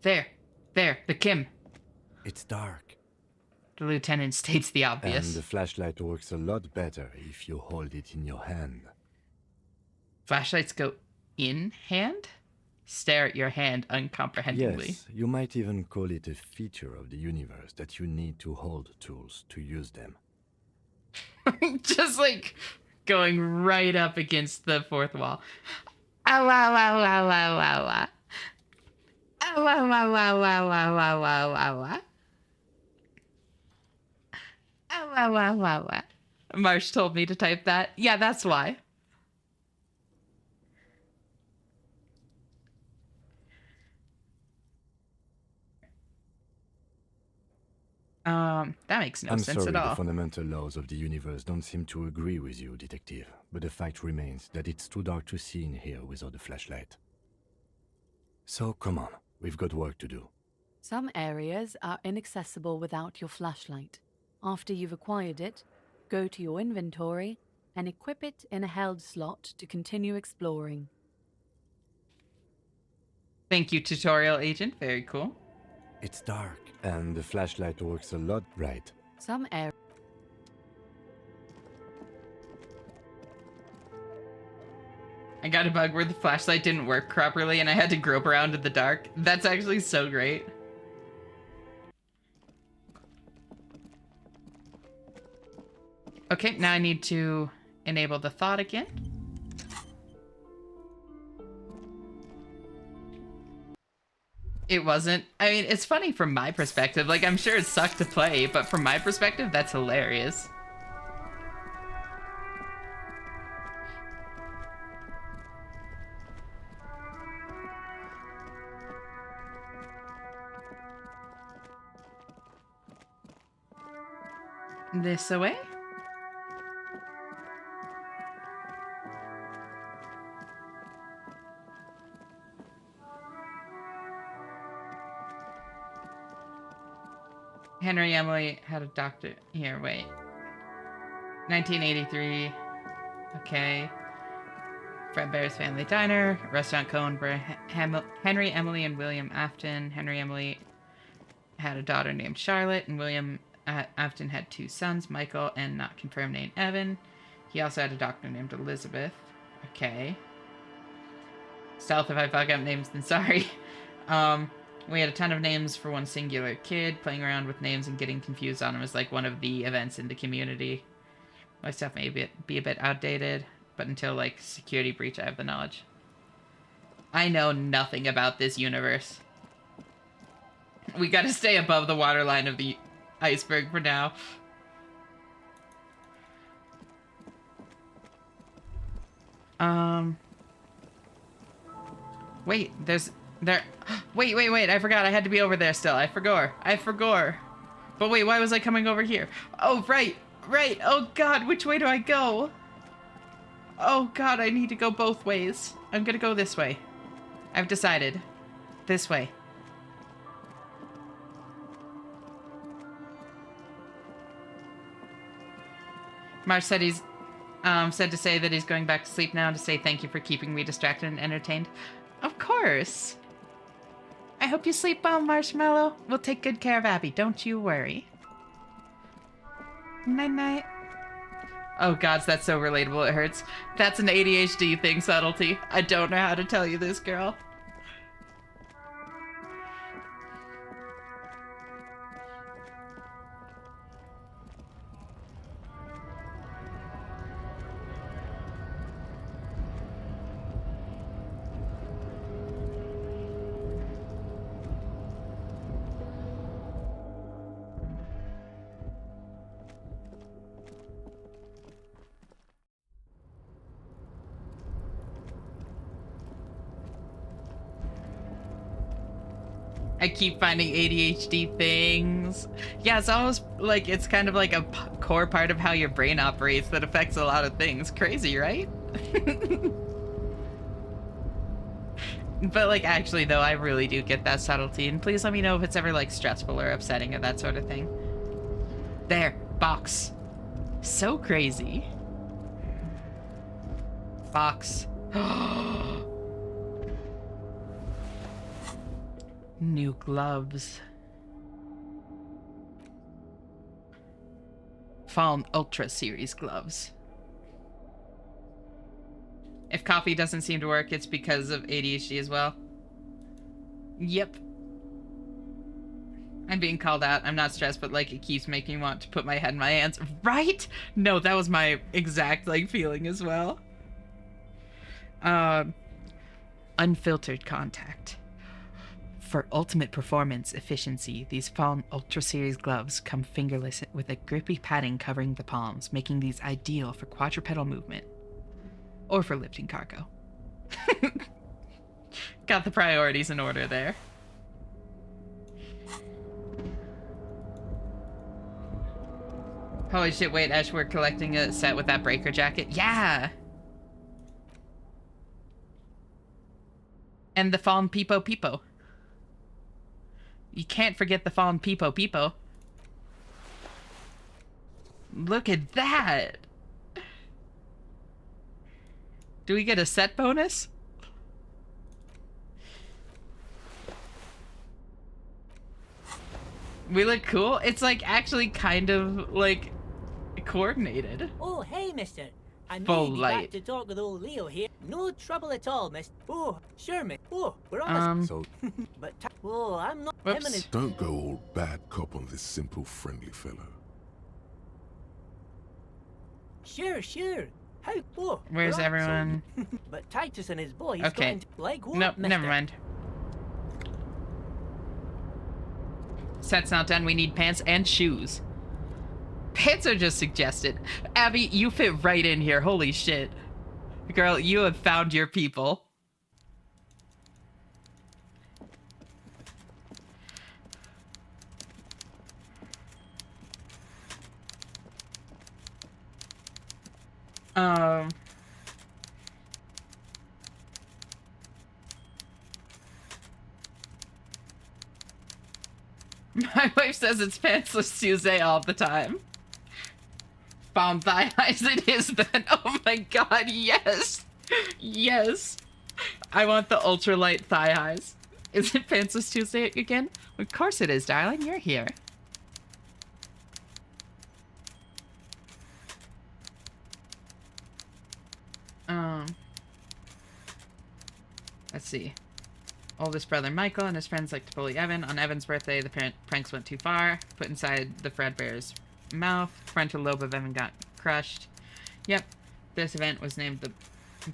There, the Kim. It's dark. The lieutenant states the obvious. And the flashlight works a lot better if you hold it in your hand. Flashlights go in hand? Stare at your hand uncomprehendingly. Yes, you might even call it a feature of the universe that you need to hold tools to use them. Just like going right up against the fourth wall. Ow, ow, ow, ow, ow, ow, ow. Ow, ow, ow, ow, ow, ow, ow, ow, ow, ow. Ow, ow, ow, ow, ow. Marsh told me to type that. Yeah, that's why. That makes no sense at all. The fundamental laws of the universe don't seem to agree with you, Detective. But the fact remains that it's too dark to see in here without a flashlight. So come on, we've got work to do. Some areas are inaccessible without your flashlight. After you've acquired it, go to your inventory and equip it in a held slot to continue exploring. Thank you, tutorial agent. Very cool. It's dark, and the flashlight works a lot right. Some areas... I got a bug where the flashlight didn't work properly and I had to grope around in the dark. That's actually so great. Okay, now I need to enable the thought again. It wasn't. I mean, it's funny from my perspective. Like, I'm sure it sucked to play, but from my perspective, that's hilarious. This away? Henry Emily had a doctor. Here, wait. 1983. Okay. Fred Bear's Family Diner. Restaurant Cohenborough. Henry, Emily, and William Afton. Henry Emily had a daughter named Charlotte, and William Afton had 2 sons, Michael and not confirmed name Evan. He also had a daughter named Elizabeth. Okay. Stealth, if I fuck up names, then sorry. We had a ton of names for one singular kid. Playing around with names and getting confused on them is like one of the events in the community. My stuff may be a bit outdated, but until like security breach, I have the knowledge. I know nothing about this universe. We gotta stay above the waterline of the iceberg for now. Wait, wait, I forgot I had to be over there still. I forgot. But wait, why was I coming over here? Oh, right. Oh god, which way do I go? Oh god, I need to go both ways. I'm gonna go this way. I've decided. This way. Marsh said he's said to say that he's going back to sleep now, to say thank you for keeping me distracted and entertained. Of course. I hope you sleep well, Marshmallow. We'll take good care of Abby, don't you worry. Night-night. Oh gods, that's so relatable it hurts. That's an ADHD thing, Subtlety. I don't know how to tell you this, girl. I keep finding ADHD things. Yeah, it's almost like it's kind of like a core part of how your brain operates that affects a lot of things. Crazy, right? But like actually though, I really do get that subtlety, and please let me know if it's ever like stressful or upsetting or that sort of thing. There, box. So crazy. Box. New gloves. Fallen Ultra Series gloves. If coffee doesn't seem to work, it's because of ADHD as well. Yep. I'm being called out. I'm not stressed, but like it keeps making me want to put my head in my hands. Right? No, that was my exact like feeling as well. Unfiltered contact. For ultimate performance efficiency, these Fallen Ultra Series gloves come fingerless with a grippy padding covering the palms, making these ideal for quadrupedal movement. Or for lifting cargo. Got the priorities in order there. Holy shit, wait, Ash, we're collecting a set with that Breaker jacket? Yeah! And the Fallen Peepo Peepo. You can't forget the Fallen Peepo Peepo. Look at that! Do we get a set bonus? We look cool? It's like actually kind of like coordinated. Oh, hey, mister. I Full may be light. back to talk with old Leo here. No trouble at all, miss. Oh, sure, miss. Oh, we're on So, But, oh, I'm not him and his... don't go all bad cop on this simple, friendly fellow. Sure. How? Oh, Where's we're on- everyone? But Titus and his boys Okay. going to... Like what, Nope, mister? never mind. Set's not done. We need pants and shoes. Pants are just suggested. Abby, you fit right in here. Holy shit. Girl, you have found your people. My wife says it's pantsless Tuesday all the time. Found thigh highs it is then. Oh my god, yes! Yes! I want the ultralight thigh highs. Is it pantsless Tuesday again? Of course it is, darling. You're here. Let's see. Oldest brother Michael and his friends like to bully Evan. On Evan's birthday, the pranks went too far. Put inside the Fredbear's mouth. Frontal lobe of Evan got crushed. Yep. This event was named the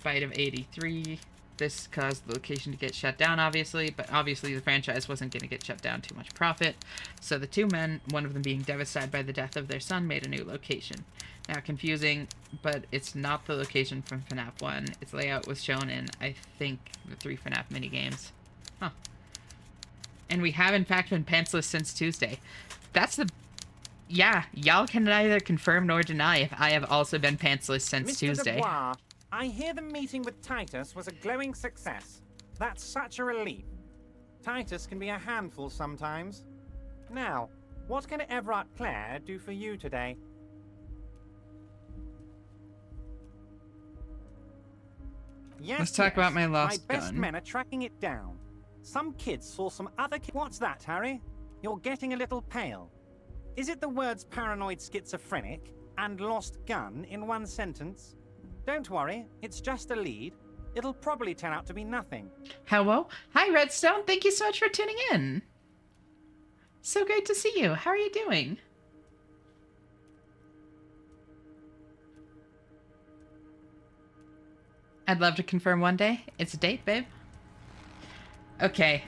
Bite of 83. This caused the location to get shut down, obviously, but obviously the franchise wasn't going to get shut down, too much profit. So the two men, one of them being devastated by the death of their son, made a new location. Now, confusing, but it's not the location from FNAF 1. Its layout was shown in, I think, the 3 FNAF minigames. Huh. And we have, in fact, been pantsless since Tuesday. That's the... Yeah, y'all can neither confirm nor deny if I have also been pantsless since Mr. Tuesday. Dubois, I hear the meeting with Titus was a glowing success. That's such a relief. Titus can be a handful sometimes. Now, what can Everard Clare do for you today? Yes, Let's talk about my lost My best gun. men are tracking it down. Some kids saw some other kids. What's that, Harry? You're getting a little pale. Is it the words paranoid schizophrenic and lost gun in one sentence? Don't worry, it's just a lead. It'll probably turn out to be nothing. Hello? Hi, Redstone. Thank you so much for tuning in. So great to see you. How are you doing? I'd love to confirm one day. It's a date, babe. Okay,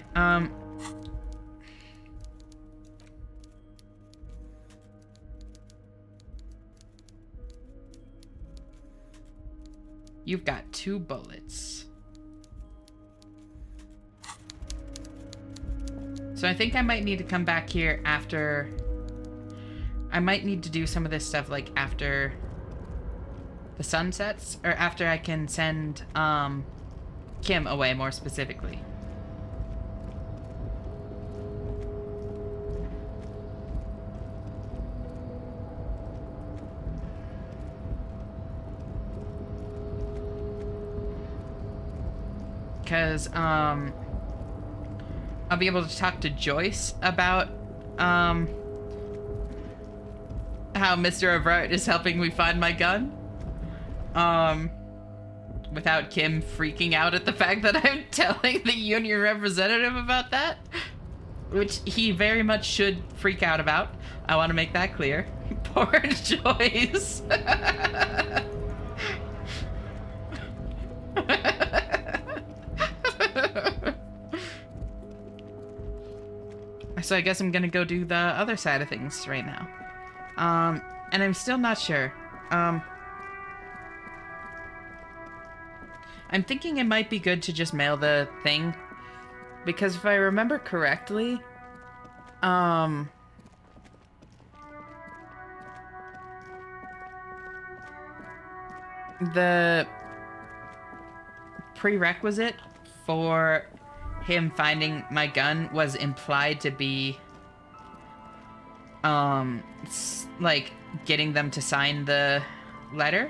You've got 2 bullets. So I think I might need to come back here after... I might need to do some of this stuff, like, after the sun sets, or after I can send, Kim away, more specifically. Because, I'll be able to talk to Joyce about, how Mr. Everett is helping me find my gun. Without Kim freaking out at the fact that I'm telling the union representative about that. Which he very much should freak out about. I want to make that clear. Poor Joyce. So I guess I'm gonna go do the other side of things right now. And I'm still not sure. I'm thinking it might be good to just mail the thing. Because if I remember correctly, the prerequisite for him finding my gun was implied to be, like, getting them to sign the letter.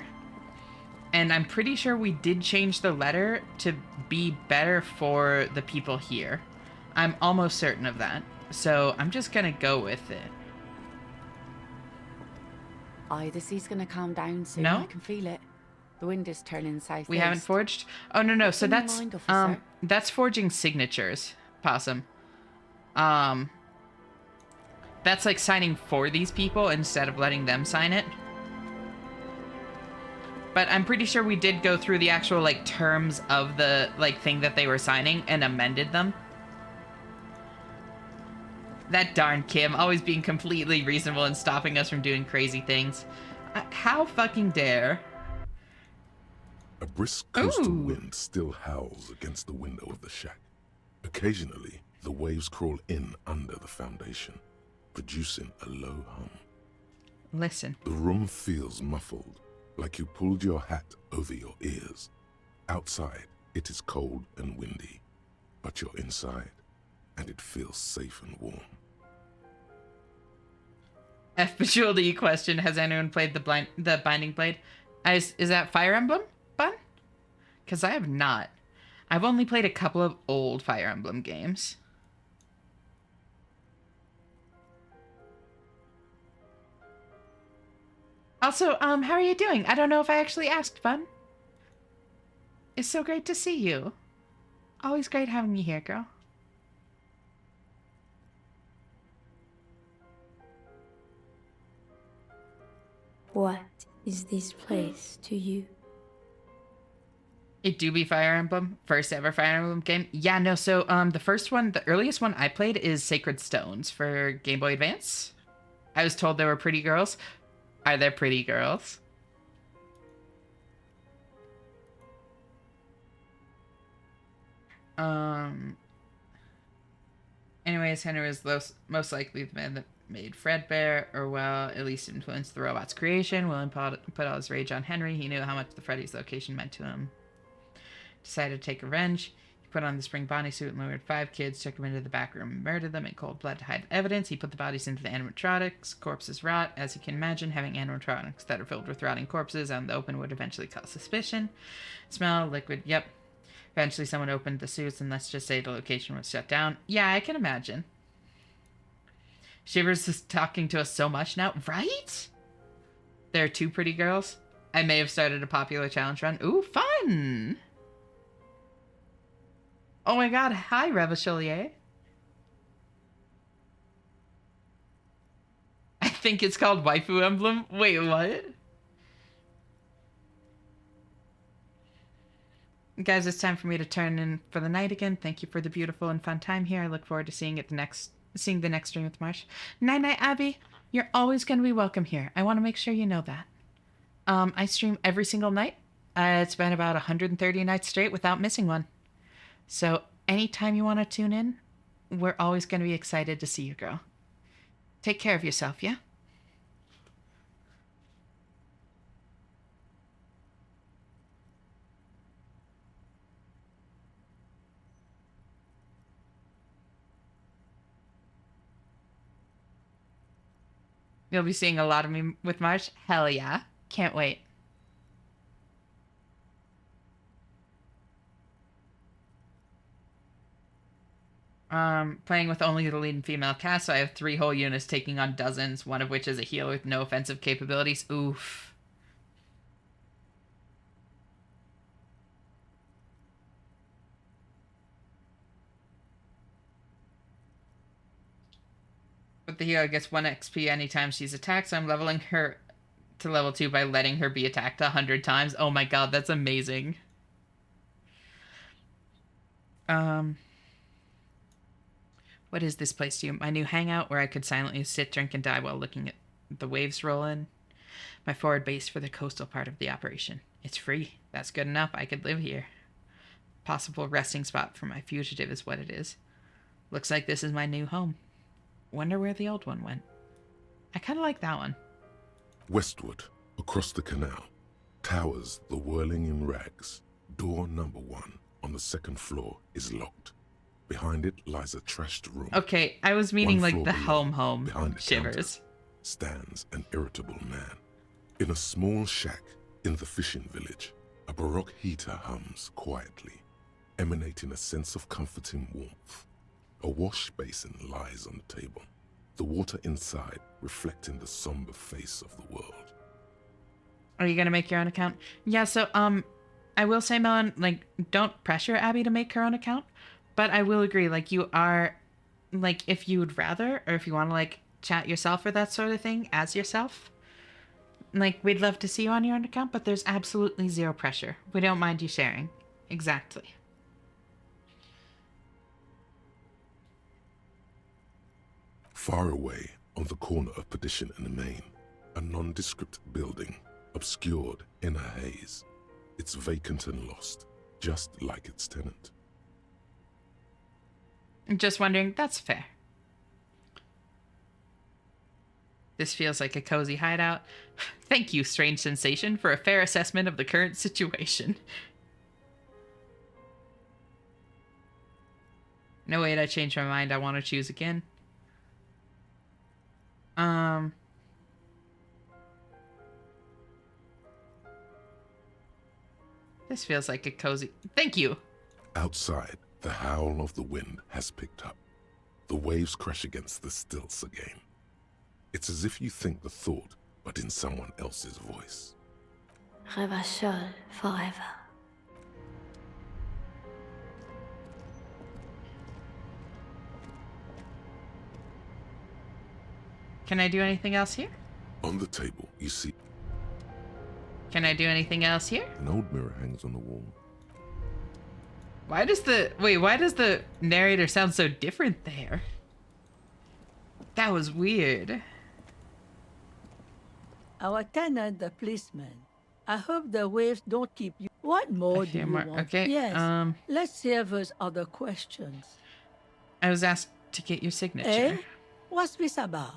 And I'm pretty sure we did change the letter to be better for the people here. I'm almost certain of that. So I'm just gonna go with it. Aye, the sea's gonna calm down soon. No? I can feel it. The wind is turning south. We haven't forged? Oh, no. So in your that's, mind, officer? that's forging signatures, Possum. That's like signing for these people instead of letting them sign it. But I'm pretty sure we did go through the actual, like, terms of the, like, thing that they were signing and amended them. That darn Kim, always being completely reasonable and stopping us from doing crazy things. How fucking dare. A brisk coastal wind still howls against the window of the shack. Occasionally, the waves crawl in under the foundation, producing a low hum. Listen. The room feels muffled, like you pulled your hat over your ears. Outside, it is cold and windy, but you're inside, and it feels safe and warm. F Bejeweled E question: has anyone played the Binding Blade? Is that Fire Emblem, Bun? Because I have not. I've only played a couple of old Fire Emblem games. Also, how are you doing? I don't know if I actually asked, Bun. It's so great to see you. Always great having you here, girl. What is this place to you? It do be Fire Emblem. First ever Fire Emblem game. Yeah, no, so the first one, the earliest one I played is Sacred Stones for Game Boy Advance. I was told there were pretty girls. Are there pretty girls? Anyways, Henry was most likely the man that made Fredbear, or well, at least influenced the robot's creation. William put all his rage on Henry. He knew how much the Freddy's location meant to him. Decided to take revenge. He put on the spring bodysuit and lured 5 kids, took them into the back room, and murdered them in cold blood to hide evidence. He put the bodies into the animatronics. Corpses rot. As you can imagine, having animatronics that are filled with rotting corpses out in the open would eventually cause suspicion. Smell, liquid, yep. Eventually someone opened the suits, and let's just say the location was shut down. Yeah, I can imagine. Shivers is talking to us so much now, right? There are 2 pretty girls. I may have started a popular challenge run. Ooh, fun! Oh my god, hi, Revachelier. I think it's called Waifu Emblem. Wait, what? Guys, it's time for me to turn in for the night again. Thank you for the beautiful and fun time here. I look forward to seeing the next stream with Marsh. Night night, Abby. You're always going to be welcome here. I want to make sure you know that. I stream every single night. It's been about 130 nights straight without missing one. So anytime you want to tune in, we're always going to be excited to see you, girl. Take care of yourself, yeah? You'll be seeing a lot of me with Marsh. Hell yeah. Can't wait. Playing with only the lead and female cast, so I have 3 whole units taking on dozens, one of which is a healer with no offensive capabilities. Oof. But the healer gets 1 XP anytime she's attacked, so I'm leveling her to level 2 by letting her be attacked 100 times. Oh my god, that's amazing. What is this place to you? My new hangout where I could silently sit, drink, and die while looking at the waves roll in. My forward base for the coastal part of the operation. It's free. That's good enough. I could live here. Possible resting spot for my fugitive is what it is. Looks like this is my new home. Wonder where the old one went. I kind of like that one. Westward, across the canal, towers the whirling in rags. Door number 1 on the 2nd floor is locked. Behind it lies a trashed room. Okay, I was meaning like the below, home behind the Shivers. Counter, stands an irritable man. In a small shack in the fishing village, a baroque heater hums quietly, emanating a sense of comforting warmth. A wash basin lies on the table, the water inside reflecting the somber face of the world. Are you gonna make your own account? Yeah, so I will say, Melon, like, don't pressure Abby to make her own account, but I will agree, like, you are, like, if you would rather, or if you want to, like, chat yourself or that sort of thing as yourself, like, we'd love to see you on your own account, but there's absolutely 0 pressure. We don't mind you sharing. Exactly. Far away, on the corner of Perdition and the Main, a nondescript building, obscured in a haze. It's vacant and lost, just like its tenant. Just wondering, that's fair. This feels like a cozy hideout. Thank you, strange sensation, for a fair assessment of the current situation. No, wait, I changed my mind. I want to choose again. This feels like a cozy... Thank you! Outside, the howl of the wind has picked up. The waves crash against the stilts again. It's as if you think the thought, but in someone else's voice. Revachol forever. Can I do anything else here? On the table, you see... Can I do anything else here? An old mirror hangs on the wall. Why does the narrator sound so different there? That was weird. Our tenant, the policeman. I hope the waves don't keep you. What more do you want? Okay, Yes. Let's see if there's other questions. I was asked to get your signature. Eh? What's this about?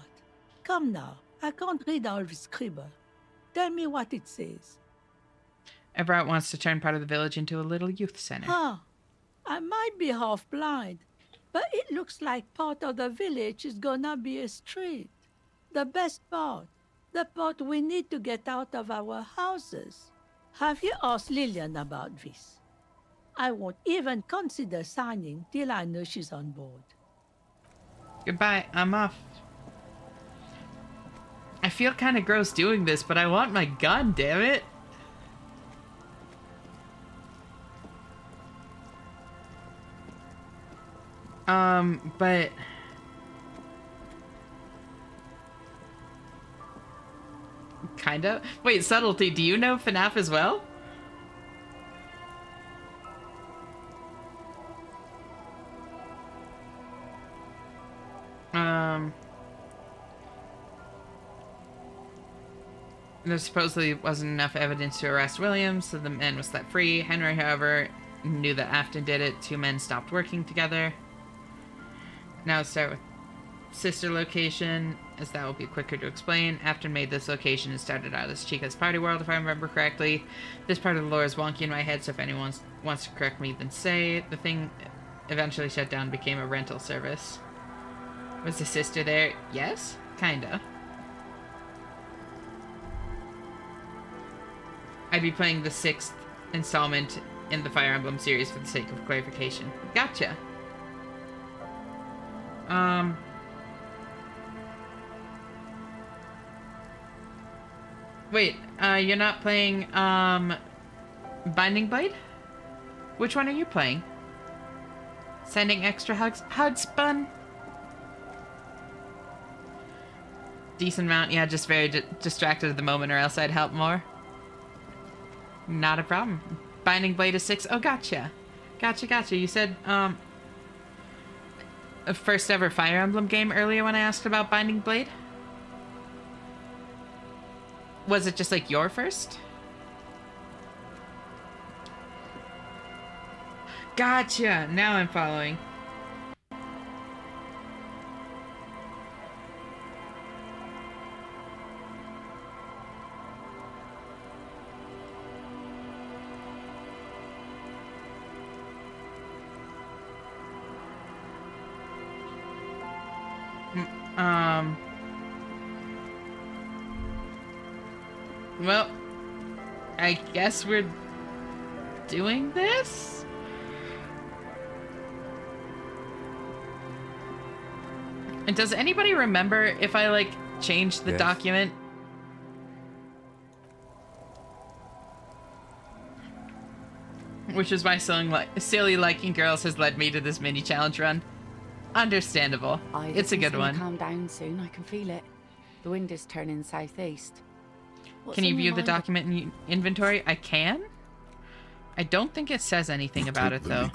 Come now. I can't read all this scribble. Tell me what it says. Everett wants to turn part of the village into a little youth center. Huh. I might be half blind, but it looks like part of the village is gonna be a street. The best part. The part we need to get out of our houses. Have you asked Lillian about this? I won't even consider signing till I know she's on board. Goodbye, I'm off. I feel kind of gross doing this, but I want my gun, damn it. But... Kinda? Wait, Subtlety, do you know FNAF as well? There supposedly wasn't enough evidence to arrest Williams, so the man was set free. Henry, however, knew that Afton did it. Two men stopped working together. Now let's start with sister location, as that will be quicker to explain. Afton made this location and started out as Chica's party world, if I remember correctly. This part of the lore is wonky in my head, so if anyone wants to correct me, then say. The thing eventually shut down and became a rental service. Was the sister there? Yes? Kinda. I'd be playing the 6th installment in the Fire Emblem series for the sake of clarification. Gotcha. Wait, you're not playing, Binding Blade? Which one are you playing? Sending extra hugs? Hudspun? Decent amount, yeah, just very distracted at the moment, or else I'd help more. Not a problem. Binding Blade is 6. Oh, gotcha. Gotcha. You said, a first ever Fire Emblem game earlier when I asked about Binding Blade? Was it just like your first? Gotcha. Now I'm following. Well, I guess we're doing this? And does anybody remember if I, like, changed the document? Which is why silly liking girls has led me to this mini challenge run. Understandable. It's a good one. Calm down soon. I can feel it. The wind is turning southeast. Can you view the document in inventory? I can. I don't think it says anything about it though.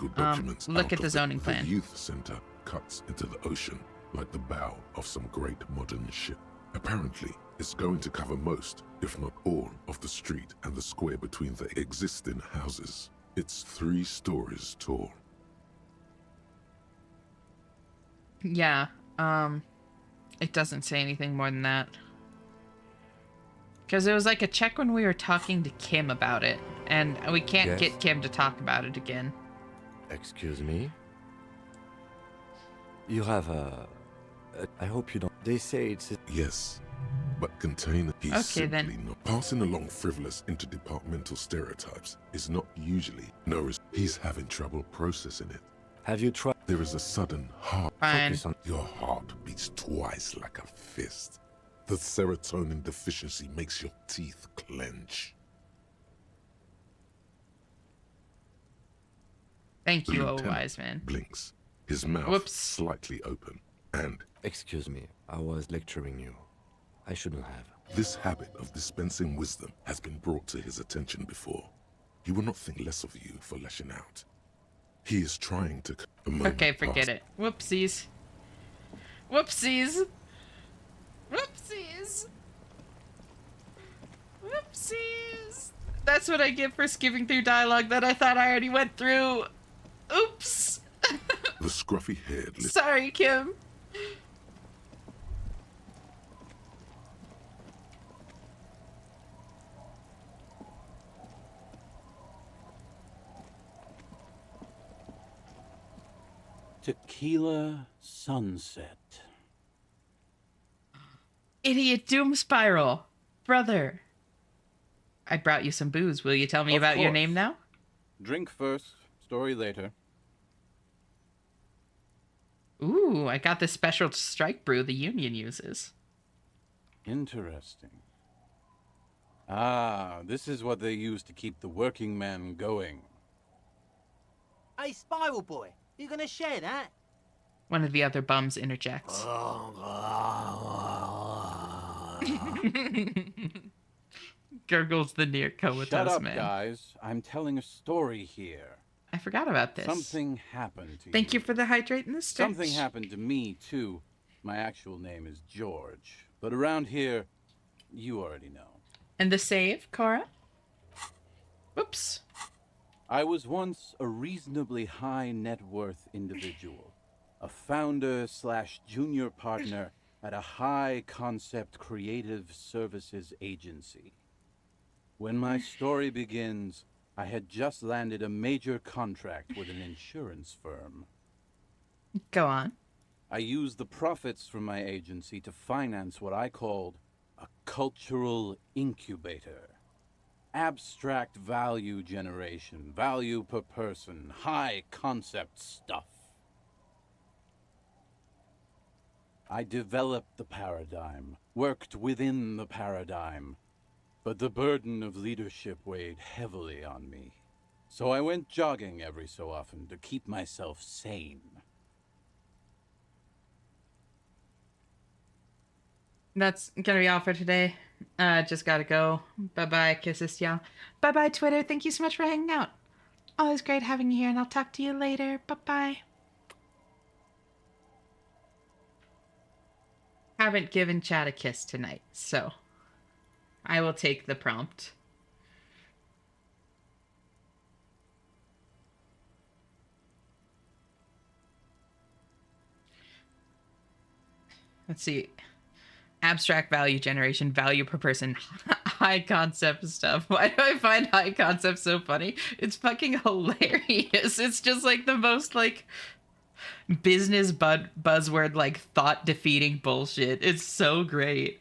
Look at the zoning plan. The youth center cuts into the ocean like the bow of some great modern ship. Apparently, it's going to cover most, if not all, of the street and the square between the existing houses. It's 3 stories tall. Yeah, it doesn't say anything more than that. Because it was like a check when we were talking to Kim about it, and we can't Yes? get Kim to talk about it again. Excuse me? You have I hope you don't... They say it's... Yes, but container. He's Okay, simply then. not. Passing along frivolous interdepartmental stereotypes is not usually. No, he's having trouble processing it. Have you tried... There is a sudden heart. Fine. Focus on your heart beats twice like a fist. The serotonin deficiency makes your teeth clench. Thank you, Lieutenant wise man. Blinks, his mouth slightly open, and... Excuse me, I was lecturing you. I shouldn't have. This habit of dispensing wisdom has been brought to his attention before. He will not think less of you for lashing out. He is trying to... Okay, forget it. Whoopsies. Whoopsies. Whoopsies. Whoopsies. That's what I get for skipping through dialogue that I thought I already went through. Oops. The scruffy-haired... Sorry, Kim. Tequila sunset. Idiot doom spiral. Brother. I brought you some booze. Will you tell me Of about your course. name now? Drink first, story later. Ooh, I got this special strike brew the Union uses. Interesting. Ah, this is what they use to keep the working man going. Hey, Spiral Boy, you gonna share that? One of the other bums interjects. Gurgles the near comatose Shut up, man. guys. I'm telling a story here. I forgot about this. Something happened to Thank you for the hydrate and the stitch. Something happened to me, too. My actual name is George. But around here, you already know. And the save, Cora? Whoops. I was once a reasonably high net worth individual. A founder / junior partner at a high concept creative services agency. When my story begins, I had just landed a major contract with an insurance firm. Go on. I used the profits from my agency to finance what I called a cultural incubator. Abstract value generation, value per person, high concept stuff. I developed the paradigm, worked within the paradigm, but the burden of leadership weighed heavily on me. So I went jogging every so often to keep myself sane. That's gonna be all for today. Just gotta go. Bye-bye, kisses, y'all. Bye-bye, Twitter. Thank you so much for hanging out. Always great having you here, and I'll talk to you later. Bye-bye. Haven't given Chad a kiss tonight, so I will take the prompt. Let's see. Abstract value generation, value per person, high concept stuff. Why do I find high concept so funny? It's fucking hilarious. It's just like the most like business buzzword, like thought defeating bullshit. It's so great.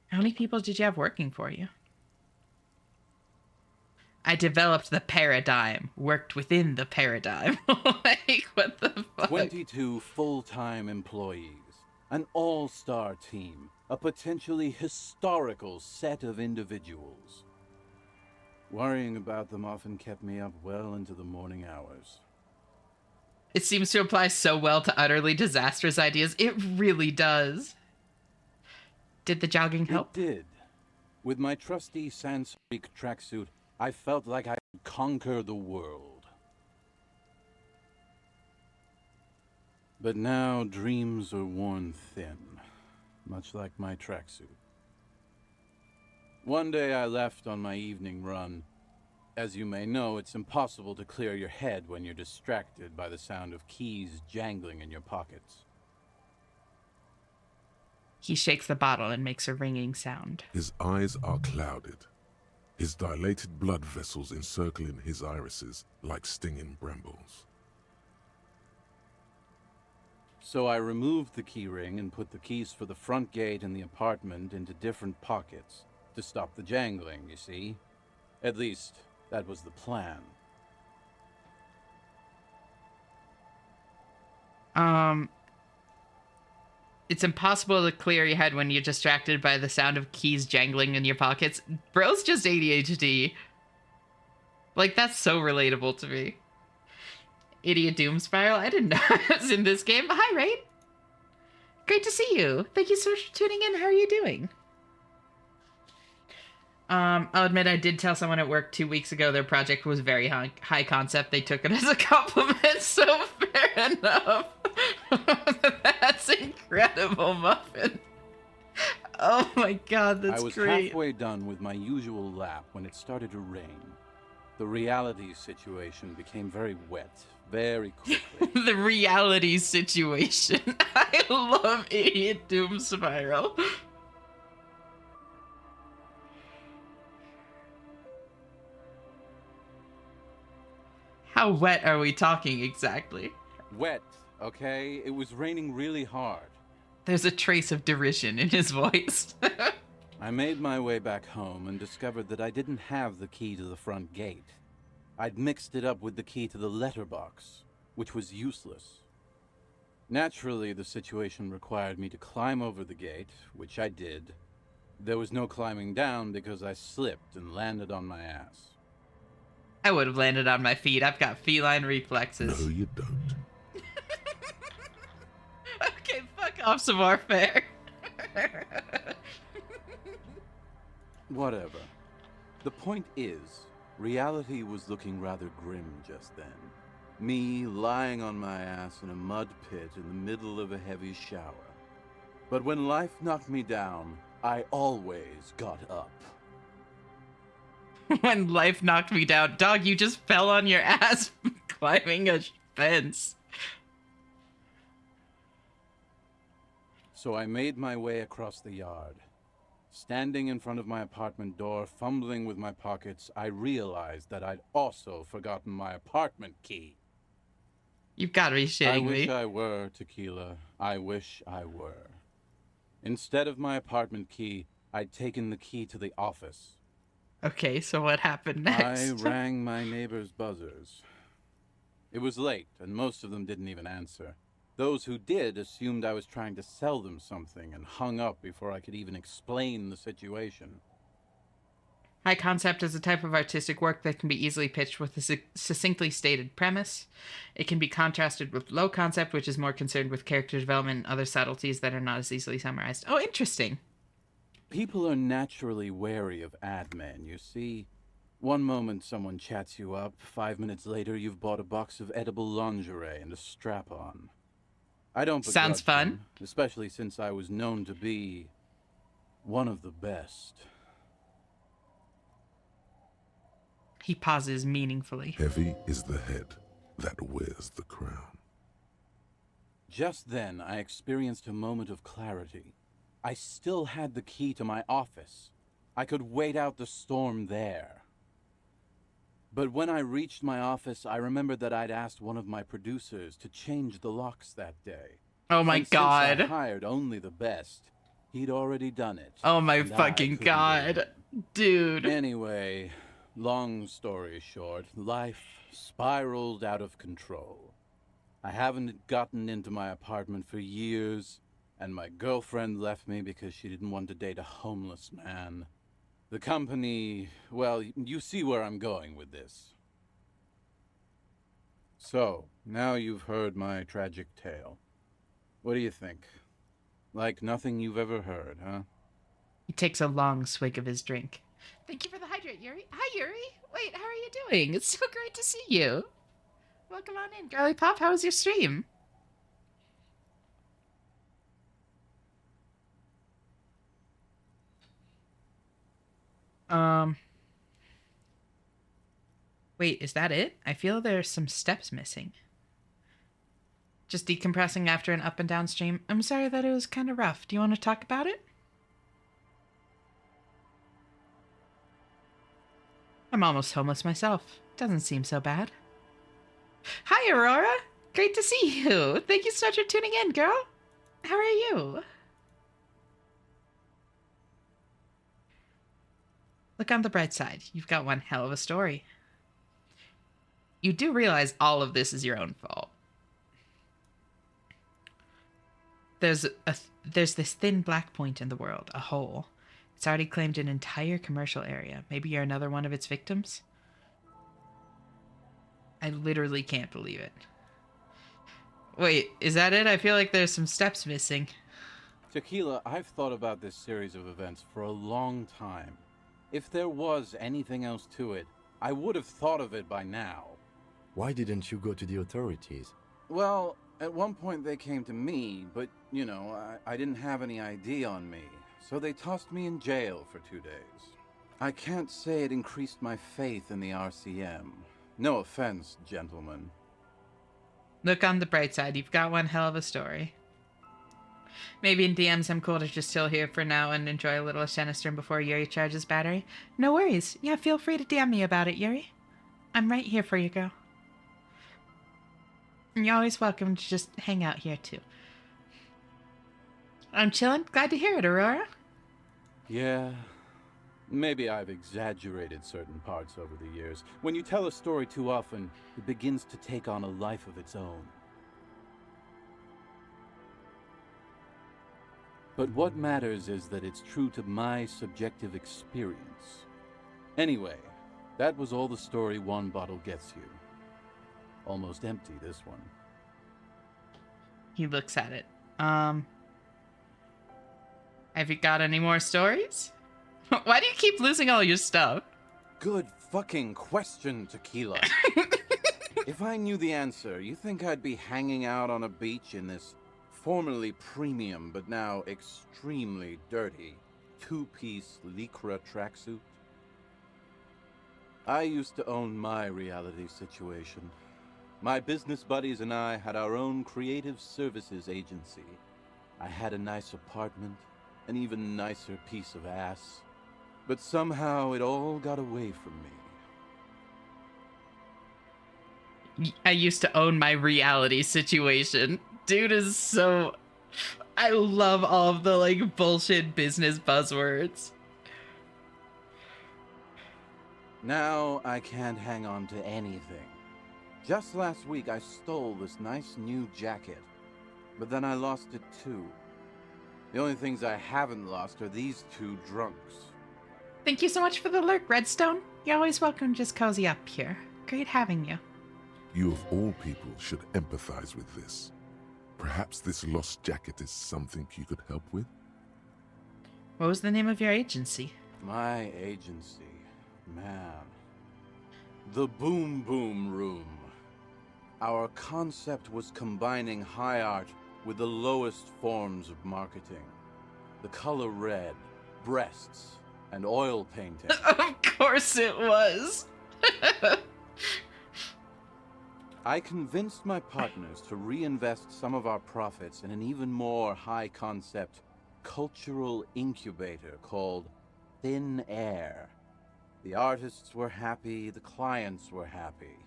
How many people did you have working for you? I developed the paradigm, worked within the paradigm. Like, what the fuck? 22 full-time employees, an all-star team, a potentially historical set of individuals. Worrying about them often kept me up well into the morning hours. It seems to apply so well to utterly disastrous ideas. It really does. Did the jogging help? It did. With my trusty Sans-Freak tracksuit, I felt like I could conquer the world. But now dreams are worn thin, much like my tracksuit. One day I left on my evening run. As you may know, it's impossible to clear your head when you're distracted by the sound of keys jangling in your pockets. He shakes the bottle and makes a ringing sound. His eyes are clouded, his dilated blood vessels encircling his irises like stinging brambles. So I removed the key ring and put the keys for the front gate and the apartment into different pockets to stop the jangling, you see? At least, that was the plan. It's impossible to clear your head when you're distracted by the sound of keys jangling in your pockets. Bro's just ADHD. Like, that's so relatable to me. Idiot Doom Spiral? I didn't know it was in this game. Hi, Rain. Great to see you. Thank you so much for tuning in. How are you doing? I'll admit I did tell someone at work 2 weeks ago their project was very high concept. They took it as a compliment, so fair enough. That's incredible, Muffin. Oh my god, that's great. I was halfway done with my usual lap when it started to rain. The reality situation became very wet, very quickly. The reality situation. I love Idiot Doom Spiral. How wet are we talking exactly? Wet, okay? It was raining really hard. There's a trace of derision in his voice. I made my way back home and discovered that I didn't have the key to the front gate. I'd mixed it up with the key to the letterbox, which was useless. Naturally, the situation required me to climb over the gate, which I did. There was no climbing down because I slipped and landed on my ass. I would have landed on my feet. I've got feline reflexes. No, you don't. Okay, fuck off, Savoir Fair. Whatever. The point is, reality was looking rather grim just then. Me lying on my ass in a mud pit in the middle of a heavy shower. But when life knocked me down, I always got up. When life knocked me down. Dog, you just fell on your ass climbing a fence. So I made my way across the yard. Standing in front of my apartment door, fumbling with my pockets, I realized that I'd also forgotten my apartment key. You've got to be shitting me. I wish I were, Tequila. I wish I were. Instead of my apartment key, I'd taken the key to the office. Okay, so what happened next? I rang my neighbors' buzzers. It was late, and most of them didn't even answer. Those who did assumed I was trying to sell them something and hung up before I could even explain the situation. High concept is a type of artistic work that can be easily pitched with a succinctly stated premise. It can be contrasted with low concept, which is more concerned with character development and other subtleties that are not as easily summarized. Oh, interesting. People are naturally wary of ad men, you see. One moment someone chats you up, 5 minutes later you've bought a box of edible lingerie and a strap-on. I don't begrudge Sounds fun. them, especially since I was known to be one of the best. He pauses meaningfully. Heavy is the head that wears the crown. Just then, I experienced a moment of clarity. I still had the key to my office. I could wait out the storm there. But when I reached my office, I remembered that I'd asked one of my producers to change the locks that day. Oh my god. Since I hired only the best, he'd already done it. Oh my fucking god. Dude. Anyway, long story short, life spiraled out of control. I haven't gotten into my apartment for years, and my girlfriend left me because she didn't want to date a homeless man. The company, well, you see where I'm going with this. So, now you've heard my tragic tale. What do you think? Like nothing you've ever heard, huh? He takes a long swig of his drink. Thank you for the hydrate, Yuri. Hi, Yuri. Wait, how are you doing? It's so great to see you. Welcome on in, Girly Pop. How was your stream? Wait, is that it? I feel there's some steps missing. Just decompressing after an up and down stream. I'm sorry that it was kind of rough. Do you want to talk about it? I'm almost homeless myself. Doesn't seem so bad. Hi, Aurora. Great to see you. Thank you so much for tuning in, girl. How are you? Look on the bright side. You've got one hell of a story. You do realize all of this is your own fault. There's this thin black point in the world, a hole. It's already claimed an entire commercial area. Maybe you're another one of its victims? I literally can't believe it. Wait, is that it? I feel like there's some steps missing. Tequila, I've thought about this series of events for a long time. If there was anything else to it, I would have thought of it by now. Why didn't you go to the authorities? Well, at one point they came to me, but, you know, I didn't have any ID on me, so they tossed me in jail for 2 days. I can't say it increased my faith in the RCM. No offense, gentlemen. Look on the bright side. You've got one hell of a story. Maybe in DMs I'm cool to just chill here for now and enjoy a little of Shenistern before Yuri charges battery. No worries. Yeah, feel free to DM me about it, Yuri. I'm right here for you, girl. You're always welcome to just hang out here, too. I'm chilling. Glad to hear it, Aurora. Yeah, maybe I've exaggerated certain parts over the years. When you tell a story too often, it begins to take on a life of its own. But what matters is that it's true to my subjective experience. Anyway, that was all the story one bottle gets you. Almost empty, this one. He looks at it. Have you got any more stories? Why do you keep losing all your stuff? Good fucking question, Tequila. If I knew the answer, you think I'd be hanging out on a beach in this formerly premium but now extremely dirty two-piece lycra tracksuit? I used to own my reality situation. My business buddies and I had our own creative services agency. I had a nice apartment, an even nicer piece of ass. But somehow it all got away from me. I used to own my reality situation. Dude is so... I love all of the, like, bullshit business buzzwords. Now I can't hang on to anything. Just last week I stole this nice new jacket, but then I lost it too. The only things I haven't lost are these two drunks. Thank you so much for the lurk, Redstone. You're always welcome to just cozy up here. Great having you. You of all people should empathize with this. Perhaps this lost jacket is something you could help with? What was the name of your agency? My agency, man. The Boom Boom Room. Our concept was combining high art with the lowest forms of marketing. The color red, breasts, and oil painting. Of course it was. I convinced my partners to reinvest some of our profits in an even more high-concept cultural incubator called Thin Air. The artists were happy, the clients were happy.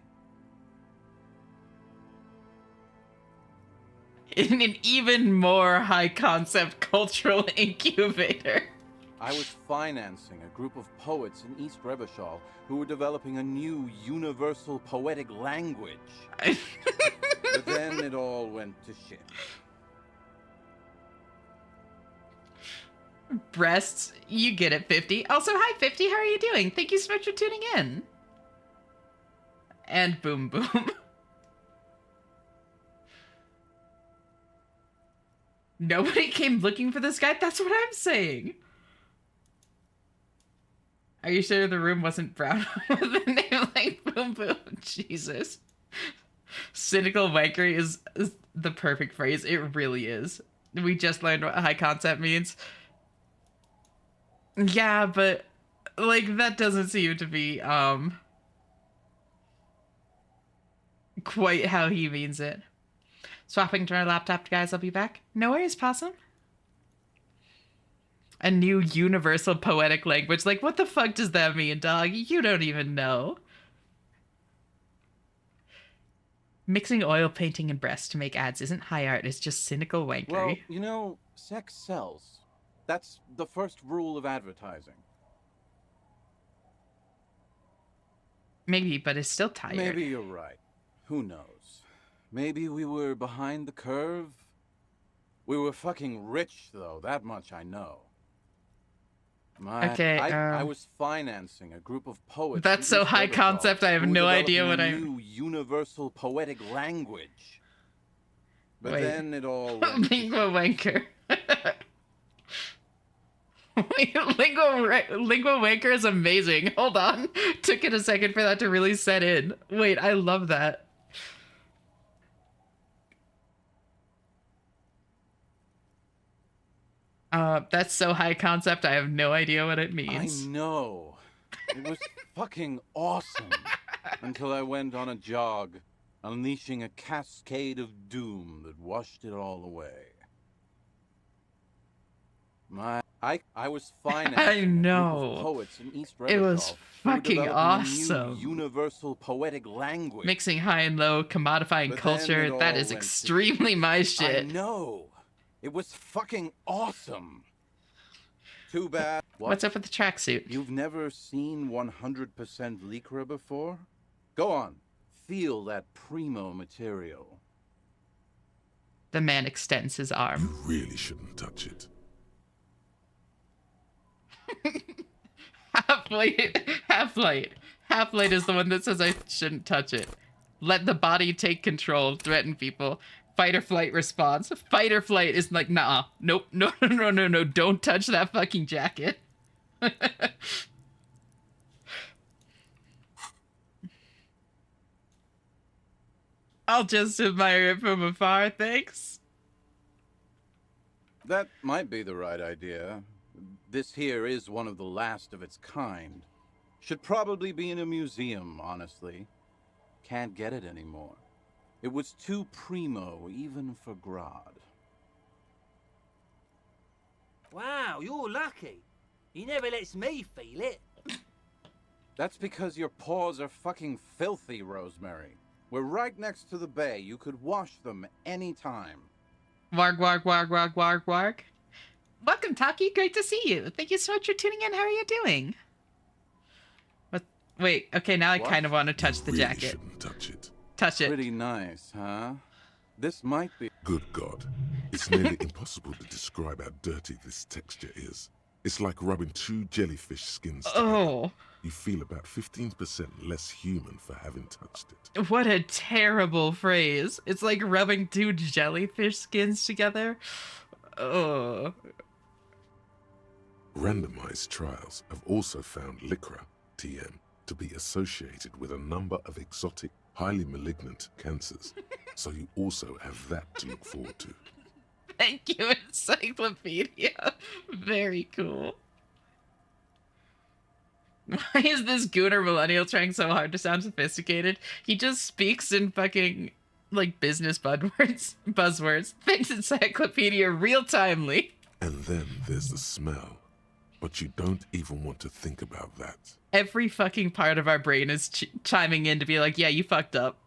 In an even more high-concept cultural incubator. I was financing a group of poets in East Revachol who were developing a new universal poetic language. But then it all went to shit. Breasts, you get it, 50. Also, hi, 50. How are you doing? Thank you so much for tuning in. And boom, boom. Nobody came looking for this guy? That's what I'm saying. Are you sure the room wasn't brown with a name like Boom Boom? Jesus. Cynical wankery is the perfect phrase. It really is. We just learned what high concept means. Yeah, but like that doesn't seem to be quite how he means it. Swapping to our laptop, guys. I'll be back. No worries, Possum. A new universal poetic language. Like, what the fuck does that mean, dog? You don't even know. Mixing oil painting and breasts to make ads isn't high art. It's just cynical wankery. Well, you know, sex sells. That's the first rule of advertising. Maybe, but it's still tired. Maybe you're right. Who knows? Maybe we were behind the curve? We were fucking rich, though. That much I know. I was financing a group of poets. That's so high concept, I have no idea what I... new universal poetic language. But then it all went... Lingua wanker. Lingua wanker is amazing. Hold on. Took it a second for that to really set in. Wait, I love that. That's so high concept, I have no idea what it means. I know. It was fucking awesome. Until I went on a jog, unleashing a cascade of doom that washed it all away. I was financing a group of poets in East Reddish. It was fucking awesome. A new universal poetic language. Mixing high and low, commodifying culture, that is extremely my shit. I know. It was fucking awesome. Too bad. What's up with the tracksuit? You've never seen 100% Lycra before? Go on. Feel that primo material. The man extends his arm. You really shouldn't touch it. Half-Light is the one that says I shouldn't touch it. Let the body take control, threaten people. Fight or flight response. Fight or flight is like, nah, nope, no, don't touch that fucking jacket. I'll just admire it from afar, thanks. That might be the right idea. This here is one of the last of its kind. Should probably be in a museum, honestly. Can't get it anymore. It was too primo, even for Grodd. Wow, you're lucky. He never lets me feel it. That's because your paws are fucking filthy, Rosemary. We're right next to the bay. You could wash them anytime. Warg, warg, warg, warg, warg, warg. Welcome, Taki. Great to see you. Thank you so much for tuning in. How are you doing? What? Wait, okay, now I kind of want to touch the jacket. Shouldn't touch it. Touch it. Pretty nice, huh? This might be... Good God. It's nearly impossible to describe how dirty this texture is. It's like rubbing two jellyfish skins together. Oh. You feel about 15% less human for having touched it. What a terrible phrase. It's like rubbing two jellyfish skins together. Oh. Randomized trials have also found Lycra, TM, to be associated with a number of exotic, highly malignant cancers. So you also have that to look forward to. Thank you, Encyclopedia. Very cool. Why is this gooner millennial trying so hard to sound sophisticated? He just speaks in fucking, like, business buzzwords. Thanks, Encyclopedia, real timely. And then there's the smell. But you don't even want to think about that. Every fucking part of our brain is chiming in to be like, yeah, you fucked up.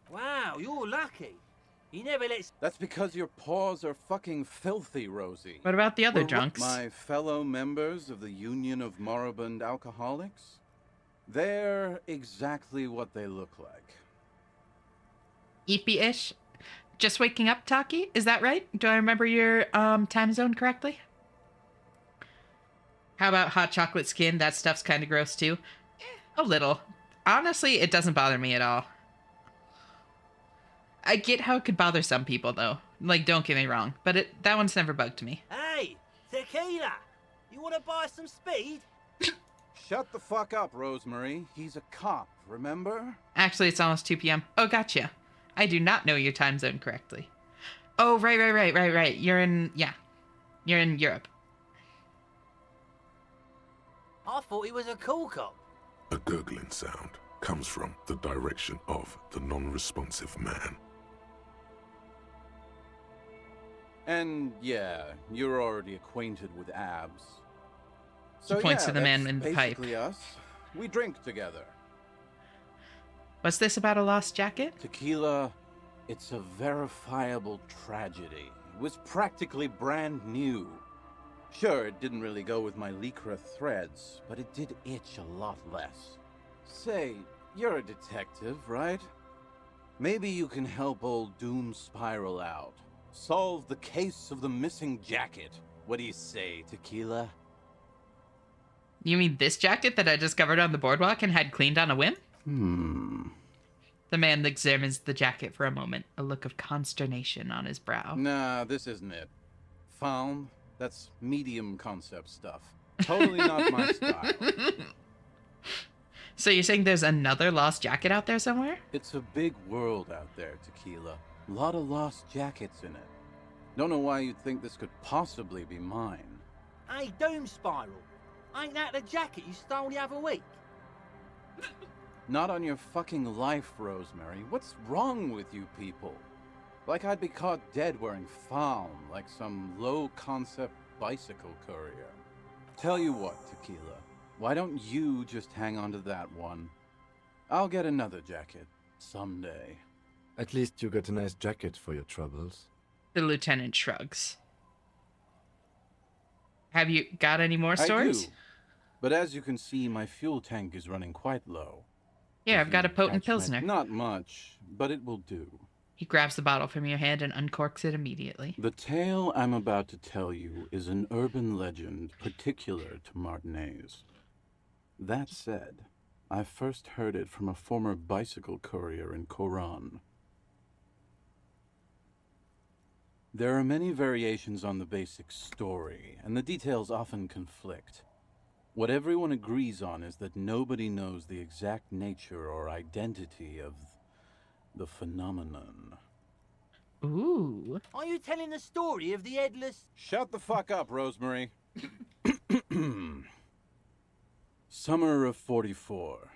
Wow, you're lucky. He never lets... That's because your paws are fucking filthy, Rosie. What about the other drunks? My fellow members of the Union of Moribund Alcoholics? They're exactly what they look like. Eepy-ish? Just waking up, Taki? Is that right? Do I remember your time zone correctly? How about hot chocolate skin? That stuff's kind of gross too. A little. Honestly, it doesn't bother me at all. I get how it could bother some people, though. Like, don't get me wrong, but that one's never bugged me. Hey, tequila! You want to buy some speed? Shut the fuck up, Rosemary. He's a cop, remember? Actually, it's almost 2 p.m. Oh, gotcha. I do not know your time zone correctly. Oh, right. You're in Europe. I thought he was a cool cop. A gurgling sound comes from the direction of the non-responsive man. And yeah, you're already acquainted with abs. So He points yeah, to the man that's in the pipe. basically us. We drink together. What's this about a lost jacket? Tequila, it's a verifiable tragedy. It was practically brand new. Sure, it didn't really go with my Lycra threads, but it did itch a lot less. Say, you're a detective, right? Maybe you can help old Doom Spiral out. Solve the case of the missing jacket. What do you say, Tequila? You mean this jacket that I discovered on the boardwalk and had cleaned on a whim? The man examines the jacket for a moment, a look of consternation on his brow. Nah, this isn't it. Found? That's medium concept stuff. Totally not my style. So you're saying there's another lost jacket out there somewhere? It's a big world out there, Tequila. A lot of lost jackets in it. Don't know why you'd think this could possibly be mine. Hey, Doom Spiral. Ain't that the jacket you stole the other week? Not on your fucking life, Rosemary. What's wrong with you people? Like I'd be caught dead wearing fawn, like some low-concept bicycle courier. Tell you what, Tequila. Why don't you just hang on to that one? I'll get another jacket someday. At least you got a nice jacket for your troubles. The lieutenant shrugs. Have you got any more stories? I do. But as you can see, my fuel tank is running quite low. Here, I've got a potent pilsner. Not much, but it will do. He grabs the bottle from your hand and uncorks it immediately. The tale I'm about to tell you is an urban legend particular to Martinez. That said, I first heard it from a former bicycle courier in Coran. There are many variations on the basic story, and the details often conflict. What everyone agrees on is that nobody knows the exact nature or identity of the phenomenon. Ooh. Are you telling the story of the headless... Shut the fuck up, Rosemary. Summer of 44.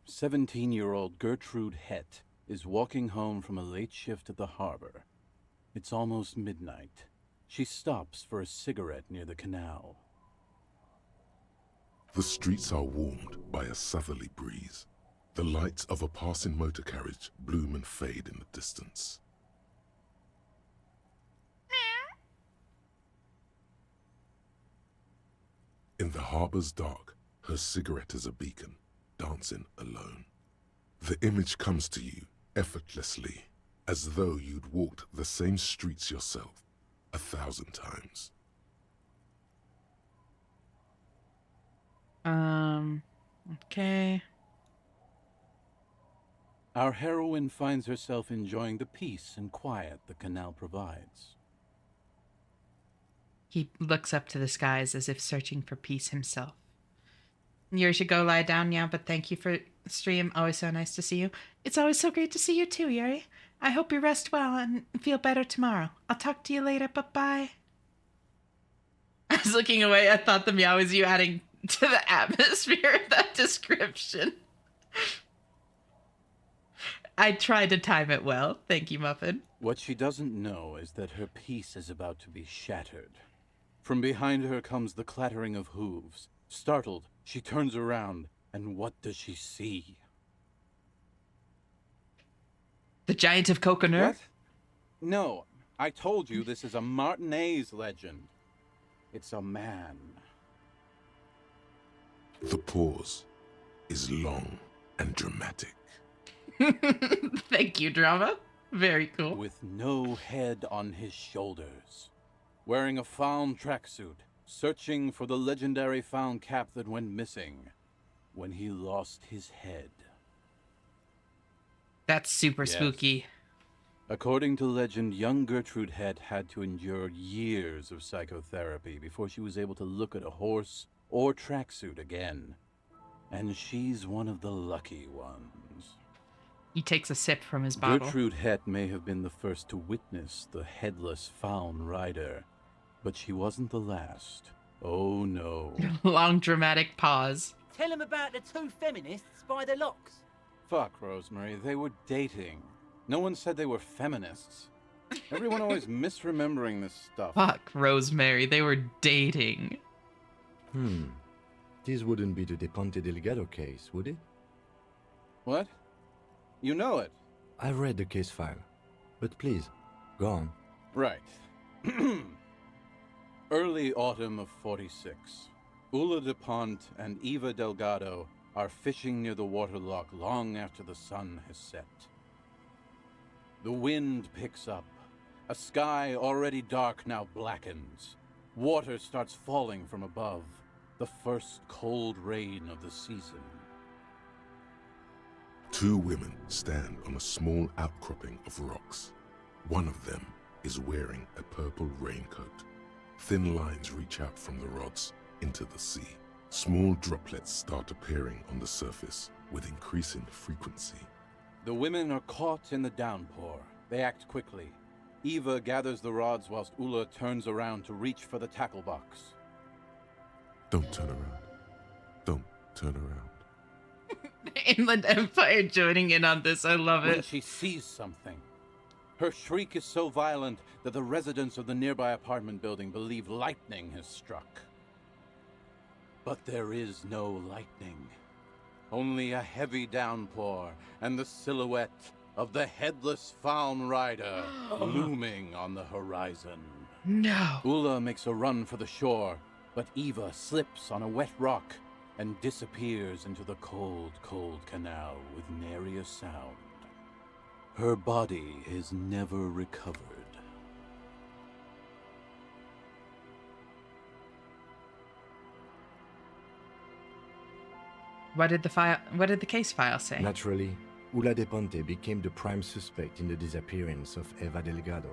17-year-old Gertrude Het is walking home from a late shift at the harbor. It's almost midnight. She stops for a cigarette near the canal. The streets are warmed by a southerly breeze. The lights of a passing motor carriage bloom and fade in the distance. In the harbor's dark, her cigarette is a beacon, dancing alone. The image comes to you effortlessly, as though you'd walked the same streets yourself 1,000 times. Okay. Our heroine finds herself enjoying the peace and quiet the canal provides. He looks up to the skies as if searching for peace himself. You should go lie down now, but thank you for the stream. Always so nice to see you. It's always so great to see you too, Yuri. I hope you rest well and feel better tomorrow. I'll talk to you later. Bye-bye. I was looking away. I thought the meow was you adding to the atmosphere of that description. I tried to time it well. Thank you, Muffin. What she doesn't know is that her peace is about to be shattered. From behind her comes the clattering of hooves. Startled, she turns around, and what does she see? The Giant of Coconut? What? No, I told you this is a Martinez legend. It's a man. The pause is long and dramatic. Thank you, drama. Very cool. With no head on his shoulders. Wearing a found tracksuit, searching for the legendary found cap that went missing when he lost his head. That's super spooky. According to legend, young Gertrude Het had to endure years of psychotherapy before she was able to look at a horse or tracksuit again. And she's one of the lucky ones. He takes a sip from his bottle. Gertrude Het may have been the first to witness the headless found rider, but she wasn't the last. Oh no. Long dramatic pause. Tell him about the two feminists by the locks. Fuck, Rosemary, they were dating. No one said they were feminists. Everyone always misremembering this stuff. Fuck, Rosemary. They were dating. This wouldn't be the De Ponte Delgado case, would it? What? You know it? I've read the case file. But please, go on. Right. Early autumn of 46. Ula de Ponte and Eva Delgado are fishing near the waterlock long after the sun has set. The wind picks up. A sky already dark now blackens. Water starts falling from above. The first cold rain of the season. Two women stand on a small outcropping of rocks. One of them is wearing a purple raincoat. Thin lines reach out from the rods into the sea. Small droplets start appearing on the surface with increasing frequency. The women are caught in the downpour. They act quickly. Eva gathers the rods whilst Ula turns around to reach for the tackle box. Don't turn around. Don't turn around. Inland Empire joining in on this. I love it. When she sees something. Her shriek is so violent that the residents of the nearby apartment building believe lightning has struck. But there is no lightning. Only a heavy downpour and the silhouette of the headless Faun Rider looming on the horizon. No. Ula makes a run for the shore, but Eva slips on a wet rock and disappears into the cold, cold canal with nary a sound. Her body is never recovered. What did the case file say? Naturally, Ula de Ponte became the prime suspect in the disappearance of Eva Delgado.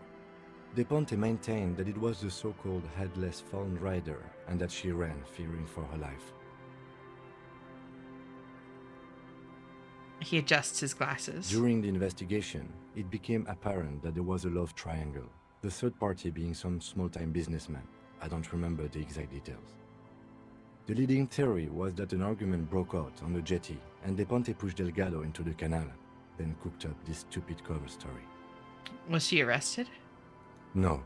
De Ponte maintained that it was the so-called headless Faun Rider and that she ran fearing for her life. He adjusts his glasses. During the investigation, it became apparent that there was a love triangle, the third party being some small-time businessman. I don't remember the exact details. The leading theory was that an argument broke out on the jetty and De Ponte pushed Delgado into the canal, then cooked up this stupid cover story. Was she arrested? No.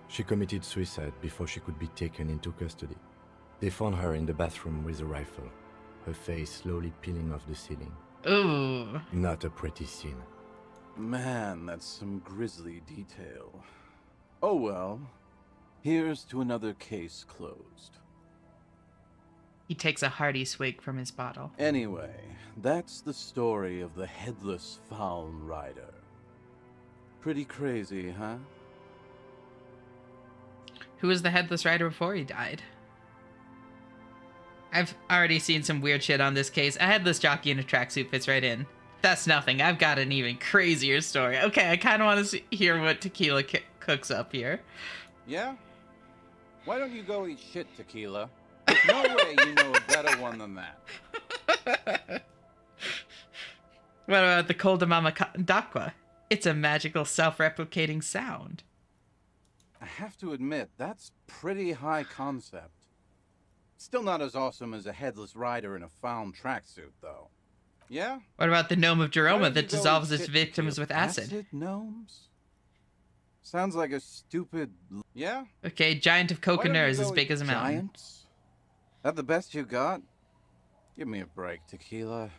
She committed suicide before she could be taken into custody. They found her in the bathroom with a rifle, her face slowly peeling off the ceiling. Ooh. Not a pretty scene. Man, that's some grisly detail. Oh well. Here's to another case closed. He takes a hearty swig from his bottle. Anyway, that's the story of the headless Faun Rider. Pretty crazy, huh? Who was the headless rider before he died? I've already seen some weird shit on this case. A headless jockey in a tracksuit fits right in. That's nothing. I've got an even crazier story. Okay, I kind of want to hear what Tequila cooks up here. Yeah? Why don't you go eat shit, Tequila? There's no way you know a better one than that. What about the Col de Mama d'Aqua? It's a magical self-replicating sound. I have to admit, that's pretty high concept. Still not as awesome as a headless rider in a Faun tracksuit, though. Yeah? What about the gnome of Jeroma that dissolves its victims with acid? Acid gnomes? Sounds like a stupid... Yeah? Okay, giant of Coconut is as big as a mountain. Giants? That the best you got? Give me a break, Tequila.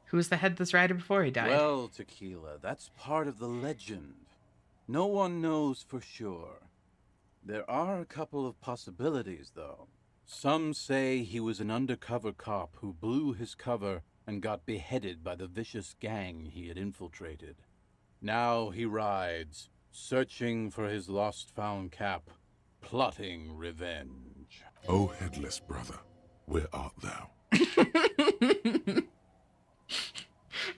Who was the headless rider before he died? Well, Tequila, that's part of the legend. No one knows for sure. There are a couple of possibilities, though. Some say he was an undercover cop who blew his cover and got beheaded by the vicious gang he had infiltrated. Now he rides, searching for his lost found cap, plotting revenge. O headless brother, where art thou?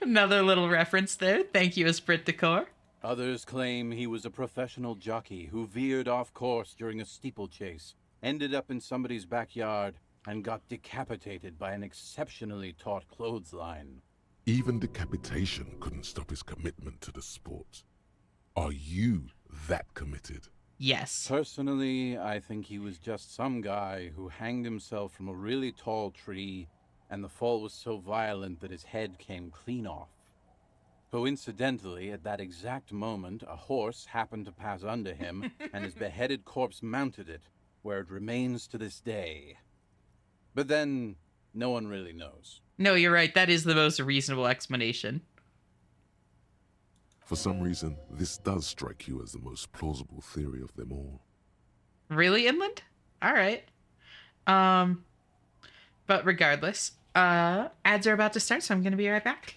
Another little reference there. Thank you, Esprit de Corps. Others claim he was a professional jockey who veered off course during a steeplechase, ended up in somebody's backyard, and got decapitated by an exceptionally taut clothesline. Even decapitation couldn't stop his commitment to the sport. Are you that committed? Yes. Personally, I think he was just some guy who hanged himself from a really tall tree, and the fall was so violent that his head came clean off. Coincidentally, at that exact moment, a horse happened to pass under him, and his beheaded corpse mounted it, where it remains to this day. But then, no one really knows. No, you're right. That is the most reasonable explanation. For some reason, this does strike you as the most plausible theory of them all. Really, Inland? All right. But regardless, ads are about to start, so I'm going to be right back.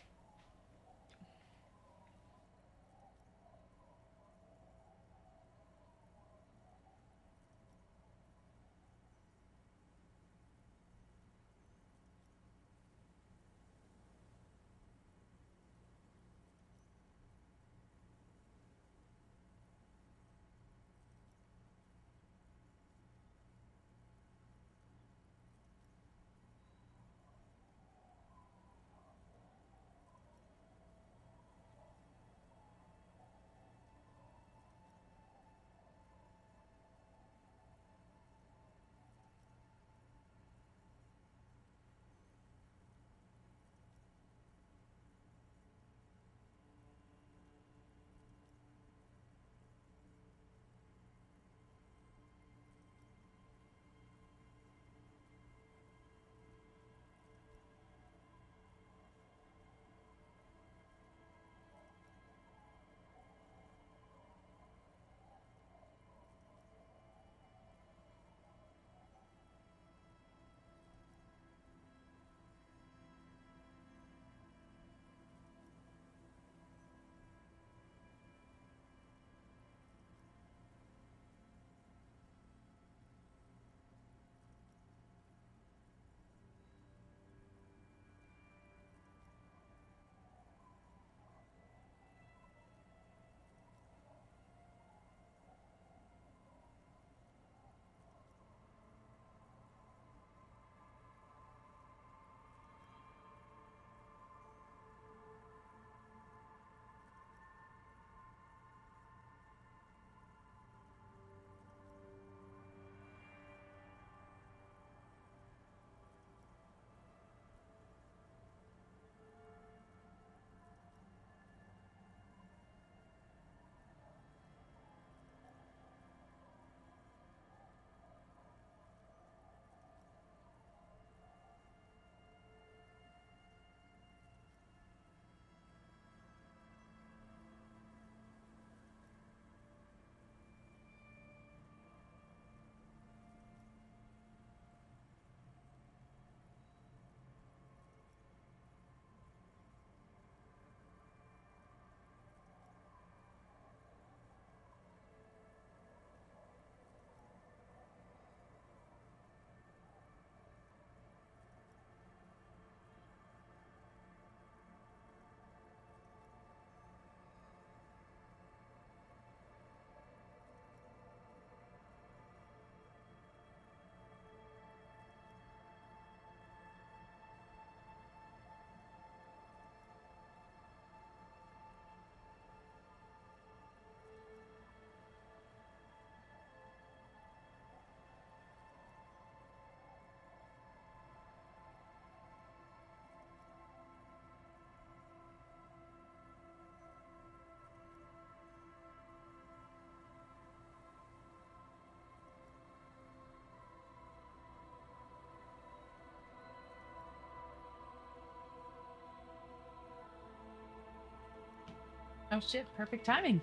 Oh shit, perfect timing.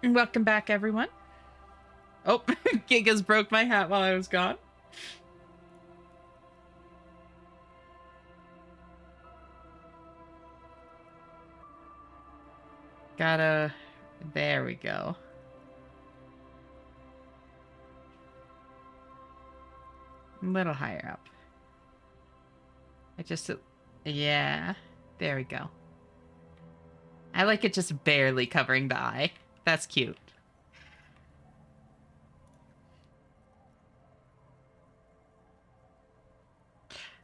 Welcome back, everyone. Oh, Gigas broke my hat while I was gone. There we go. A little higher up. Yeah, there we go. I like it just barely covering the eye. That's cute.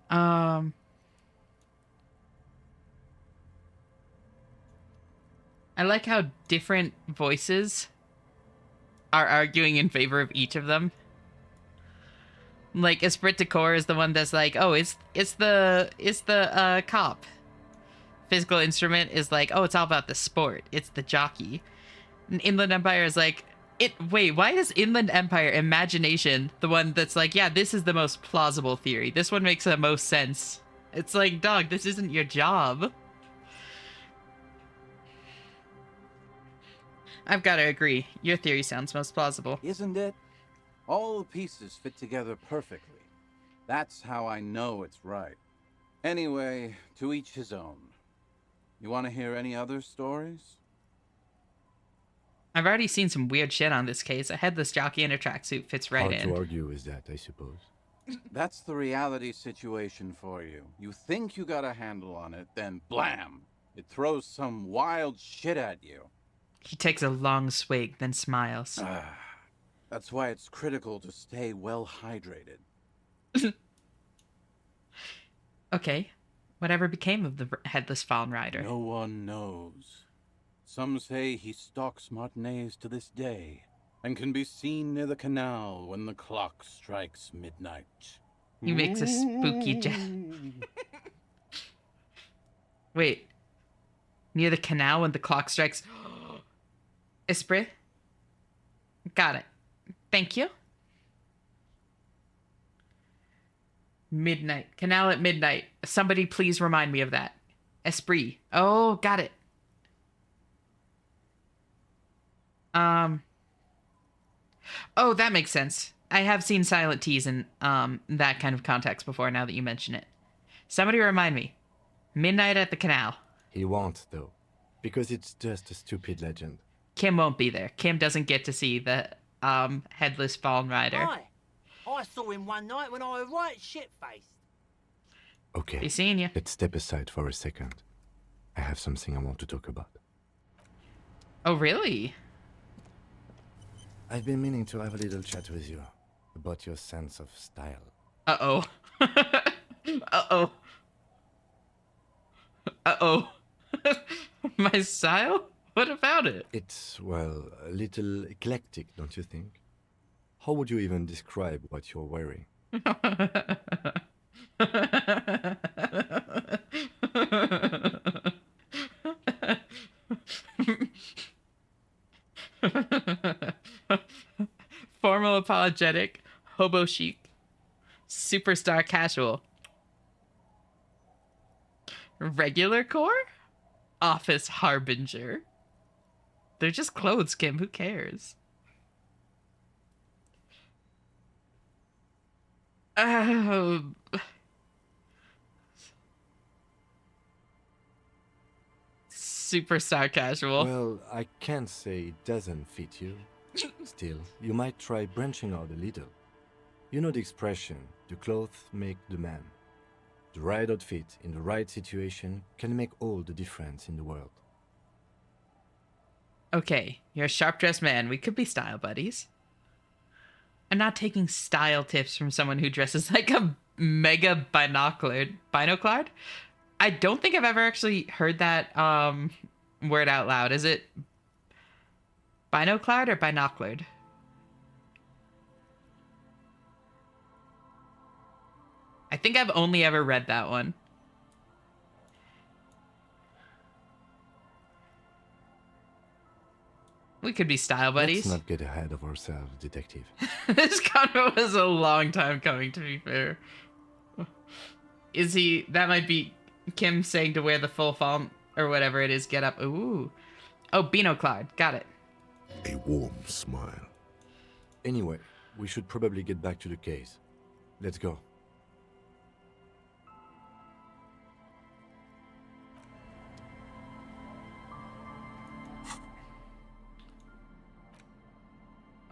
I like how different voices are arguing in favor of each of them. Like, Esprit de Corps is the one that's like, oh, it's the cop. Physical instrument is like, oh, it's all about the sport. It's the jockey. And Inland Empire is like, wait, why is Inland Empire Imagination the one that's like, yeah, this is the most plausible theory. This one makes the most sense. It's like, dog, this isn't your job. I've got to agree. Your theory sounds most plausible. Isn't it? All the pieces fit together perfectly. That's how I know it's right. Anyway, to each his own. You want to hear any other stories? I've already seen some weird shit on this case. A headless jockey in a tracksuit fits right in. Hard to argue with that, I suppose. That's the reality situation for you. You think you got a handle on it, then blam! It throws some wild shit at you. He takes a long swig, then smiles. That's why it's critical to stay well hydrated. Okay. Whatever became of the headless Fallen Rider? No one knows. Some say he stalks Martinez to this day, and can be seen near the canal when the clock strikes midnight. He makes a spooky Wait. Near the canal when the clock strikes... Esprit? Got it. Thank you. Midnight. Canal at midnight. Somebody please remind me of that. Esprit. Oh, got it. Oh, that makes sense. I have seen silent T's in that kind of context before now that you mention it. Somebody remind me. Midnight at the canal. He won't, though, because it's just a stupid legend. Kim won't be there. Kim doesn't get to see the headless Fallen Rider. Hi. I saw him one night when I was right shit-faced. Okay, He's seeing you. Let's step aside for a second. I have something I want to talk about. Oh, really? I've been meaning to have a little chat with you about your sense of style. Uh-oh. Uh-oh. Uh-oh. My style? What about it? It's, well, a little eclectic, don't you think? How would you even describe what you're wearing? Formal apologetic, hobo chic, superstar casual. Regular core? Office harbinger. They're just clothes, Kim. Who cares? Superstar casual. Well, I can't say it doesn't fit you. Still, you might try branching out a little. You know the expression, the clothes make the man. The right outfit in the right situation can make all the difference in the world. Okay, you're a sharp-dressed man. We could be style buddies. I'm not taking style tips from someone who dresses like a mega binoculared. Binoclard? I don't think I've ever actually heard that word out loud. Is it binoclard or binoculared? I think I've only ever read that one. We could be style buddies. Let's not get ahead of ourselves, detective. This convo was a long time coming, to be fair. Is he... That might be Kim saying to wear the full font or whatever it is, get up. Ooh. Oh, binoclard. Got it. A warm smile. Anyway, we should probably get back to the case. Let's go.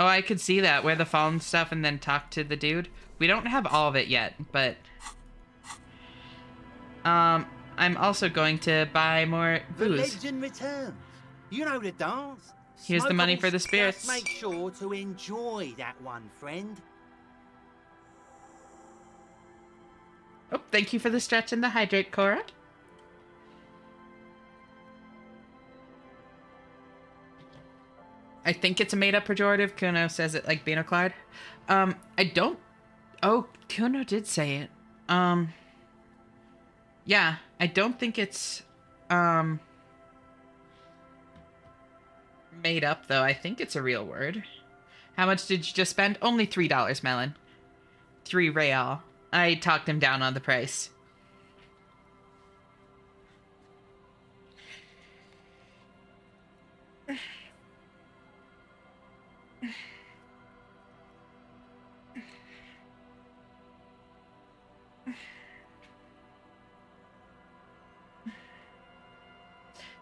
Oh, I could see that. Wear the fallen stuff and then talk to the dude. We don't have all of it yet, but... I'm also going to buy more The booze. legend returns. You know the dance. Here's the money for the Smokables, spirits. Just make sure to enjoy that one, friend. Oh, thank you for the stretch and the hydrate, Cora. I think it's a made-up pejorative. Kuno says it like binoclard. I Oh, Kuno did say it. Yeah, I don't think it's, made up, though. I think it's a real word. How much did you just spend? Only $3, Melon. 3 real. I talked him down on the price.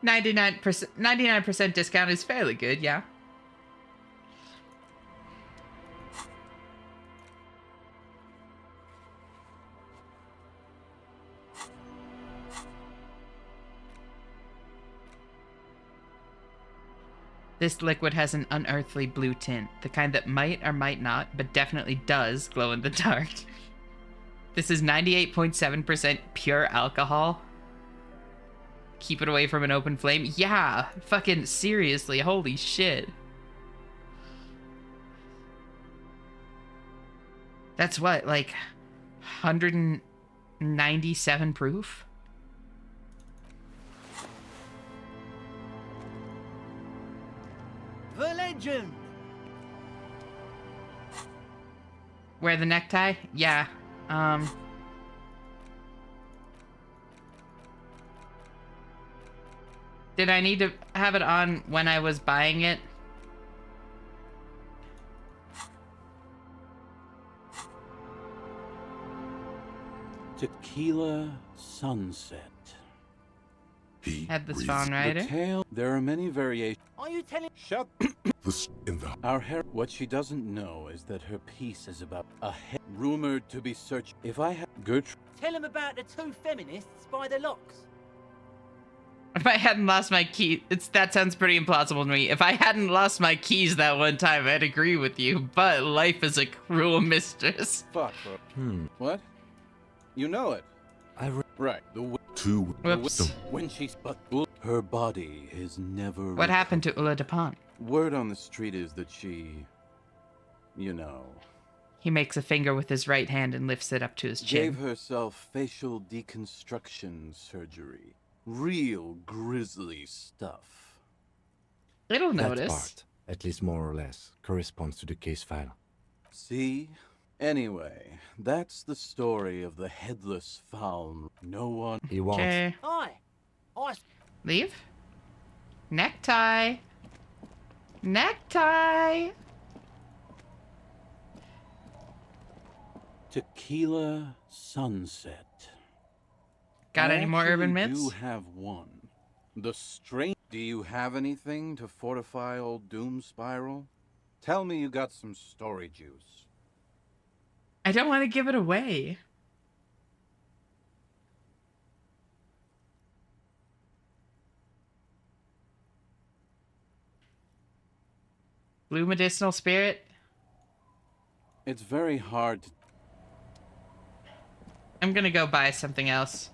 $99% discount is fairly good, yeah. This liquid has an unearthly blue tint, the kind that might or might not, but definitely does glow in the dark. This is 98.7% pure alcohol. Keep it away from an open flame. Yeah, fucking seriously, holy shit. That's what, like 197 proof? The legend! Wear the necktie? Yeah. Did I need to have it on when I was buying it? Tequila Sunset. He had this breathes phone, right? The tale. There are many variations. Are you telling? Shut. in the Our what she doesn't know is that her piece is about a rumored to be searched. If I had Gertrude. Tell him about the 2 feminists by the locks. If I hadn't lost my key, that sounds pretty implausible to me. If I hadn't lost my keys that one time, I'd agree with you. But life is a cruel mistress. Fuck. What? You know it. Right. Whoops. When she's but her body is never. What happened to Ulla DuPont? Word on the street is that she, you know, He makes a finger with his right hand and lifts it up to his chin. gave herself facial deconstruction surgery. Real grisly stuff. It'll That notice. part, at least more or less, corresponds to the case file. See? Anyway, that's the story of the headless fowl. No one. He won't. Okay. Hi. Leave? Necktie. Necktie. Tequila Sunset. Got any more urban I myths? do have one. The strange. Do you have anything to fortify old Doom Spiral? Tell me you got some story juice. I don't want to give it away. Blue medicinal spirit. It's very hard to. I'm gonna go buy something else.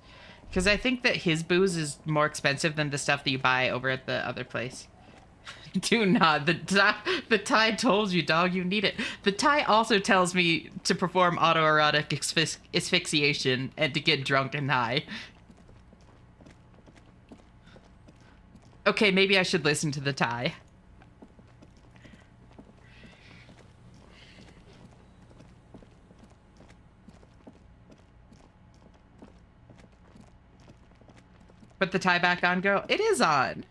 Because I think that his booze is more expensive than the stuff that you buy over at the other place. Do not. The Thai told you, dog, you need it. The Thai also tells me to perform autoerotic asphyxiation and to get drunk and high. Okay, maybe I should listen to the Thai. Put the tie back on, girl. It is on.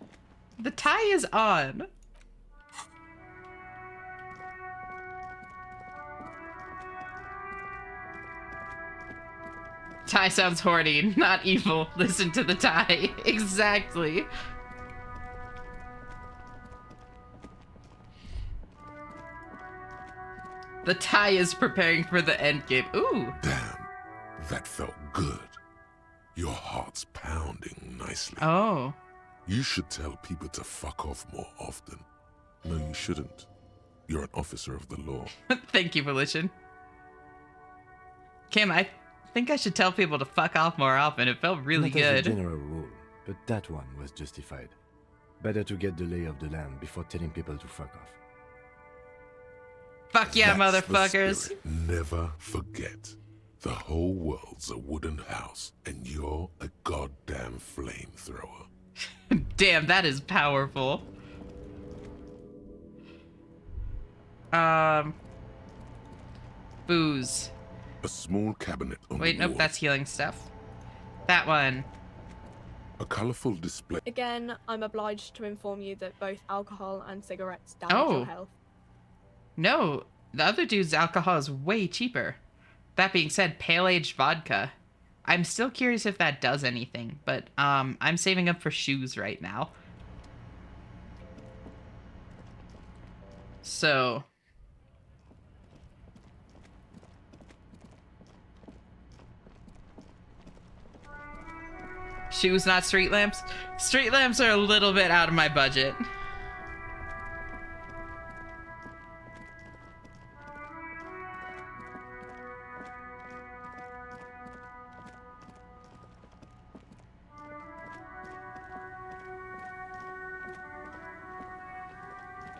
The tie is on. Tie sounds horny, not evil. Listen to the tie. Exactly. The tie is preparing for the end game. Ooh. Damn, that felt good. Your heart's pounding nicely. Oh. You should tell people to fuck off more often. No, you shouldn't. You're an officer of the law. Thank you, Volition. Kim, I think I should tell people to fuck off more often. It felt really Not as a good. general rule, but that one was justified. Better to get the lay of the land before telling people to fuck off. Fuck yeah, That's the motherfuckers. spirit. Never forget. The whole world's a wooden house, and you're a goddamn flamethrower. Damn, that is powerful. Booze. A small cabinet on Wait, the nope, wall. that's healing stuff. That one. A colorful display. Again, I'm obliged to inform you that both alcohol and cigarettes damage Oh. your health. No, the other dude's alcohol is way cheaper. That being said, pale-aged vodka. I'm still curious if that does anything, but I'm saving up for shoes right now. So... shoes, not street lamps? Street lamps are a little bit out of my budget.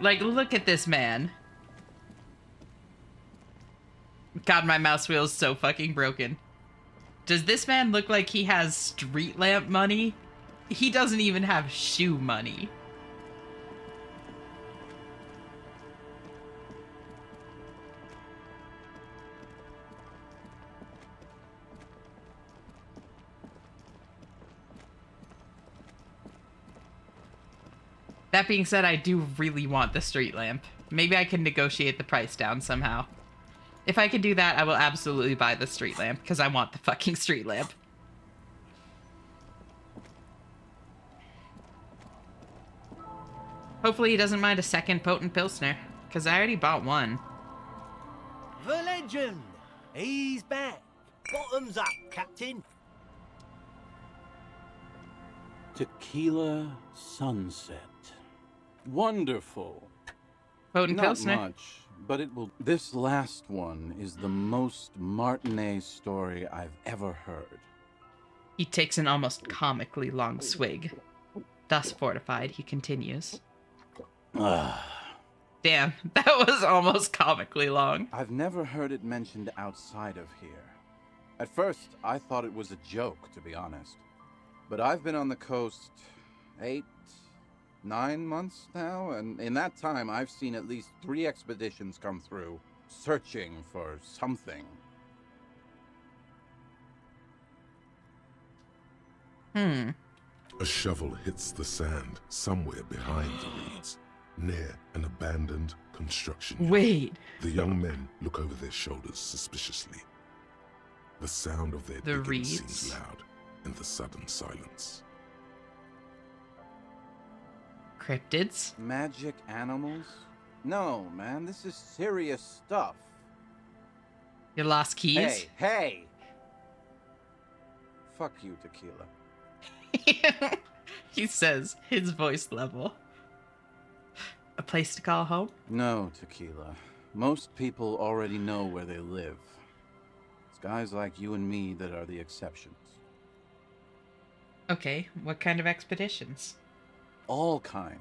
Like, look at this man. God, my mouse wheel is so fucking broken. Does this man look like he has street lamp money? He doesn't even have shoe money. That being said, I do really want the street lamp. Maybe I can negotiate the price down somehow. If I can do that, I will absolutely buy the street lamp, because I want the fucking street lamp. Hopefully he doesn't mind a second potent Pilsner, because I already bought one. The legend! He's back! Bottoms up, Captain! Tequila sunset. Wonderful. Potent Not Pilsner. much, but it will. This last one is the most Martinet story I've ever heard. He takes an almost comically long swig. Thus fortified, he continues. Damn, that was almost comically long. I've never heard it mentioned outside of here. At first, I thought it was a joke, to be honest. But I've been on the coast 8, 9 months now, and in that time I've seen at least 3 expeditions come through, searching for something. A shovel hits the sand somewhere behind the reeds, near an abandoned construction yard. Wait. The young men look over their shoulders suspiciously. The sound of their digging reeds? seems loud in the sudden silence. Cryptids? Magic animals? No, man, this is serious stuff. Your lost keys? Hey, hey! Fuck you, Tequila. He says, his voice level. A place to call home? No, Tequila. Most people already know where they live. It's guys like you and me that are the exceptions. Okay, what kind of expeditions? All kinds.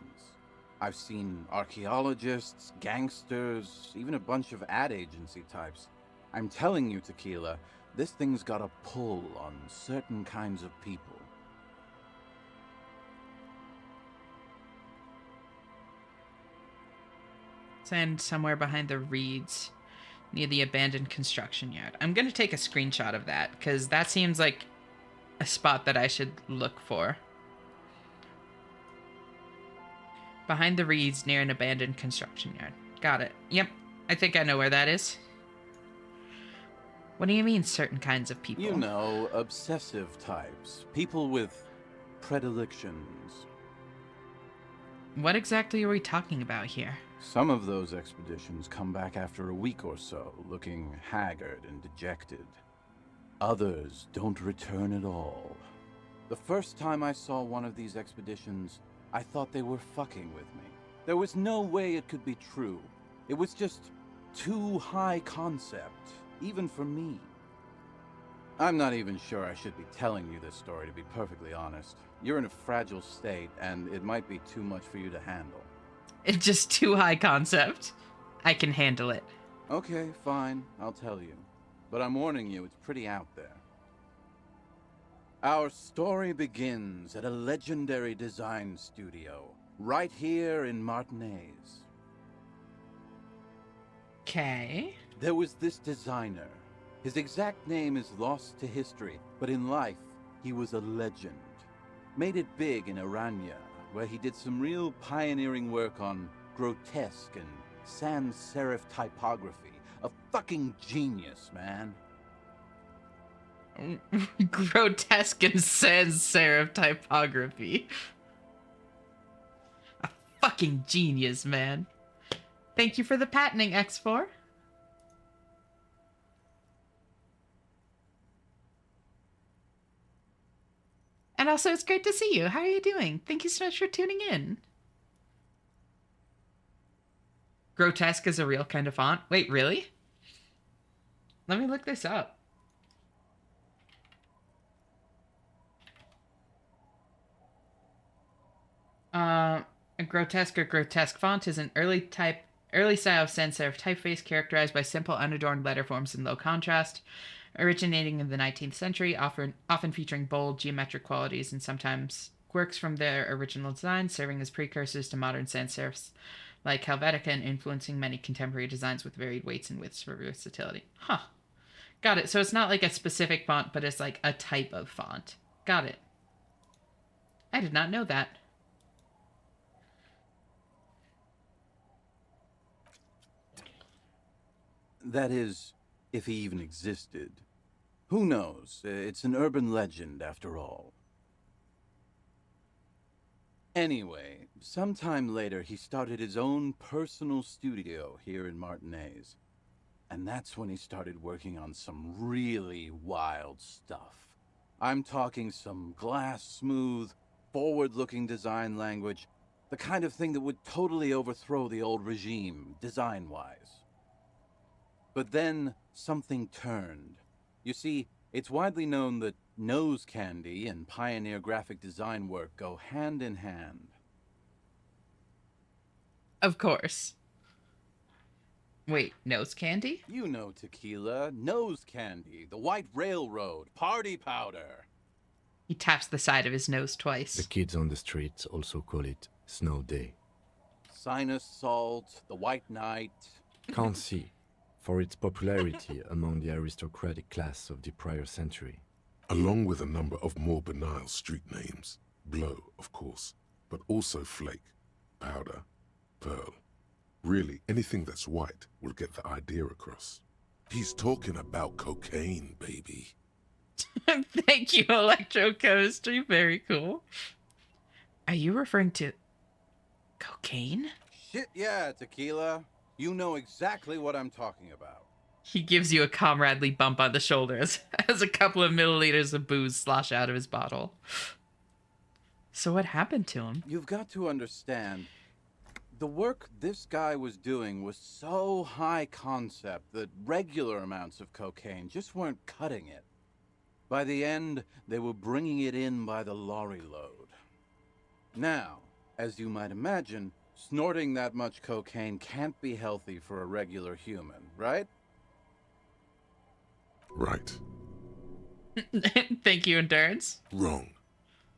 I've seen archaeologists, gangsters, even a bunch of ad agency types. I'm telling you, Tequila, this thing's got a pull on certain kinds of people. Sand somewhere behind the reeds, near the abandoned construction yard. I'm gonna take a screenshot of that, because that seems like a spot that I should look for. Behind the reeds, near an abandoned construction yard. Got it. Yep, I think I know where that is. What do you mean, certain kinds of people? You know, obsessive types. People with predilections. What exactly are we talking about here? Some of those expeditions come back after a week or so, looking haggard and dejected. Others don't return at all. The first time I saw one of these expeditions, I thought they were fucking with me. There was no way it could be true. It was just too high concept, even for me. I'm not even sure I should be telling you this story, to be perfectly honest. You're in a fragile state, and it might be too much for you to handle. It's just too high concept. I can handle it. Okay, fine, I'll tell you. But I'm warning you, it's pretty out there. Our story begins at a legendary design studio, right here in Martinez. Okay. There was this designer. His exact name is lost to history, but in life, he was a legend. Made it big in Aranya, where he did some real pioneering work on grotesque and sans serif typography. A fucking genius, man. Grotesque and sans serif typography. A fucking genius, man. Thank you for the patenting, X4. And also, it's great to see you. How are you doing? Thank you so much for tuning in. Grotesque is a real kind of font. Wait, really? Let me look this up. A grotesque or grotesque font is an early style of sans serif typeface characterized by simple unadorned letter forms and low contrast, originating in the 19th century, often featuring bold geometric qualities and sometimes quirks from their original design, serving as precursors to modern sans serifs like Helvetica and influencing many contemporary designs with varied weights and widths for versatility. Huh. Got it. So it's not like a specific font, but it's like a type of font. Got it. I did not know that. That is, if he even existed. Who knows? It's an urban legend, after all. Anyway, sometime later he started his own personal studio here in Martinez. And that's when he started working on some really wild stuff. I'm talking some glass-smooth, forward-looking design language, the kind of thing that would totally overthrow the old regime, design-wise. But then something turned. You see, it's widely known that nose candy and pioneer graphic design work go hand in hand. Of course. Wait, nose candy? You know tequila, nose candy, the white railroad, party powder. He taps the side of his nose twice. The kids on the streets also call it Snow Day. Sinus salt, the white night. Can't see, for its popularity among the aristocratic class of the prior century. Along with a number of more banal street names. Blow, of course, but also Flake, Powder, Pearl. Really, anything that's white will get the idea across. He's talking about cocaine, baby. Thank you, electrochemistry. Very cool. Are you referring to cocaine? Shit, yeah, tequila. You know exactly what I'm talking about. He gives you a comradely bump on the shoulders as a couple of milliliters of booze slosh out of his bottle. So what happened to him? You've got to understand, the work this guy was doing was so high concept that regular amounts of cocaine just weren't cutting it. By the end, they were bringing it in by the lorry load. Now, as you might imagine, snorting that much cocaine can't be healthy for a regular human, right? Right. Thank you, Endurance. Wrong.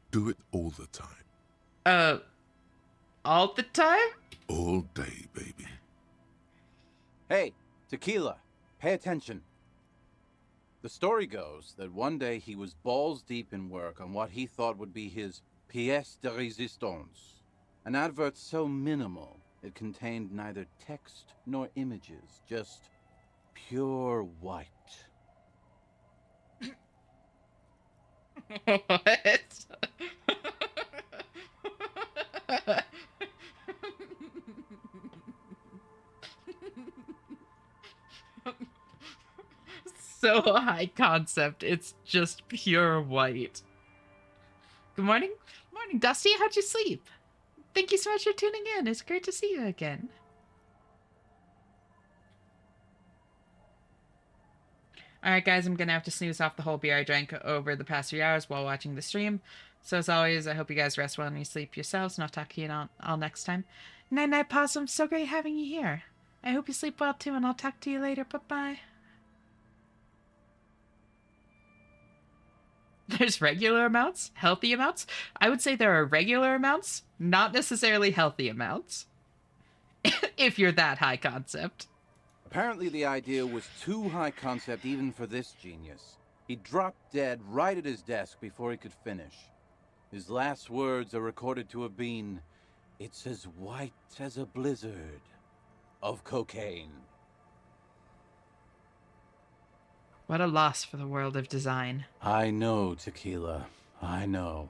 Do it all the time. All the time? All day, baby. Hey, tequila, pay attention. The story goes that one day he was balls deep in work on what he thought would be his pièce de résistance, an advert so minimal it contained neither text nor images, just pure white. What? So high concept, it's just pure white. Good morning. Morning, Dusty. How'd you sleep? Thank you so much for tuning in. It's great to see you again. Alright guys, I'm gonna have to snooze off the whole beer I drank over the past 3 hours while watching the stream. So as always, I hope you guys rest well and you sleep yourselves, and I'll talk to you all next time. Night night, Possum. So great having you here. I hope you sleep well too, and I'll talk to you later. Bye-bye. There's regular amounts, healthy amounts. I would say there are regular amounts, not necessarily healthy amounts. If you're that high concept. Apparently the idea was too high concept even for this genius. He dropped dead right at his desk before he could finish. His last words are recorded to have been, "It's as white as a blizzard of cocaine." What a loss for the world of design. I know, Tequila. I know.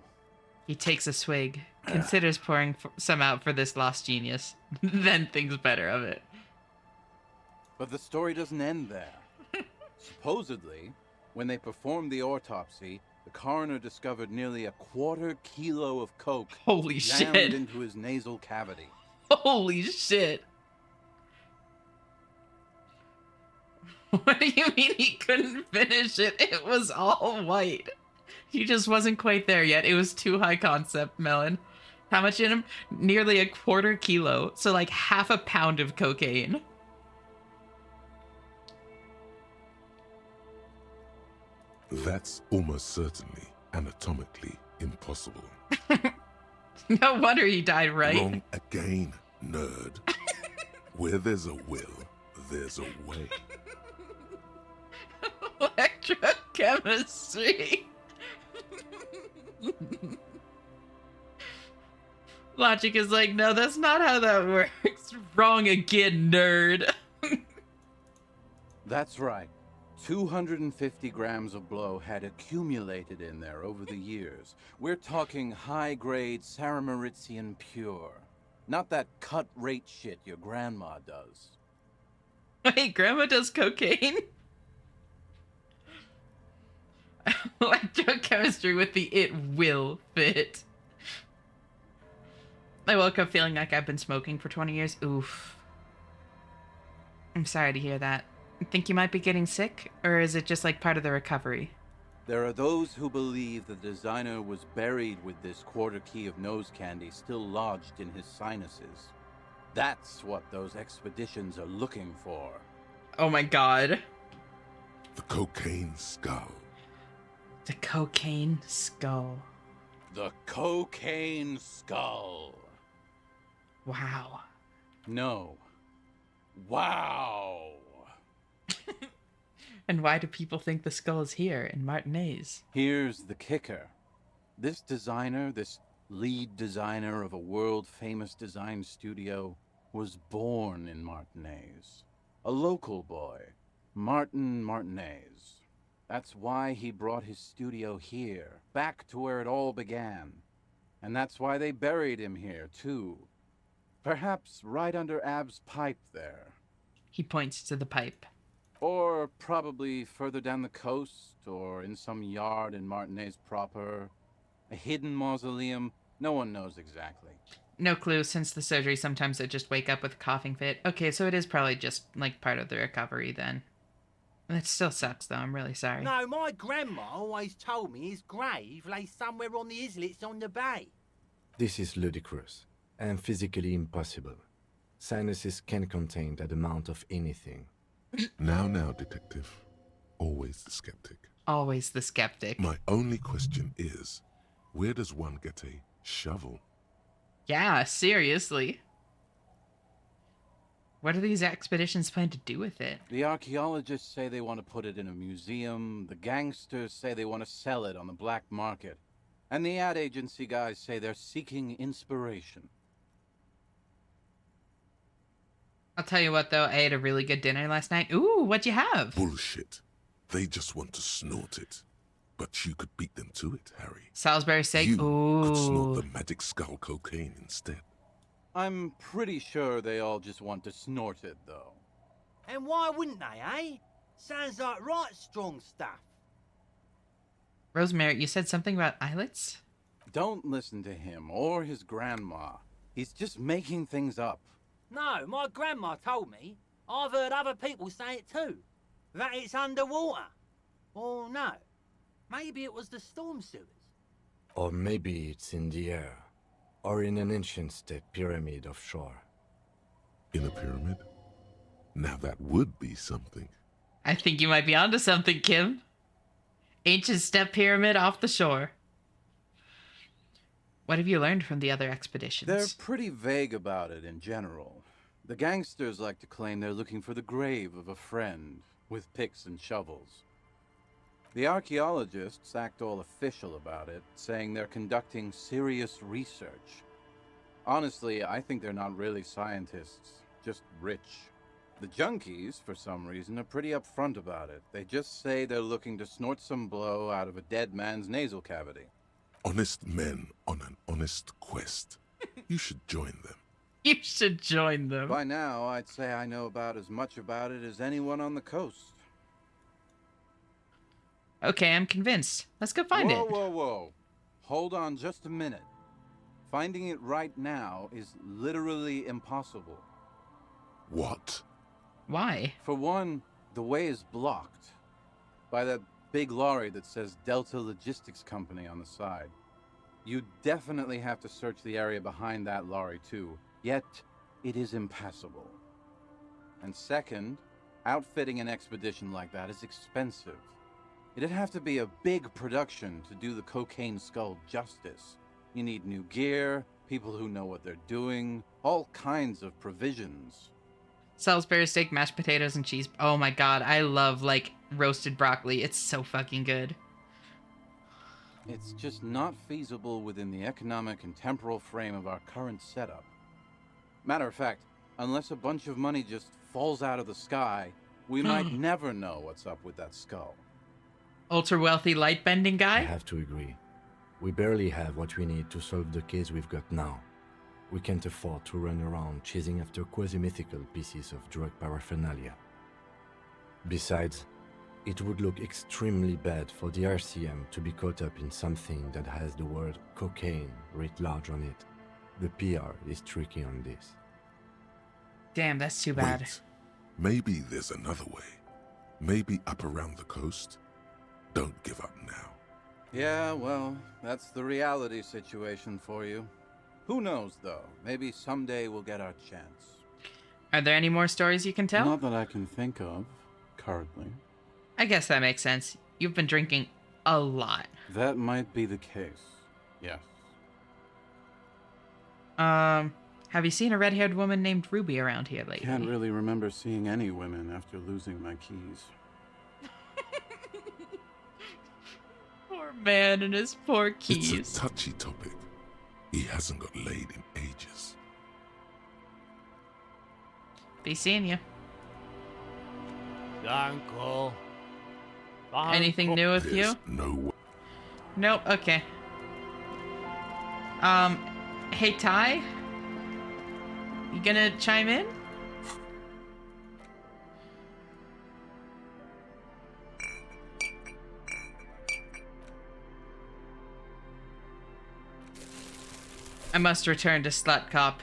He takes a swig, considers pouring some out for this lost genius, then thinks better of it. But the story doesn't end there. Supposedly, when they performed the autopsy, the coroner discovered nearly 1/4 kilo of coke Holy jammed shit. into his nasal cavity. Holy shit. What do you mean he couldn't finish it? It was all white. He just wasn't quite there yet. It was too high concept, Melon. How much in him? Nearly 1/4 kilo. So like half a pound of cocaine. That's almost certainly anatomically impossible. No wonder he died, right? Wrong again, nerd. Where there's a will, there's a way. Electrochemistry. Logic is like, no, that's not how that works. Wrong again, nerd. That's right. 250 grams of blow had accumulated in there over the years. We're talking high-grade Saramaritsian pure. Not that cut-rate shit your grandma does. Wait, grandma does cocaine? Electrochemistry with the "it will fit." I woke up feeling like I've been smoking for 20 years. Oof. I'm sorry to hear that. Think you might be getting sick? Or is it just like part of the recovery? There are those who believe the designer was buried with this 1/4 key of nose candy still lodged in his sinuses. That's what those expeditions are looking for. Oh my god. The cocaine skull. The cocaine skull. The cocaine skull. Wow. No. Wow. And why do people think the skull is here in Martinez? Here's the kicker. This designer, this lead designer of a world-famous design studio, was born in Martinez. A local boy, Martin Martinez. That's why he brought his studio here, back to where it all began. And that's why they buried him here, too. Perhaps right under Ab's pipe there. He points to the pipe. Or probably further down the coast, or in some yard in Martinez proper. A hidden mausoleum. No one knows exactly. No clue. Since the surgery, sometimes I just wake up with a coughing fit. Okay, so it is probably just like part of the recovery then. It still sucks though. I'm really sorry. No, my grandma always told me his grave lay somewhere on the islets on the bay. This is ludicrous and physically impossible. Sinuses can contain that amount of anything. Now, detective. Always the skeptic. Always the skeptic. My only question is, where does one get a shovel? Yeah, seriously. What do these expeditions plan to do with it? The archaeologists say they want to put it in a museum. The gangsters say they want to sell it on the black market. And the ad agency guys say they're seeking inspiration. I'll tell you what, though. I ate a really good dinner last night. Ooh, what'd you have? Bullshit. They just want to snort it. But you could beat them to it, Harry. Salisbury steak? You Ooh. could snort the magic skull cocaine instead. I'm pretty sure they all just want to snort it, though. And why wouldn't they, eh? Sounds like right strong stuff. Rosemary, you said something about islets? Don't listen to him or his grandma. He's just making things up. No, my grandma told me. I've heard other people say it too. That it's underwater. Or no, maybe it was the storm sewers. Or maybe it's in the air. Or in an ancient state pyramid offshore. In a pyramid? Now that would be something. I think you might be onto something, Kim. Ancient step pyramid off the shore. What have you learned from the other expeditions? They're pretty vague about it in general. The gangsters like to claim they're looking for the grave of a friend, with picks and shovels. The archaeologists act all official about it, saying they're conducting serious research. Honestly, I think they're not really scientists, just rich. The junkies, for some reason, are pretty upfront about it. They just say they're looking to snort some blow out of a dead man's nasal cavity. Honest men on an honest quest. You should join them. You should join them. By now, I'd say I know about as much about it as anyone on the coast. Okay, I'm convinced. Let's go find it. Whoa. Hold on just a minute. Finding it right now is literally impossible. What? Why? For one, the way is blocked by that big lorry that says Delta Logistics Company on the side. You definitely have to search the area behind that lorry too, yet it is impassable. And second, outfitting an expedition like that is expensive. It'd have to be a big production to do the cocaine skull justice. You need new gear, people who know what they're doing, all kinds of provisions. Salisbury steak, mashed potatoes, and cheese. Oh my god, I love, like, roasted broccoli. It's so fucking good. It's just not feasible within the economic and temporal frame of our current setup. Matter of fact, unless a bunch of money just falls out of the sky, we might never know what's up with that skull. Ultra-wealthy light-bending guy? I have to agree. We barely have what we need to solve the case we've got now. We can't afford to run around chasing after quasi-mythical pieces of drug paraphernalia. Besides, it would look extremely bad for the RCM to be caught up in something that has the word cocaine writ large on it. The PR is tricky on this. Damn, that's too bad. Wait, maybe there's another way. Maybe up around the coast? Don't give up now. Yeah, well, that's the reality situation for you. Who knows, though? Maybe someday we'll get our chance. Are there any more stories you can tell? Not that I can think of, currently. I guess that makes sense. You've been drinking a lot. That might be the case, yes. Have you seen a red-haired woman named Ruby around here lately? Can't really remember seeing any women after losing my keys. Poor man and his poor keys. It's a touchy topic. He hasn't got laid in ages. Be seeing you. Uncle. Anything new with you? No way. Nope, okay. Hey Ty? You gonna chime in? I must return to Slut Cop.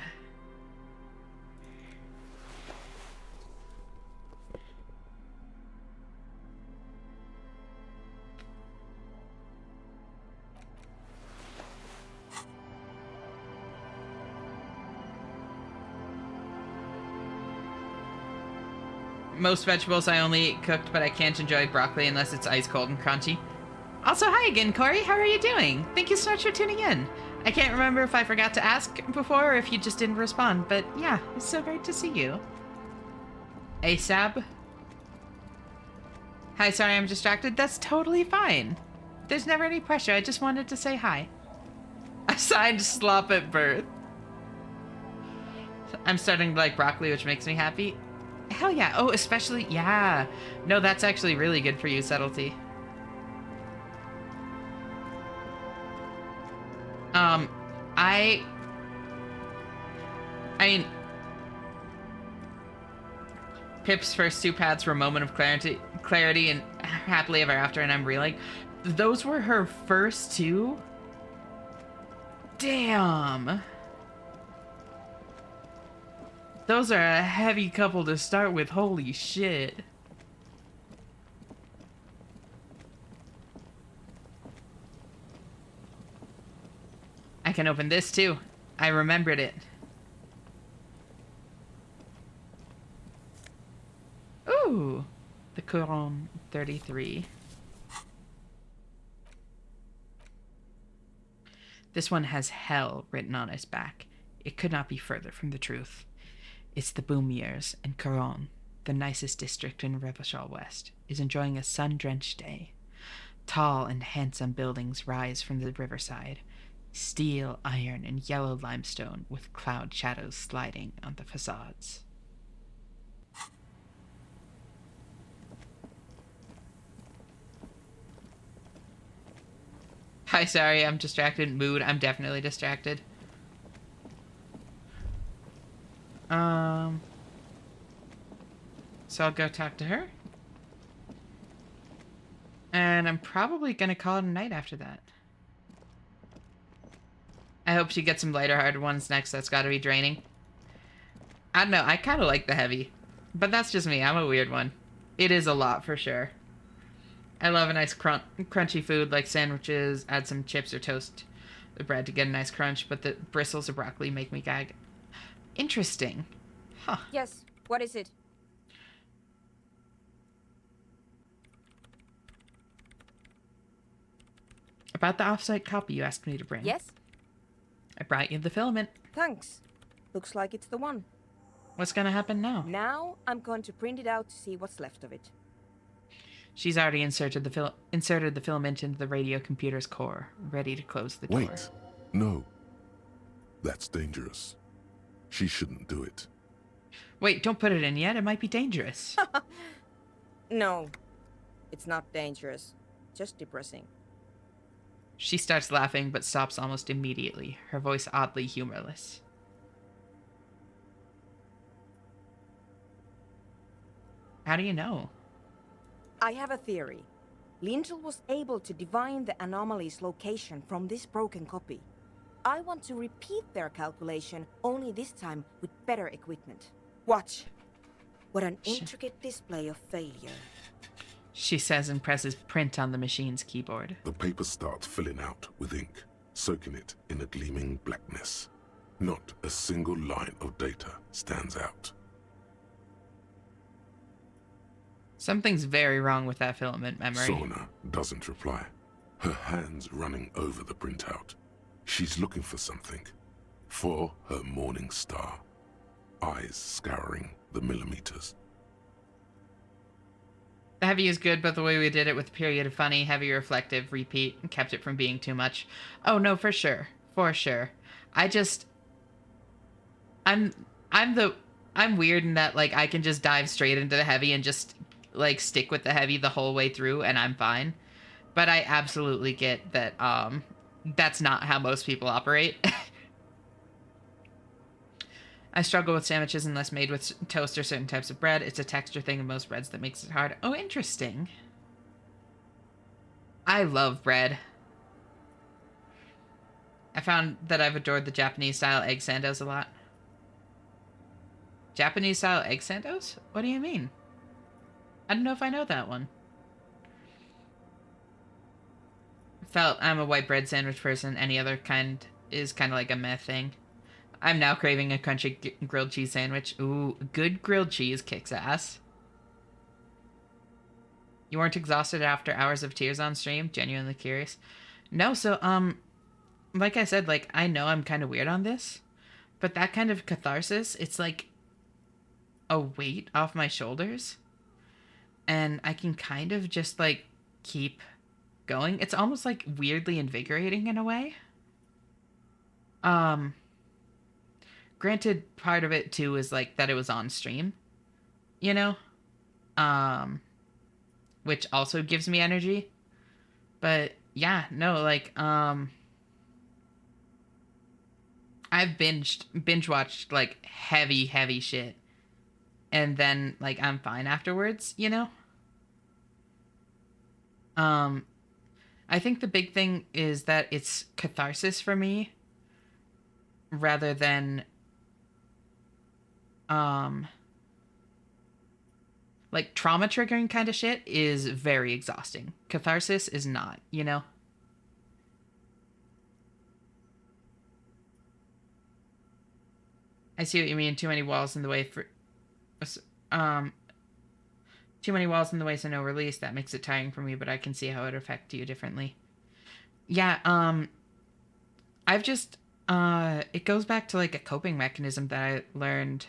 Most vegetables I only eat cooked, but I can't enjoy broccoli unless it's ice cold and crunchy. Also, hi again, Corey. How are you doing? Thank you so much for tuning in. I can't remember if I forgot to ask before or if you just didn't respond, but yeah, it's so great to see you. ASAB? Hi, sorry I'm distracted. That's totally fine. There's never any pressure. I just wanted to say hi. I signed slop at birth. I'm starting to like broccoli, which makes me happy. Hell yeah. Oh, especially, yeah. No, that's actually really good for you, Subtlety. I mean, Pip's first two paths were a moment of clarity and happily ever after, and I'm reeling. Those were her first two? Damn. Those are a heavy couple to start with, holy shit. I can open this too. I remembered it. Couron 33. This one has hell written on its back. It could not be further from the truth. It's the Boomiers, and Couron, the nicest district in Revachol West, is enjoying a sun-drenched day. Tall and handsome buildings rise from the riverside. Steel, iron, and yellow limestone with cloud shadows sliding on the facades. Hi, sorry, I'm distracted. Mood, I'm definitely distracted. So I'll go talk to her. And I'm probably gonna call it a night after that. I hope she gets some lighter-hearted ones next. That's gotta be draining. I don't know, I kinda like the heavy. But that's just me, I'm a weird one. It is a lot for sure. I love a nice crunchy food like sandwiches, add some chips or toast the bread to get a nice crunch, but the bristles of broccoli make me gag. Interesting. Huh. Yes, what is it? About the off-site copy you asked me to bring. Yes? I brought you the filament. Thanks. Looks like it's the one. What's gonna happen now? Now I'm going to print it out to see what's left of it. She's already inserted the filament into the radio computer's core, ready to close the door. Wait. No. That's dangerous. She shouldn't do it. Wait, don't put it in yet. It might be dangerous. No, it's not dangerous. Just depressing. She starts laughing, but stops almost immediately, her voice oddly humorless. How do you know? I have a theory. Lintel was able to divine the anomaly's location from this broken copy. I want to repeat their calculation, only this time with better equipment. Watch. What an intricate display of failure. She says and presses print on the machine's keyboard. The paper starts filling out with ink, soaking it in a gleaming blackness. Not a single line of data stands out. Something's very wrong with that filament memory. Sona doesn't reply, her hands running over the printout. She's looking for something. For her morning star. Eyes scouring the millimeters. The heavy is good, but the way we did it with period of funny, heavy reflective, repeat, and kept it from being too much. Oh no, for sure. For sure. I'm weird in that, like, I can just dive straight into the heavy and just, like, stick with the heavy the whole way through, and I'm fine. But I absolutely get that, that's not how most people operate. I struggle with sandwiches unless made with toast or certain types of bread. It's a texture thing in most breads that makes it hard. Oh, interesting. I love bread. I found that I've adored the Japanese-style egg sandos a lot. Japanese-style egg sandos? What do you mean? I don't know if I know that one. Felt I'm a white bread sandwich person. Any other kind is kind of like a meh thing. I'm now craving a crunchy grilled cheese sandwich. Ooh, good grilled cheese kicks ass. You weren't exhausted after hours of tears on stream? Genuinely curious. No, so, like I said, like, I know I'm kind of weird on this, but that kind of catharsis, it's like a weight off my shoulders, and I can kind of just, like, keep going. It's almost, like, weirdly invigorating in a way. Granted, part of it, too, is, like, that it was on stream, you know? Which also gives me energy. But, yeah, no, like, I've binge-watched, like, heavy shit. And then, like, I'm fine afterwards, you know? I think the big thing is that it's catharsis for me rather than like trauma triggering kind of shit is very exhausting. Catharsis is not, you know? I see what you mean. Too many walls in the way for Too many walls in the way, so no release. That makes it tiring for me, but I can see how it would affect you differently. Yeah, I've just, it goes back to like a coping mechanism that I learned,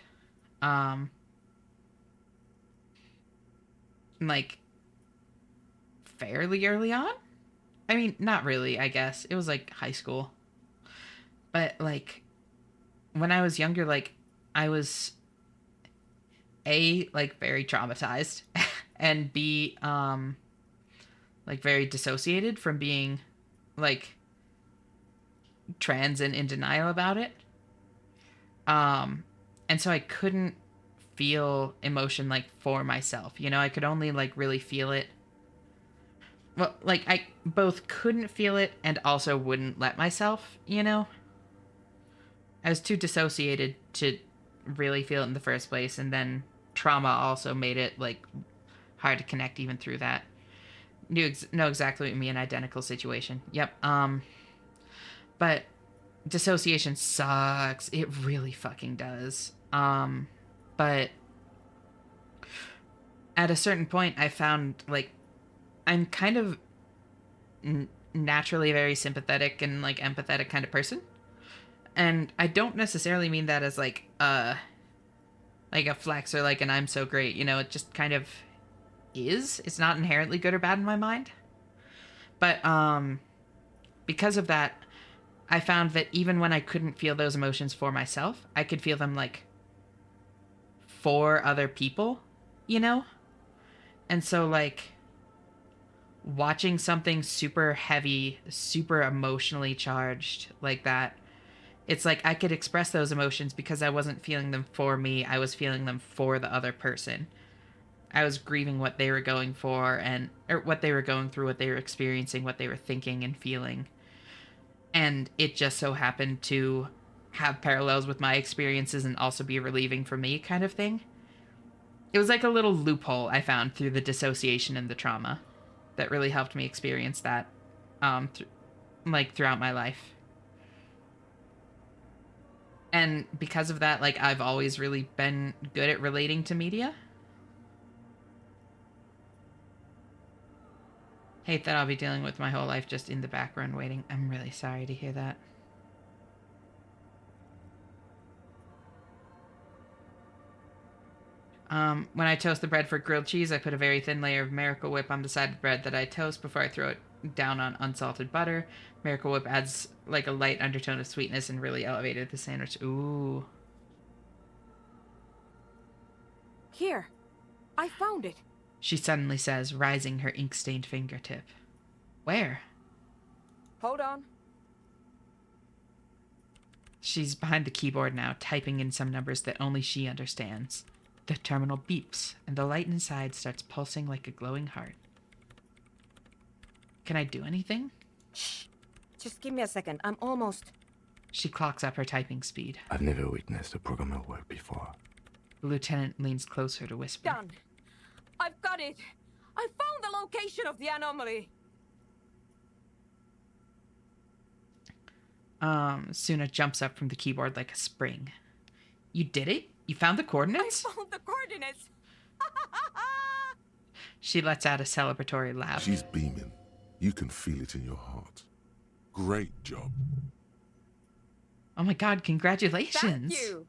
like fairly early on. I mean, not really, I guess. It was like high school. But like when I was younger, like I was A, like very traumatized and B, like very dissociated from being like trans and in denial about it. And so I couldn't feel emotion like for myself. You know, I could only like really feel it. Well, like I both couldn't feel it and also wouldn't let myself, you know? I was too dissociated to really feel it in the first place, and then trauma also made it like hard to connect even through that. Know exactly what you mean, identical situation. Yep. But dissociation sucks. It really fucking does. But at a certain point I found like I'm kind of naturally a very sympathetic and like empathetic kind of person. And I don't necessarily mean that as like a flex or like an I'm so great, you know, it just kind of is. It's not inherently good or bad in my mind. But because of that, I found that even when I couldn't feel those emotions for myself, I could feel them like for other people, you know? And so like watching something super heavy, super emotionally charged like that, it's like I could express those emotions because I wasn't feeling them for me. I was feeling them for the other person. I was grieving what they were going for or what they were going through, what they were experiencing, what they were thinking and feeling. And it just so happened to have parallels with my experiences and also be relieving for me kind of thing. It was like a little loophole I found through the dissociation and the trauma that really helped me experience that throughout my life. And because of that, like I've always really been good at relating to media. Hate that I'll be dealing with my whole life just in the background waiting. I'm really sorry to hear that. When I toast the bread for grilled cheese, I put a very thin layer of Miracle Whip on the side of the bread that I toast before I throw it down on unsalted butter. Miracle Whip adds like a light undertone of sweetness and really elevated the sandwich. Ooh. Here, I found it. She suddenly says, rising her ink-stained fingertip. Where? Hold on. She's behind the keyboard now, typing in some numbers that only she understands. The terminal beeps, and the light inside starts pulsing like a glowing heart. Can I do anything? Shh. Just give me a second. I'm almost... She clocks up her typing speed. I've never witnessed a programmer work before. The lieutenant leans closer to whisper. Done. I've got it. I found the location of the anomaly. Suna jumps up from the keyboard like a spring. You did it? You found the coordinates? I found the coordinates. She lets out a celebratory laugh. She's beaming. You can feel it in your heart. Great job. Oh my god, congratulations. Thank you.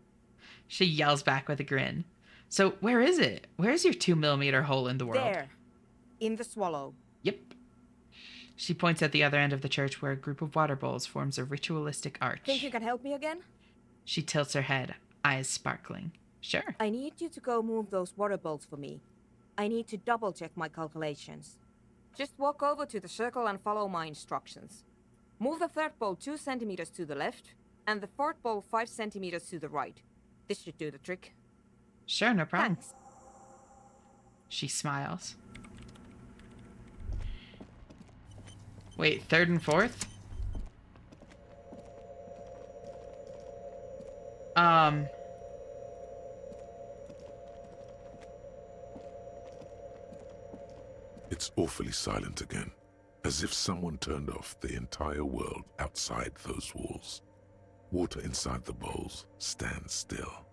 She yells back with a grin. So where is it? Where's your 2mm hole in the world? There. In the swallow. Yep. She points at the other end of the church where a group of water bowls forms a ritualistic arch. Think you can help me again? She tilts her head, eyes sparkling. Sure. I need you to go move those water bowls for me. I need to double check my calculations. Just walk over to the circle and follow my instructions. Move the third bowl 2 centimeters to the left, and the fourth bowl 5 centimeters to the right. This should do the trick. Sure, no problem. Thanks. She smiles. Wait, third and fourth? It's awfully silent again, as if someone turned off the entire world outside those walls. Water inside the bowls stands still.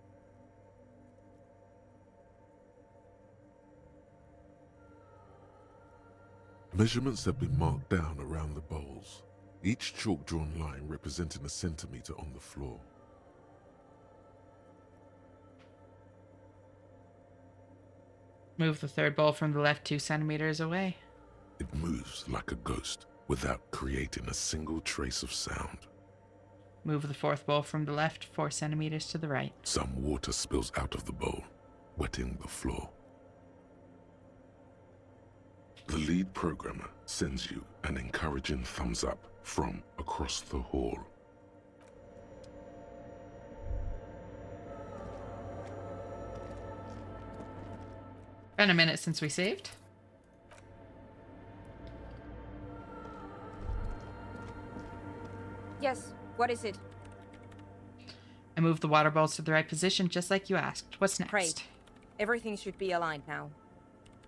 Measurements have been marked down around the bowls, each chalk-drawn line representing a centimeter on the floor. Move the third bowl from the left 2 centimeters away. It moves like a ghost without creating a single trace of sound. Move the fourth bowl from the left 4 centimeters to the right. Some water spills out of the bowl, wetting the floor. The lead programmer sends you an encouraging thumbs up from across the hall. Been a minute since we saved. Yes, what is it? I moved the water bowls to the right position just like you asked. What's next? Great. Everything should be aligned now.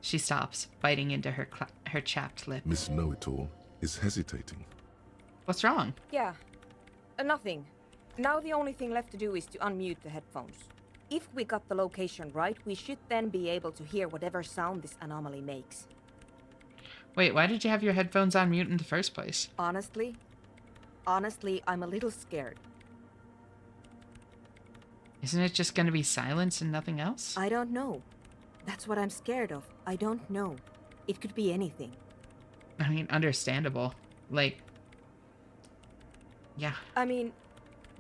She stops, biting into her chapped lip. Miss Know-It-All is hesitating. What's wrong? Yeah, nothing. Now the only thing left to do is to unmute the headphones. If we got the location right, we should then be able to hear whatever sound this anomaly makes. Wait, why did you have your headphones on mute in the first place? Honestly, I'm a little scared. Isn't it just gonna be silence and nothing else? I don't know. That's what I'm scared of. I don't know. It could be anything. I mean, understandable. Like, yeah. I mean,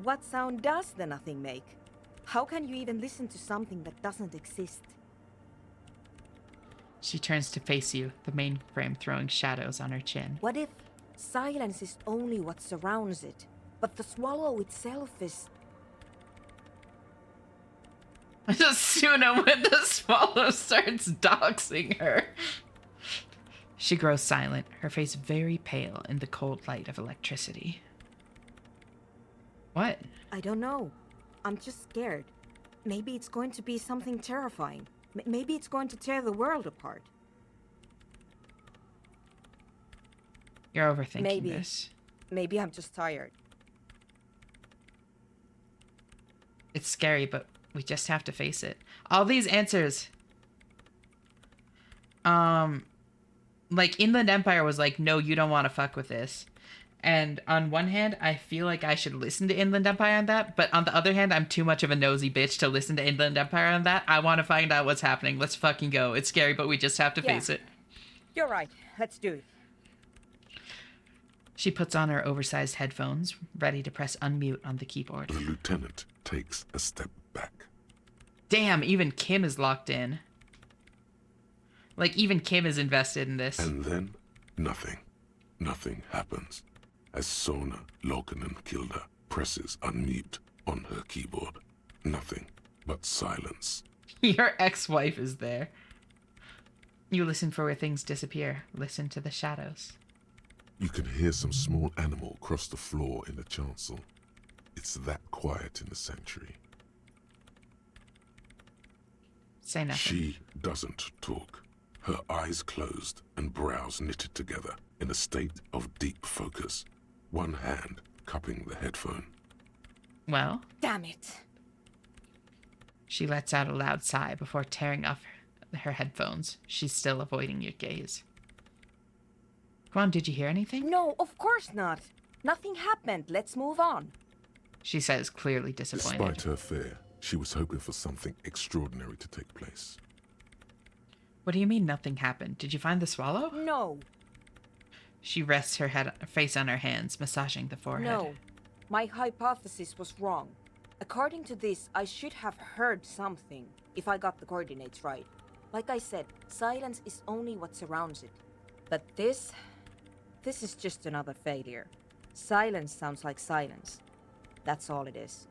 what sound does the nothing make? How can you even listen to something that doesn't exist? She turns to face you, the mainframe throwing shadows on her chin. What if silence is only what surrounds it, but the swallow itself is... Suna when the swallow starts doxing her. She grows silent, her face very pale in the cold light of electricity. What? I don't know. I'm just scared. Maybe it's going to be something terrifying. Maybe it's going to tear the world apart. You're overthinking this. Maybe I'm just tired. It's scary, but we just have to face it. All these answers. Like, Inland Empire was like, no, you don't want to fuck with this. And on one hand, I feel like I should listen to Inland Empire on that, but on the other hand, I'm too much of a nosy bitch to listen to Inland Empire on that. I want to find out what's happening. Let's fucking go. It's scary, but we just have to face it. You're right. Let's do it. She puts on her oversized headphones, ready to press unmute on the keyboard. The lieutenant takes a step back. Damn, even Kim is locked in. Like, even Kim is invested in this. And then, nothing. Nothing happens. As Sona Lokanen-Kilda presses unmute on her keyboard. Nothing but silence. Your ex-wife is there. You listen for where things disappear. Listen to the shadows. You can hear some small animal cross the floor in the chancel. It's that quiet in the sanctuary. Say nothing. She doesn't talk. Her eyes closed and brows knitted together in a state of deep focus. One hand cupping the headphone. Well? Damn it. She lets out a loud sigh before tearing off her headphones. She's still avoiding your gaze. Come on, did you hear anything? No, of course not. Nothing happened. Let's move on. She says, clearly disappointed. Despite her fear, she was hoping for something extraordinary to take place. What do you mean nothing happened? Did you find the swallow? No. She rests her face on her hands, massaging the forehead. No. My hypothesis was wrong. According to this, I should have heard something, if I got the coordinates right. Like I said, silence is only what surrounds it. But this is just another failure. Silence sounds like silence. That's all it is.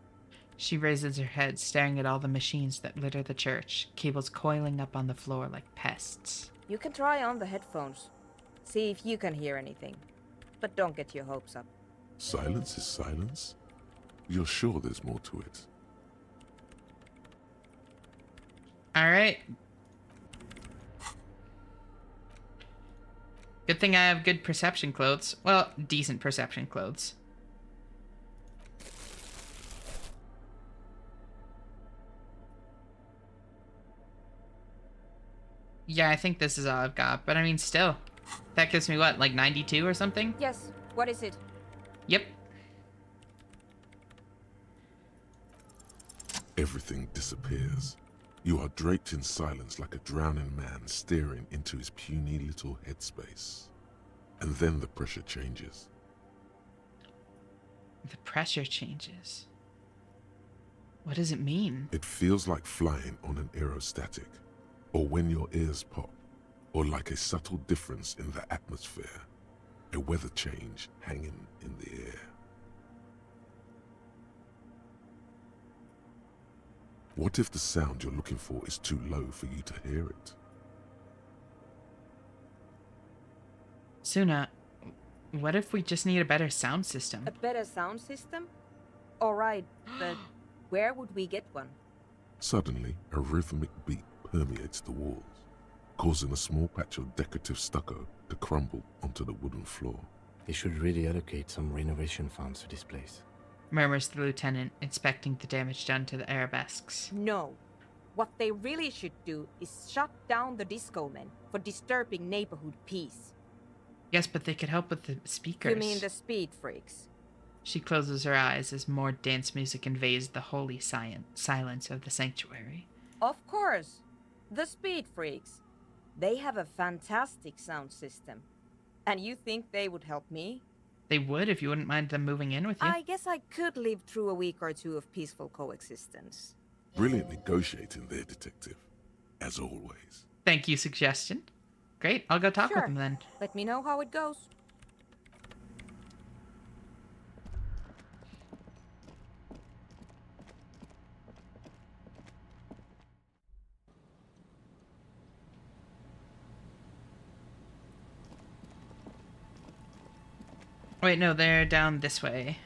She raises her head, staring at all the machines that litter the church, cables coiling up on the floor like pests. You can try on the headphones. See if you can hear anything. But don't get your hopes up. Silence is silence? You're sure there's more to it? Alright. Good thing I have good perception clothes. Well, decent perception clothes. Yeah, I think this is all I've got, but I mean, still, That gives me what, like 92 or something? Yes, what is it? Yep. Everything disappears. You are draped in silence like a drowning man staring into his puny little headspace. And then the pressure changes. The pressure changes. What does it mean? It feels like flying on an aerostatic, or when your ears pop, or like a subtle difference in the atmosphere, a weather change hanging in the air. What if the sound you're looking for is too low for you to hear it? Suna, what if we just need a better sound system? A better sound system? Alright, but where would we get one? Suddenly, a rhythmic beat permeates the walls, causing a small patch of decorative stucco to crumble onto the wooden floor. They should really allocate some renovation funds to this place. Murmurs the lieutenant, inspecting the damage done to the arabesques. No. What they really should do is shut down the disco men for disturbing neighborhood peace. Yes, but they could help with the speakers. You mean the speed freaks? She closes her eyes as more dance music invades the holy silence of the sanctuary. Of course. The speed freaks. They have a fantastic sound system. And you think they would help me? They would if you wouldn't mind them moving in with you. I guess I could live through a week or two of peaceful coexistence. Brilliant negotiating there, detective. As always. Thank you, suggestion. Great, I'll go talk Sure. with them then. Let me know how it goes. Wait, no, they're down this way.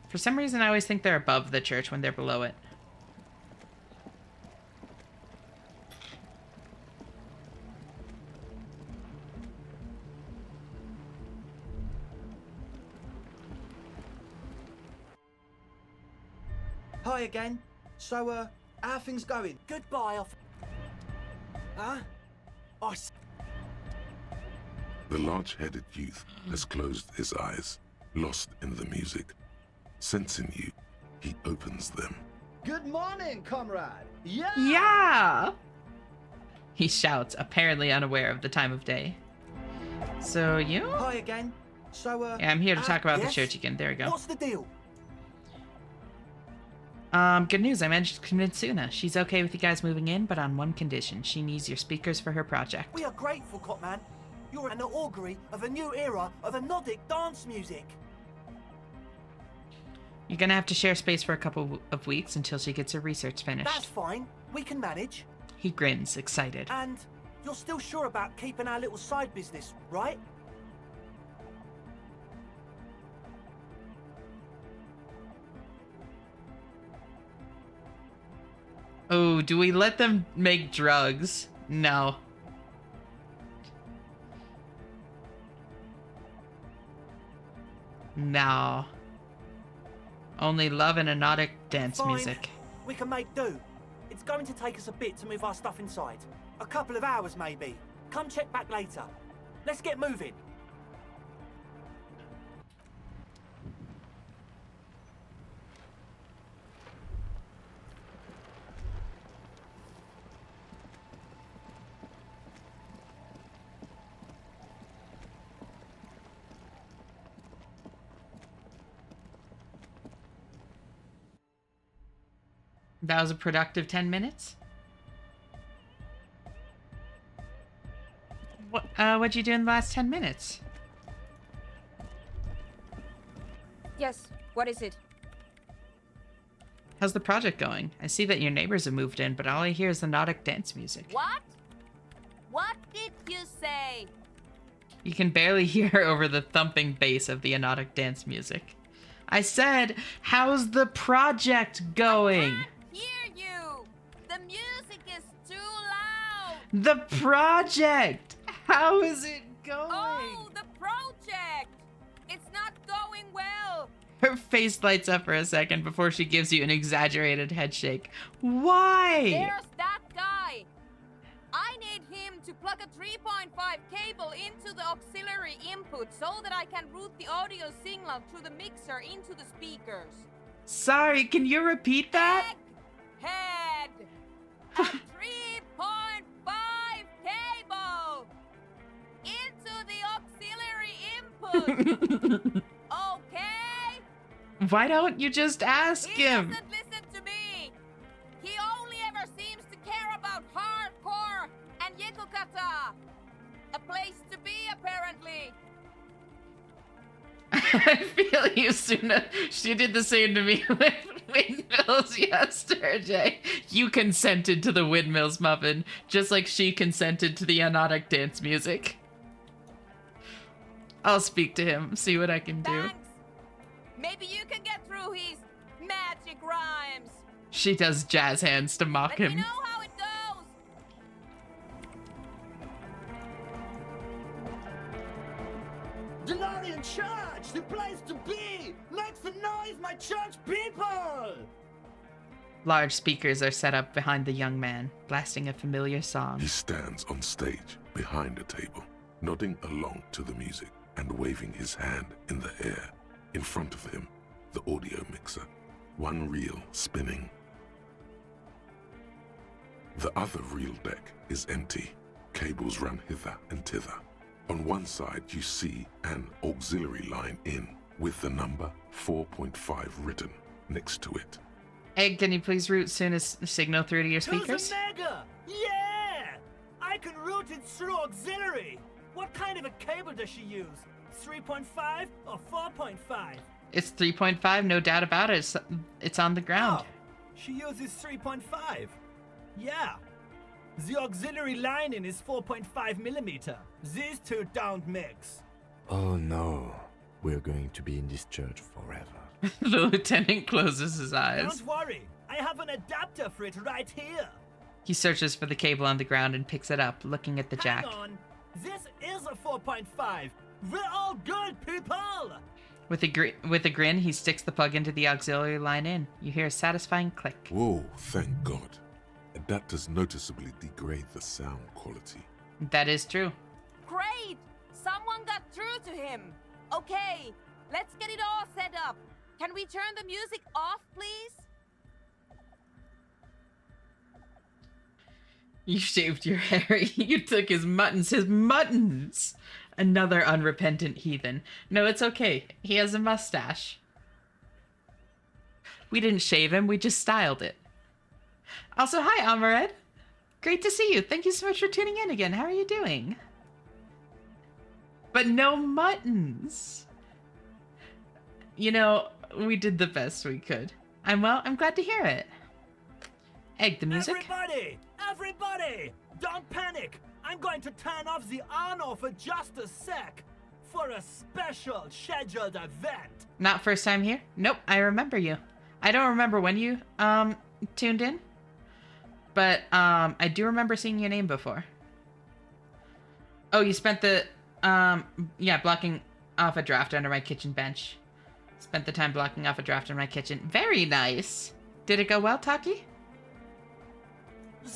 For some reason, I always think they're above the church when they're below it. Hi again. So, how are things going? Goodbye, Huh? The large-headed youth has closed his eyes, lost in the music. Sensing you, he opens them. Good morning, comrade. Yeah. Yeah! He shouts, apparently unaware of the time of day. So, you? Hi again. So, Yeah, I'm here to talk about the yes? church again. There we go. What's the deal? Good news. I managed to convince Suna. She's okay with you guys moving in, but on one condition. She needs your speakers for her project. We are grateful, Copman. You're an augury of a new era of anodic dance music. You're gonna have to share space for a couple of weeks until she gets her research finished. That's fine. We can manage. He grins, excited. And you're still sure about keeping our little side business, right? Oh, do we let them make drugs? No. No. Only love and anodic dance Fine. music. We can make do. It's going to take us a bit to move our stuff inside. A couple of hours, maybe. Come check back later. Let's get moving. That was a productive 10 minutes. What'd you do in the last 10 minutes? Yes, what is it? How's the project going? I see that your neighbors have moved in, but all I hear is the nautic dance music. What? What did you say? You can barely hear over the thumping bass of the anodic dance music. I said, how's the project going? Hear you! The music is too loud! The project! How is it going? Oh, the project! It's not going well! Her face lights up for a second before she gives you an exaggerated head shake. Why? There's that guy! I need him to plug a 3.5 cable into the auxiliary input so that I can route the audio signal through the mixer into the speakers. Sorry, can you repeat that? Head! A 3.5 cable! Into the auxiliary input! Okay? Why don't you just ask him? He doesn't listen to me! He only ever seems to care about hardcore and Yekokata! A place to be, apparently! I feel you, Suna. She did the same to me with windmills yesterday. You consented to the windmills, Muffin, just like she consented to the Anotic dance music. I'll speak to him, see what I can do. Thanks. Maybe you can get through his magic rhymes. She does jazz hands to mock Let him. me know how it goes. Denarian Church, the place to be! Make some noise, my church people! Large speakers are set up behind the young man, blasting a familiar song. He stands on stage behind a table, nodding along to the music and waving his hand in the air. In front of him, the audio mixer, one reel spinning. The other reel deck is empty. Cables run hither and thither. On one side, you see an auxiliary line in with the number 4.5 written next to it. Egg, can you please route Suna's signal through to your speakers? To the Mega! Yeah! I can route it through auxiliary! What kind of a cable does she use? 3.5 or 4.5? It's 3.5, no doubt about it. It's on the ground. Oh, she uses 3.5. Yeah. The auxiliary lining is 4.5 millimeter. These two don't mix. Oh no, we're going to be in this church forever. The lieutenant closes his eyes. Don't worry, I have an adapter for it right here. He searches for the cable on the ground and picks it up, looking at the jack. Hang on, this is a 4.5. We're all good, people! With a grin, he sticks the plug into the auxiliary line in. You hear a satisfying click. Whoa, thank God. Adapters noticeably degrade the sound quality. That is true. Great! Someone got through to him. Okay, let's get it all set up. Can we turn the music off, please? You shaved your hair. You took his muttons. His muttons! Another unrepentant heathen. No, it's okay. He has a mustache. We didn't shave him. We just styled it. Also, hi, Amared. Great to see you. Thank you so much for tuning in again. How are you doing? But no muttons. You know, we did the best we could. I'm glad to hear it. Egg, the music? Everybody! Don't panic! I'm going to turn off the Arno for just a sec. For a special scheduled event. Not first time here? Nope, I remember you. I don't remember when you, tuned in. But, I do remember seeing your name before. Oh, you spent the, yeah, blocking off a draft under my kitchen bench. Spent the time blocking off a draft in my kitchen. Very nice. Did it go well, Taki?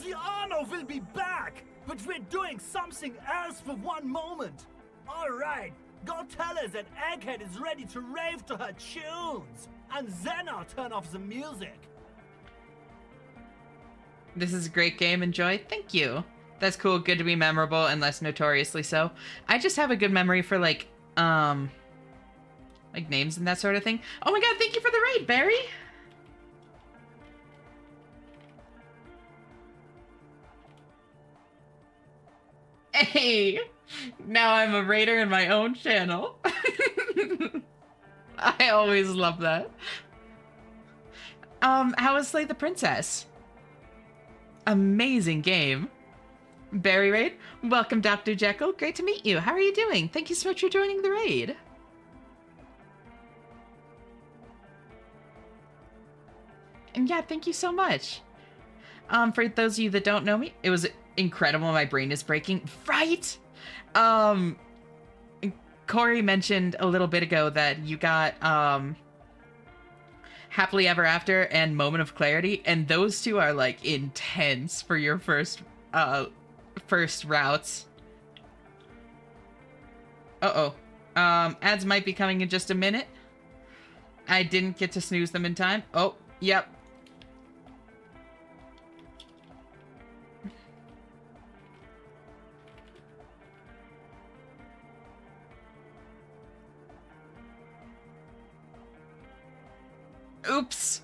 The Arno will be back, but we're doing something else for one moment. All right, go tell her that Egghead is ready to rave to her tunes, and then I'll turn off the music. This is a great game. Enjoy. Thank you. That's cool. Good to be memorable and less notoriously so. I just have a good memory for like names and that sort of thing. Oh my god, thank you for the raid, Barry. Hey, now I'm a raider in my own channel. I always love that. How is Slay the Princess? Amazing game. Barry raid. Welcome, Dr. Jekyll. Great to meet you. How are you doing? Thank you so much for joining the raid. And yeah, thank you so much. For those of you that don't know me, it was incredible. My brain is breaking. Right? Corey mentioned a little bit ago that you got Happily Ever After and Moment of Clarity, and those two are like intense for your first routes. Uh-oh. Ads might be coming in just a minute. I didn't get to snooze them in time. Oh, yep. Oops.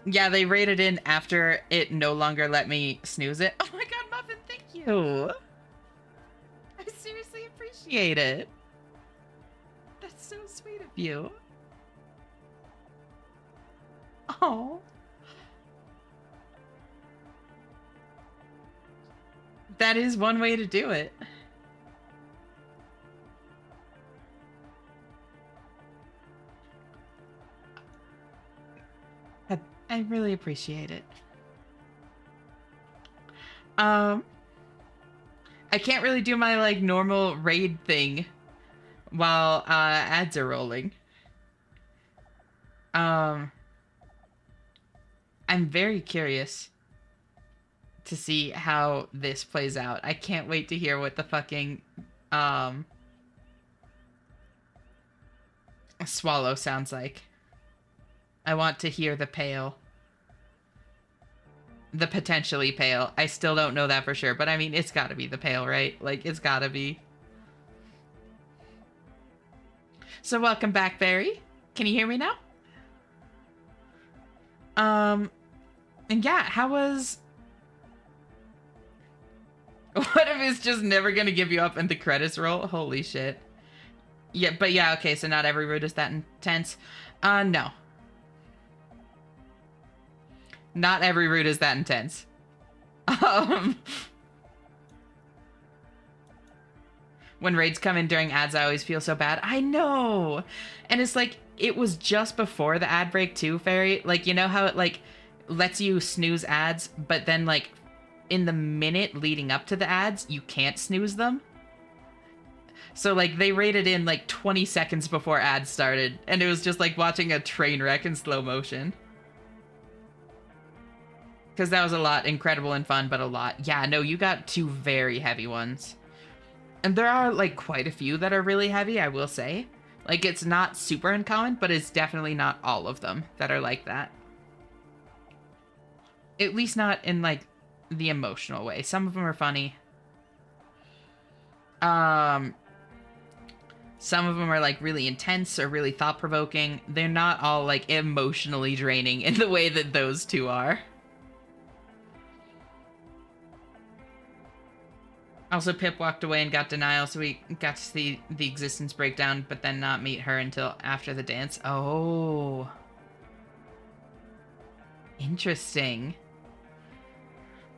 Yeah, they rated in after it no longer let me snooze it. Oh my god, Muffin, thank you. I seriously appreciate it. That's so sweet of you. Oh. That is one way to do it. I really appreciate it. I can't really do my like normal raid thing while ads are rolling. I'm very curious to see how this plays out. I can't wait to hear what the fucking swallow sounds like. I want to hear the pale. The potentially pale. I still don't know that for sure, but I mean, it's gotta be the pale, right? Like, it's gotta be. So welcome back, Barry. Can you hear me now? And yeah, how was... What if it's just never gonna give you up and the credits roll? Holy shit. Yeah, but yeah, okay, so not every route is that intense. No. Not every route is that intense. When raids come in during ads, I always feel so bad. I know! And it's like, it was just before the ad break too, Fairy. Like, you know how it, like, lets you snooze ads, but then, like, in the minute leading up to the ads, you can't snooze them? So, like, they rated in, like, 20 seconds before ads started, and it was just like watching a train wreck in slow motion. Because that was a lot. Incredible and fun, but a lot. Yeah, no, you got two very heavy ones. And there are, like, quite a few that are really heavy, I will say. Like, it's not super uncommon, but it's definitely not all of them that are like that. At least not in, like, the emotional way. Some of them are funny. Some of them are, like, really intense or really thought-provoking. They're not all, like, emotionally draining in the way that those two are. Also, Pip walked away and got denial, so we got to see the existence breakdown, but then not meet her until after the dance. Oh. Interesting.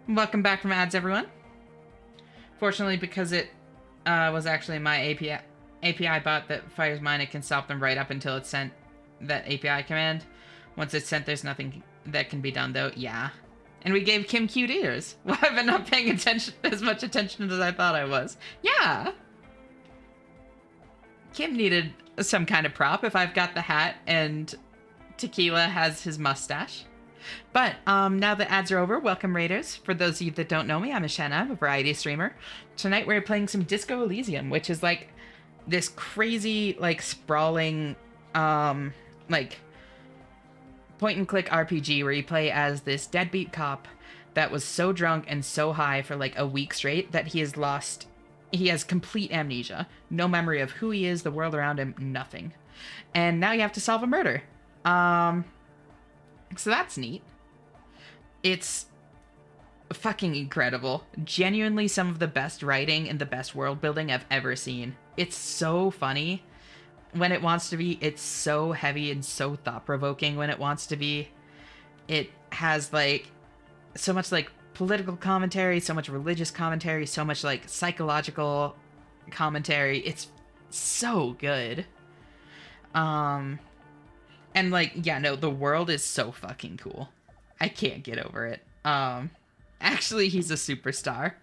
Welcome back from ads, everyone. Fortunately, because it was actually my API bot that fires mine, it can stop them right up until it's sent that API command. Once it's sent, there's nothing that can be done, though. Yeah. And we gave Kim cute ears. Well, I've been not paying attention as much attention as I thought I was. Yeah. Kim needed some kind of prop if I've got the hat and Tequila has his mustache. But now that ads are over, welcome Raiders. For those of you that don't know me, I'm Ashenna, I'm a variety streamer. Tonight we're playing some Disco Elysium, which is like this crazy, like sprawling, like point and click RPG where you play as this deadbeat cop that was so drunk and so high for like a week straight that he has complete amnesia. No memory of who he is, the world around him, nothing. And now you have to solve a murder. So that's neat. It's fucking incredible. Genuinely some of the best writing and the best world building I've ever seen. It's so funny when it wants to be. It's so heavy and so thought-provoking when it wants to be. It has like so much like political commentary, so much religious commentary, so much like psychological commentary. It's so good. And like, yeah, no, the world is so fucking cool. I can't get over it. Actually, he's a superstar.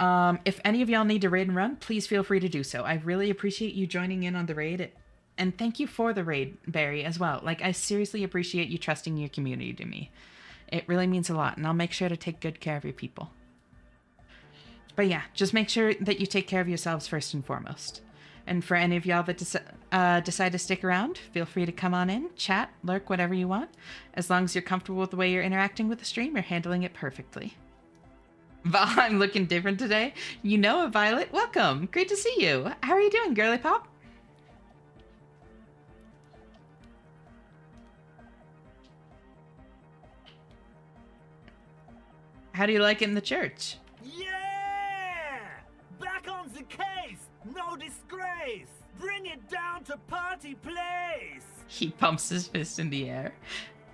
If any of y'all need to raid and run, please feel free to do so. I really appreciate you joining in on the raid. And thank you for the raid, Barry, as well. Like, I seriously appreciate you trusting your community to me. It really means a lot, and I'll make sure to take good care of your people. But yeah, just make sure that you take care of yourselves first and foremost. And for any of y'all that decide to stick around, feel free to come on in, chat, lurk, whatever you want. As long as you're comfortable with the way you're interacting with the stream, you're handling it perfectly. I'm looking different today. You know it, Violet. Welcome. Great to see you. How are you doing, girly pop? How do you like it in the church? Yeah! Back on the case! No disgrace! Bring it down to party place! He pumps his fist in the air.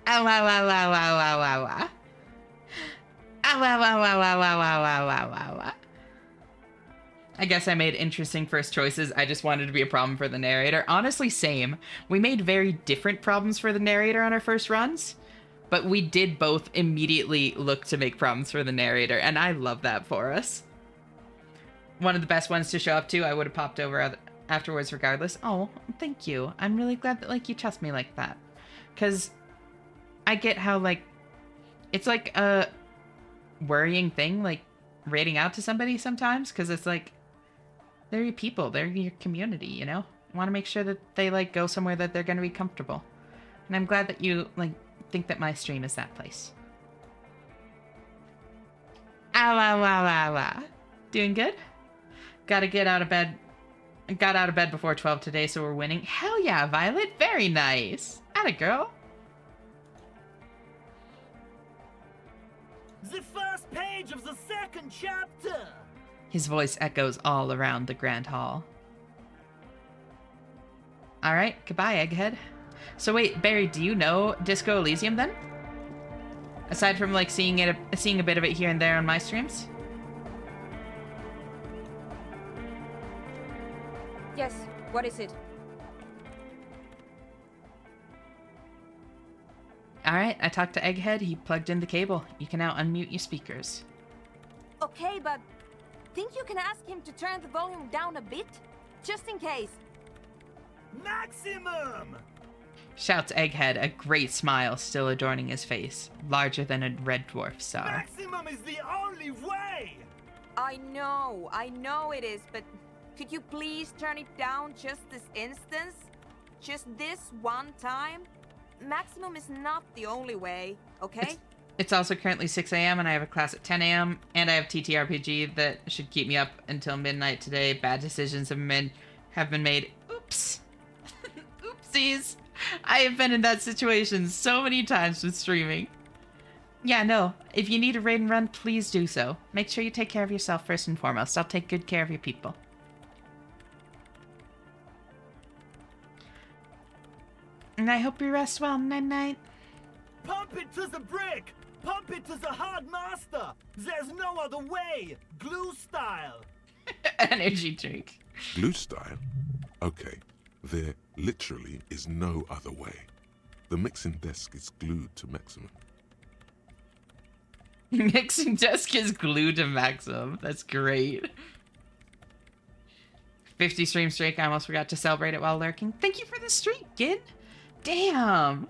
Ow, ow, ow, ow, ow, ow, ow, ow. Ow, ow, ow, ow, ow, ow, ow, ow, ow, ow, ow. I guess I made interesting first choices. I just wanted to be a problem for the narrator. Honestly, same. We made very different problems for the narrator on our first runs, but we did both immediately look to make problems for the narrator, and I love that for us. One of the best ones to show up to, I would have popped over afterwards regardless. Oh, thank you. I'm really glad that, like, you trust me like that. Because I get how, like, it's like a worrying thing, like, raiding out to somebody sometimes, because it's like, they're your people, they're your community, you know? I want to make sure that they, like, go somewhere that they're going to be comfortable. And I'm glad that you, like, think that my stream is that place. Ow, ow, ow, ow, ow. Doing good? Gotta get out of bed. Got out of bed before 12 today, so we're winning. Hell yeah, Violet. Very nice. Atta girl. The first page of the second chapter! His voice echoes all around the Grand Hall. Alright, goodbye, Egghead. So wait, Barry, do you know Disco Elysium then? Aside from, like, seeing a bit of it here and there on my streams? Yes, what is it? Alright, I talked to Egghead. He plugged in the cable. You can now unmute your speakers. Okay, but think you can ask him to turn the volume down a bit? Just in case. Maximum! Shouts Egghead, a great smile still adorning his face, larger than a red dwarf star. Maximum is the only way! I know it is, but could you please turn it down just this instance? Just this one time? Maximum is not the only way, okay? It's also currently 6 a.m. and I have a class at 10 a.m. and I have TTRPG that should keep me up until midnight today. Bad decisions have been made. Oops. Oopsies. I have been in that situation so many times with streaming. Yeah, no. If you need a raid and run, please do so. Make sure you take care of yourself first and foremost. I'll take good care of your people. And I hope you rest well. Night-night. Pump it to the brick! Pump it to the hard master! There's no other way! Glue style! Energy drink. Glue style? Okay, there literally is no other way. The mixing desk is glued to maximum. Mixing desk is glued to maximum. That's great. 50 stream streak. I almost forgot to celebrate it while lurking. Thank you for the streak, kid. Damn.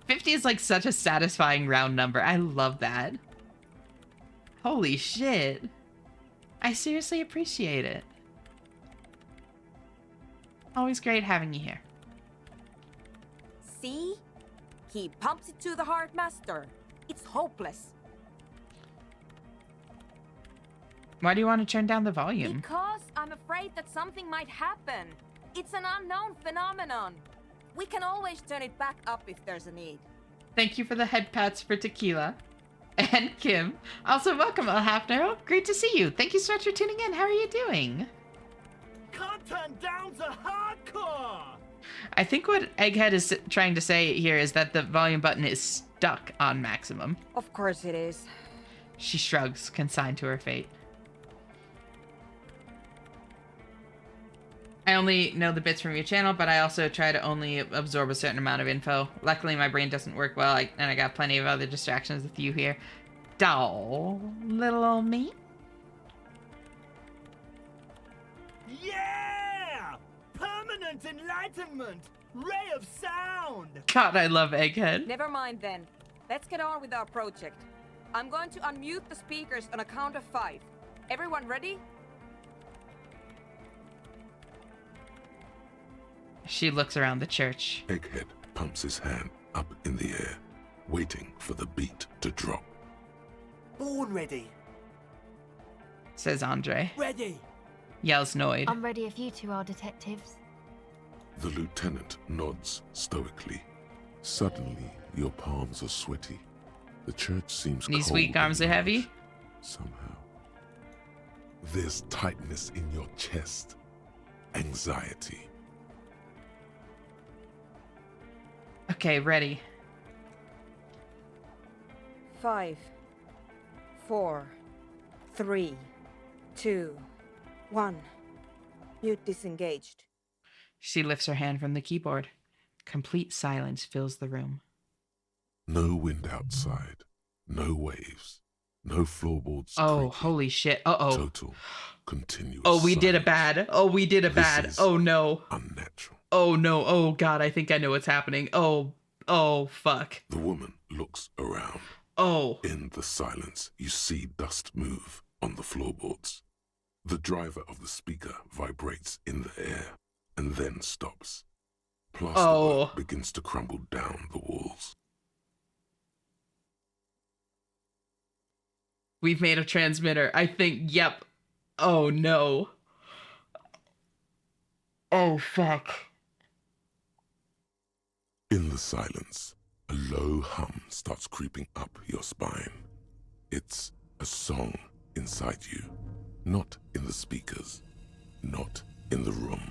50 is like such a satisfying round number. I love that. Holy shit. I seriously appreciate it. Always great having you here. See? He pumps it to the hard master. It's hopeless. Why do you want to turn down the volume? Because I'm afraid that something might happen. It's an unknown phenomenon. We can always turn it back up if there's a need. Thank you for the head pats for tequila. And Kim. Also, welcome, El Hafner. Great to see you. Thank you so much for tuning in. How are you doing? Can't turn down the hardcore! I think what Egghead is trying to say here is that the volume button is stuck on maximum. Of course it is. She shrugs, consigned to her fate. I only know the bits from your channel, but I also try to only absorb a certain amount of info. Luckily, my brain doesn't work well, and I got plenty of other distractions with you here. Doll, little old me. Yeah! Permanent enlightenment! Ray of sound! God, I love Egghead. Never mind then. Let's get on with our project. I'm going to unmute the speakers on a count of 5. Everyone ready? She looks around the church. Egghead pumps his hand up in the air, waiting for the beat to drop. Born ready. Says Andre. Ready. Yells Noid. I'm ready if you two are detectives. The lieutenant nods stoically. Suddenly, your palms are sweaty. The church seems These cold weak arms and are heavy. somehow. There's tightness in your chest. Anxiety. Okay, ready. 5, 4, 3, 2, 1. Mute disengaged. She lifts her hand from the keyboard. Complete silence fills the room. No wind outside. No waves. No floorboards. Oh, holy shit. Uh-oh. Total, continuous. Oh, we did a bad. Oh, we did a This bad. is Oh, no. Unnatural. Oh, no. Oh, God, I think I know what's happening. Oh, fuck. The woman looks around. Oh. In the silence, you see dust move on the floorboards. The driver of the speaker vibrates in the air and then stops. Plasterwork begins to crumble down the walls. We've made a transmitter. I think, yep. Oh, no. Oh, fuck. In the silence, a low hum starts creeping up your spine. It's a song inside you, not in the speakers, not in the room.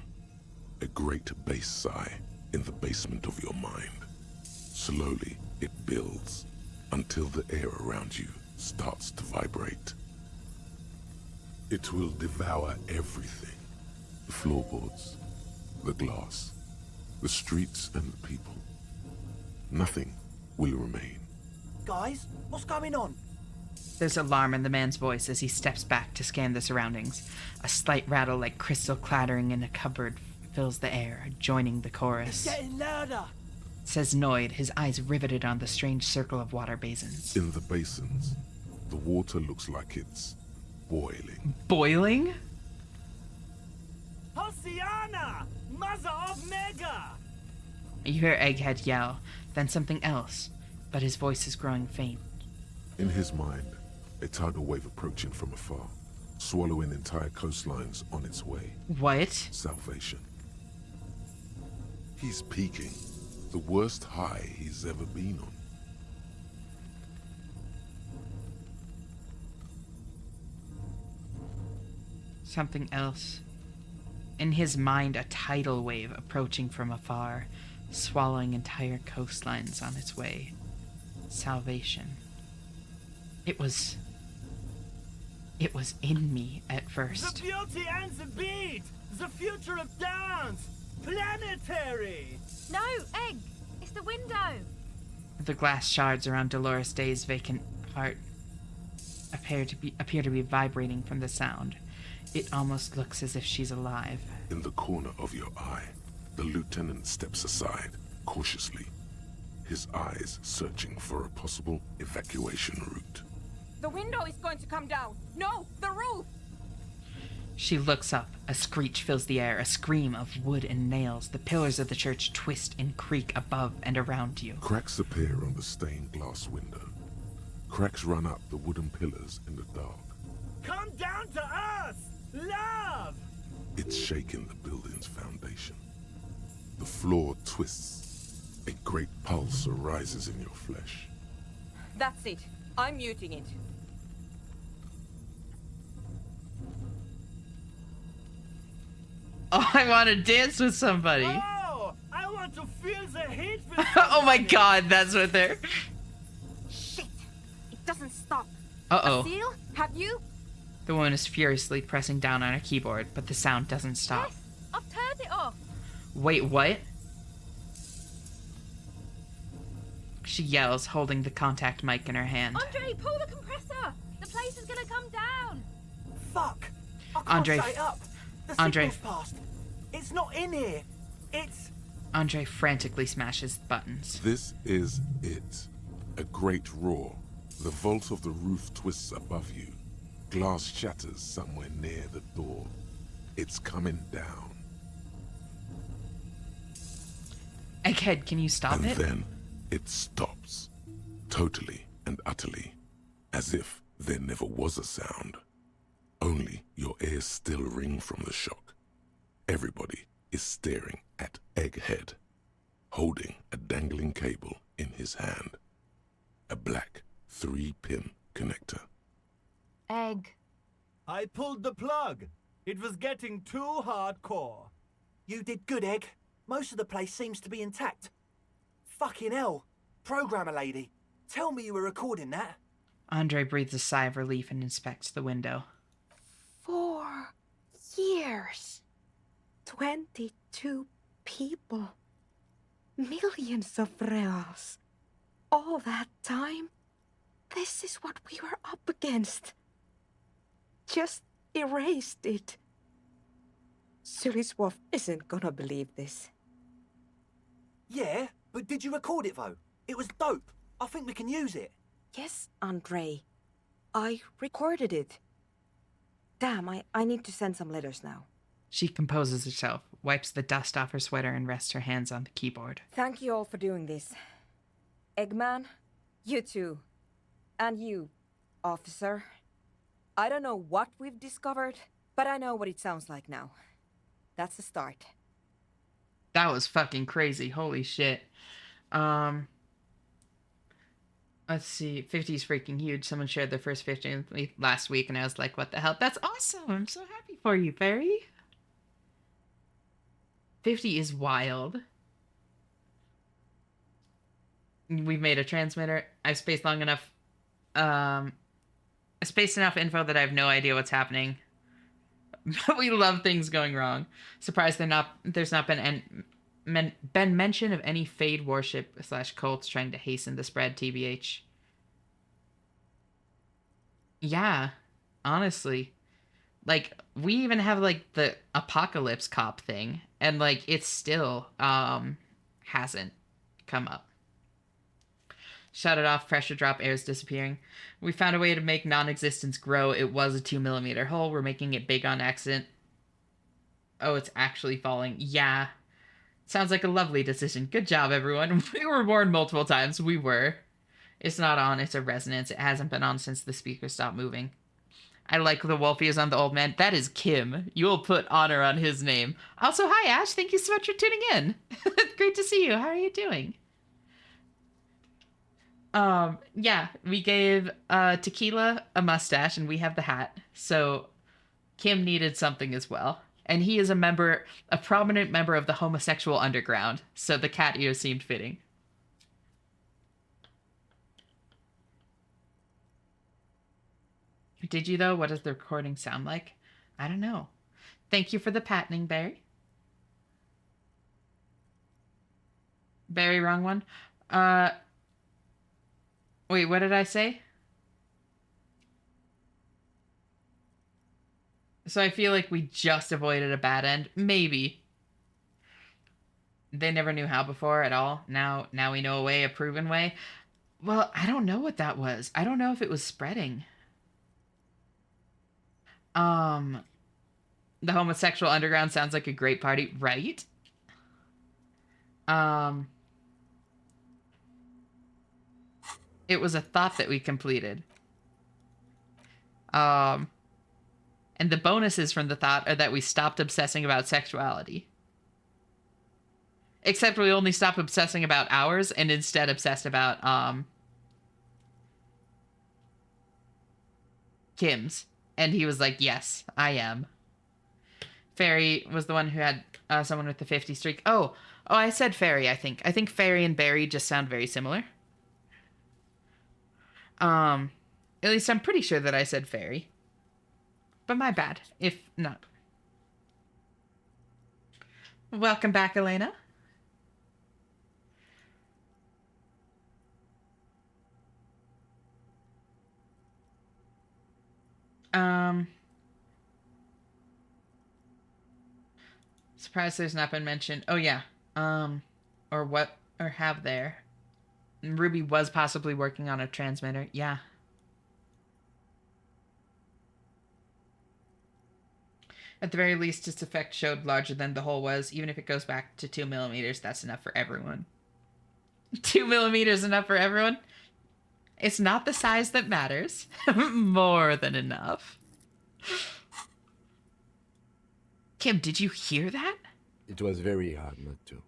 A great bass sigh in the basement of your mind. Slowly, it builds until the air around you starts to vibrate. It will devour everything. The floorboards, the glass, the streets and the people. Nothing will remain. Guys, what's going on? There's alarm in the man's voice as he steps back to scan the surroundings. A slight rattle like crystal clattering in a cupboard fills the air, joining the chorus. It's getting louder. Says Noid, his eyes riveted on the strange circle of water basins. In the basins, the water looks like it's boiling. Boiling? Hosiana! Mother of Mega! You hear Egghead yell, then something else, but his voice is growing faint. In his mind, a tidal wave approaching from afar, swallowing entire coastlines on its way. What? Salvation. He's peaking, the worst high he's ever been on. Something else. In his mind, a tidal wave approaching from afar, swallowing entire coastlines on its way. Salvation. It was in me at first. The beauty and the beat! The future of dance! Planetary! No, Egg! It's the window! The glass shards around Dolores Day's vacant heart appear to be vibrating from the sound. It almost looks as if she's alive. In the corner of your eye, the lieutenant steps aside, cautiously, his eyes searching for a possible evacuation route. The window is going to come down. No, the roof! She looks up. A screech fills the air, a scream of wood and nails. The pillars of the church twist and creak above and around you. Cracks appear on the stained glass window. Cracks run up the wooden pillars in the dark. Come down to us! Love! It's shaking the building's foundation. The floor twists. A great pulse arises in your flesh. That's it. I'm muting it. Oh, I want to dance with somebody. Oh, I want to feel the heat. Oh my god, that's what they're... Shit! It doesn't stop. Uh-oh. Asil, have you? The woman is furiously pressing down on her keyboard, but the sound doesn't stop. Yes, I've turned it off. Wait, what? She yells, holding the contact mic in her hand. Andre, pull the compressor! The place is gonna come down! Fuck! I can't Andre, stay up. The Andre. signal's passed. It's not in here. It's... Andre frantically smashes buttons. This is it. A great roar. The vault of the roof twists above you. Glass shatters somewhere near the door. It's coming down. Egghead, can you stop And it? then it stops. Totally and utterly. As if there never was a sound. Only your ears still ring from the shock. Everybody is staring at Egghead, holding a dangling cable in his hand. A black 3-pin connector. Egg. I pulled the plug. It was getting too hardcore. You did good, Egg. Most of the place seems to be intact. Fucking hell. Programmer lady, tell me you were recording that. Andre breathes a sigh of relief and inspects the window. 4 years. 22 people. Millions of reals. All that time? This is what we were up against. Just erased it. Suliswov isn't gonna believe this. Yeah, but did you record it though? It was dope. I think we can use it. Yes, Andre. I recorded it. Damn, I need to send some letters now. She composes herself, wipes the dust off her sweater, and rests her hands on the keyboard. Thank you all for doing this. Eggman, you too. And you, officer. I don't know what we've discovered, but I know what it sounds like now. That's the start. That was fucking crazy. Holy shit. Let's see. 50 is freaking huge. Someone shared their first 50 with me last week, and I was like, what the hell? That's awesome. I'm so happy for you, Barry. 50 is wild. We've made a transmitter. I've spaced long enough. I spaced enough info that I have no idea what's happening. But we love things going wrong. Surprised there's not been mention of any Fade warship / cults trying to hasten the spread, TBH. Yeah, honestly. Like, we even have, like, the Apocalypse Cop thing, and, like, it still, hasn't come up. Shut it off, pressure drop, air's disappearing. We found a way to make non-existence grow. It was a 2mm hole. We're making it big on accident. Oh, it's actually falling. Yeah. Sounds like a lovely decision. Good job, everyone. We were warned multiple times. We were. It's not on. It's a resonance. It hasn't been on since the speaker stopped moving. I like the wolfie is on the old man. That is Kim. You'll put honor on his name. Also, hi, Ash. Thank you so much for tuning in. Great to see you. How are you doing? Yeah, we gave Tequila a mustache, and we have the hat. So Kim needed something as well. And he is a prominent member of the homosexual underground. So the cat ear seemed fitting. Did you, though? What does the recording sound like? I don't know. Thank you for the patenting, Barry. Barry, wrong one. Wait, what did I say? So I feel like we just avoided a bad end. Maybe. They never knew how before at all. Now we know a way, a proven way. Well, I don't know what that was. I don't know if it was spreading. The homosexual underground sounds like a great party, right? It was a thought that we completed. And the bonuses from the thought are that we stopped obsessing about sexuality. Except we only stopped obsessing about ours and instead obsessed about, Kim's. And he was like, yes, I am. Fairy was the one who had someone with the 50 streak. Oh, I said Fairy, I think. I think Fairy and Barry just sound very similar. At least I'm pretty sure that I said Fairy. But my bad, if not. Welcome back, Elena. Surprised there's not been mentioned. Oh, yeah. Or what, or have there. Ruby was possibly working on a transmitter. Yeah. At the very least, its effect showed larger than the hole was. Even if it goes back to 2 millimeters, that's enough for everyone. 2 millimeters enough for everyone? It's not the size that matters. More than enough. Kim, did you hear that? It was very hard not to.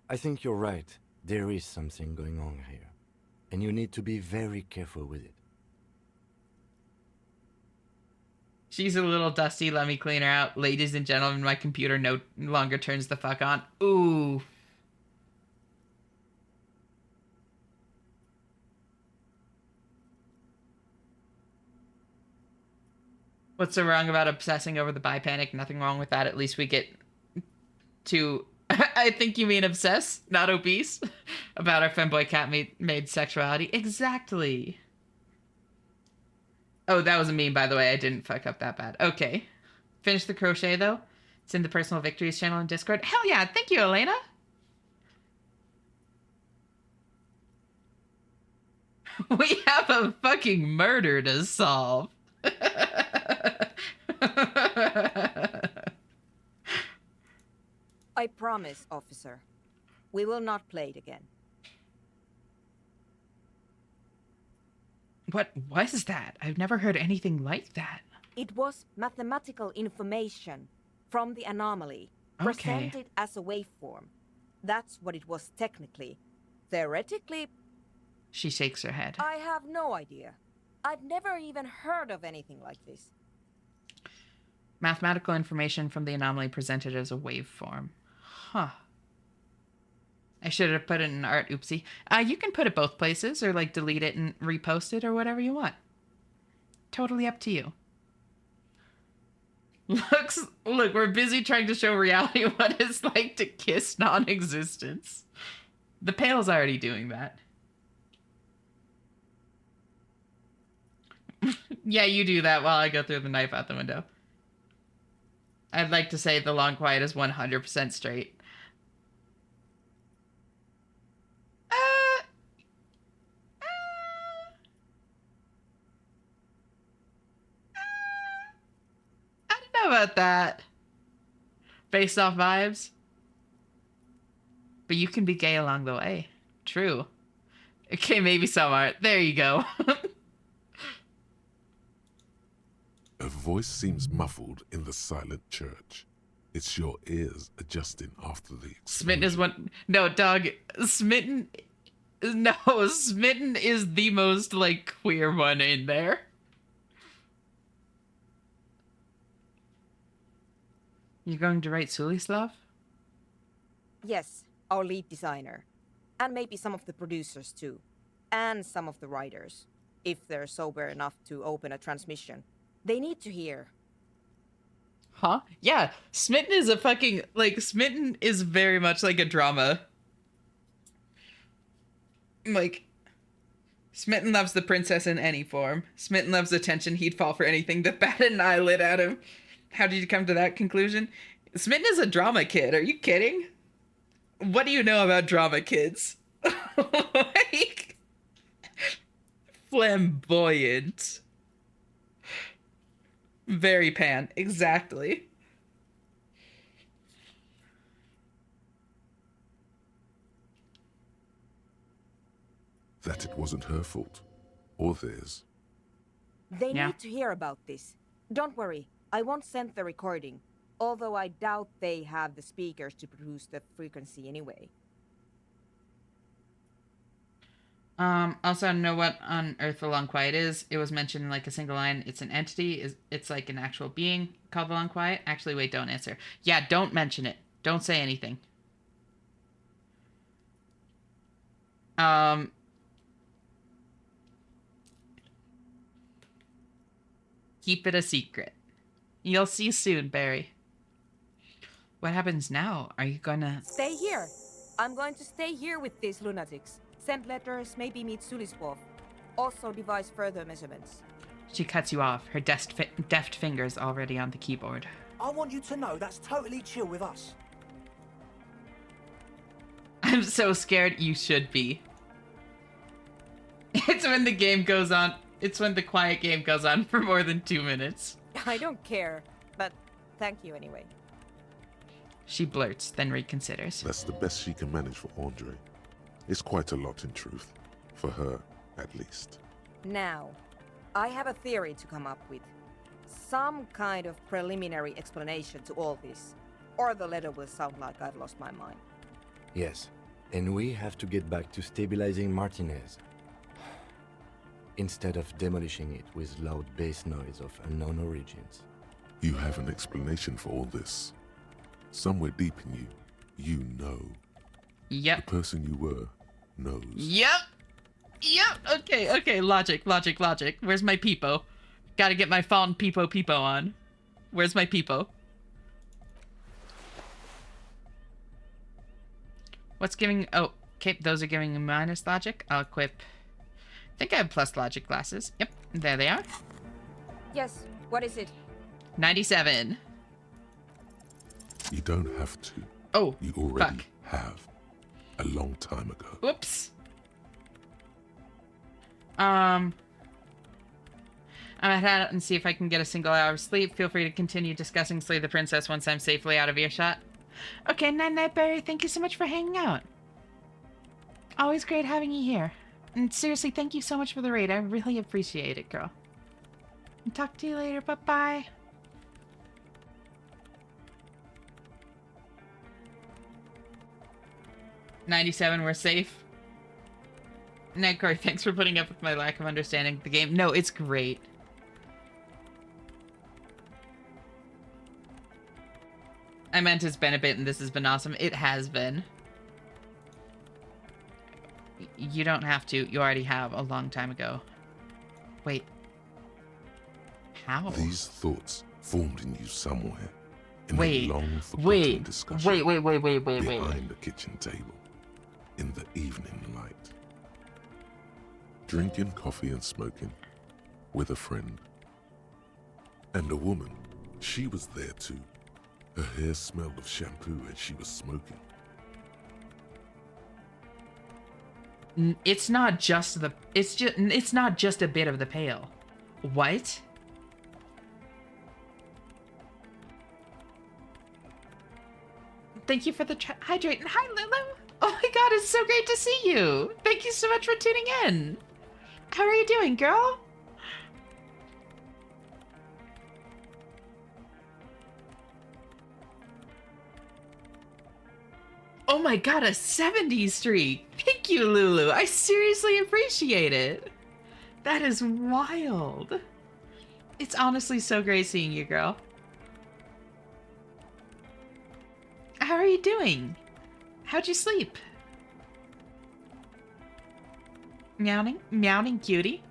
I think you're right. There is something going on here. And you need to be very careful with it. She's a little dusty. Let me clean her out. Ladies and gentlemen, my computer no longer turns the fuck on. Ooh. What's so wrong about obsessing over the bi-panic? Nothing wrong with that. At least we get to... I think you mean obsess, not obese. About our femboy cat made sexuality. Exactly. Oh, that was a meme, by the way. I didn't fuck up that bad. Okay. Finish the crochet, though. It's in the Personal Victories channel in Discord. Hell yeah. Thank you, Elena. We have a fucking murder to solve. I promise, officer. We will not play it again. What was that? I've never heard anything like that. It was mathematical information from the anomaly, presented as a waveform. That's what it was technically. Theoretically... She shakes her head. I have no idea. I've never even heard of anything like this. Mathematical information from the anomaly presented as a waveform. Huh. I should have put it in art, oopsie. You can put it both places, or like delete it and repost it, or whatever you want. Totally up to you. Look, we're busy trying to show reality what it's like to kiss non-existence. The Pale's already doing that. Yeah, you do that while I go through the knife out the window. I'd like to say the long quiet is 100% straight. I don't know about that. Based off vibes. But you can be gay along the way. True. Okay, maybe some art. There you go. Her voice seems muffled in the silent church. It's your ears adjusting after the explosion. Smitten is one... No, dog. Smitten... No, Smitten is the most, like, queer one in there. You're going to write Sulislav? Yes, our lead designer. And maybe some of the producers, too. And some of the writers. If they're sober enough to open a transmission. They need to hear. Huh? Yeah, Smitten is a fucking... Like, Smitten is very much like a drama. Like, Smitten loves the princess in any form. Smitten loves attention. He'd fall for anything to bat an eyelid at him. How did you come to that conclusion? Smitten is a drama kid. Are you kidding? What do you know about drama kids? Like, flamboyant. Very pan. Exactly. That it wasn't her fault. Or theirs. They need to hear about this. Don't worry, I won't send the recording. Although I doubt they have the speakers to produce the frequency anyway. Also, I don't know what on earth the Long Quiet is. It was mentioned in like a single line. It's an entity. It's like an actual being called the Long Quiet. Actually, wait, don't answer. Yeah, don't mention it. Don't say anything. Keep it a secret. You'll see soon, Barry. What happens now? Are you gonna... Stay here. I'm going to stay here with these lunatics. Send letters, maybe meet Sulislav. Also devise further measurements. She cuts you off, her deft fingers already on the keyboard. I want you to know that's totally chill with us. I'm so scared. You should be. It's when the game goes on. It's when the quiet game goes on for more than 2 minutes. I don't care, but thank you anyway. She blurts, then reconsiders. That's the best she can manage for Andre. It's quite a lot in truth. For her, at least. Now, I have a theory to come up with. Some kind of preliminary explanation to all this. Or the letter will sound like I've lost my mind. Yes, and we have to get back to stabilizing Martinez. Instead of demolishing it with loud bass noise of unknown origins. You have an explanation for all this. Somewhere deep in you, you know. Yep. The person you were knows. Yep. Okay. Logic. Where's my peepo? Gotta get my fawn peepo on. Where's my peepo? What's giving... Oh, okay, those are giving minus logic. I'll equip... I think I have plus logic glasses. Yep, there they are. Yes, what is it? 97. You don't have to. Oh, you already have. A long time ago. Whoops. I'm gonna head out and see if I can get a single hour of sleep. Feel free to continue discussing Slay the Princess once I'm safely out of earshot. Okay, Night Berry, thank you so much for hanging out. Always great having you here. And seriously, thank you so much for the raid. I really appreciate it, girl. And talk to you later. Bye-bye. $97, we're safe. Nightcore, thanks for putting up with my lack of understanding of the game. No, it's great. I meant it's been a bit and this has been awesome. It has been. You don't have to. You already have a long time ago. Wait. How? These thoughts formed in you somewhere. In Wait. a long forgotten discussion. Wait. Behind the kitchen table. In the evening light. Drinking coffee and smoking. With a friend. And a woman. She was there too. Her hair smelled of shampoo and she was smoking. It's not just a bit of the pale. What? Thank you for the hydrate. And hi, Lulu. Oh my god, it's so great to see you. Thank you so much for tuning in. How are you doing, girl? Oh my god, a 70s streak. Thank you, Lulu. I seriously appreciate it. That is wild. It's honestly so great seeing you, girl. How are you doing? How'd you sleep? Meowing cutie.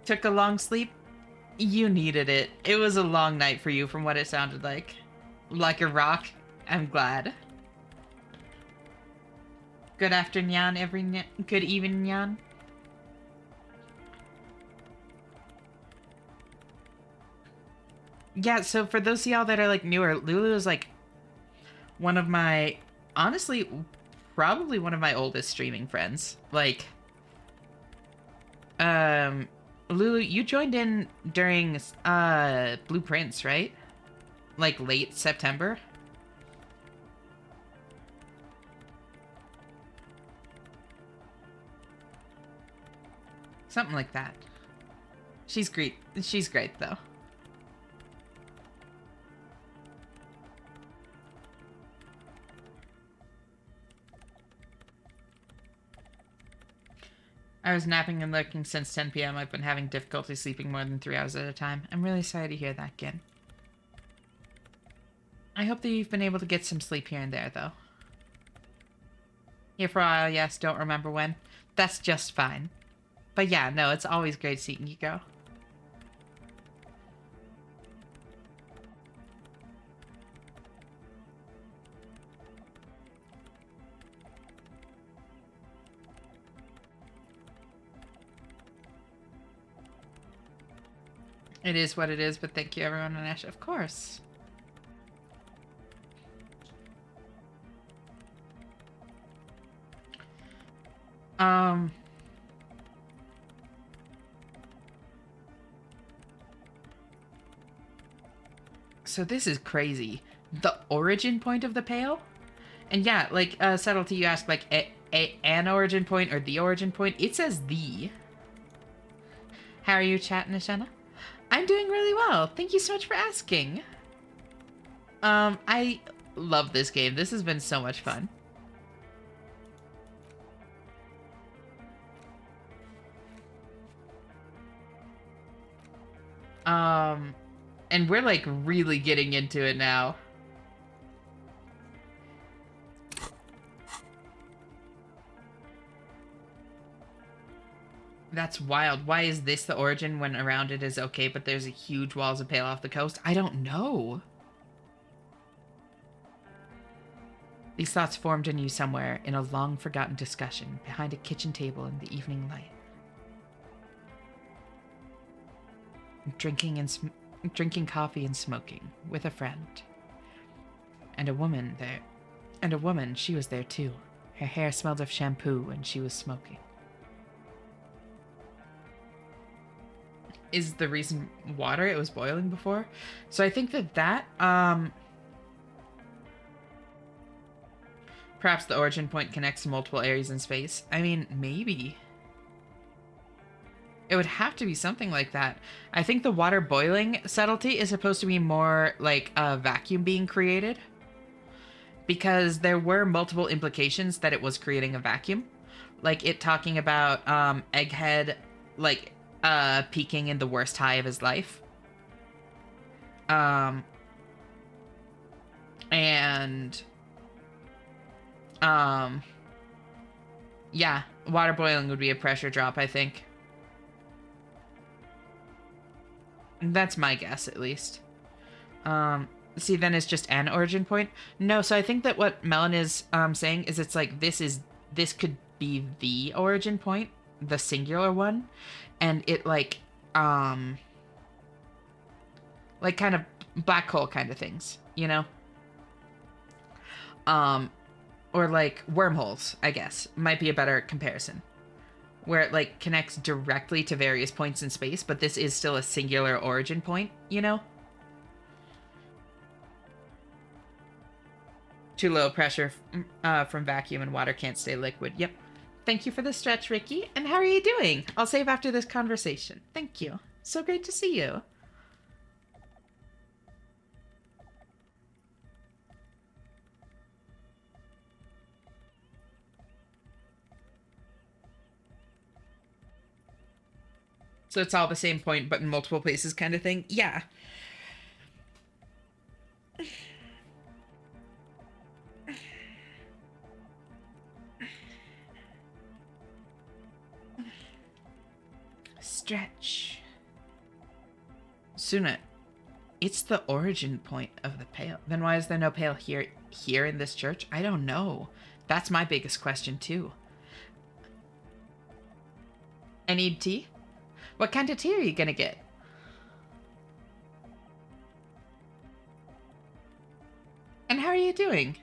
Took a long sleep? You needed it. It was a long night for you from what it sounded like. Like a rock. I'm glad. Good afternoon, good evening, Nyan. Yeah, so for those of y'all that are like newer, Lulu is like one of my, honestly, probably one of my oldest streaming friends. Like, Lulu, you joined in during Blueprints, right? Like late September? Something like that. She's great. She's great though. I was napping and lurking since 10 p.m. I've been having difficulty sleeping more than 3 hours at a time. I'm really sorry to hear that, Gin. I hope that you've been able to get some sleep here and there, though. Here for a while, yes, don't remember when. That's just fine. But yeah, no, it's always great seeing you, girl. It is what it is, but thank you everyone on Ash. Of course. Um... So this is crazy. The origin point of the Pale? And yeah, like, Subtlety, you asked, like, an origin point or the origin point. It says the. How are you, chat, Nishana? I'm doing really well. Thank you so much for asking. I love this game. This has been so much fun. And we're, like, really getting into it now. That's wild. Why is this the origin when around it is okay, but there's a huge walls of Pale off the coast? I don't know. These thoughts formed in you somewhere in a long-forgotten discussion behind a kitchen table in the evening light. Drinking coffee and smoking with a friend. And a woman there. And a woman, she was there too. Her hair smelled of shampoo and she was smoking. Is the reason water? It was boiling before. So I think that perhaps the origin point connects to multiple areas in space. I mean, maybe. It would have to be something like that. I think the water boiling subtlety is supposed to be more like a vacuum being created. Because there were multiple implications that it was creating a vacuum. Like it talking about Egghead, like, peaking in the worst high of his life. Yeah, water boiling would be a pressure drop, I think. That's my guess, at least. See, then it's just an origin point? No, so I think that what Melon is saying is it's like this could be the origin point, the singular one, and it like kind of black hole kind of things, you know? Or like wormholes, I guess, might be a better comparison. Where it like connects directly to various points in space, but this is still a singular origin point, you know? Too low pressure from vacuum and water can't stay liquid. Yep. Thank you for the stretch, Ricky. And how are you doing? I'll save after this conversation. Thank you. So great to see you. So it's all the same point, but in multiple places kind of thing? Yeah. Stretch. Suna, it's the origin point of the Pale. Then why is there no Pale here in this church? I don't know. That's my biggest question, too. I need tea? What kind of tea are you gonna get? And how are you doing?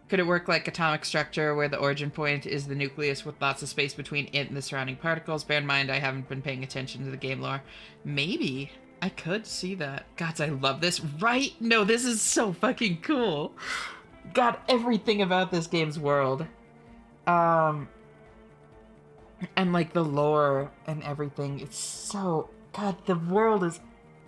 Could it work like atomic structure where the origin point is the nucleus with lots of space between it and the surrounding particles? Bear in mind, I haven't been paying attention to the game lore. Maybe. I could see that. God, I love this. Right? No, this is so fucking cool. God, everything about this game's world. And like the lore and everything. It's so... God, the world is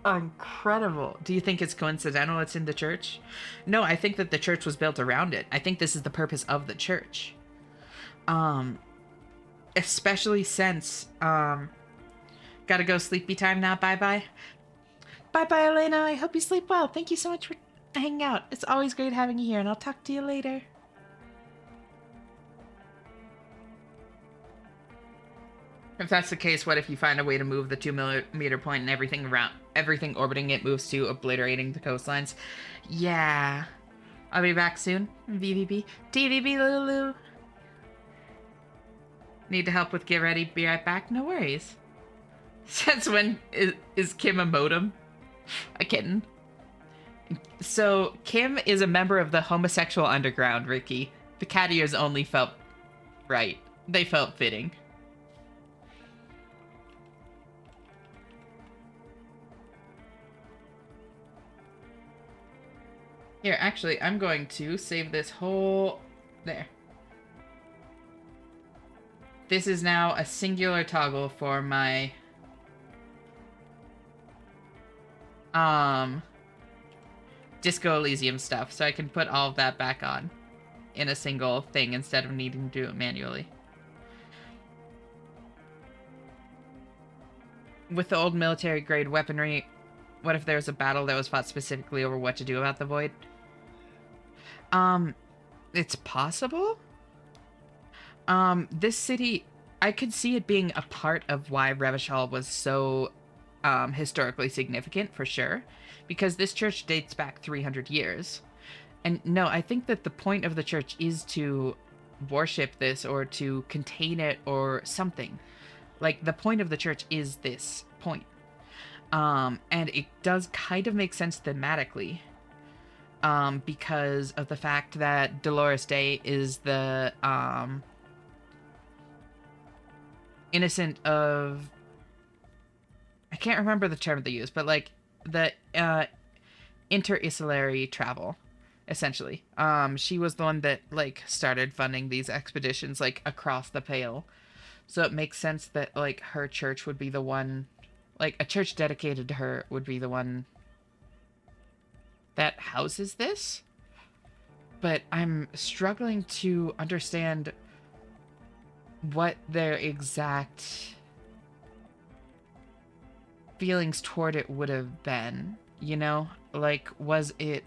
incredible. Do you think it's coincidental it's in the church? No, I think that the church was built around it. I think this is the purpose of the church. Especially since, gotta go sleepy time now. Bye-bye. Bye-bye, Elena. I hope you sleep well. Thank you so much for hanging out. It's always great having you here, and I'll talk to you later. If that's the case, what if you find a way to move the 2-meter point and everything orbiting it moves to obliterating the coastlines? Yeah. I'll be back soon. VVB. TVB Lulu. Need to help with get ready. Be right back. No worries. Since when is Kim a modem? A kitten? So Kim is a member of the homosexual underground, Ricky. The cat ears only felt right. They felt fitting. Here, actually, I'm going to save this whole... There. This is now a singular toggle for my... Disco Elysium stuff, so I can put all of that back on in a single thing instead of needing to do it manually. With the old military-grade weaponry, what if there was a battle that was fought specifically over what to do about the Void? It's possible. This city, I could see it being a part of why Revachol was so historically significant, for sure, because this church dates back 300 years. And no, I think that the point of the church is to worship this or to contain it or something. Like, the point of the church is this point. And it does kind of make sense thematically. Because of the fact that Dolores Day is the innocent of... I can't remember the term they use, but like the interinsulary travel, essentially. She was the one that like started funding these expeditions like across the Pale. So it makes sense that like her church would be the one, like a church dedicated to her would be the one that houses this. But I'm struggling to understand what their exact feelings toward it would have been, you know? Like, was it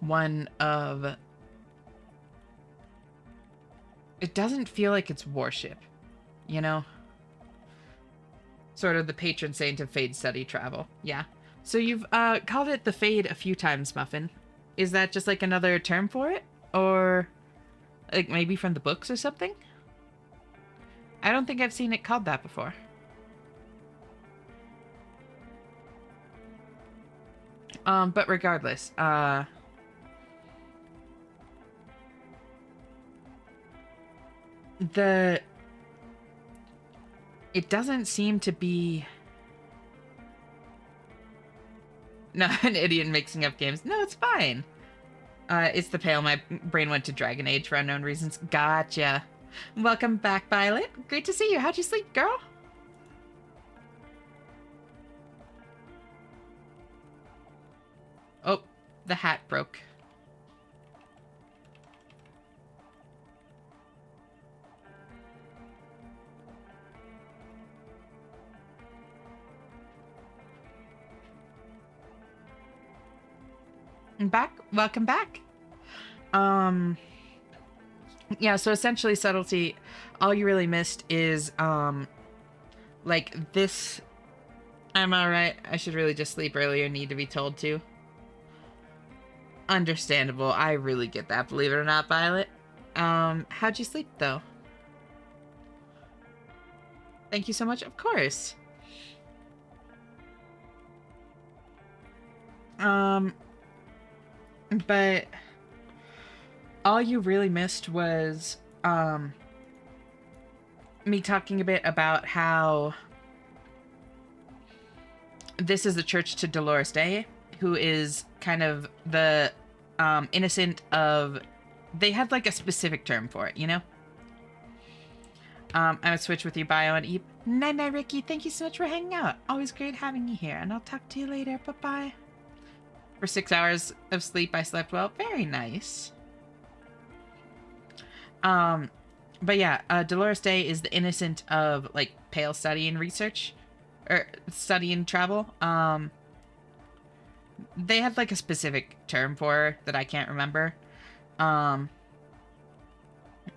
one of... It doesn't feel like it's worship, you know? Sort of the patron saint of Fade study travel, yeah. So you've called it the Fade a few times, Muffin. Is that just like another term for it? Or like maybe from the books or something? I don't think I've seen it called that before. But regardless, it doesn't seem to be... No, an idiot mixing up games. No, it's fine. It's the Pale. My brain went to Dragon Age for unknown reasons. Gotcha. Welcome back, Violet. Great to see you. How'd you sleep, girl? Oh, the hat broke. I'm back. Welcome back. Yeah, so essentially subtlety, all you really missed is like this... I'm alright. I should really just sleep earlier, need to be told to. Understandable. I really get that, believe it or not, Violet. How'd you sleep, though? Thank you so much. Of course. But all you really missed was me talking a bit about how this is the church to Dolores Day, who is kind of the innocent of... They had like a specific term for it, you know? I'm gonna switch with you, Bio and Eep. Night-night, Ricky. Thank you so much for hanging out. Always great having you here, and I'll talk to you later. Bye-bye. For 6 hours of sleep, I slept well. Very nice. But yeah, Dolores Day is the innocent of, like, Pale study and research. Or study and travel. They had, like, a specific term for her that I can't remember.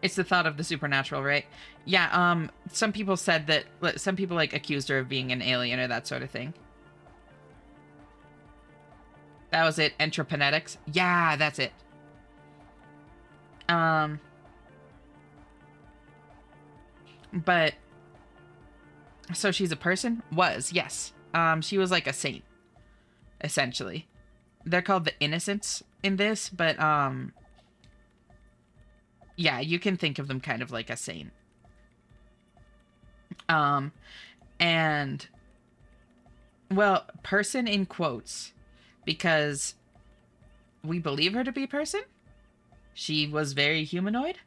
It's the thought of the supernatural, right? Yeah, some people said that... Some people, like, accused her of being an alien or that sort of thing. That was it. Entroponetics. Yeah, that's it. But so she's a person? Was, yes. She was like a saint. essentially. They're called the Innocents in this, but yeah, you can think of them kind of like a saint. And well, person in quotes, because we believe her to be a person. She was very humanoid,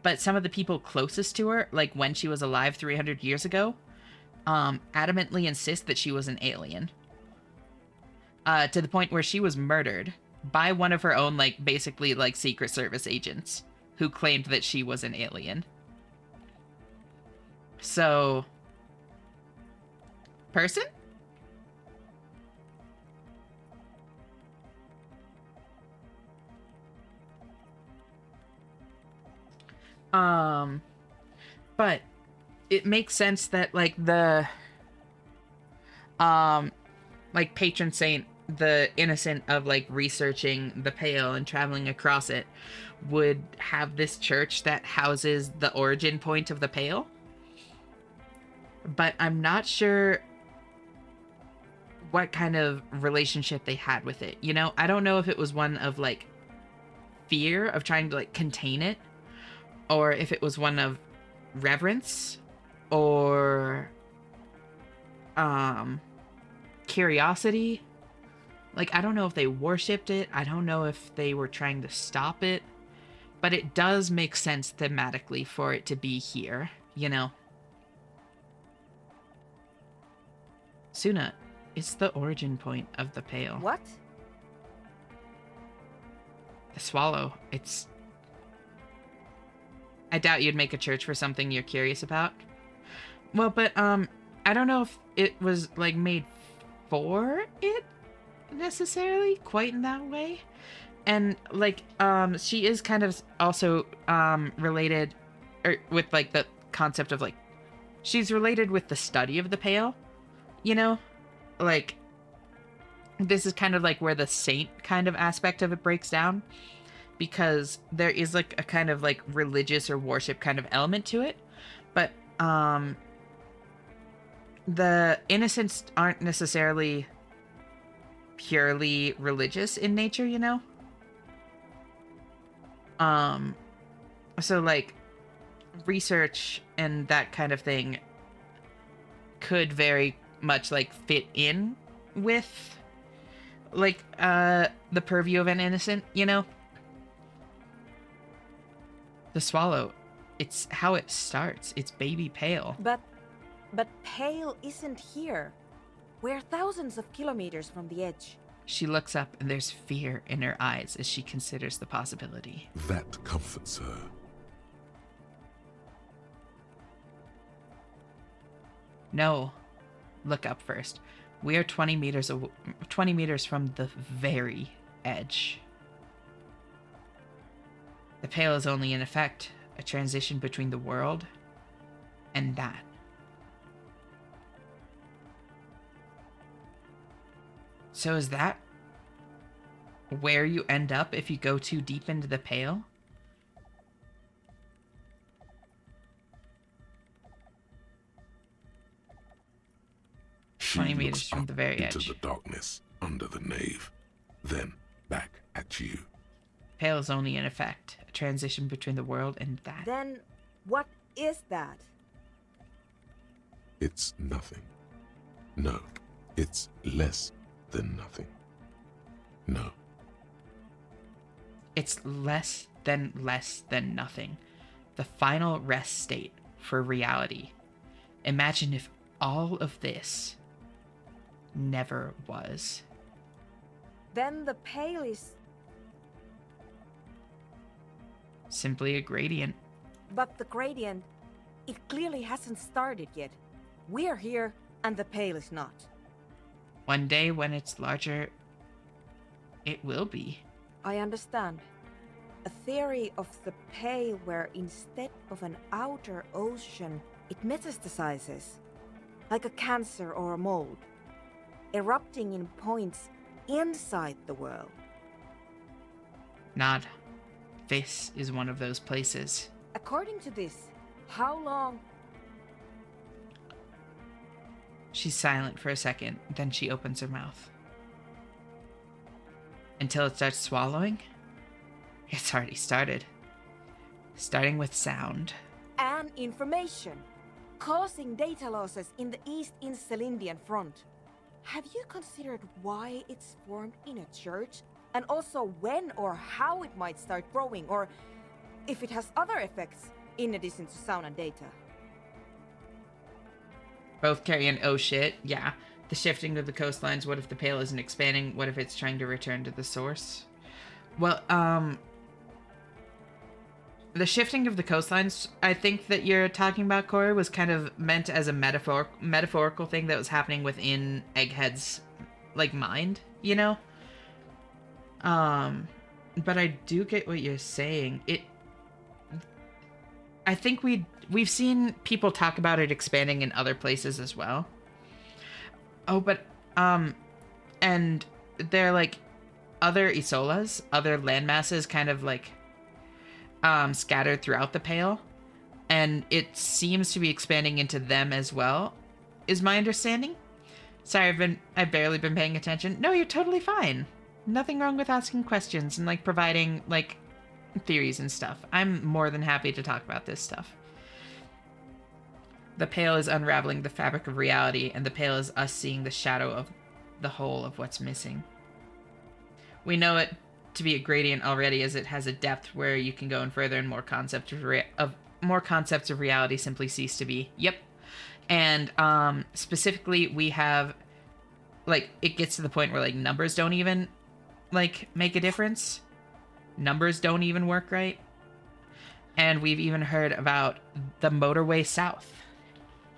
but some of the people closest to her, like when she was alive 300 years ago, adamantly insist that she was an alien. To the point where she was murdered by one of her own, like, basically, like, Secret Service agents who claimed that she was an alien. So, person? But it makes sense that, like, the, like, patron saint, the innocent of, like, researching the Pale and traveling across it, would have this church that houses the origin point of the Pale. But I'm not sure what kind of relationship they had with it. You know, I don't know if it was one of, like, fear of trying to, like, contain it, or if it was one of reverence, or curiosity. Like, I don't know if they worshipped it. I don't know if they were trying to stop it. But it does make sense thematically for it to be here, you know? Suna, it's the origin point of the Pale. What? The Swallow. It's... I doubt you'd make a church for something you're curious about. Well, but, I don't know if it was, like, made for it, necessarily, quite in that way. And, like, she is kind of also, related, or with, like, the concept of, like, she's related with the study of the Pale, you know? Like, this is kind of, like, where the saint kind of aspect of it breaks down. Because there is, like, a kind of, like, religious or worship kind of element to it. But, the innocents aren't necessarily purely religious in nature, you know? So, like, research and that kind of thing could very much, like, fit in with, like, the purview of an innocent, you know? The Swallow, it's how it starts. It's baby Pale. But Pale isn't here. We're thousands of kilometers from the edge. She looks up and there's fear in her eyes as she considers the possibility. That comforts her. No. Look up first. We are 20 meters from the very edge. The Pale is only in effect a transition between the world and that. So is that where you end up if you go too deep into the Pale? She 20 looks meters from up the very into edge. the darkness under the nave, then back at you. Pale is only in effect a transition between the world and that. Then what is that? It's nothing. No, it's less than nothing. No. It's less than nothing. The final rest state for reality. Imagine if all of this never was. Then the Pale is... Simply a gradient. But the gradient, it clearly hasn't started yet. We're here, and the Pale is not. One day when it's larger, it will be. I understand. A theory of the Pale where instead of an outer ocean, it metastasizes. Like a cancer or a mold. Erupting in points inside the world. Nod. This is one of those places. According to this, how long... She's silent for a second, then she opens her mouth. until it starts swallowing. It's already started. Starting with sound. And information, causing data losses in the East Insulindian front. Have you considered why it's formed in a church? And also when or how it might start growing, or if it has other effects in addition to sound and data? Both carry an oh shit, yeah. The shifting of the coastlines, what if the Pale isn't expanding? What if it's trying to return to the source? Well, the shifting of the coastlines, I think that you're talking about, Corey, was kind of meant as a metaphorical thing that was happening within Egghead's, like, mind, you know? But I do get what you're saying. I think we've seen people talk about it expanding in other places as well. Oh, but, and they're, like, other Isolas, other landmasses kind of, like, scattered throughout the Pale, and it seems to be expanding into them as well, is my understanding. Sorry, I've barely been paying attention. No, you're totally fine. Nothing wrong with asking questions and, like, providing, like, theories and stuff. I'm more than happy to talk about this stuff. The Pale is unraveling the fabric of reality, and the Pale is us seeing the shadow of the whole of what's missing. We know it to be a gradient already, as it has a depth where you can go in further, and more concepts of reality simply cease to be. Yep. And specifically, we have, like, it gets to the point where, like, numbers don't even, like, make a difference. Numbers don't even work right. And we've even heard about the motorway south,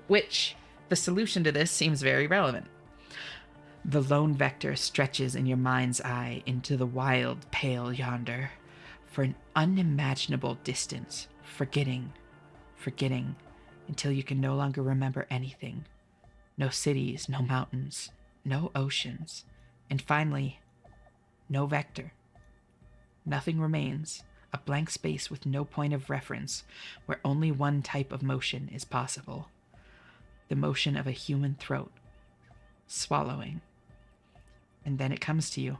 which the solution to this seems very relevant. The lone vector stretches in your mind's eye into the wild Pale yonder for an unimaginable distance, forgetting, until you can no longer remember anything. No cities, no mountains, no oceans, and finally, no vector. Nothing remains, a blank space with no point of reference, where only one type of motion is possible. The motion of a human throat, swallowing. And then it comes to you.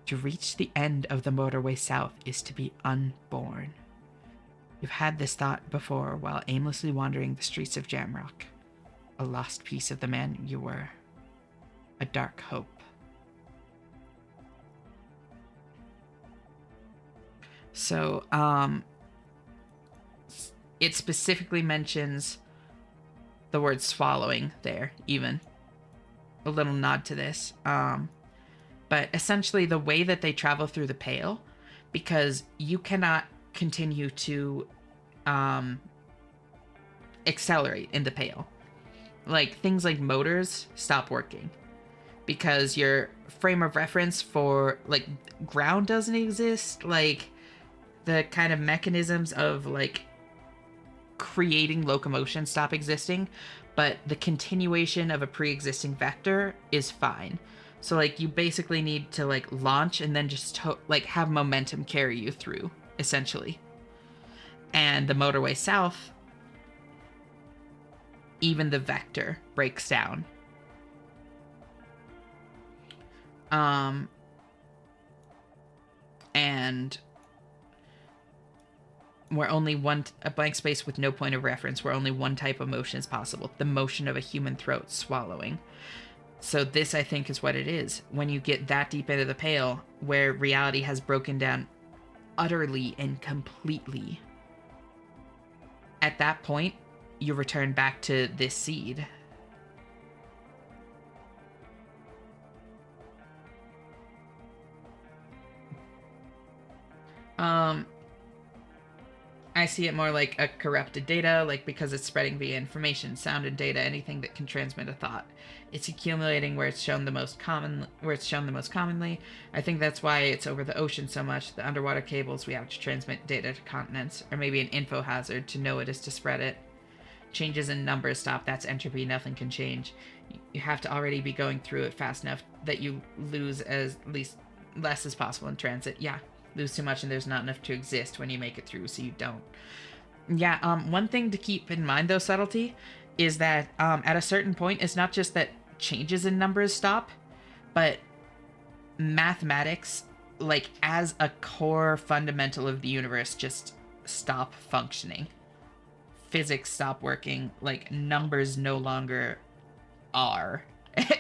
To reach the end of the motorway south is to be unborn. You've had this thought before while aimlessly wandering the streets of Jamrock. A lost piece of the man you were. A dark hope. So, it specifically mentions the word swallowing there, even. A little nod to this. But essentially the way that they travel through the Pale, because you cannot continue to accelerate in the Pale. Like, things like motors stop working because your frame of reference for, like, ground doesn't exist. Like, the kind of mechanisms of, like, creating locomotion stop existing, but the continuation of a pre-existing vector is fine. So, like, you basically need to, like, launch and then just like have momentum carry you through, essentially. And the motorway south, even the vector breaks down. And where only a blank space with no point of reference, where only one type of motion is possible, the motion of a human throat swallowing. So this, I think, is what it is. When you get that deep into the Pale, where reality has broken down utterly and completely, at that point, you return back to this seed. I see it more like a corrupted data, like, because it's spreading via information, sound, and data, anything that can transmit a thought. It's accumulating where it's shown the most commonly. I think that's why it's over the ocean so much. The underwater cables we have to transmit data to continents, or maybe an info hazard to know it is to spread it. Changes in numbers stop, that's entropy, nothing can change. You have to already be going through it fast enough that you lose as less as possible in transit. Yeah. Lose too much and there's not enough to exist when you make it through, so you don't. Yeah, one thing to keep in mind, though, subtlety, is that at a certain point, it's not just that changes in numbers stop, but mathematics like as a core fundamental of the universe just stop functioning. Physics stop working, like numbers no longer are,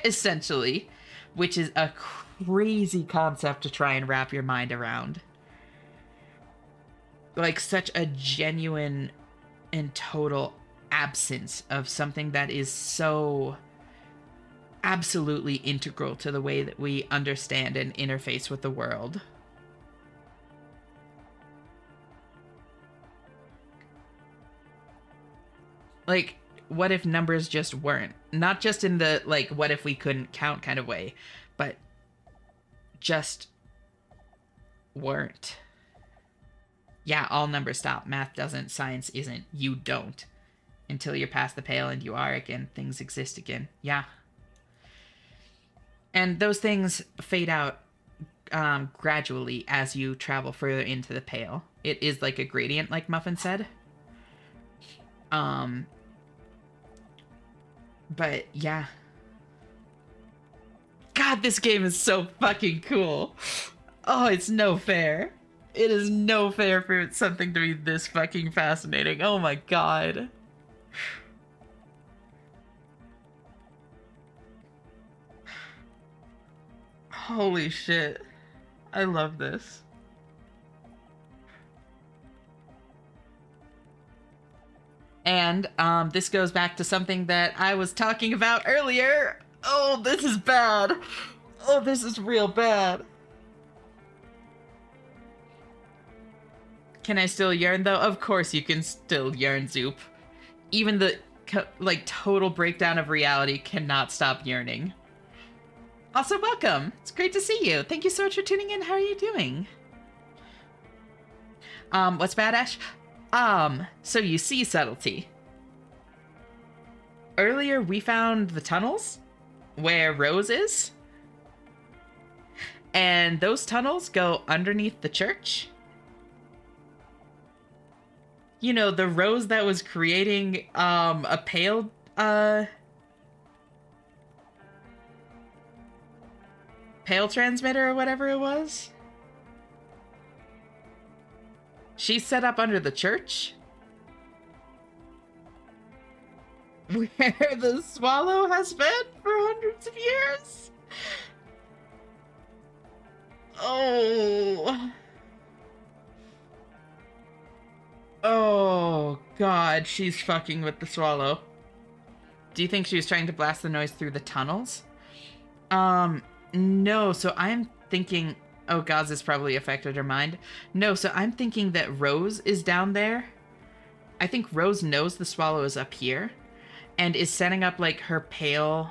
essentially, which is a crazy concept to try and wrap your mind around. Like such a genuine and total absence of something that is so absolutely integral to the way that we understand and interface with the world. Like, what if numbers just weren't? Not just in the, like, what if we couldn't count kind of way, but just weren't. Yeah, all numbers stop. Math doesn't. Science isn't. You don't. Until you're past the pale and you are again. Things exist again. Yeah. And those things fade out gradually as you travel further into the pale. It is like a gradient, like Muffin said. But yeah. God, this game is so fucking cool. Oh, it's no fair. It is no fair for something to be this fucking fascinating. Oh my god. Holy shit. I love this. And this goes back to something that I was talking about earlier. Oh, this is bad. Oh, this is real bad. Can I still yearn, though? Of course you can still yearn, Zoop. Even the, like, total breakdown of reality cannot stop yearning. Also, welcome. It's great to see you. Thank you so much for tuning in. How are you doing? What's bad, Ash? So you see, Subtlety. Earlier, we found the tunnels where Rose is. And those tunnels go underneath the church. You know, the Rose that was creating, a pale, pale transmitter or whatever it was. She's set up under the church. Where the swallow has been for hundreds of years. Oh. Oh, God, she's fucking with the swallow. Do you think she was trying to blast the noise through the tunnels? No, so I'm thinking... Oh, God, this probably affected her mind. No, so I'm thinking that Rose is down there. I think Rose knows the swallow is up here and is setting up, like, her pale...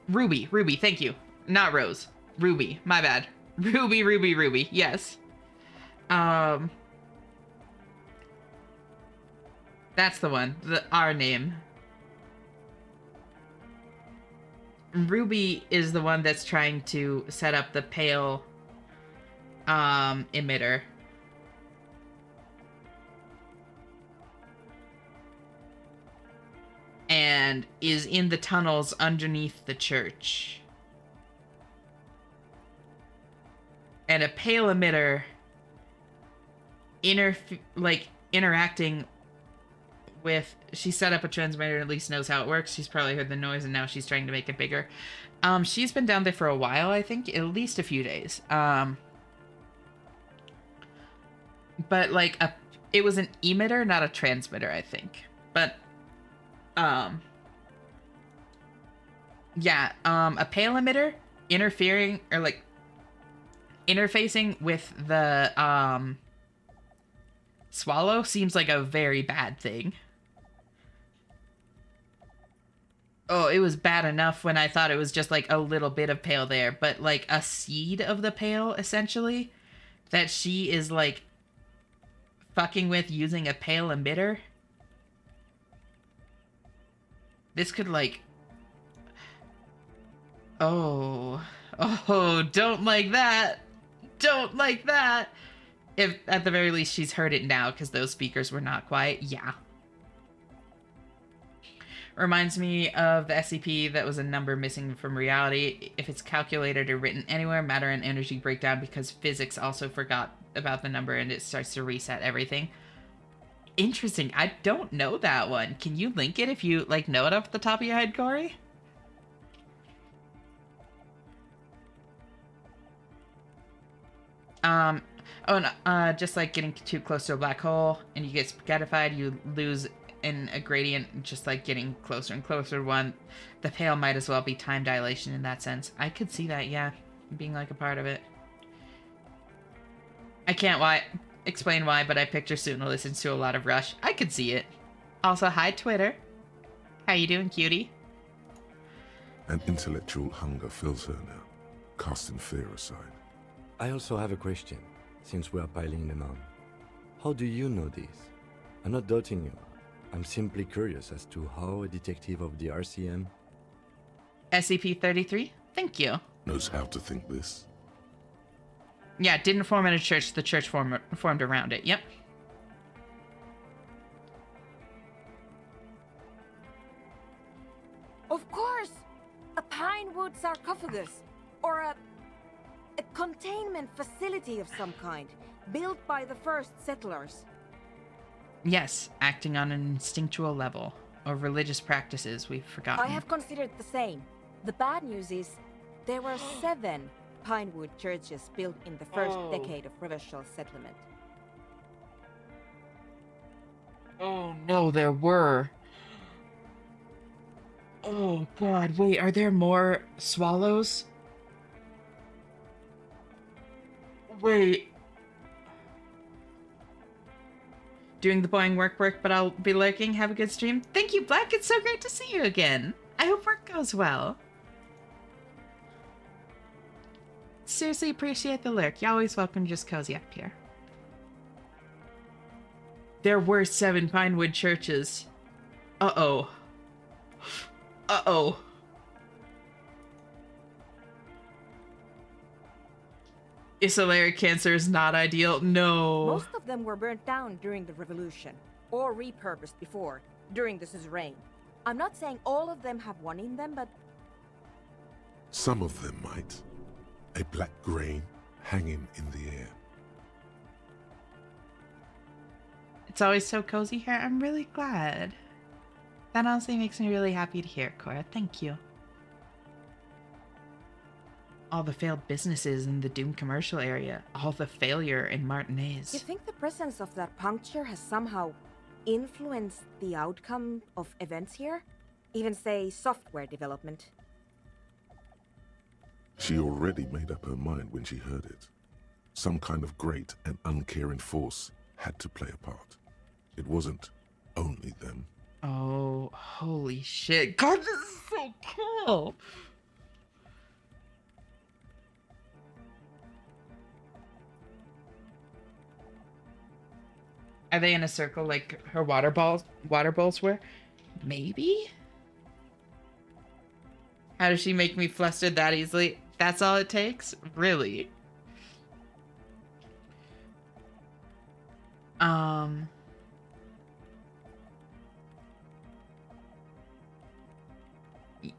Ruby, thank you. Not Rose. Ruby, my bad. Ruby, yes. That's the one. Our name. Ruby is the one that's trying to set up the pale emitter. And is in the tunnels underneath the church. And a pale emitter interacting with... She set up a transmitter and at least knows how it works. She's probably heard the noise and now she's trying to make it bigger. She's been down there for a while, I think. At least a few days. But like it was an emitter, not a transmitter, I think. But yeah, a pale emitter interfering or like interfacing with the swallow seems like a very bad thing. Oh, it was bad enough when I thought it was just like a little bit of pale there, but like a seed of the pale, essentially, that she is like fucking with using a pale emitter. This could like... Oh, don't like that. Don't like that. If at the very least she's heard it now because those speakers were not quiet. Yeah. Reminds me of the SCP that was a number missing from reality. If it's calculated or written anywhere, matter and energy break down because physics also forgot about the number and it starts to reset everything. Interesting. I don't know that one. Can you link it if you, like, know it off the top of your head, Corey? Just like getting too close to a black hole and you get spaghettified, you lose in a gradient, just like getting closer and closer to one. The pale might as well be time dilation in that sense. I could see that, yeah, being like a part of it. I can't explain why, but I picture Suna listens to a lot of Rush. I could see it. Also, hi Twitter. How you doing, cutie? An intellectual hunger fills her now, casting fear aside. I also have a question, since we are piling them on. How do you know this? I'm not doubting you. I'm simply curious as to how a detective of the RCM... SCP-33? Thank you. Knows how to think this. Yeah, it didn't form in a church. The church formed around it. Yep. Of course! A pinewood sarcophagus. Or a containment facility of some kind, built by the first settlers. Yes, acting on an instinctual level, or religious practices we've forgotten. I have considered the same. The bad news is, there were 7 pinewood churches built in the first decade of provincial settlement. Oh no, there were. Oh god, wait, are there more swallows? Wait. Doing the boring work, but I'll be lurking. Have a good stream. Thank you, Black. It's so great to see you again. I hope work goes well. Seriously appreciate the lurk. You're always welcome to just cozy up here. There were 7 Pinewood churches. Uh-oh. Uh-oh. Isolaric cancer is not ideal. No. Most of them were burnt down during the revolution, or repurposed before, during the suzerain. I'm not saying all of them have one in them, but... Some of them might. A black grain hanging in the air. It's always so cozy here. I'm really glad. That honestly makes me really happy to hear, Cora. Thank you. All the failed businesses in the Doom commercial area. All the failure in Martinez. You think the presence of that puncture has somehow influenced the outcome of events here? Even, say, software development? She already made up her mind when she heard it. Some kind of great and uncaring force had to play a part. It wasn't only them. Oh, holy shit. God, this is so cool. Are they in a circle like her water bowls were? Maybe? How does she make me flustered that easily? That's all it takes? Really?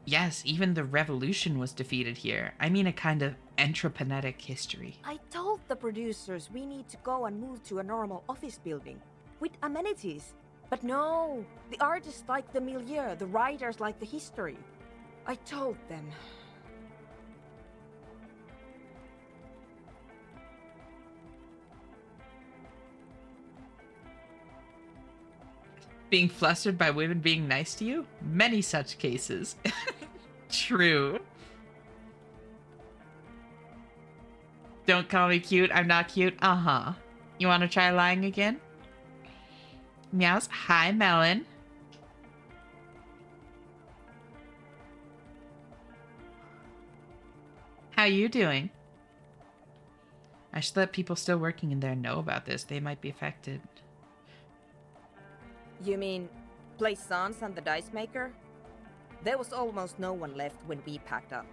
Yes, even the revolution was defeated here. I mean a kind of entrepreneuric history. I told the producers we need to go and move to a normal office building, with amenities. But no, the artists like the milieu, the writers like the history. I told them. Being flustered by women being nice to you? Many such cases. True. Don't call me cute. I'm not cute. Uh-huh. You want to try lying again? Meows. Hi, Melon. How you doing? I should let people still working in there know about this. They might be affected. You mean Plaisance and the Dice Maker? There was almost no one left when we packed up.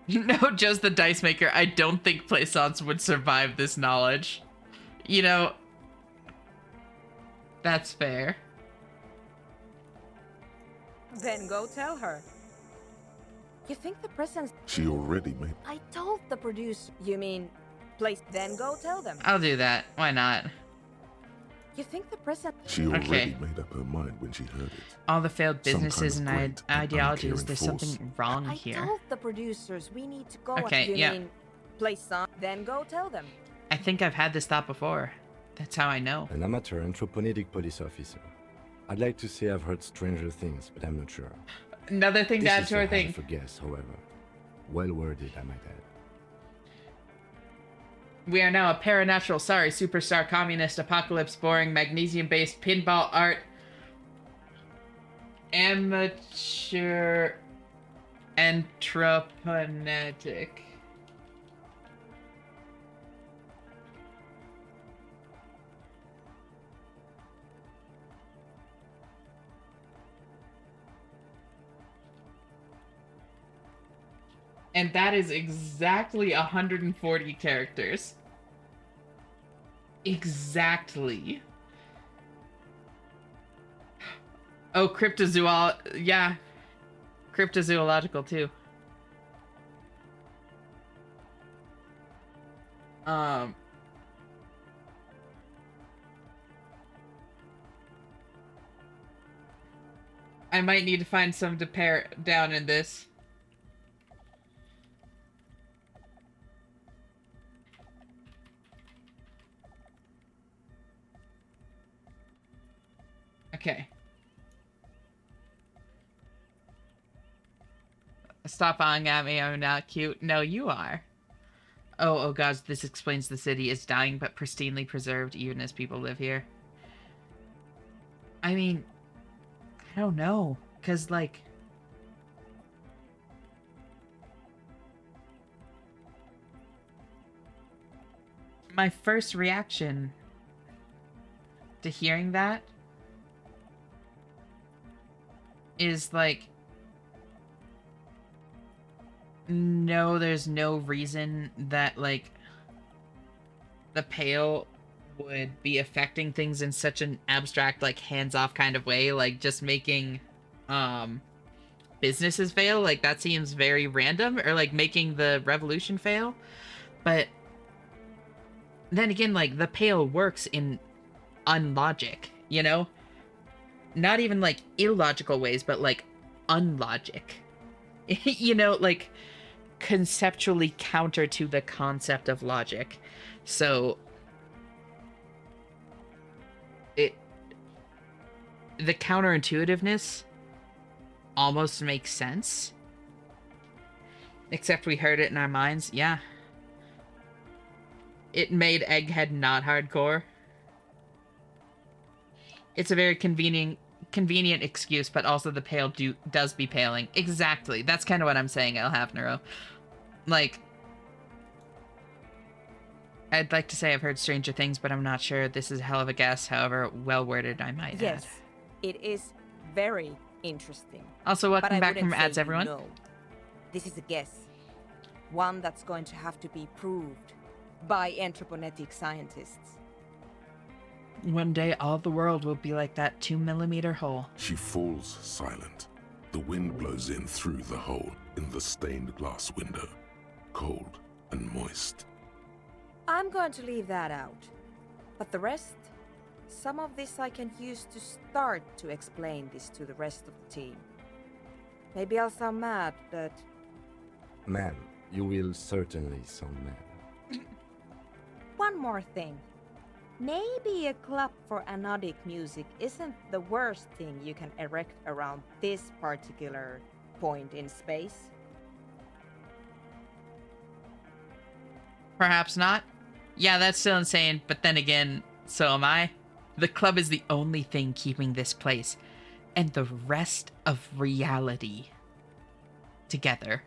No, just the Dice Maker. I don't think Plaisance would survive this knowledge. You know, that's fair. Then go tell her. You think the presence... She already made... I told the producer... You mean, place... Then go tell them. I'll do that. Why not? You think the present... She already made up her mind when she heard it. All the failed businesses Some and kind of great ideologies, uncaring there's force. something wrong I here. told the producers we need to go... Okay, You yeah. mean, place some... Then go tell them. I think I've had this thought before. That's how I know. An amateur anthropomedic police officer. I'd like to say I've heard stranger things, but I'm not sure. Another thing to add to our thing. This is a half a guess, however. Well worded, I might add. We are now a paranatural, sorry, superstar, communist, apocalypse, boring, magnesium-based, pinball art, amateur, anthroponetic. And that is exactly 140 characters. Exactly. Oh, yeah. Cryptozoological too. I might need to find some to pare down in this. Okay. Stop eyeing at me, I'm not cute. No, you are. Oh gosh, this explains the city is dying but pristinely preserved even as people live here. I mean, I don't know, because like... my first reaction to hearing that is like, no, there's no reason that like the Pale would be affecting things in such an abstract, like hands-off kind of way, like just making businesses fail. Like that seems very random, or like making the revolution fail. But then again, like the Pale works in unlogic, you know? Not even like illogical ways, but like unlogic. You know, like conceptually counter to the concept of logic. So the counterintuitiveness almost makes sense. Except we heard it in our minds. Yeah. It made Egghead not hardcore. It's a very convenient excuse, but also the Pale does be paling. Exactly. That's kind of what I'm saying, El Hafnero. Like, I'd like to say I've heard stranger things, but I'm not sure. This is a hell of a guess, however well-worded I might add. Yes, it is very interesting. Also, welcome But I back from wouldn't say ads, everyone. you know. This is a guess. One that's going to have to be proved by anthroponetic scientists. One day, all the world will be like that 2-millimeter hole. She falls silent. The wind blows in through the hole in the stained glass window, cold and moist. I'm going to leave that out. But the rest, some of this I can use to start to explain this to the rest of the team. Maybe I'll sound mad, but... Ma'am, you will certainly sound mad. One more thing. Maybe a club for anodic music isn't the worst thing you can erect around this particular point in space. Perhaps not. Yeah, that's still insane, but then again, so am I. The club is the only thing keeping this place and the rest of reality together.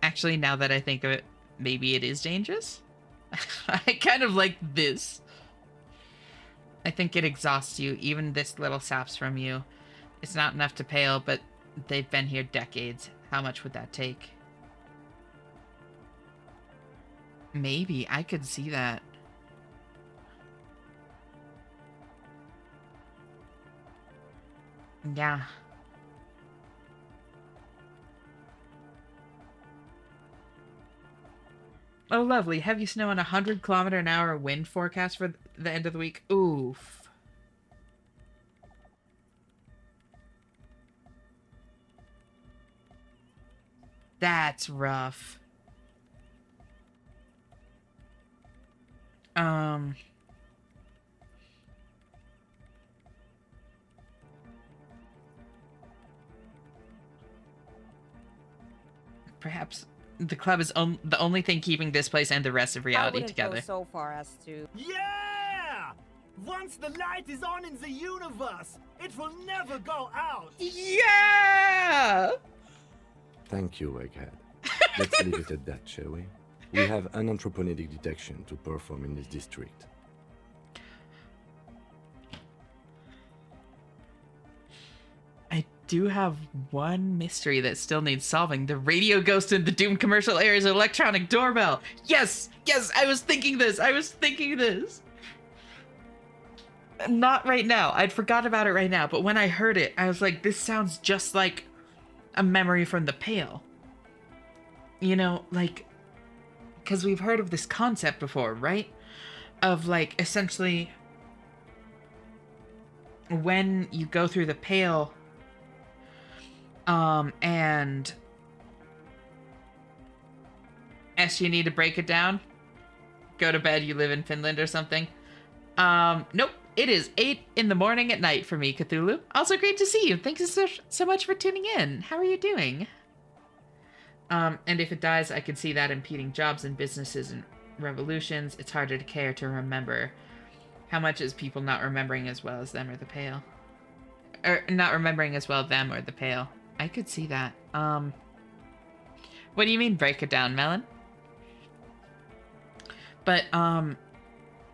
Actually, now that I think of it, maybe it is dangerous? I kind of like this. I think it exhausts you. Even this little saps from you. It's not enough to pale, but they've been here decades. How much would that take? Maybe. I could see that. – Yeah. Oh, lovely. Heavy snow and 100-kilometer-an-hour wind forecast for the end of the week. Oof. That's rough. Perhaps the club is the only thing keeping this place and the rest of I reality wouldn't together. go so far as to... Yeah! Once the light is on in the universe, it will never go out! Yeah! Thank you, Egghead. Let's leave it at that, shall we? We have anthropogenic detection to perform in this district. I do have one mystery that still needs solving. The radio ghost in the Doom commercial area's electronic doorbell. Yes! Yes! I was thinking this! Not right now. I'd forgot about it right now, but when I heard it, I was like, this sounds just like a memory from the Pale. You know, like, because we've heard of this concept before, right? Of, like, essentially, when you go through the Pale, and you need to break it down, go to bed, you live in Finland or something. Nope. It is 8 in the morning at night for me, Cthulhu. Also great to see you. Thanks so much for tuning in. How are you doing? And if it dies, I can see that impeding jobs and businesses and revolutions. It's harder to care to remember. How much is people not remembering as well as them or the Pale? Or not remembering as well them or the Pale. I could see that. What do you mean break it down, Melon? But,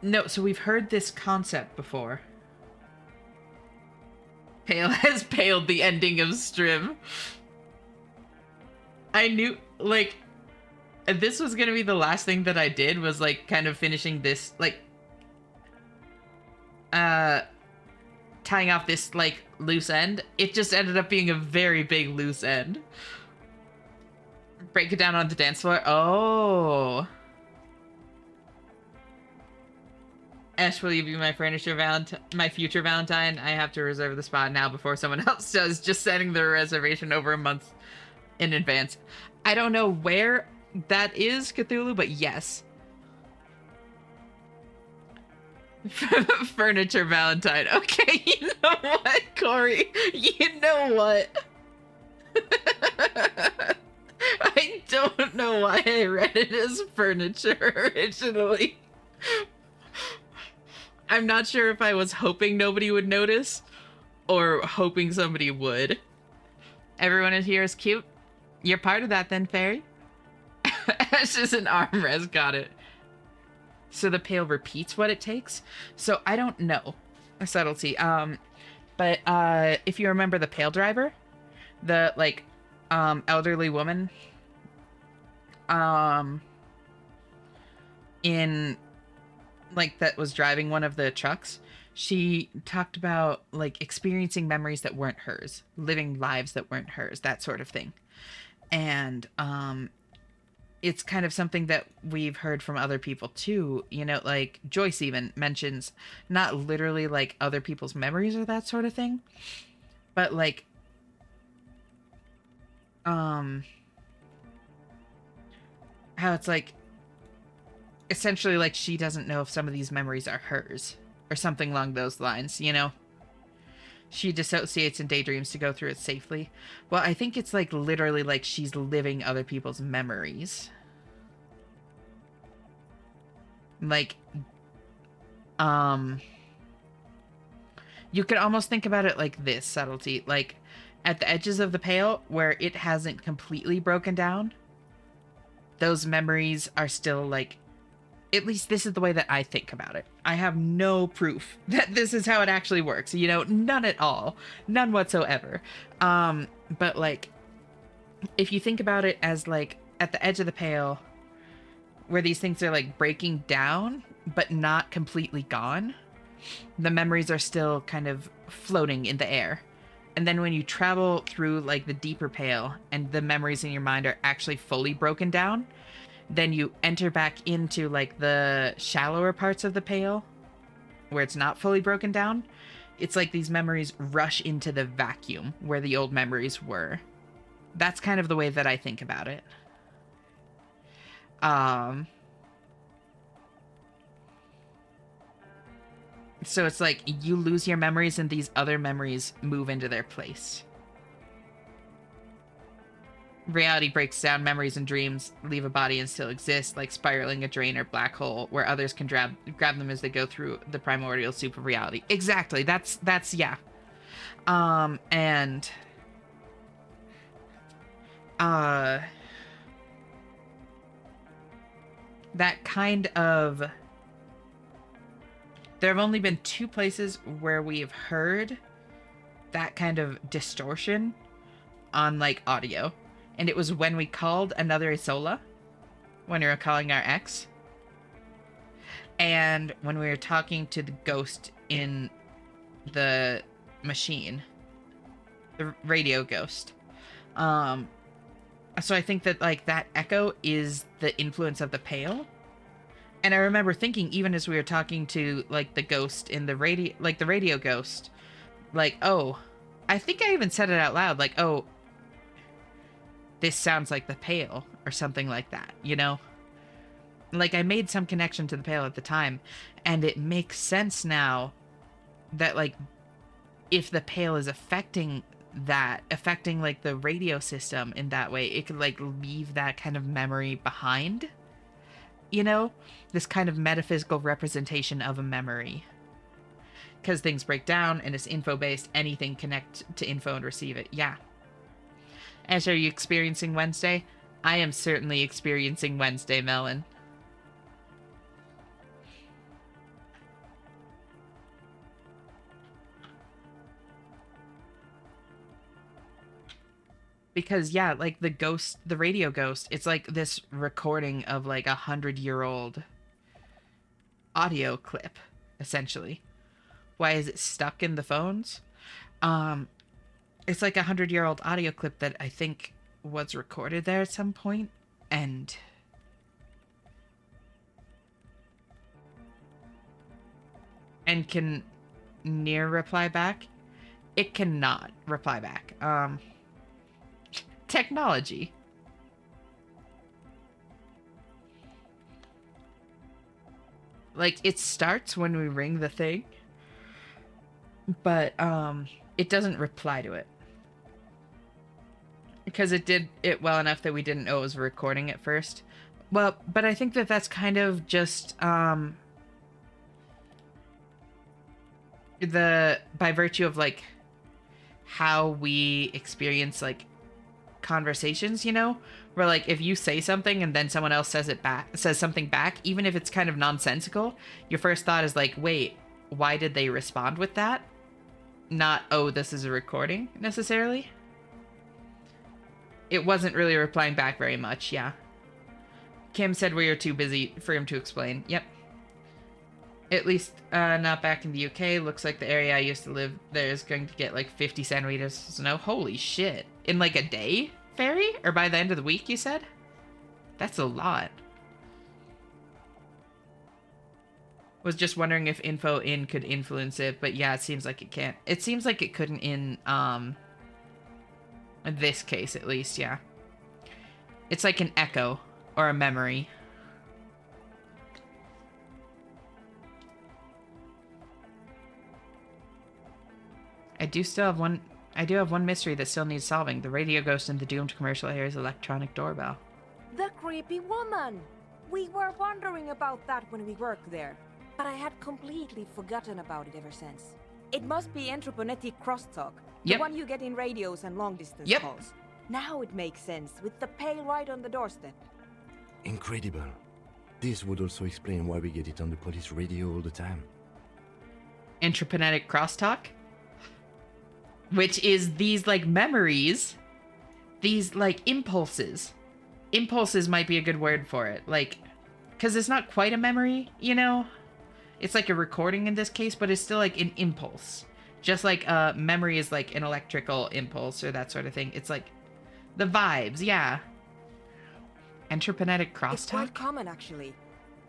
no, so we've heard this concept before. Pale has paled the ending of Strim. I knew, like, this was gonna be the last thing that I did, was, like, kind of finishing this, like, tying off this, like, loose end. It just ended up being a very big loose end. Break it down on the dance floor. Oh. Ash, will you be my my future Valentine? I have to reserve the spot now before someone else does, just setting the reservation over a month in advance. I don't know where that is, Cthulhu, but yes. Furniture Valentine. Okay, you know what, Corey? You know what? I don't know why I read it as furniture originally. I'm not sure if I was hoping nobody would notice or hoping somebody would. Everyone in here is cute. You're part of that then, Fairy. Ash is an armrest, got it. So the Pale repeats what it takes? So I don't know. A subtlety. But if you remember the Pale driver, the, like, elderly woman, in, like, that was driving one of the trucks, she talked about, like, experiencing memories that weren't hers, living lives that weren't hers, that sort of thing. And it's kind of something that we've heard from other people too, you know, like Joyce even mentions not literally like other people's memories or that sort of thing, but like how it's like essentially like she doesn't know if some of these memories are hers or something along those lines, you know. She dissociates and daydreams to go through it safely. Well, I think it's like literally like she's living other people's memories. Like, you could almost think about it like this, subtlety. Like, at the edges of the Pale, where it hasn't completely broken down, those memories are still like, at least this is the way that I think about it. I have no proof that this is how it actually works. You know, none at all. None whatsoever. But like, if you think about it as like at the edge of the Pale, where these things are like breaking down, but not completely gone, the memories are still kind of floating in the air And then when you travel through like the deeper pale and the memories in your mind are actually fully broken down, then you enter back into like the shallower parts of the pale where it's not fully broken down. It's like these memories rush into the vacuum where the old memories were. That's kind of the way that I think about it. So it's like you lose your memories and these other memories move into their place. Reality breaks down memories and dreams, leave a body and still exist, like spiraling a drain or black hole, where others can grab them as they go through the primordial soup of reality. Exactly. That's yeah. And that kind of, there have only been 2 places where we've heard that kind of distortion on like audio. And it was when we called another Isola, when we were calling our ex, and when we were talking to the ghost in the machine, the radio ghost. So I think that like that echo is the influence of the pale. And I remember thinking, even as we were talking to like the ghost in the radio, like the radio ghost, like, oh, I think I even said it out loud, like, oh, this sounds like the pale or something like that, you know? Like I made some connection to the pale at the time, and it makes sense now that like if the pale is affecting like the radio system in that way, it could like leave that kind of memory behind, you know? This kind of metaphysical representation of a memory. Because things break down and it's info-based, anything connect to info and receive it. Yeah. Ash, are you experiencing Wednesday? I am certainly experiencing Wednesday, Melon. Because, yeah, like the ghost, the radio ghost, it's like this recording of like 100-year-old audio clip, essentially. Why is it stuck in the phones? It's like 100-year-old audio clip that I think was recorded there at some point, and can Nier reply back? It cannot reply back. Technology. Like, it starts when we ring the thing, but it doesn't reply to it. Because it did it well enough that we didn't know it was recording at first. Well, but I think that that's kind of just by virtue of like how we experience like conversations, you know, where like if you say something and then someone else says something back, even if it's kind of nonsensical, your first thought is like, wait, why did they respond with that? Not, oh, this is a recording necessarily. It wasn't really replying back very much, yeah. Kim said we were too busy for him to explain. Yep. At least not back in the UK. Looks like the area I used to live there is going to get like 50 centimeters of snow. Holy shit. In like a day, Fairy? Or by the end of the week, you said? That's a lot. Was just wondering if info in could influence it, but yeah, it seems like it can't. It seems like it couldn't in this case, at least, yeah. It's like an echo or a memory. I do have one mystery that still needs solving. The radio ghost in the doomed commercial area's electronic doorbell. The creepy woman! We were wondering about that when we worked there, but I had completely forgotten about it ever since. It must be anthroponetic crosstalk. Yep. The one you get in radios and long-distance Yep. calls. Now it makes sense, with the pale right on the doorstep. Incredible. This would also explain why we get it on the police radio all the time. Anthroponetic crosstalk? Which is these, like, memories. These, like, impulses. Impulses might be a good word for it. Like, because it's not quite a memory, you know? It's like a recording in this case, but it's still, like, an impulse. Just like memory is like an electrical impulse or that sort of thing. It's like the vibes, yeah. Entropinetic It's quite crosstalk? common, actually.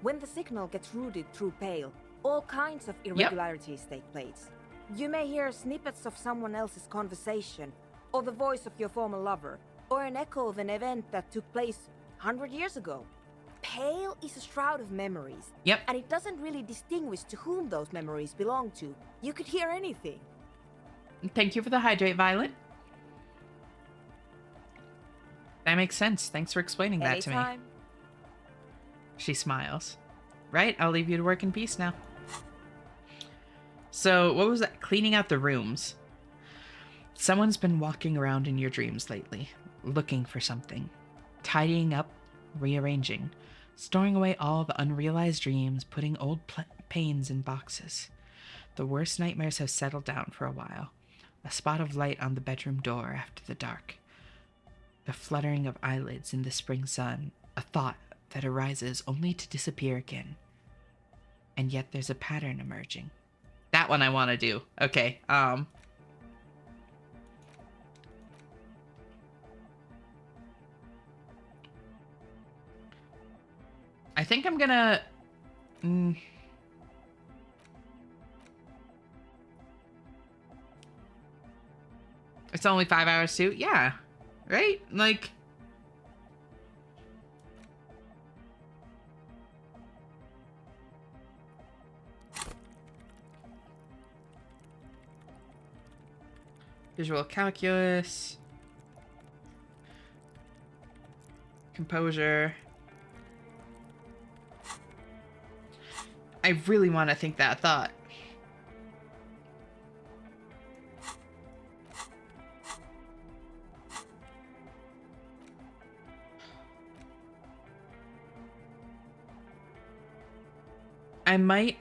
When the signal gets routed through Pale, all kinds of irregularities take place. You may hear snippets of someone else's conversation, or the voice of your former lover, or an echo of an event that took place 100 years ago. Pale is a shroud of memories. Yep. And it doesn't really distinguish to whom those memories belong to. You could hear anything. Thank you for the hydrate, Violet. That makes sense. Thanks for explaining that to me. Anytime. She smiles. Right, I'll leave you to work in peace now. So, what was that? Cleaning out the rooms. Someone's been walking around in your dreams lately, looking for something. Tidying up, rearranging, storing away all the unrealized dreams, putting old pains in boxes. The worst nightmares have settled down for a while. A spot of light on the bedroom door after the dark. The fluttering of eyelids in the spring sun. A thought that arises only to disappear again. And yet there's a pattern emerging. That one I want to do. Okay, I think I'm gonna... It's only 5 hours too? Yeah. Right? Like... Visual calculus. Composure. I really want to think that thought. I might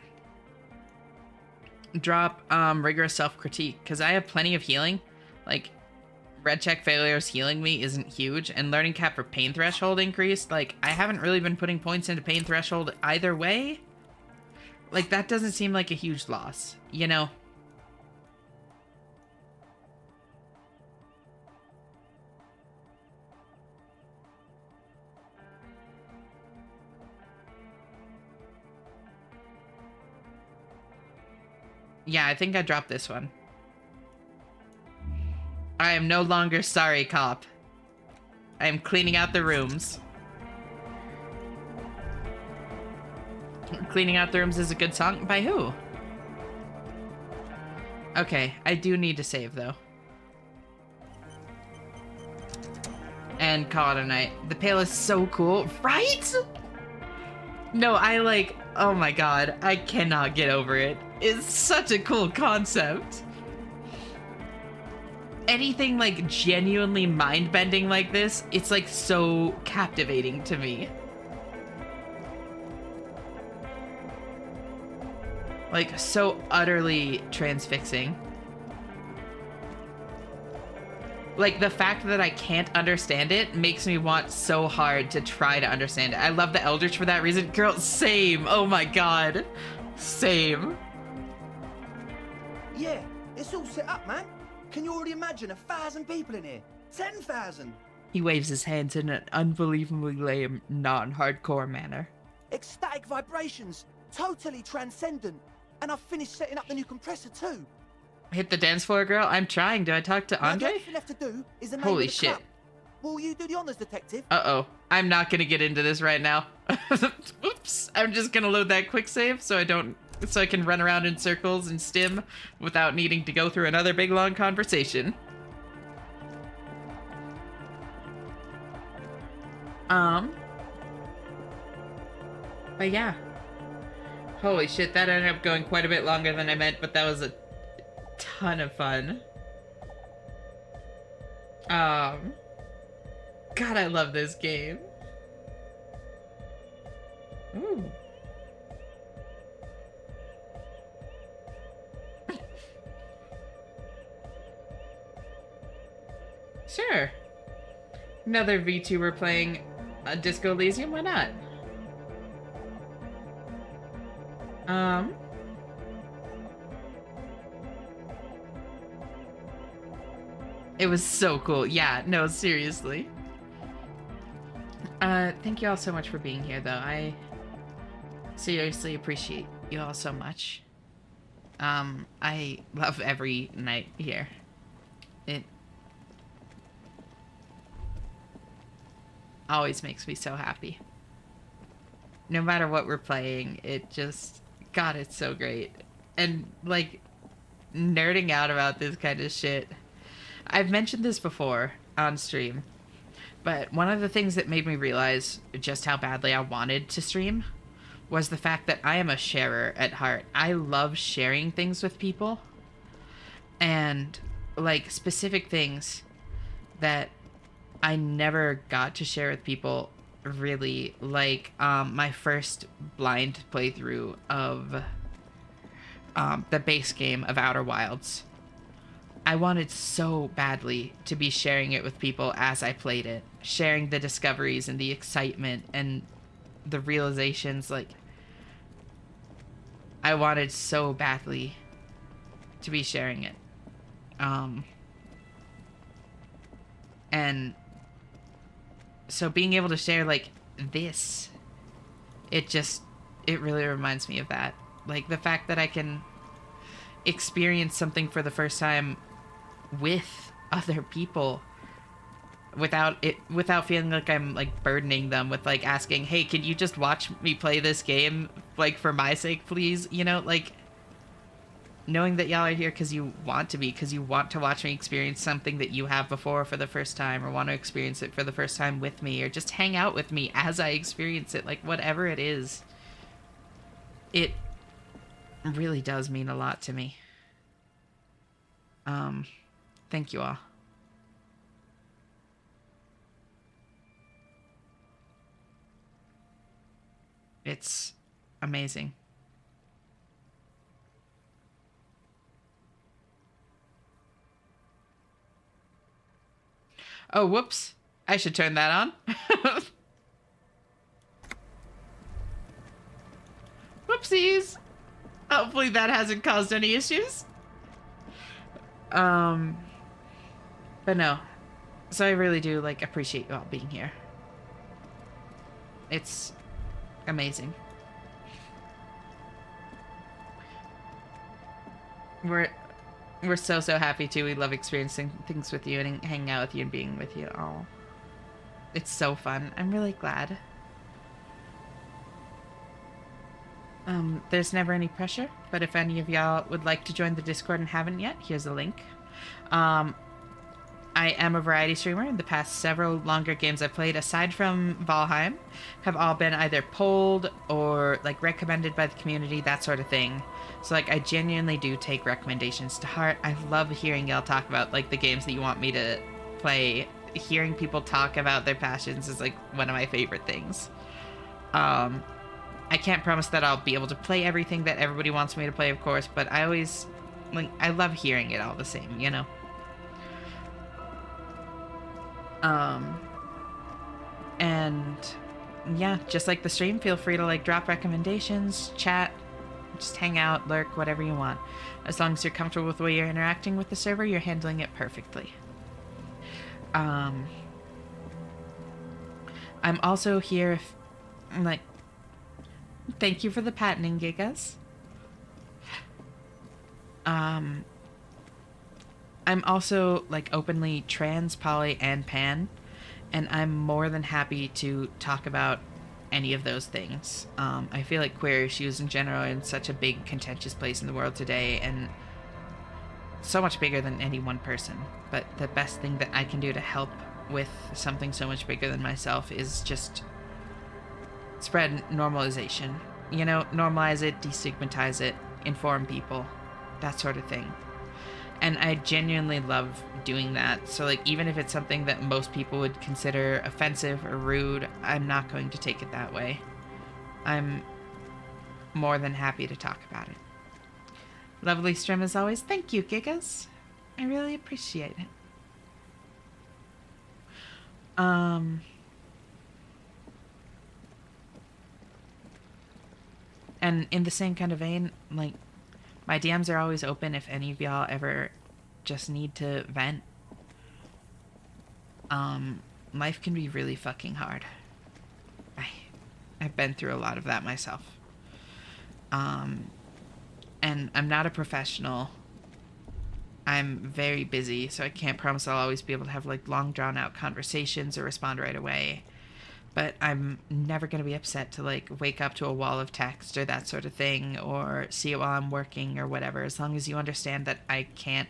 drop rigorous self-critique because I have plenty of healing. Like, red check failures healing me isn't huge, and learning cap for pain threshold increased. Like, I haven't really been putting points into pain threshold either way. Like, that doesn't seem like a huge loss, you know? Yeah, I think I dropped this one. I am no longer sorry, cop. I am cleaning out the rooms. Cleaning out the rooms is a good song. By who? Okay, I do need to save, though. And call it a night. The Pale is so cool, right? No, I like... Oh my god, I cannot get over it. It's such a cool concept. Anything like genuinely mind-bending like this, it's like so captivating to me. Like so utterly transfixing. Like the fact that I can't understand it makes me want so hard to try to understand it. I love the Eldritch for that reason. Girl, same. Oh my god. Same. Yeah, it's all set up, man. Can you already imagine 1,000 people in here? 10,000. He waves his hands in an unbelievably lame, non-hardcore manner. Ecstatic vibrations. Totally transcendent. And I've finished setting up the new compressor too. Hit the dance floor, girl. I'm trying. Do I talk to Andre? The only thing left to do is the name Holy of the shit. club. Will you do the honors, detective? Uh-oh. I'm not gonna get into this right now. Oops. I'm just gonna load that quick save so I can run around in circles and stim without needing to go through another big long conversation. But yeah. Holy shit, that ended up going quite a bit longer than I meant, but that was a ton of fun. God, I love this game. Ooh. Sure. Another VTuber playing Disco Elysium, why not? It was so cool. Yeah, no, seriously. Thank you all so much for being here, though. I seriously appreciate you all so much. I love every night here. It always makes me so happy. No matter what we're playing, it just... God, it's so great. And, like, nerding out about this kind of shit. I've mentioned this before on stream, but one of the things that made me realize just how badly I wanted to stream was the fact that I am a sharer at heart. I love sharing things with people, and like specific things that I never got to share with people, really, like my first blind playthrough of the base game of Outer Wilds. I wanted so badly to be sharing it with people as I played it, sharing the discoveries and the excitement and the realizations. Like, I wanted so badly to be sharing it. And so being able to share like this, it really reminds me of that. Like the fact that I can experience something for the first time with other people without feeling like I'm like burdening them with like asking, hey, can you just watch me play this game like for my sake, please? You know, like knowing that y'all are here because you want to watch me experience something that you have before for the first time, or want to experience it for the first time with me, or just hang out with me as I experience it, like whatever it is. It really does mean a lot to me. Thank you all. It's amazing. Oh, whoops. I should turn that on. Whoopsies. Hopefully that hasn't caused any issues. But no. So I really do like appreciate you all being here. It's amazing. We're so happy too. We love experiencing things with you and hanging out with you and being with you. Oh, it's so fun. I'm really glad. There's never any pressure, but if any of y'all would like to join the Discord and haven't yet, here's a link. I am a variety streamer. The past several longer games I've played, aside from Valheim, have all been either polled or like recommended by the community, that sort of thing. So like I genuinely do take recommendations to heart. I love hearing y'all talk about like the games that you want me to play. Hearing people talk about their passions is like one of my favorite things. I can't promise that I'll be able to play everything that everybody wants me to play, of course, but I always like I love hearing it all the same, you know. And yeah, just like the stream, feel free to like drop recommendations, chat, just hang out, lurk, whatever you want. As long as you're comfortable with the way you're interacting with the server, you're handling it perfectly. I'm also here if I'm like, thank you for the patenting, Gigas. I'm also like openly trans, poly, and pan, and I'm more than happy to talk about any of those things. I feel like queer issues in general are in such a big, contentious place in the world today, and so much bigger than any one person. But the best thing that I can do to help with something so much bigger than myself is just spread normalization. You know, normalize it, destigmatize it, inform people, that sort of thing. And I genuinely love doing that. So like even if it's something that most people would consider offensive or rude, I'm not going to take it that way. I'm more than happy to talk about it. Lovely stream as always. Thank you, Gigas. I really appreciate it. And in the same kind of vein, like, my DMs are always open if any of y'all ever just need to vent. Life can be really fucking hard. I've been through a lot of that myself. And I'm not a professional. I'm very busy, so I can't promise I'll always be able to have like long drawn out conversations or respond right away. But I'm never going to be upset to like wake up to a wall of text or that sort of thing, or see it while I'm working or whatever, as long as you understand that I can't,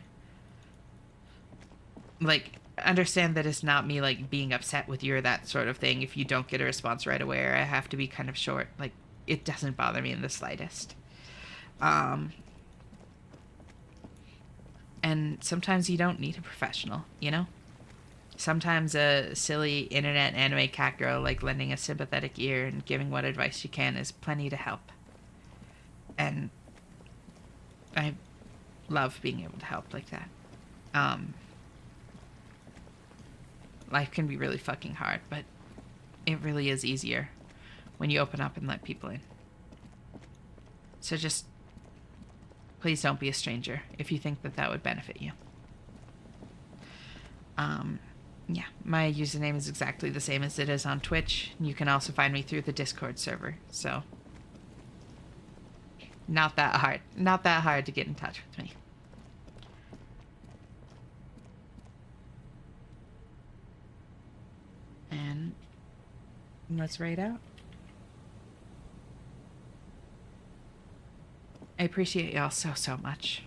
like, understand that it's not me like being upset with you or that sort of thing if you don't get a response right away, or I have to be kind of short. Like, it doesn't bother me in the slightest. And sometimes you don't need a professional, you know? Sometimes a silly internet anime cat girl like lending a sympathetic ear and giving what advice she can is plenty to help. And I love being able to help like that. Life can be really fucking hard, but it really is easier when you open up and let people in. So just please don't be a stranger if you think that that would benefit you. Yeah, my username is exactly the same as it is on Twitch. You can also find me through the Discord server, so not that hard. Not that hard to get in touch with me. And let's write out. I appreciate y'all so, so much.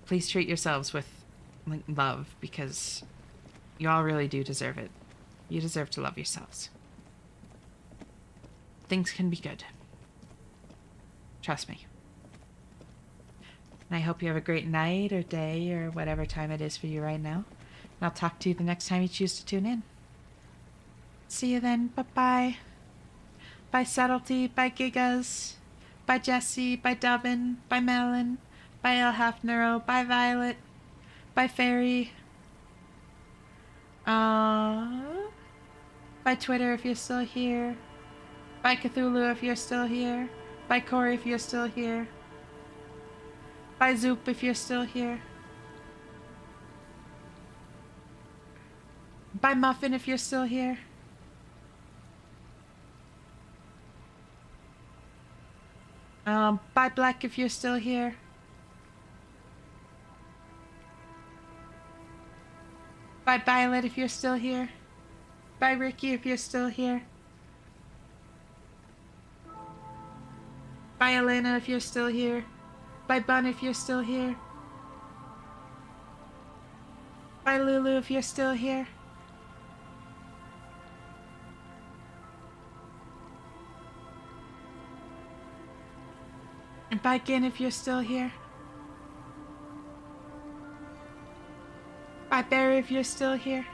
Please treat yourselves with like, love, because y'all really do deserve it. You deserve to love yourselves. Things can be good. Trust me. And I hope you have a great night or day or whatever time it is for you right now. And I'll talk to you the next time you choose to tune in. See you then. Bye-bye. Bye Subtlety. Bye Gigas. Bye Jesse. Bye Dubbin. Bye Melon. Bye El Half Neuro. Bye Violet. Bye Fairy. Bye Twitter if you're still here. Bye Cthulhu if you're still here. Bye Corey if you're still here. Bye Zoop if you're still here. Bye Muffin if you're still here. Bye Black if you're still here. Bye Violet if you're still here. Bye Ricky if you're still here. Bye Elena if you're still here. Bye Bun if you're still here. Bye Lulu if you're still here. And bye Gin if you're still here. Bye Barry if you're still here.